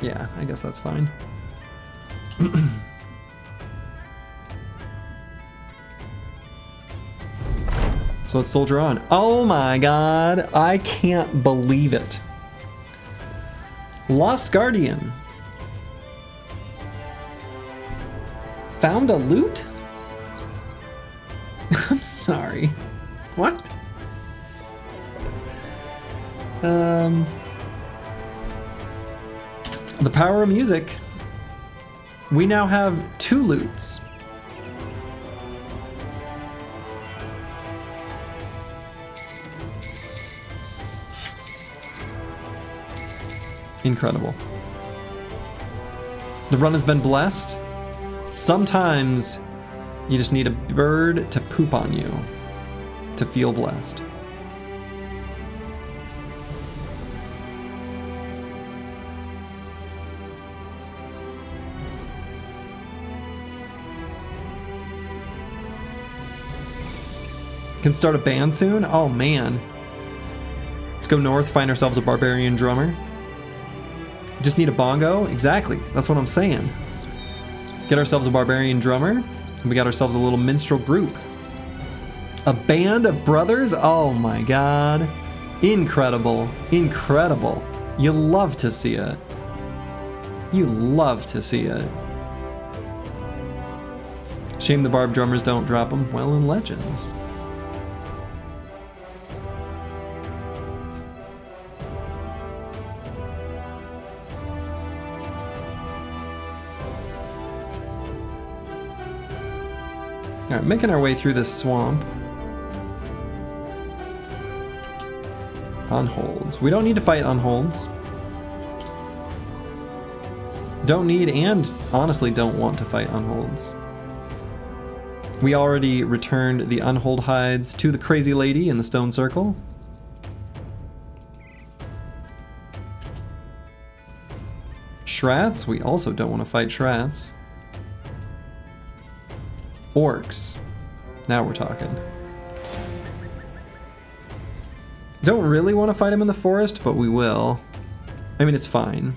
Yeah, I guess that's fine. So let's soldier on. Oh my god, I can't believe it. Lost Guardian. Found a loot? I'm sorry. What? The power of music. We now have 2 loots. Incredible. The run has been blessed. Sometimes you just need a bird to poop on you to feel blessed. Can start a band soon? Oh man. Let's go north, find ourselves a barbarian drummer. Just need a bongo? Exactly, that's what I'm saying. Get ourselves a barbarian drummer, and we got ourselves a little minstrel group. A band of brothers? Oh my god. Incredible, incredible. You love to see it. You love to see it. Shame the barb drummers don't drop them. Well, in Legends. Alright, making our way through this swamp. Unholds. We don't need to fight unholds. Don't need and honestly don't want to fight unholds. We already returned the unhold hides to the crazy lady in the stone circle. Shrats? We also don't want to fight Shrats. Orks. Now we're talking. Don't really want to fight him in the forest, but we will. I mean, it's fine.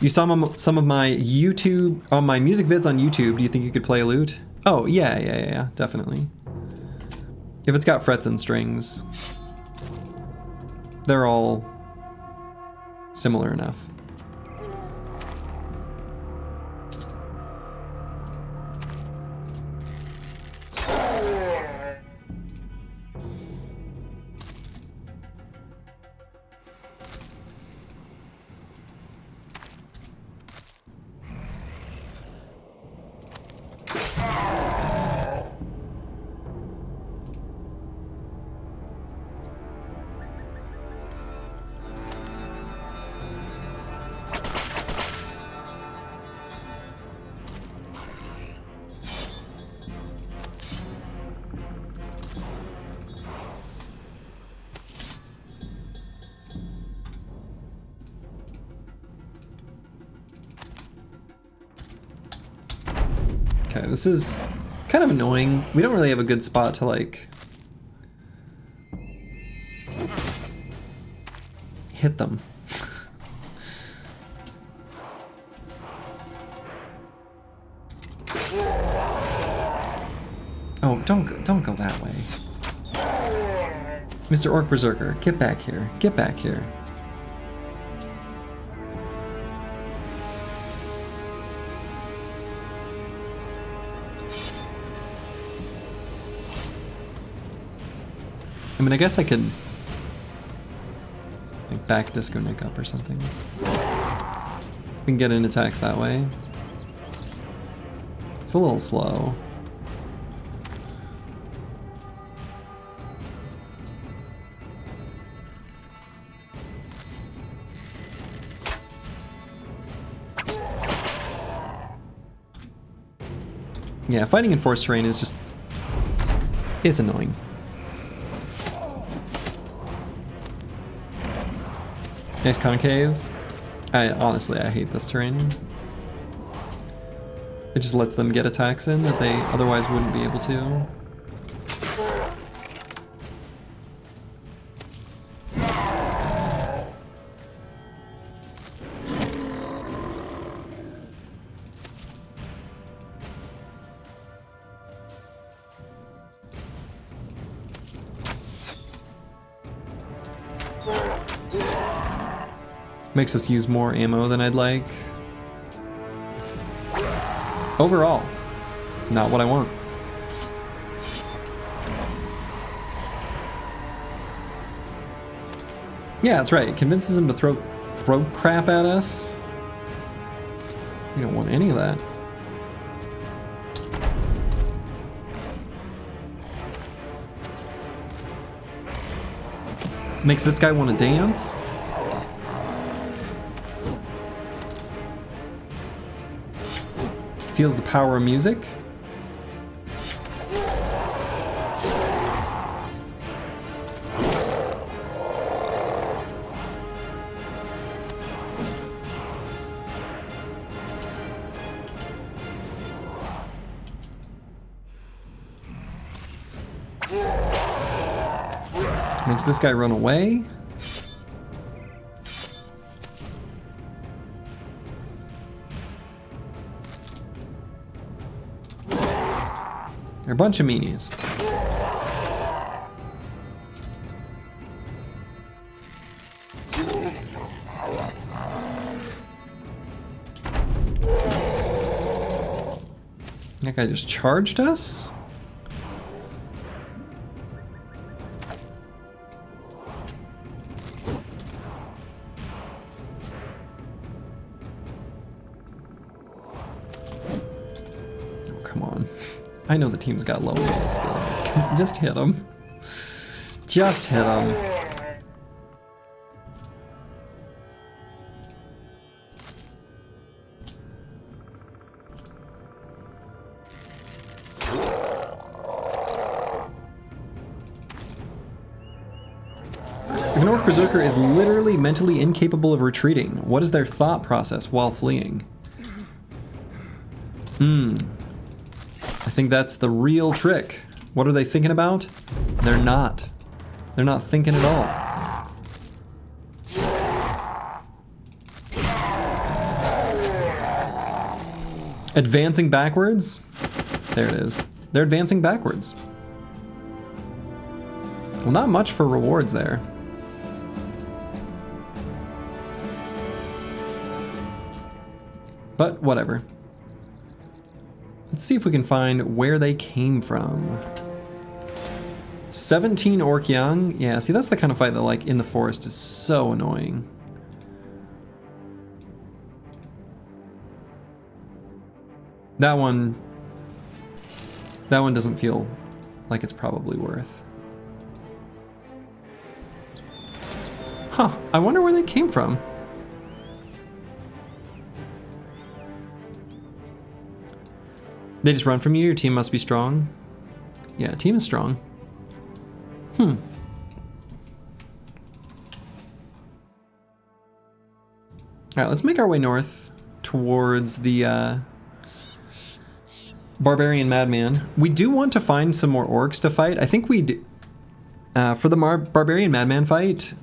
You saw some of my YouTube, my music vids on YouTube. Do you think you could play a lute? Oh, yeah, definitely. If it's got frets and strings, they're all similar enough. Okay, this is kind of annoying. We don't really have a good spot to like hit them. Oh, don't go that way. Mr. Ork Berserker, get back here. Get back here. I mean, I guess I could like back Disco Nick up or something. We can get in attacks that way. It's a little slow. Yeah, fighting in forest terrain is just annoying. Nice concave. Honestly, I hate this terrain. It just lets them get attacks in that they otherwise wouldn't be able to. Makes us use more ammo than I'd like. Overall, not what I want. Yeah, that's right. It convinces him to throw crap at us. You don't want any of that. Makes this guy want to dance. Feels the power of music. Makes this guy run away. They're a bunch of meanies. That guy just charged us? Oh, come on. I know the team's got low melee skill. Just hit him. Just hit him. If an Ork Berserker is literally mentally incapable of retreating, what is their thought process while fleeing? I think that's the real trick. What are they thinking about? They're not. They're not thinking at all. Advancing backwards? There it is. They're advancing backwards. Well, not much for rewards there. But whatever. Let's see if we can find where they came from. 17 Ork Young? Yeah, see, that's the kind of fight that, like, in the forest is so annoying. That one doesn't feel like it's probably worth. Huh, I wonder where they came from. They just run from you? Your team must be strong? Yeah, team is strong. Alright, let's make our way north towards the Barbarian Madman. We do want to find some more orcs to fight. I think we'd... for the Barbarian Madman fight,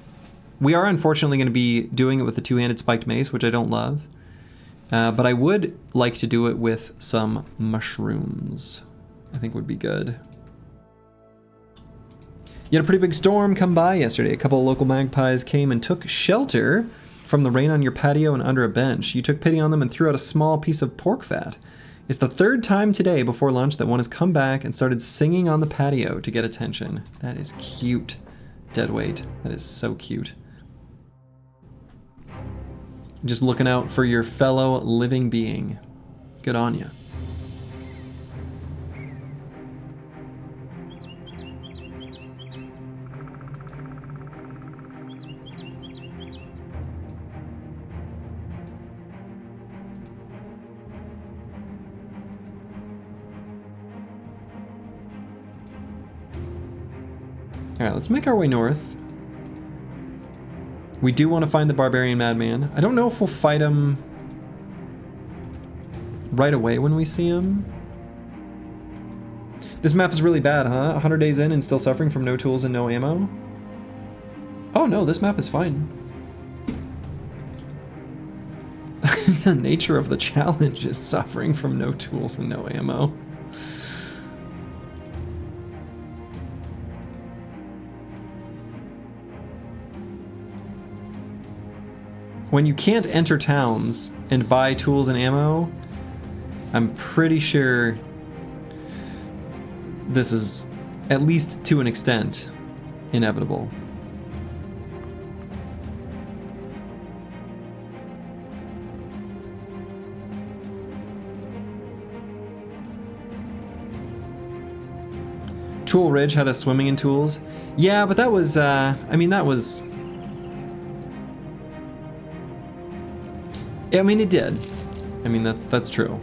we are unfortunately going to be doing it with the two-handed spiked mace, which I don't love. But I would like to do it with some mushrooms. I think would be good. You had a pretty big storm come by yesterday. A couple of local magpies came and took shelter from the rain on your patio and under a bench. You took pity on them and threw out a small piece of pork fat. It's the third time today before lunch that one has come back and started singing on the patio to get attention. That is cute. Deadweight. That is so cute. Just looking out for your fellow living being. Good on you. Alright, let's make our way north. We do want to find the Barbarian Madman. I don't know if we'll fight him right away when we see him. This map is really bad, huh? 100 days in and still suffering from no tools and no ammo? Oh no, this map is fine. The nature of the challenge is suffering from no tools and no ammo. When you can't enter towns and buy tools and ammo, I'm pretty sure this is, at least to an extent, inevitable. Tool Ridge had us swimming in tools. Yeah, but that was, I mean, that was... I mean, it did. I mean, that's true.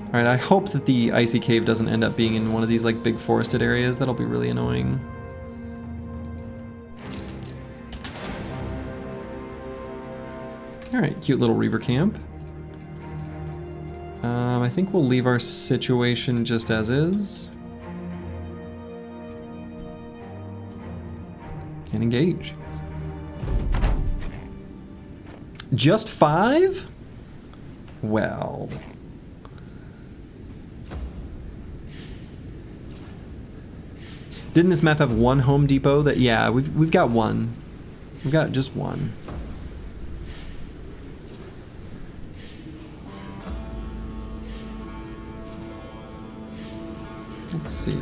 All right, I hope that the icy cave doesn't end up being in one of these like big forested areas. That'll be really annoying. All right, cute little Reaver camp. I think we'll leave our situation just as is. And engage. Just 5? Well. Didn't this map have one Home Depot? That yeah, we've got one. We've got just one. Let's see.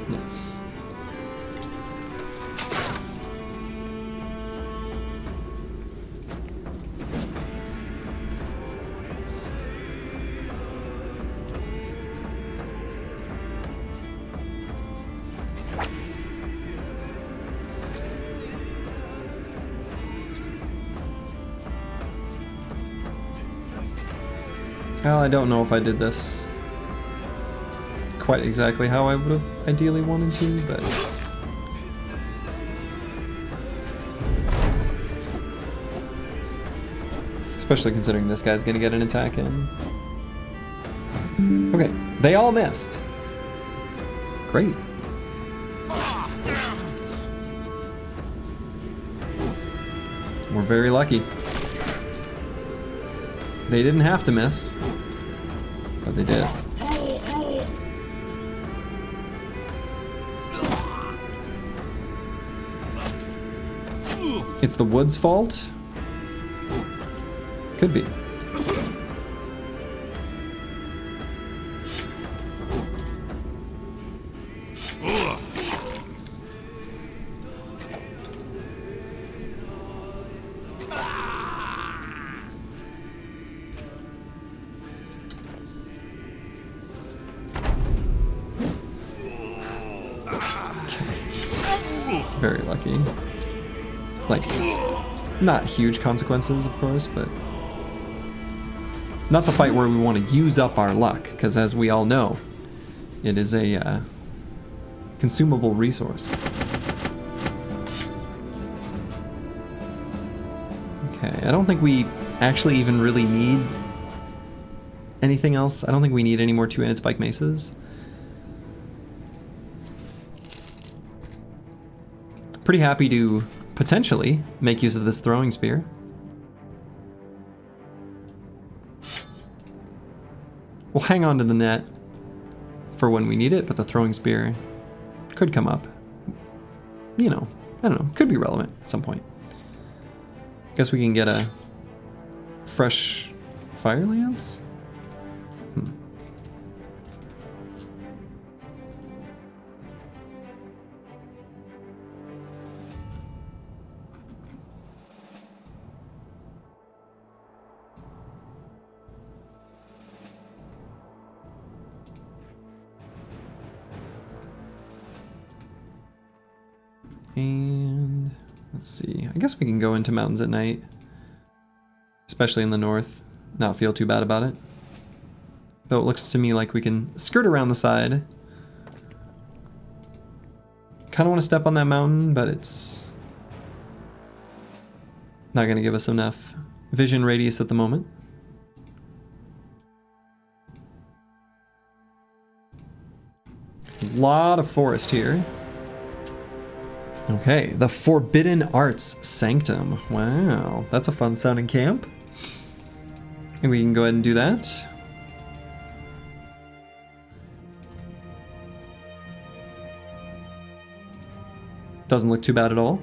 Nice. Well, I don't know if I did this quite exactly how I would have ideally wanted to, but... Especially considering this guy's gonna get an attack in. Okay, they all missed. Great. We're very lucky. They didn't have to miss, but they did. It's the wood's fault? Could be. Very lucky. Like, not huge consequences, of course, but not the fight where we want to use up our luck, because as we all know, it is a consumable resource. Okay, I don't think we actually even really need anything else. I don't think we need any more two-handed spike maces. Pretty happy to potentially make use of this throwing spear. We'll hang on to the net for when we need it, but the throwing spear could come up. You know, I don't know, could be relevant at some point. Guess we can get a fresh fire lance? And let's see, I guess we can go into mountains at night, especially in the north, not feel too bad about it. Though it looks to me like we can skirt around the side. Kind of want to step on that mountain, but it's not going to give us enough vision radius at the moment. A lot of forest here. Okay, the Forbidden Arts Sanctum. Wow, that's a fun sounding camp. And we can go ahead and do that. Doesn't look too bad at all.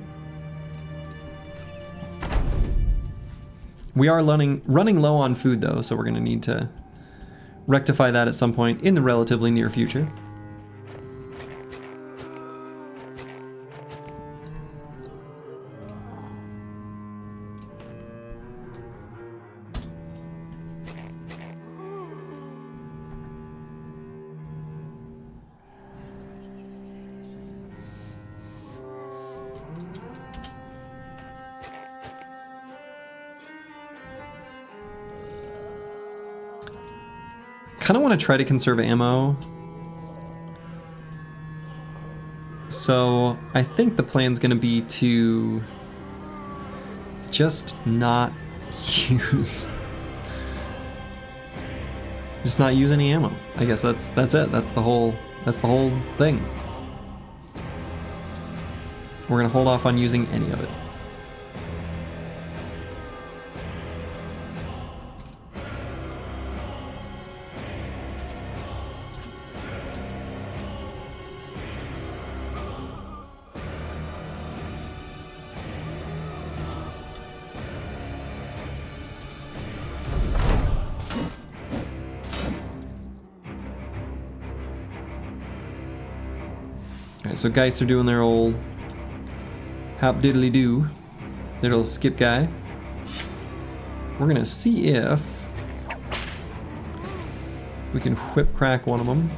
We are running low on food though, so we're going to need to rectify that at some point in the relatively near future. Kind of want to try to conserve ammo. So I think the plan's going to be to just not use any ammo. I guess that's it. That's the whole thing. We're going to hold off on using any of it. So Geist are doing their old hop diddly do, their little skip guy. We're gonna see if we can whip crack one of them.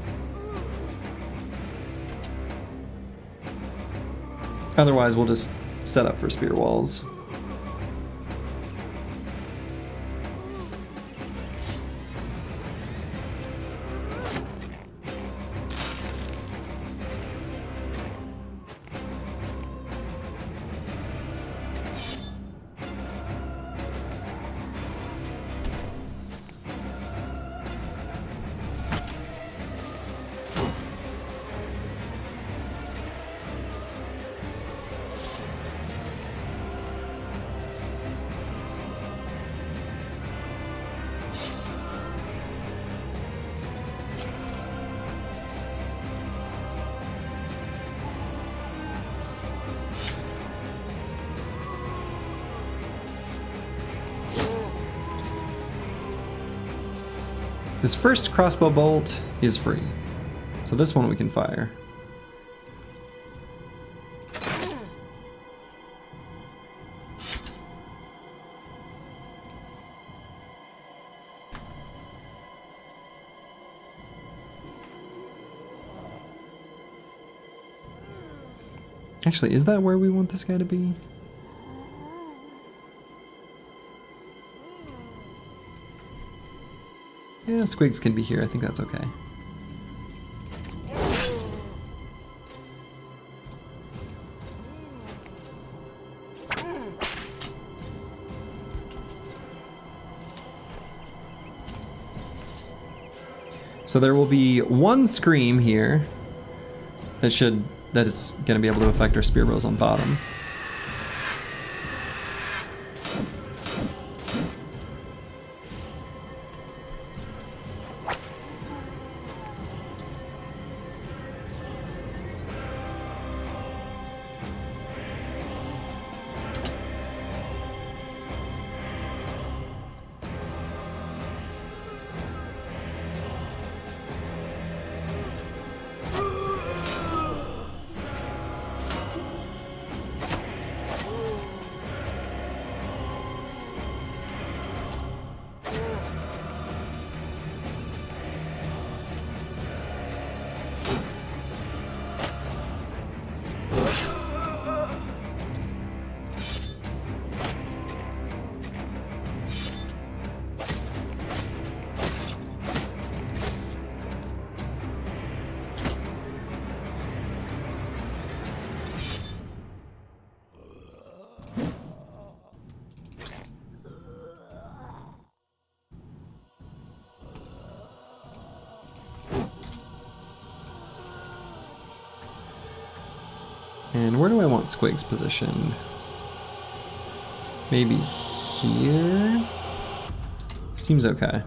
Otherwise, we'll just set up for spear walls. This first crossbow bolt is free. So this one we can fire. Actually, is that where we want this guy to be? Yeah, Squigs can be here. I think that's okay. So there will be one scream here that is going to be able to affect our spear bows on bottom. And where do I want Squigs positioned? Maybe here? Seems okay.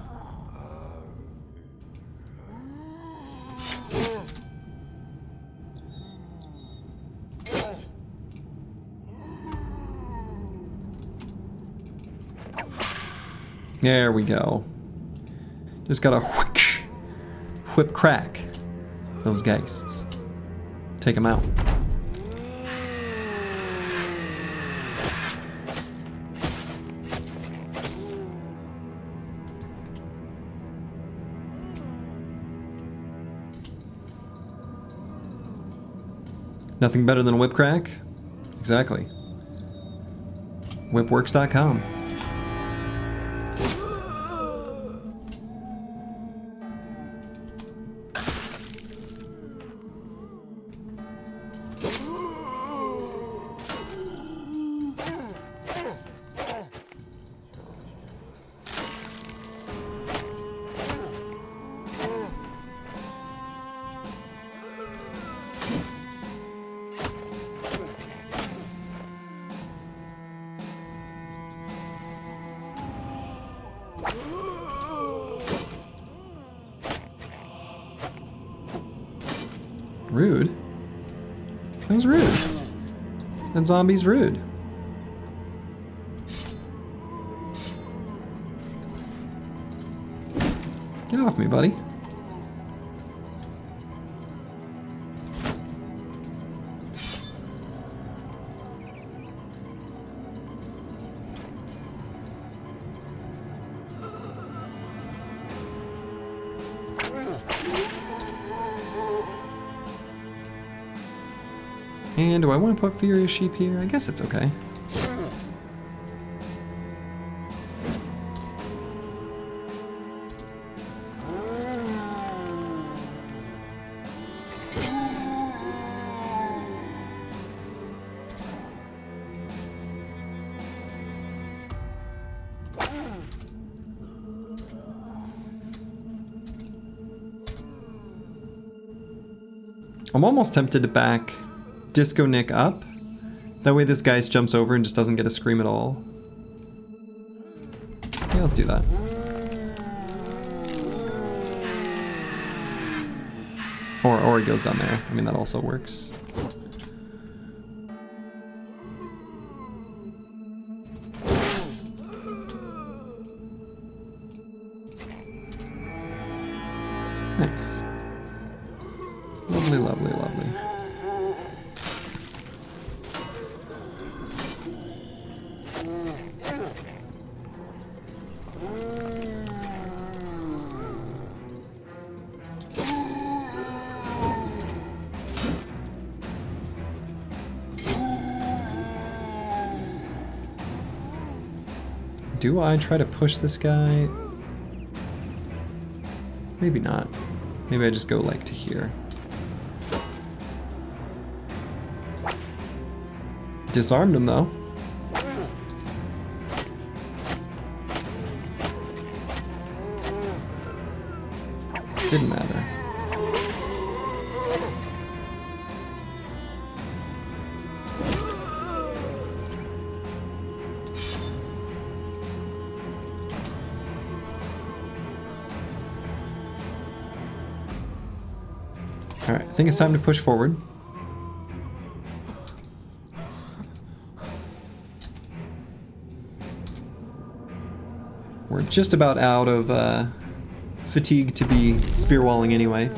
There we go. Just gotta whip crack those geists. Take them out. Nothing better than a whip crack? Exactly. Whipworks.com. Rude? That was rude. That zombie's rude. Get off me, buddy. And do I want to put Furious Sheep here? I guess it's okay. I'm almost tempted to back Disco Nick up. That way this guy jumps over and just doesn't get a scream at all. Yeah, let's do that. Or he goes down there. I mean, that also works. nice. Lovely, lovely, lovely. Do I try to push this guy? Maybe not. Maybe I just go like to here. Disarmed him though. Didn't matter. All right, I think it's time to push forward. We're just about out of fatigue to be spear walling anyway.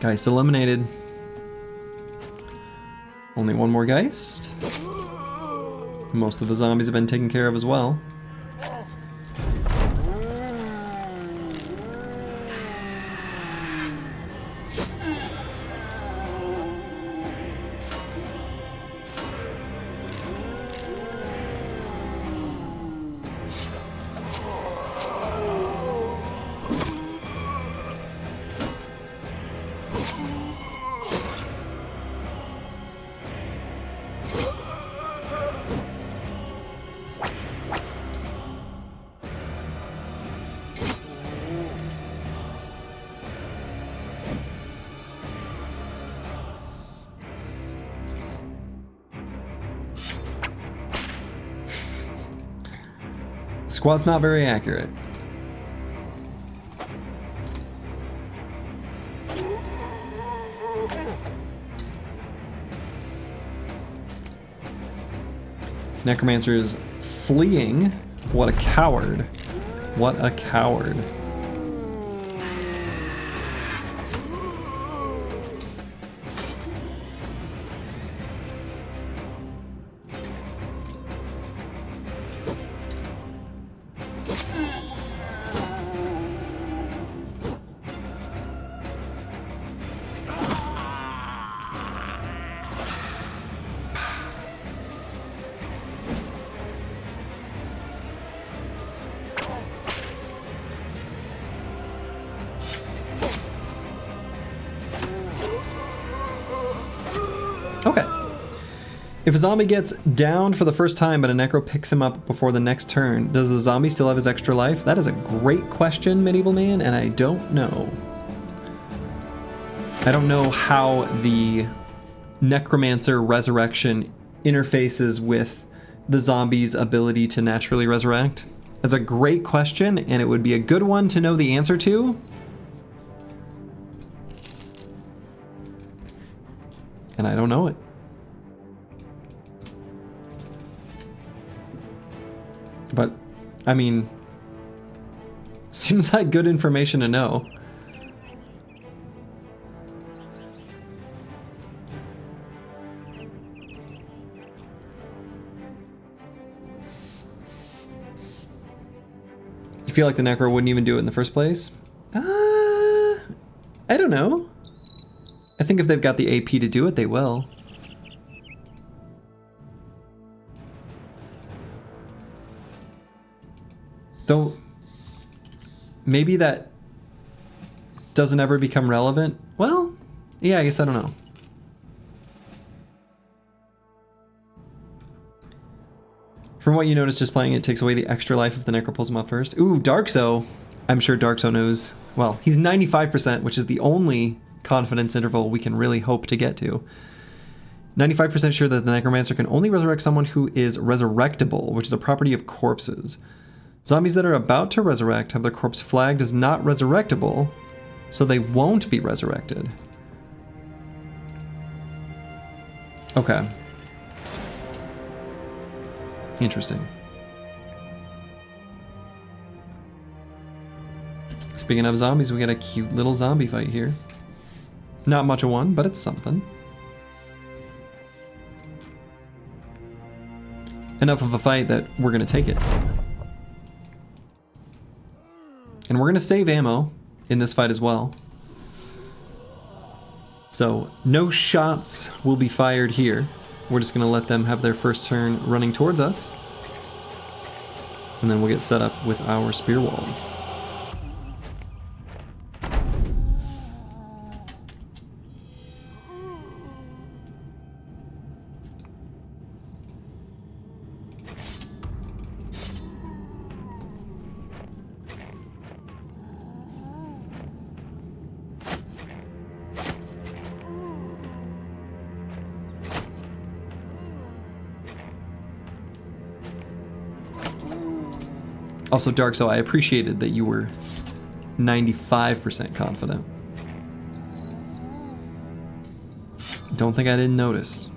Geist eliminated. Only one more Geist. Most of the zombies have been taken care of as well. Squad's not very accurate. Necromancer is fleeing. What a coward. What a coward. Okay. If a zombie gets downed for the first time but a necro picks him up before the next turn, does the zombie still have his extra life? That is a great question, Medieval Man, and I don't know. I don't know how the necromancer resurrection interfaces with the zombie's ability to naturally resurrect. That's a great question, and it would be a good one to know the answer to. And I don't know it. But, I mean, seems like good information to know. You feel like the Necro wouldn't even do it in the first place? I don't know. I think if they've got the AP to do it, they will. Though, maybe that doesn't ever become relevant. Well, yeah, I guess I don't know. From what you notice just playing it takes away the extra life if the Necro pulls him up first. Ooh, Darkso. I'm sure Darkso knows. Well, he's 95%, which is the only confidence interval we can really hope to get to. 95% sure that the Necromancer can only resurrect someone who is resurrectable, which is a property of corpses. Zombies that are about to resurrect have their corpse flagged as not resurrectable, so they won't be resurrected. Okay. Interesting. Speaking of zombies, we got a cute little zombie fight here. Not much of one, but it's something. Enough of a fight that we're gonna take it. And we're gonna save ammo in this fight as well. So no shots will be fired here. We're just gonna let them have their first turn running towards us. And then we'll get set up with our spear walls. Also, Darkso, I appreciated that you were 95% confident. Don't think I didn't notice.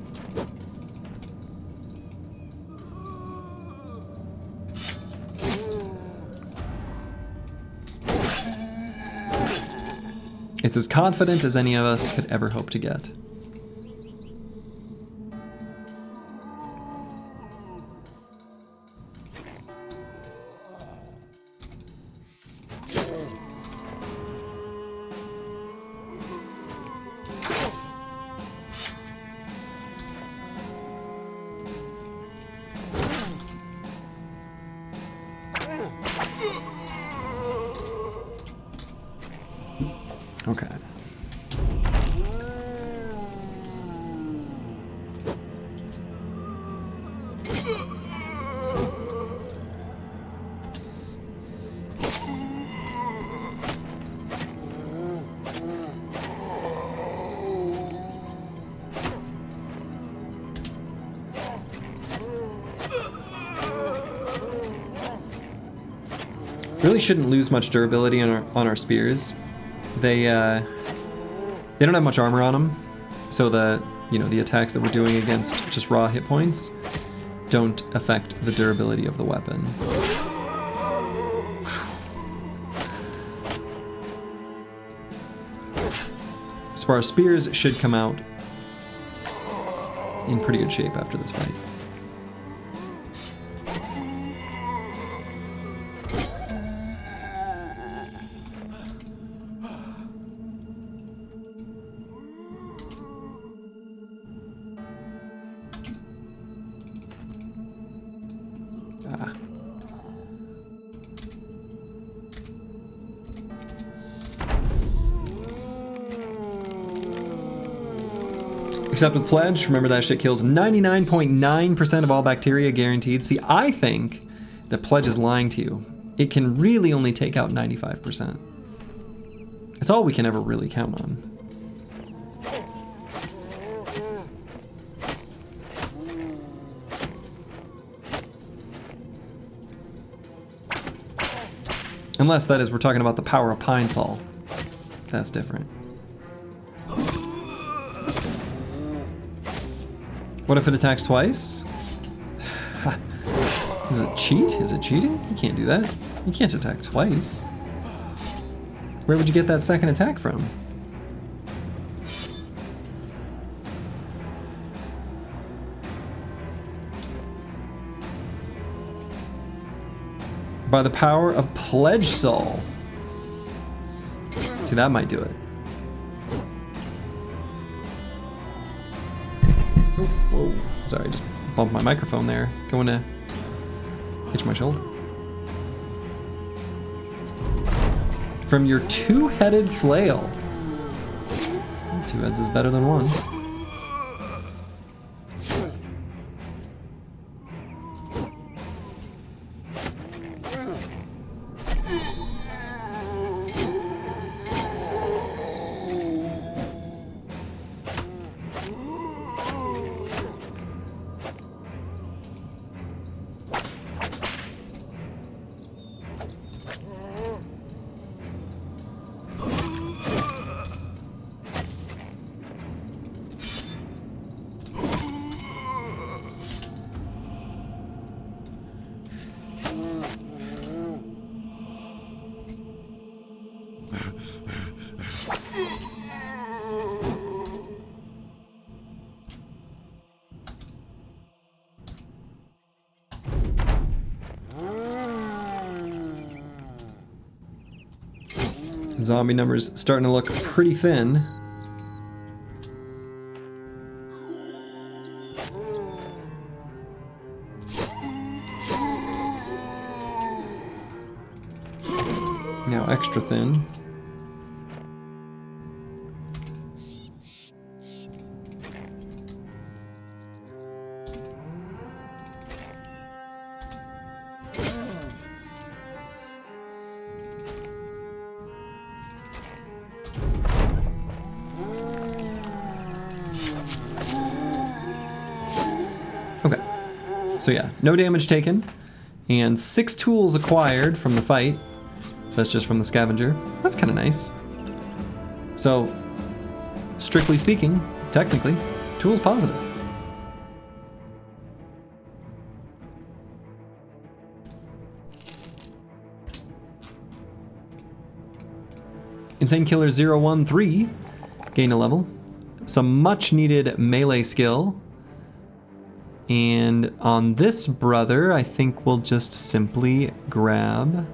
It's as confident as any of us could ever hope to get. Okay. Really shouldn't lose much durability on our spears. They don't have much armor on them, so the attacks that we're doing against just raw hit points don't affect the durability of the weapon. So our spears should come out in pretty good shape after this fight. Except with Pledge, remember that shit kills 99.9% of all bacteria guaranteed. See, I think that Pledge is lying to you. It can really only take out 95%. It's all we can ever really count on. Unless, that is, we're talking about the power of Pine Sol. That's different. What if it attacks twice? Is it cheat? Is it cheating? You can't do that. You can't attack twice. Where would you get that second attack from? by the power of Pledge Soul. See, that might do it. Oh, whoa. Sorry, just bumped my microphone there. Going to hitch my shoulder. From your two-headed flail. Two heads is better than one. Zombie numbers starting to look pretty thin. Now extra thin. So yeah, no damage taken, and 6 tools acquired from the fight. So that's just from the scavenger. That's kind of nice. So, strictly speaking, technically, tools positive. Insane Killer 013, gain a level. Some much needed melee skill. And on this brother, I think we'll just simply grab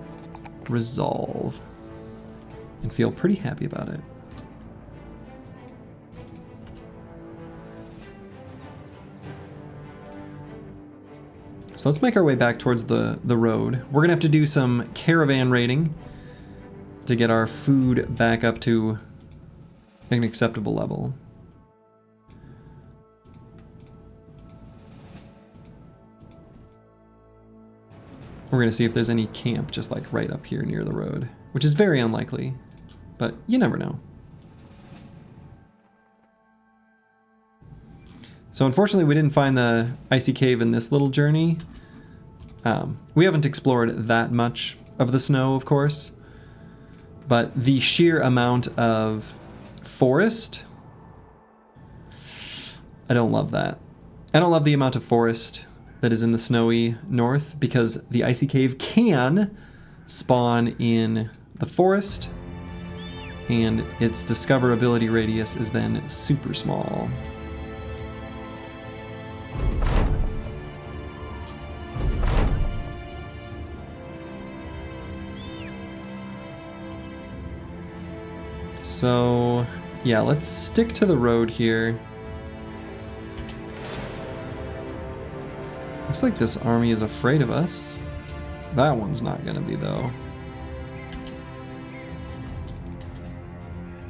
Resolve and feel pretty happy about it. So let's make our way back towards the road. We're gonna have to do some caravan raiding to get our food back up to an acceptable level. We're gonna see if there's any camp just like right up here near the road, which is very unlikely, but you never know. So unfortunately we didn't find the icy cave in this little journey. We haven't explored that much of the snow, of course, but the sheer amount of forest, I don't love that. I don't love the amount of forest that is in the snowy north, because the icy cave can spawn in the forest, and its discoverability radius is then super small. So, yeah, let's stick to the road here. Looks like this army is afraid of us. That one's not gonna be, though.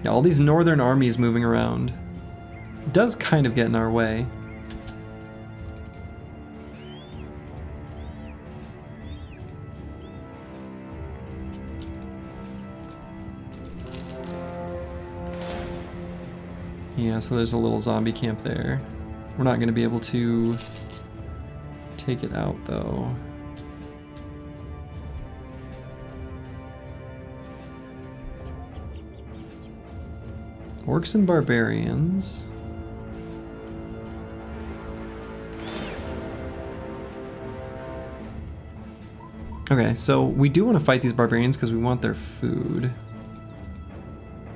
Yeah, all these northern armies moving around. It does kind of get in our way. Yeah, so there's a little zombie camp there. We're not gonna be able to take it out, though. Orks and Barbarians. Okay, so we do want to fight these barbarians because we want their food.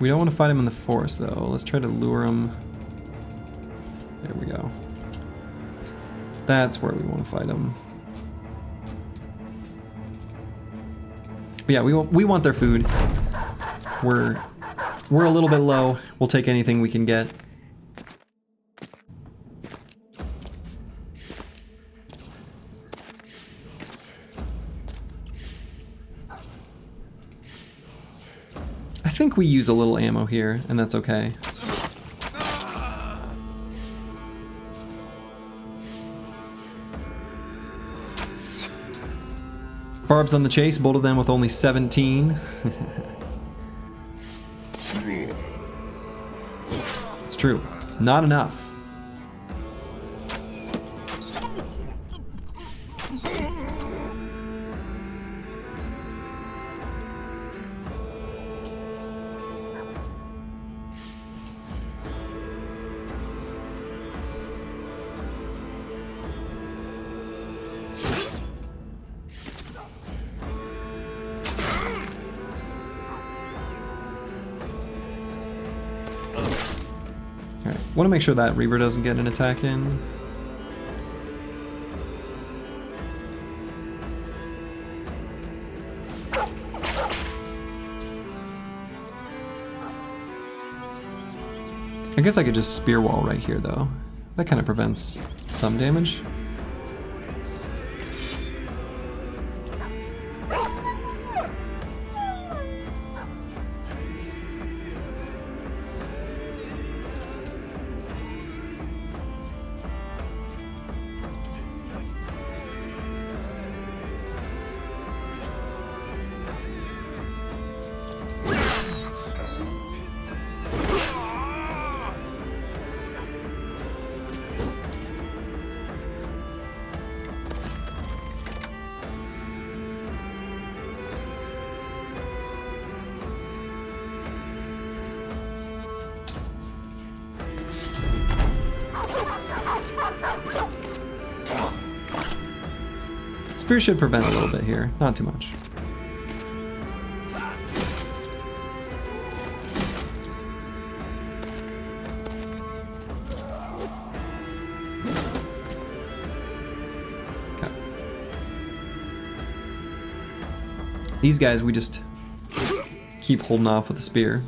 We don't want to fight them in the forest, though. Let's try to lure them. There we go. That's where we want to fight them. But yeah, we want their food. We're a little bit low. We'll take anything we can get. I think we use a little ammo here, and that's okay. Barbs on the chase, both of them with only 17. It's true. Not enough. Want to make sure that Reaver doesn't get an attack in. I guess I could just spear wall right here though. That kind of prevents some damage. Spear should prevent a little bit here, not too much. Okay. These guys we just keep holding off with the spear.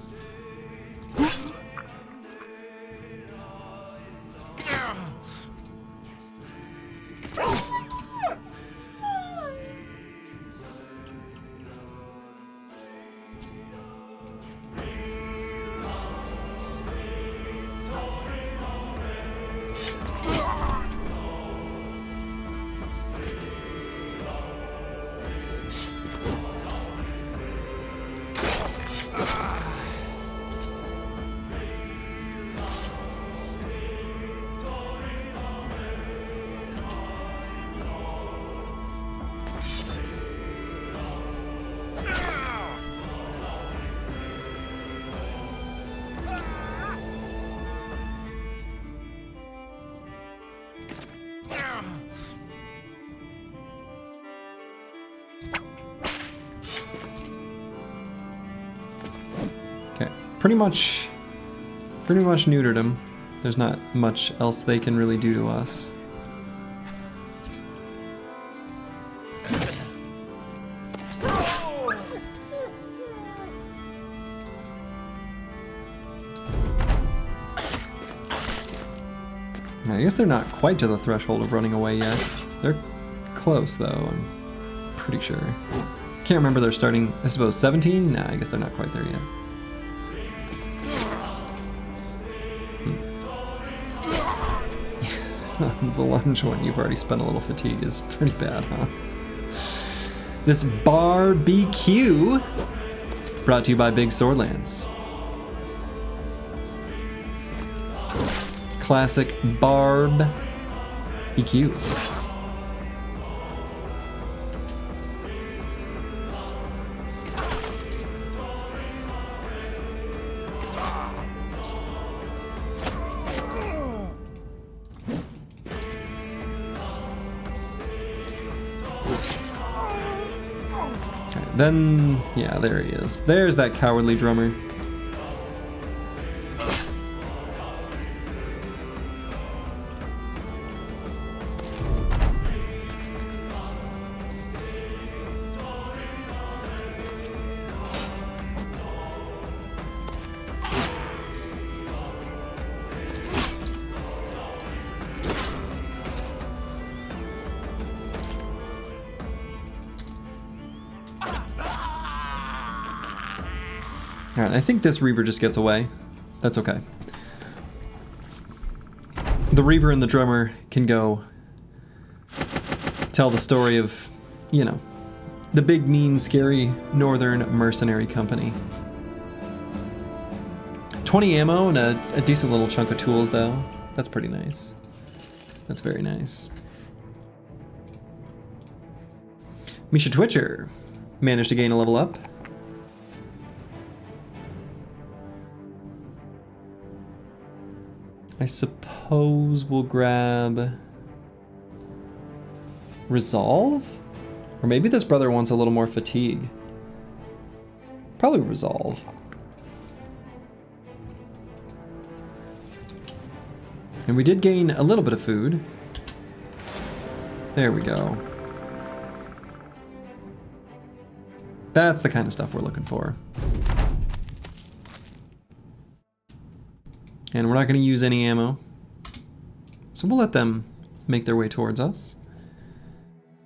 Okay, pretty much neutered him. There's not much else they can really do to us. I guess they're not quite to the threshold of running away yet. They're close though, I'm pretty sure. Can't remember their starting, I suppose 17? Nah, I guess they're not quite there yet. The lunge when you've already spent a little fatigue is pretty bad, huh? This barbecue brought to you by Big Swordlands. Classic barb EQ. Then, yeah, there he is. There's that cowardly drummer. Alright, I think this Reaver just gets away. That's okay. The Reaver and the Drummer can go tell the story of, you know, the big, mean, scary Northern Mercenary Company. 20 ammo and a decent little chunk of tools, though. That's pretty nice. That's very nice. Misha Twitcher managed to gain a level up. I suppose we'll grab Resolve? Or maybe this brother wants a little more fatigue. Probably Resolve. And we did gain a little bit of food. There we go. That's the kind of stuff we're looking for. And we're not going to use any ammo. So we'll let them make their way towards us.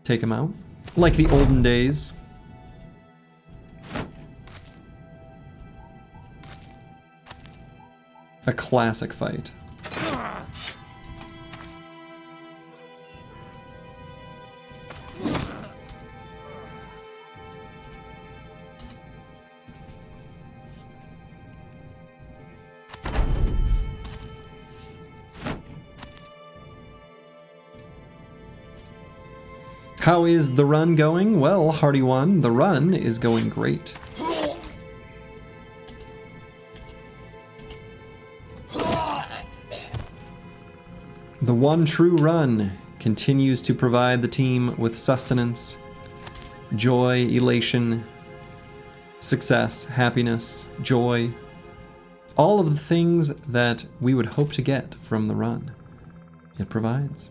Take them out. Like the olden days. A classic fight. How is the run going? Well, Hardy One, the run is going great. The one true run continues to provide the team with sustenance, joy, elation, success, happiness, joy, all of the things that we would hope to get from the run. It provides.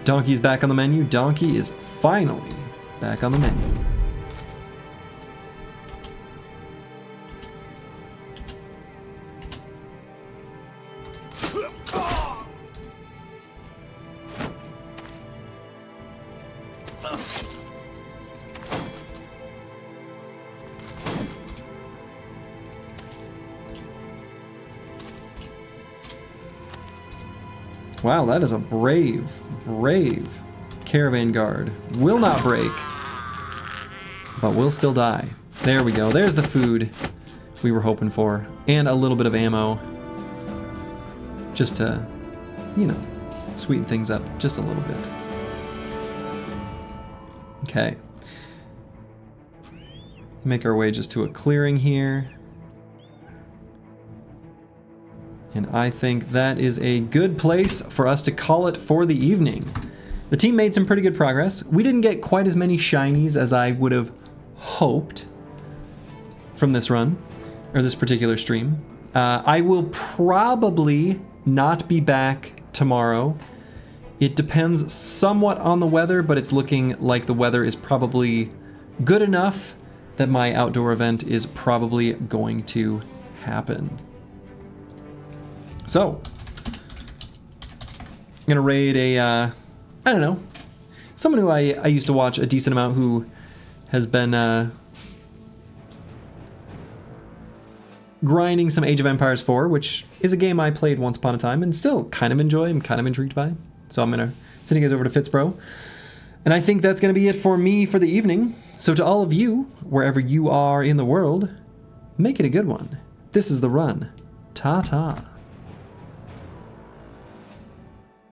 Donkey's back on the menu. Donkey is finally back on the menu. Wow, that is a brave caravan guard. Will not break, but will still die. There we go. There's the food we were hoping for. And a little bit of ammo. Just to, you know, sweeten things up just a little bit. Okay. Make our way just to a clearing here. And I think that is a good place for us to call it for the evening. The team made some pretty good progress. We didn't get quite as many shinies as I would have hoped from this run, or this particular stream. I will probably not be back tomorrow. It depends somewhat on the weather, but it's looking like the weather is probably good enough that my outdoor event is probably going to happen. So, I'm gonna raid a, I don't know, someone who I used to watch a decent amount, who has been grinding some Age of Empires 4, which is a game I played once upon a time and still kind of enjoy, I'm kind of intrigued by. So I'm gonna send you guys over to Fitzbro. And I think that's gonna be it for me for the evening. So to all of you, wherever you are in the world, make it a good one. This is The Run. Ta-ta.